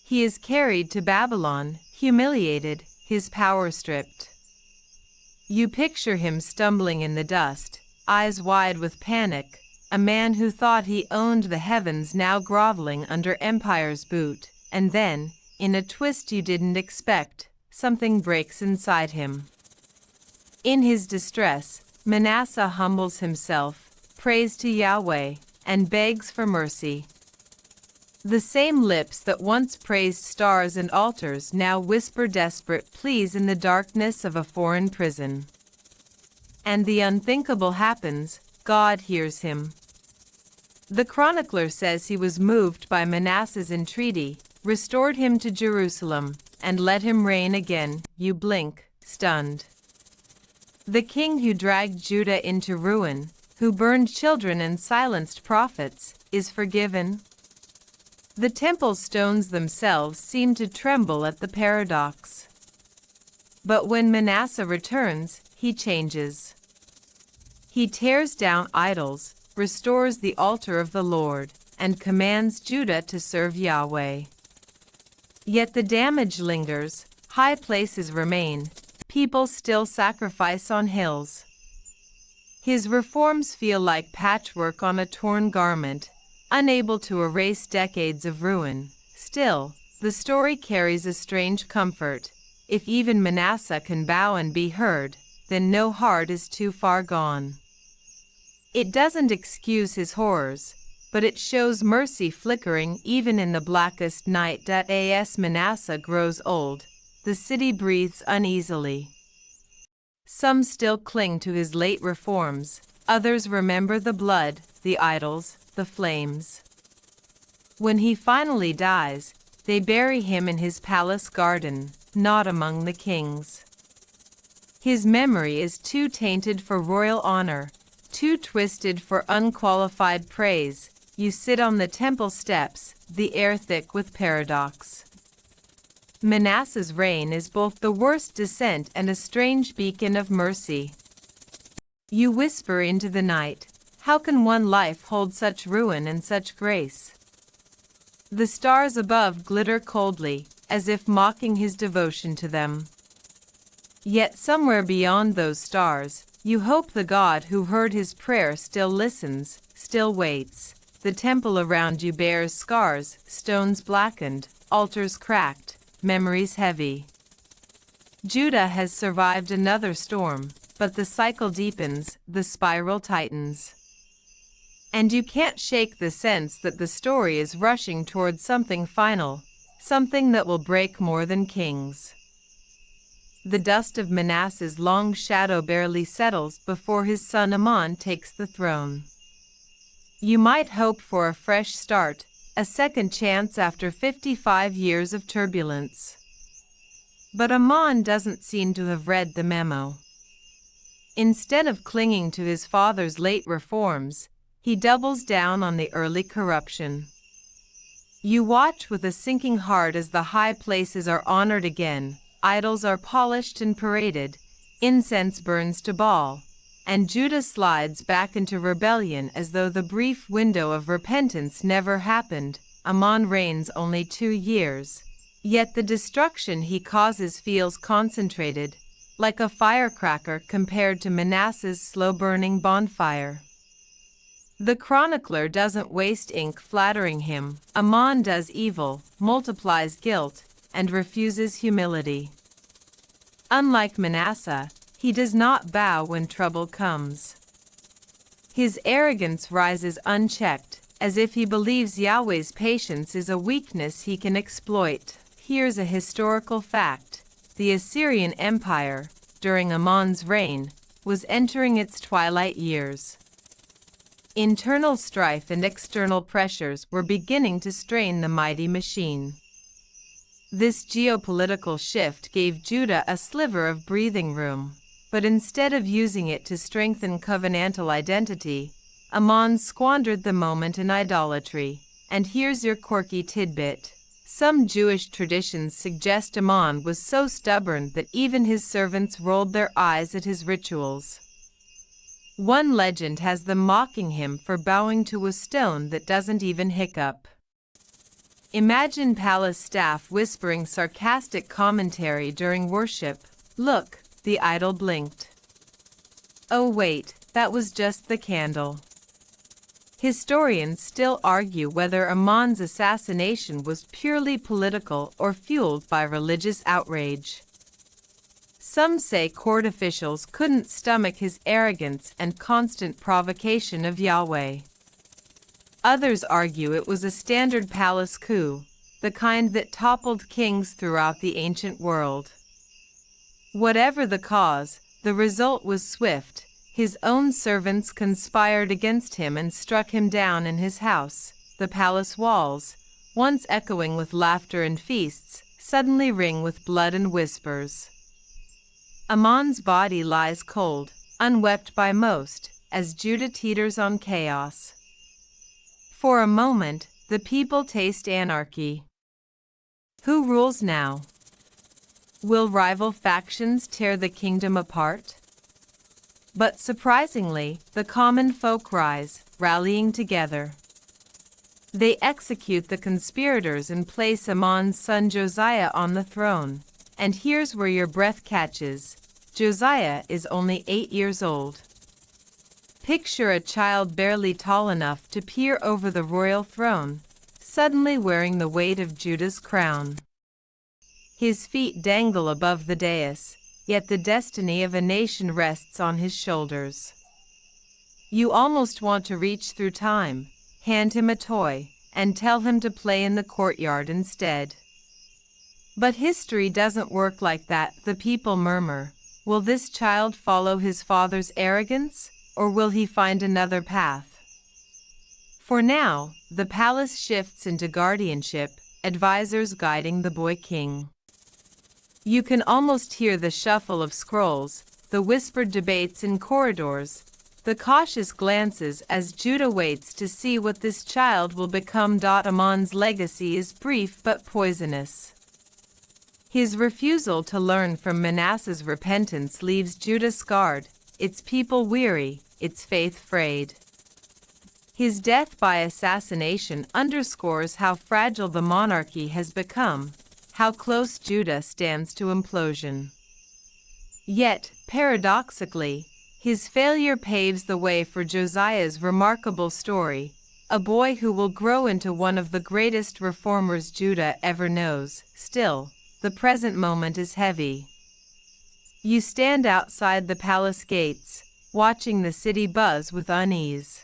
He is carried to Babylon, humiliated, his power stripped. You picture him stumbling in the dust, eyes wide with panic, a man who thought he owned the heavens now groveling under empire's boot, and then, in a twist you didn't expect, something breaks inside him. In his distress, Manasseh humbles himself, prays to Yahweh, and begs for mercy. The same lips that once praised stars and altars now whisper desperate pleas in the darkness of a foreign prison. And the unthinkable happens: God hears him. The chronicler says he was moved by Manasseh's entreaty, restored him to Jerusalem, and let him reign again. You blink, stunned. The king who dragged Judah into ruin, who burned children and silenced prophets, is forgiven. The temple stones themselves seem to tremble at the paradox. But when Manasseh returns, he changes. He tears down idols, restores the altar of the Lord, and commands Judah to serve Yahweh. Yet the damage lingers, high places remain, people still sacrifice on hills. His reforms feel like patchwork on a torn garment, unable to erase decades of ruin. Still, the story carries a strange comfort. If even Manasseh can bow and be heard, then no heart is too far gone. It doesn't excuse his horrors, but it shows mercy flickering even in the blackest night. As Manasseh grows old, the city breathes uneasily. Some still cling to his late reforms, others remember the blood, the idols, the flames. When he finally dies, they bury him in his palace garden, not among the kings. His memory is too tainted for royal honor, too twisted for unqualified praise. You sit on the temple steps, the air thick with paradox. Manasseh's reign is both the worst descent and a strange beacon of mercy. You whisper into the night, how can one life hold such ruin and such grace? The stars above glitter coldly, as if mocking his devotion to them. Yet somewhere beyond those stars, you hope the God who heard his prayer still listens, still waits. The temple around you bears scars, stones blackened, altars cracked, memories heavy. Judah has survived another storm, but the cycle deepens, the spiral tightens. And you can't shake the sense that the story is rushing towards something final, something that will break more than kings. The dust of Manasseh's long shadow barely settles before his son Amon takes the throne. You might hope for a fresh start, a second chance after 55 years of turbulence. But Amon doesn't seem to have read the memo. Instead of clinging to his father's late reforms, he doubles down on the early corruption. You watch with a sinking heart as the high places are honored again, idols are polished and paraded, incense burns to Baal, and Judah slides back into rebellion as though the brief window of repentance never happened. Amon reigns only 2 years, yet the destruction he causes feels concentrated, like a firecracker compared to Manasseh's slow-burning bonfire. The chronicler doesn't waste ink flattering him. Amon does evil, multiplies guilt, and refuses humility. Unlike Manasseh, he does not bow when trouble comes. His arrogance rises unchecked, as if he believes Yahweh's patience is a weakness he can exploit. Here's a historical fact. The Assyrian Empire, during Amon's reign, was entering its twilight years. Internal strife and external pressures were beginning to strain the mighty machine. This geopolitical shift gave Judah a sliver of breathing room, but instead of using it to strengthen covenantal identity, Amon squandered the moment in idolatry. And here's your quirky tidbit. Some Jewish traditions suggest Amon was so stubborn that even his servants rolled their eyes at his rituals. One legend has them mocking him for bowing to a stone that doesn't even hiccup. Imagine palace staff whispering sarcastic commentary during worship. Look, the idol blinked. Oh wait, that was just the candle. Historians still argue whether Amon's assassination was purely political or fueled by religious outrage. Some say court officials couldn't stomach his arrogance and constant provocation of Yahweh. Others argue it was a standard palace coup, the kind that toppled kings throughout the ancient world. Whatever the cause, the result was swift. His own servants conspired against him and struck him down in his house. The palace walls, once echoing with laughter and feasts, suddenly ring with blood and whispers. Amon's body lies cold, unwept by most, as Judah teeters on chaos. For a moment, the people taste anarchy. Who rules now? Will rival factions tear the kingdom apart? But surprisingly, the common folk rise, rallying together. They execute the conspirators and place Amon's son Josiah on the throne. And here's where your breath catches. Josiah is only 8 years old. Picture a child barely tall enough to peer over the royal throne, suddenly wearing the weight of Judah's crown. His feet dangle above the dais, yet the destiny of a nation rests on his shoulders. You almost want to reach through time, hand him a toy, and tell him to play in the courtyard instead. But history doesn't work like that. The people murmur, will this child follow his father's arrogance, or will he find another path? For now, the palace shifts into guardianship, advisors guiding the boy king. You can almost hear the shuffle of scrolls, the whispered debates in corridors, the cautious glances as Judah waits to see what this child will become. Amon's legacy is brief but poisonous. His refusal to learn from Manasseh's repentance leaves Judah scarred, its people weary, its faith frayed. His death by assassination underscores how fragile the monarchy has become, how close Judah stands to implosion. Yet, paradoxically, his failure paves the way for Josiah's remarkable story, a boy who will grow into one of the greatest reformers Judah ever knows. Still, the present moment is heavy. You stand outside the palace gates, watching the city buzz with unease.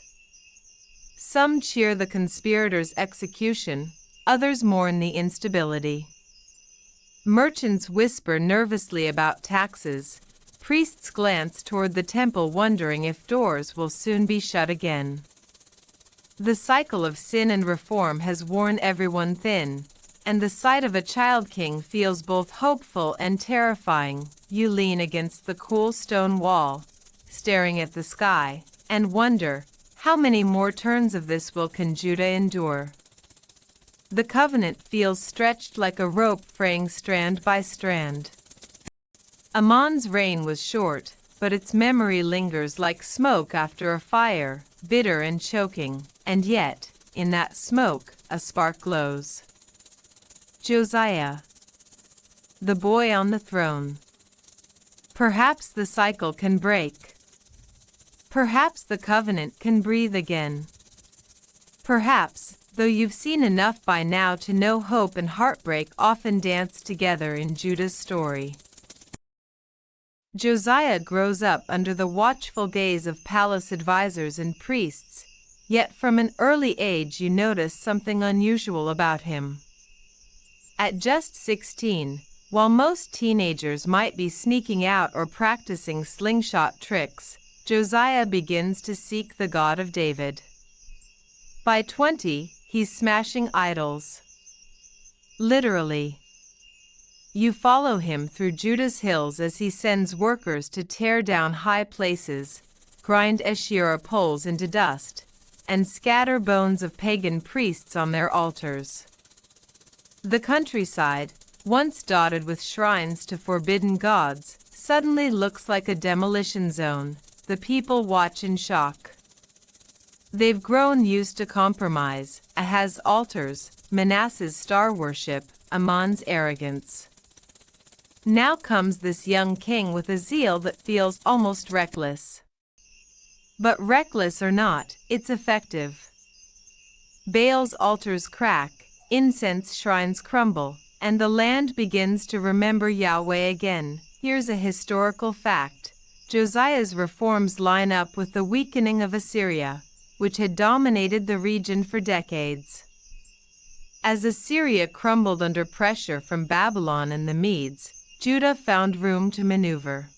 Some cheer the conspirators' execution, others mourn the instability. Merchants whisper nervously about taxes. Priests glance toward the temple wondering if doors will soon be shut again. The cycle of sin and reform has worn everyone thin, and the sight of a child king feels both hopeful and terrifying. You lean against the cool stone wall, staring at the sky, and wonder, how many more turns of this can Judah endure? The covenant feels stretched like a rope fraying strand by strand. Amon's reign was short, but its memory lingers like smoke after a fire, bitter and choking, and yet, in that smoke, a spark glows. Josiah, the boy on the throne. Perhaps the cycle can break. Perhaps the covenant can breathe again. Perhaps, though you've seen enough by now to know hope and heartbreak often dance together in Judah's story. Josiah grows up under the watchful gaze of palace advisors and priests, yet from an early age you notice something unusual about him. At just 16, while most teenagers might be sneaking out or practicing slingshot tricks, Josiah begins to seek the God of David. By 20, he's smashing idols. Literally. You follow him through Judah's hills as he sends workers to tear down high places, grind Asherah poles into dust, and scatter bones of pagan priests on their altars. The countryside, once dotted with shrines to forbidden gods, suddenly looks like a demolition zone. The people watch in shock. They've grown used to compromise, Ahaz's altars, Manasseh's star worship, Amon's arrogance. Now comes this young king with a zeal that feels almost reckless. But reckless or not, it's effective. Baal's altars crack, incense shrines crumble, and the land begins to remember Yahweh again. Here's a historical fact. Josiah's reforms line up with the weakening of Assyria, which had dominated the region for decades. As Assyria crumbled under pressure from Babylon and the Medes, Judah found room to maneuver.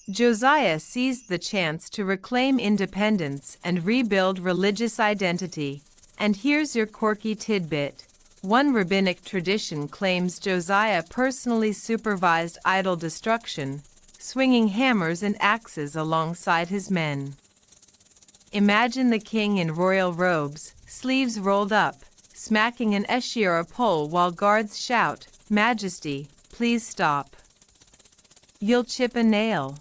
Josiah seized the chance to reclaim independence and rebuild religious identity. And here's your quirky tidbit. One rabbinic tradition claims Josiah personally supervised idol destruction, swinging hammers and axes alongside his men. Imagine the king in royal robes, sleeves rolled up, smacking an Asherah pole while guards shout, "Majesty, please stop. You'll chip a nail."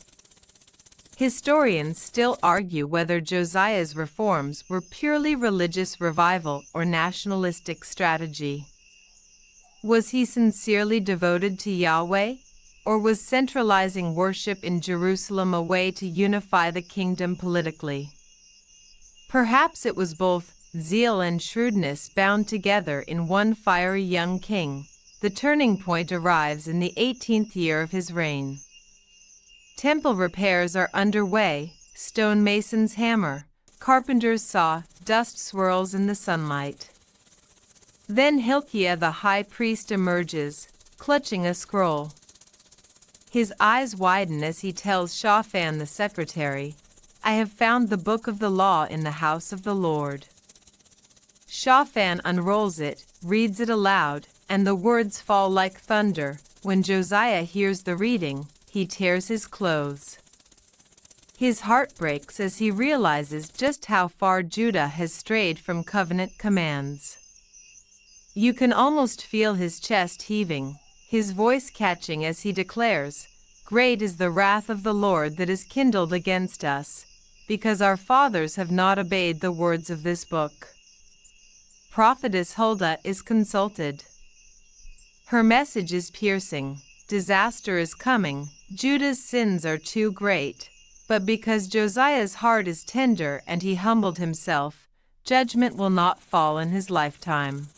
Historians still argue whether Josiah's reforms were purely religious revival or nationalistic strategy. Was he sincerely devoted to Yahweh, or was centralizing worship in Jerusalem a way to unify the kingdom politically? Perhaps it was both zeal and shrewdness bound together in one fiery young king. The turning point arrives in the 18th year of his reign. Temple repairs are underway, stonemasons hammer, carpenters saw, dust swirls in the sunlight. Then Hilkiah the high priest emerges, clutching a scroll. His eyes widen as he tells Shaphan the secretary, "I have found the book of the law in the house of the Lord." Shaphan unrolls it, reads it aloud, and the words fall like thunder. When Josiah hears the reading, he tears his clothes. His heart breaks as he realizes just how far Judah has strayed from covenant commands. You can almost feel his chest heaving, his voice catching as he declares, "Great is the wrath of the Lord that is kindled against us, because our fathers have not obeyed the words of this book." Prophetess Huldah is consulted. Her message is piercing. Disaster is coming. Judah's sins are too great. But because Josiah's heart is tender and he humbled himself, judgment will not fall in his lifetime.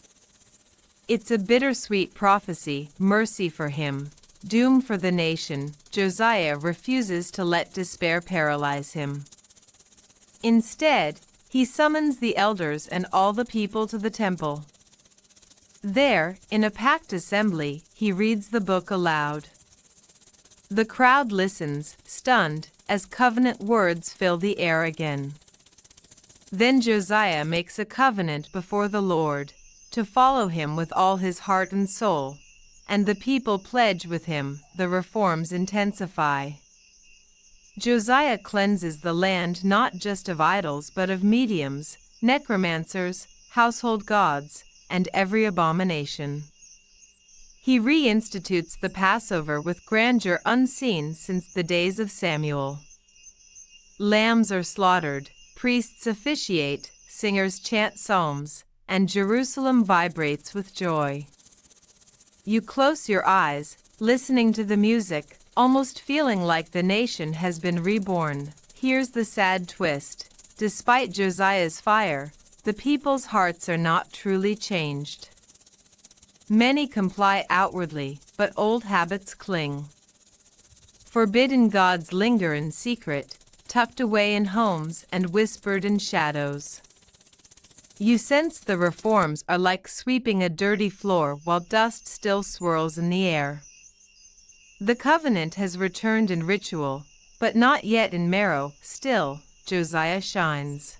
It's a bittersweet prophecy, mercy for him, doom for the nation. Josiah refuses to let despair paralyze him. Instead, he summons the elders and all the people to the temple. There, in a packed assembly, he reads the book aloud. The crowd listens, stunned, as covenant words fill the air again. Then Josiah makes a covenant before the Lord, to follow him with all his heart and soul, and the people pledge with him. The reforms intensify. Josiah cleanses the land not just of idols but of mediums, necromancers, household gods, and every abomination. He reinstitutes the Passover with grandeur unseen since the days of Samuel. Lambs are slaughtered, priests officiate, singers chant psalms, and Jerusalem vibrates with joy. You close your eyes, listening to the music, almost feeling like the nation has been reborn. Here's the sad twist. Despite Josiah's fire, the people's hearts are not truly changed. Many comply outwardly, but old habits cling. Forbidden gods linger in secret, tucked away in homes and whispered in shadows. You sense the reforms are like sweeping a dirty floor while dust still swirls in the air. The covenant has returned in ritual, but not yet in marrow. Still, Josiah shines.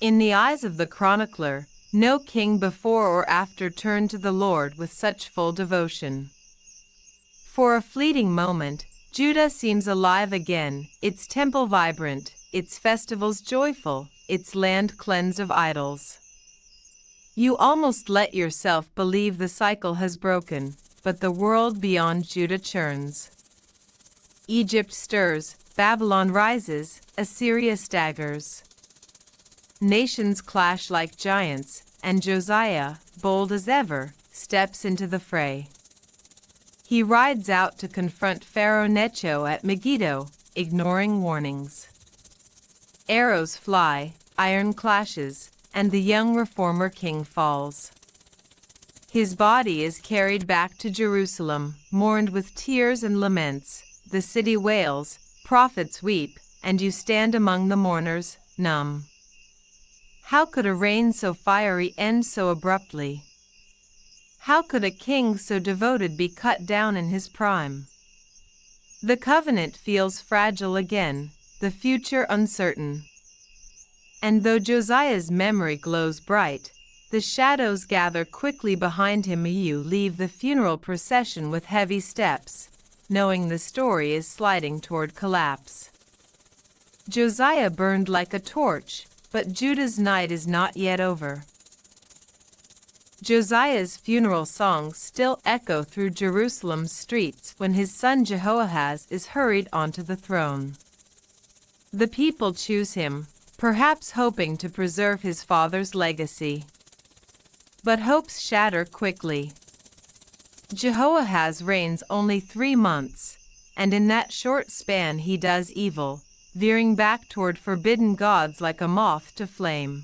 In the eyes of the chronicler, no king before or after turned to the Lord with such full devotion. For a fleeting moment, Judah seems alive again, its temple vibrant, its festivals joyful, its land cleansed of idols. You almost let yourself believe the cycle has broken, but the world beyond Judah churns. Egypt stirs, Babylon rises, Assyria staggers. Nations clash like giants, and Josiah, bold as ever, steps into the fray. He rides out to confront Pharaoh Necho at Megiddo, ignoring warnings. Arrows fly, iron clashes, and the young reformer king falls. His body is carried back to Jerusalem, mourned with tears and laments. The city wails, prophets weep, and you stand among the mourners, numb. How could a reign so fiery end so abruptly? How could a king so devoted be cut down in his prime? The covenant feels fragile again, the future uncertain. And though Josiah's memory glows bright, the shadows gather quickly behind him. You leave the funeral procession with heavy steps, knowing the story is sliding toward collapse. Josiah burned like a torch, but Judah's night is not yet over. Josiah's funeral songs still echo through Jerusalem's streets when his son Jehoahaz is hurried onto the throne. The people choose him, perhaps hoping to preserve his father's legacy. But hopes shatter quickly. Jehoahaz reigns only 3 months, and in that short span he does evil, veering back toward forbidden gods like a moth to flame.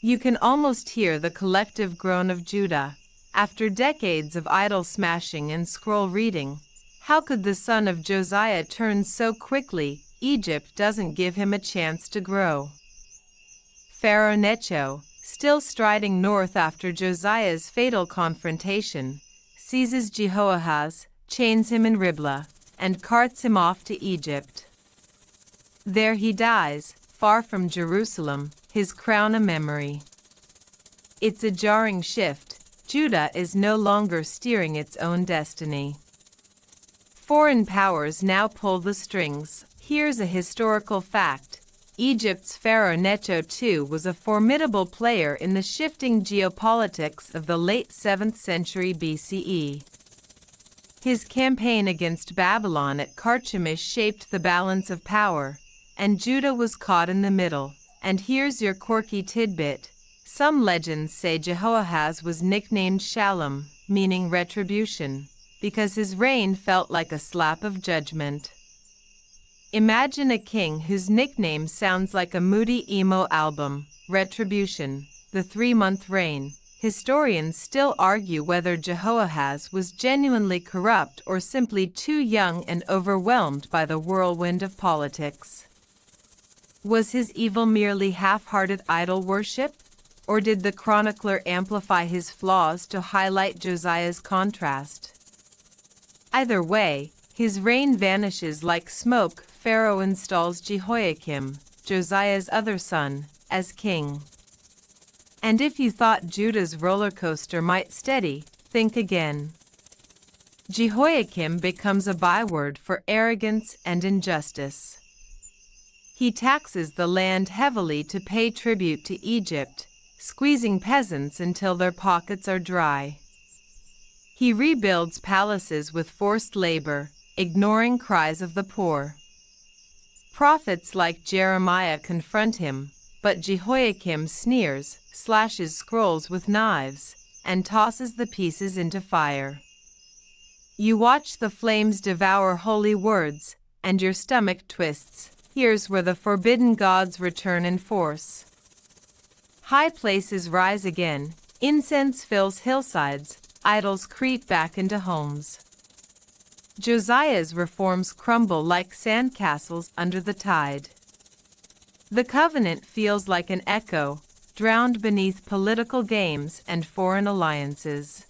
You can almost hear the collective groan of Judah. After decades of idol smashing and scroll reading, how could the son of Josiah turn so quickly? Egypt doesn't give him a chance to grow. Pharaoh Necho, still striding north after Josiah's fatal confrontation, seizes Jehoahaz, chains him in Riblah, and carts him off to Egypt. There he dies, far from Jerusalem, his crown a memory. It's a jarring shift. Judah is no longer steering its own destiny. Foreign powers now pull the strings. Here's a historical fact. Egypt's Pharaoh Necho II was a formidable player in the shifting geopolitics of the late 7th century BCE. His campaign against Babylon at Carchemish shaped the balance of power, and Judah was caught in the middle. And here's your quirky tidbit. Some legends say Jehoahaz was nicknamed Shalom, meaning retribution, because his reign felt like a slap of judgment. Imagine a king whose nickname sounds like a moody emo album, Retribution, the 3-month reign. Historians still argue whether Jehoahaz was genuinely corrupt or simply too young and overwhelmed by the whirlwind of politics. Was his evil merely half-hearted idol worship? Or did the chronicler amplify his flaws to highlight Josiah's contrast? Either way, his reign vanishes like smoke. Pharaoh installs Jehoiakim, Josiah's other son, as king. And if you thought Judah's roller coaster might steady, think again. Jehoiakim becomes a byword for arrogance and injustice. He taxes the land heavily to pay tribute to Egypt, squeezing peasants until their pockets are dry. He rebuilds palaces with forced labor, ignoring cries of the poor. Prophets like Jeremiah confront him, but Jehoiakim sneers, slashes scrolls with knives, and tosses the pieces into fire. You watch the flames devour holy words, and your stomach twists. Here's where the forbidden gods return in force. High places rise again, incense fills hillsides, idols creep back into homes. Josiah's reforms crumble like sandcastles under the tide. The covenant feels like an echo, drowned beneath political games and foreign alliances.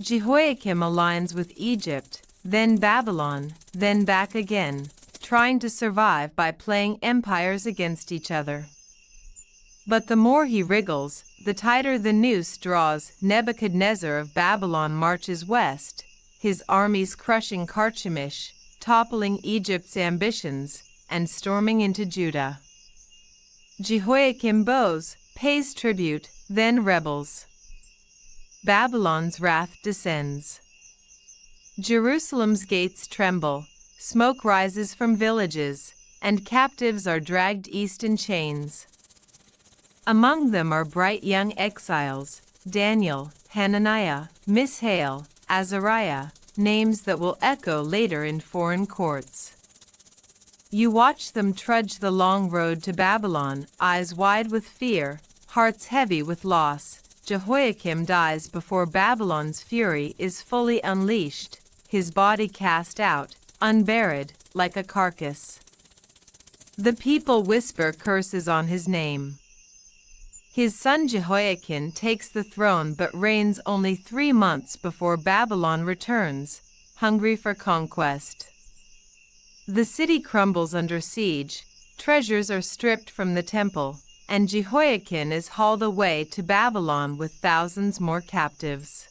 Jehoiakim aligns with Egypt, then Babylon, then back again, trying to survive by playing empires against each other. But the more he wriggles, the tighter the noose draws. Nebuchadnezzar of Babylon marches west, his armies crushing Carchemish, toppling Egypt's ambitions, and storming into Judah. Jehoiakim bows, pays tribute, then rebels. Babylon's wrath descends. Jerusalem's gates tremble, smoke rises from villages, and captives are dragged east in chains. Among them are bright young exiles, Daniel, Hananiah, Mishael, Azariah, names that will echo later in foreign courts. You watch them trudge the long road to Babylon, eyes wide with fear, hearts heavy with loss. Jehoiakim dies before Babylon's fury is fully unleashed, his body cast out, unburied, like a carcass. The people whisper curses on his name. His son Jehoiakim takes the throne but reigns only 3 months before Babylon returns, hungry for conquest. The city crumbles under siege, treasures are stripped from the temple, and Jehoiakim is hauled away to Babylon with thousands more captives.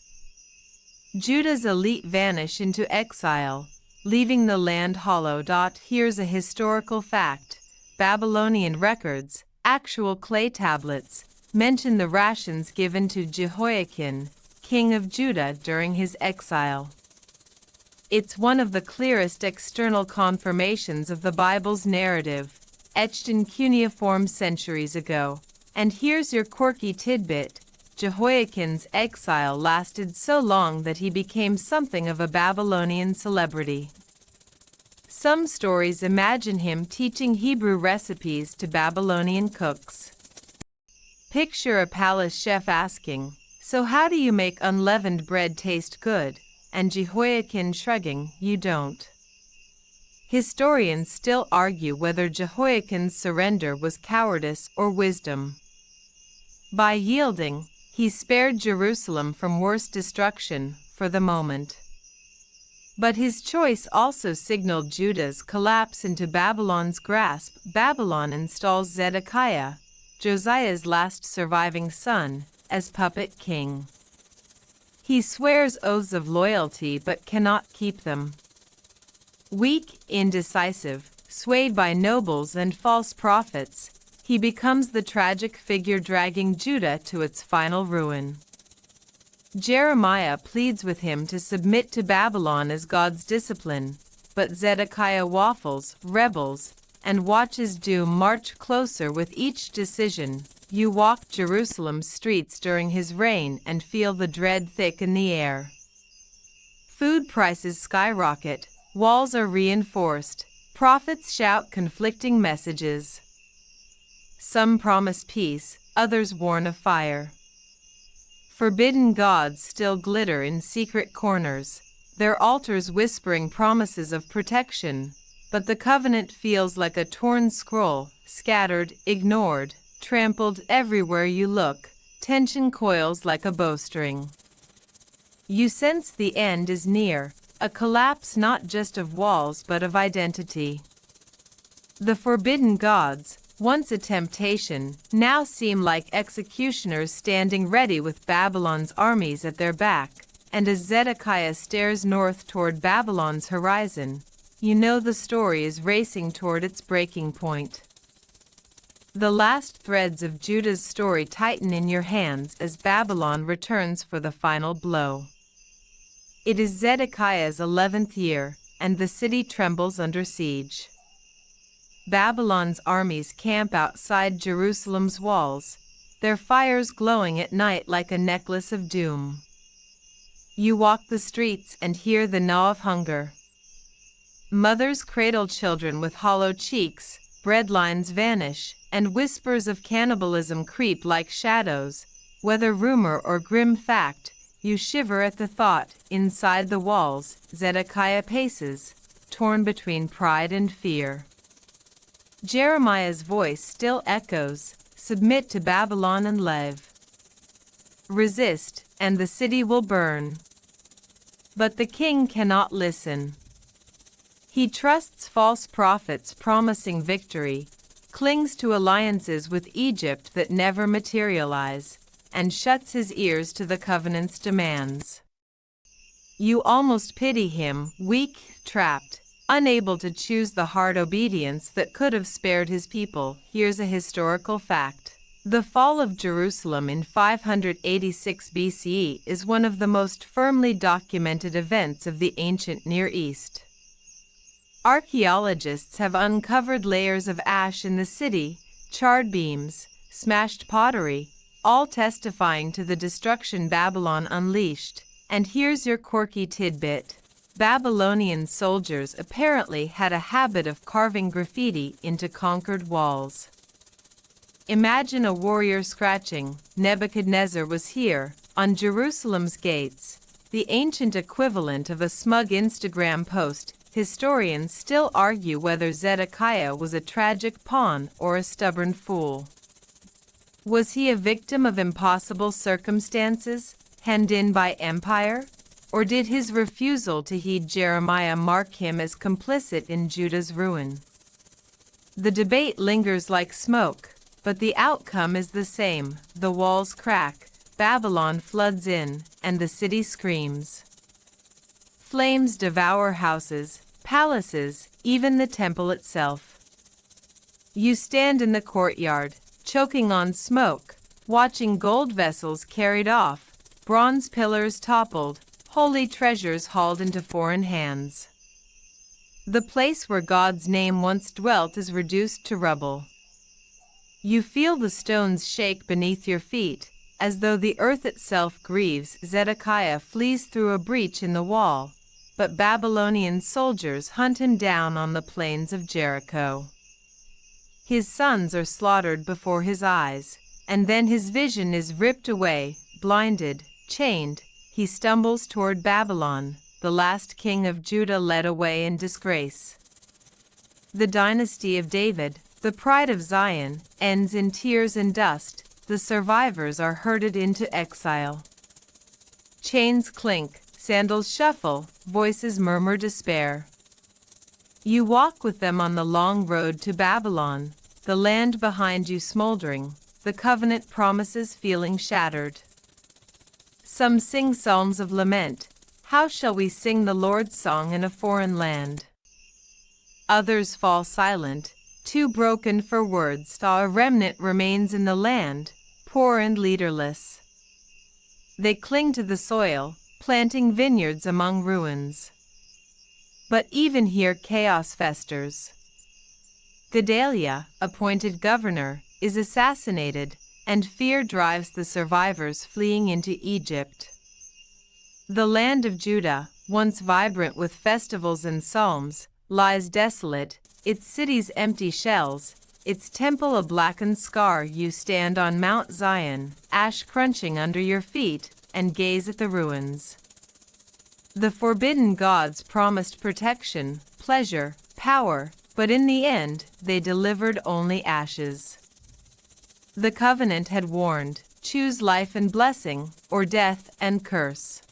Judah's elite vanish into exile, leaving the land hollow. Here's a historical fact. Babylonian records, actual clay tablets, mention the rations given to Jehoiakim, king of Judah during his exile. It's one of the clearest external confirmations of the Bible's narrative, etched in cuneiform centuries ago. And here's your quirky tidbit. Jehoiakim's exile lasted so long that he became something of a Babylonian celebrity. Some stories imagine him teaching Hebrew recipes to Babylonian cooks. Picture a palace chef asking, "So how do you make unleavened bread taste good?" And Jehoiakim shrugging, "You don't." Historians still argue whether Jehoiakim's surrender was cowardice or wisdom. By yielding, he spared Jerusalem from worse destruction for the moment. But his choice also signaled Judah's collapse into Babylon's grasp. Babylon installs Zedekiah, Josiah's last surviving son, as puppet king. He swears oaths of loyalty but cannot keep them. Weak, indecisive, swayed by nobles and false prophets, he becomes the tragic figure dragging Judah to its final ruin. Jeremiah pleads with him to submit to Babylon as God's discipline, but Zedekiah waffles, rebels, and watches doom march closer with each decision. You walk Jerusalem's streets during his reign and feel the dread thick in the air. Food prices skyrocket, walls are reinforced, prophets shout conflicting messages. Some promise peace, others warn of fire. Forbidden gods still glitter in secret corners, their altars whispering promises of protection, but the covenant feels like a torn scroll, scattered, ignored, trampled everywhere you look. Tension coils like a bowstring. You sense the end is near, a collapse not just of walls but of identity. The forbidden gods, once a temptation, now seem like executioners standing ready with Babylon's armies at their back, and as Zedekiah stares north toward Babylon's horizon, you know the story is racing toward its breaking point. The last threads of Judah's story tighten in your hands as Babylon returns for the final blow. It is Zedekiah's 11th year, and the city trembles under siege. Babylon's armies camp outside Jerusalem's walls, their fires glowing at night like a necklace of doom. You walk the streets and hear the gnaw of hunger. Mothers cradle children with hollow cheeks, breadlines vanish, and whispers of cannibalism creep like shadows. Whether rumor or grim fact, you shiver at the thought. Inside the walls, Zedekiah paces, torn between pride and fear. Jeremiah's voice still echoes, "Submit to Babylon and live. Resist, and the city will burn." But the king cannot listen. He trusts false prophets promising victory, clings to alliances with Egypt that never materialize, and shuts his ears to the covenant's demands. You almost pity him, weak, trapped, unable to choose the hard obedience that could have spared his people. Here's a historical fact. The fall of Jerusalem in 586 BCE is one of the most firmly documented events of the ancient Near East. Archaeologists have uncovered layers of ash in the city, charred beams, smashed pottery, all testifying to the destruction Babylon unleashed. And here's your quirky tidbit. Babylonian soldiers apparently had a habit of carving graffiti into conquered walls. Imagine a warrior scratching, "Nebuchadnezzar was here," on Jerusalem's gates, the ancient equivalent of a smug Instagram post. Historians still argue whether Zedekiah was a tragic pawn or a stubborn fool. Was he a victim of impossible circumstances, hemmed in by empire? Or did his refusal to heed Jeremiah mark him as complicit in Judah's ruin? The debate lingers like smoke, but the outcome is the same. The walls crack, Babylon floods in, and the city screams. Flames devour houses, palaces, even the temple itself. You stand in the courtyard, choking on smoke, watching gold vessels carried off, bronze pillars toppled, holy treasures hauled into foreign hands. The place where God's name once dwelt is reduced to rubble. You feel the stones shake beneath your feet, as though the earth itself grieves. Zedekiah flees through a breach in the wall, but Babylonian soldiers hunt him down on the plains of Jericho. His sons are slaughtered before his eyes, and then his vision is ripped away. Blinded, chained, he stumbles toward Babylon, the last king of Judah led away in disgrace. The dynasty of David, the pride of Zion, ends in tears and dust. The survivors are herded into exile. Chains clink, sandals shuffle, voices murmur despair. You walk with them on the long road to Babylon, the land behind you smoldering, the covenant promises feeling shattered. Some sing psalms of lament. How shall we sing the Lord's song in a foreign land? Others fall silent, too broken for words. A remnant remains in the land, poor and leaderless. They cling to the soil, planting vineyards among ruins. But even here chaos festers. Gedaliah, appointed governor, is assassinated, and fear drives the survivors fleeing into Egypt. The land of Judah, once vibrant with festivals and psalms, lies desolate, its cities empty shells, its temple a blackened scar. You stand on Mount Zion, ash crunching under your feet, and gaze at the ruins. The forbidden gods promised protection, pleasure, power, but in the end, they delivered only ashes. The covenant had warned, choose life and blessing, or death and curse.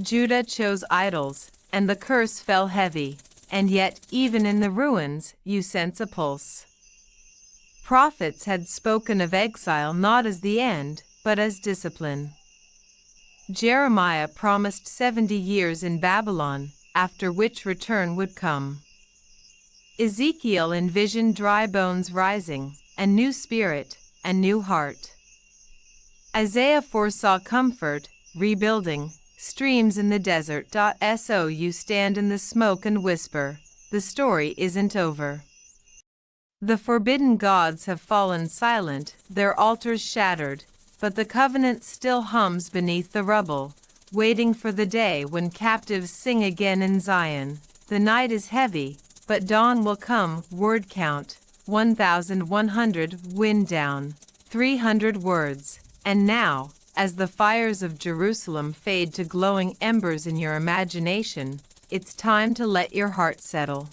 Judah chose idols, and the curse fell heavy, and yet, even in the ruins, you sense a pulse. Prophets had spoken of exile not as the end, but as discipline. Jeremiah promised 70 years in Babylon, after which return would come. Ezekiel envisioned dry bones rising, a new spirit, a new heart. Isaiah foresaw comfort, rebuilding, streams in the desert. So you stand in the smoke and whisper, the story isn't over. The forbidden gods have fallen silent, their altars shattered, but the covenant still hums beneath the rubble, waiting for the day when captives sing again in Zion. The night is heavy, but dawn will come. Word count, 1,100, wind down, 300 words. And now, as the fires of Jerusalem fade to glowing embers in your imagination, it's time to let your heart settle.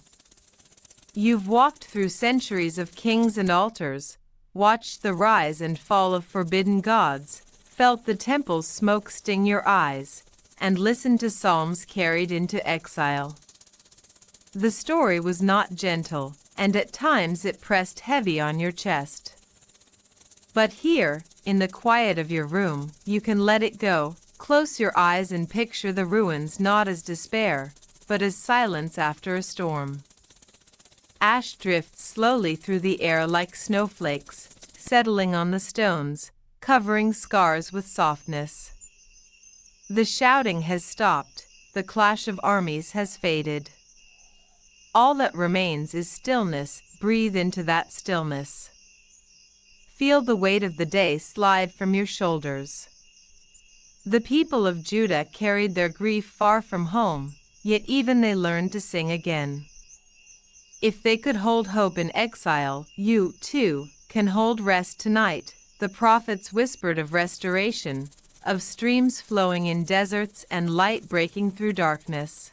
You've walked through centuries of kings and altars, watched the rise and fall of forbidden gods, felt the temple's smoke sting your eyes, and listened to psalms carried into exile. The story was not gentle, and at times it pressed heavy on your chest. But here, in the quiet of your room, you can let it go, close your eyes and picture the ruins not as despair, but as silence after a storm. Ash drifts slowly through the air like snowflakes, settling on the stones, covering scars with softness. The shouting has stopped, the clash of armies has faded. All that remains is stillness. Breathe into that stillness. Feel the weight of the day slide from your shoulders. The people of Judah carried their grief far from home, yet even they learned to sing again. If they could hold hope in exile, you, too, can hold rest tonight. The prophets whispered of restoration, of streams flowing in deserts and light breaking through darkness.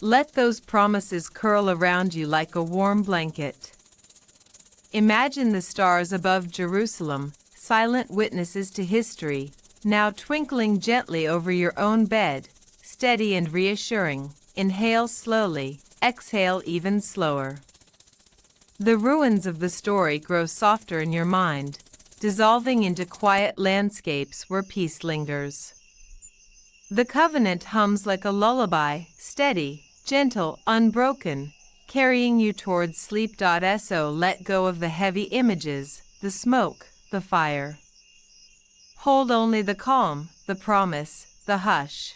Let those promises curl around you like a warm blanket. Imagine the stars above Jerusalem, silent witnesses to history, now twinkling gently over your own bed, steady and reassuring. Inhale slowly, exhale even slower. The ruins of the story grow softer in your mind, dissolving into quiet landscapes where peace lingers. The covenant hums like a lullaby, steady, gentle, unbroken, carrying you towards sleep. So let go of the heavy images, the smoke, the fire. Hold only the calm, the promise, the hush.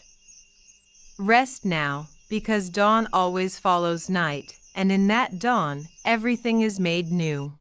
Rest now, because dawn always follows night, and in that dawn, everything is made new.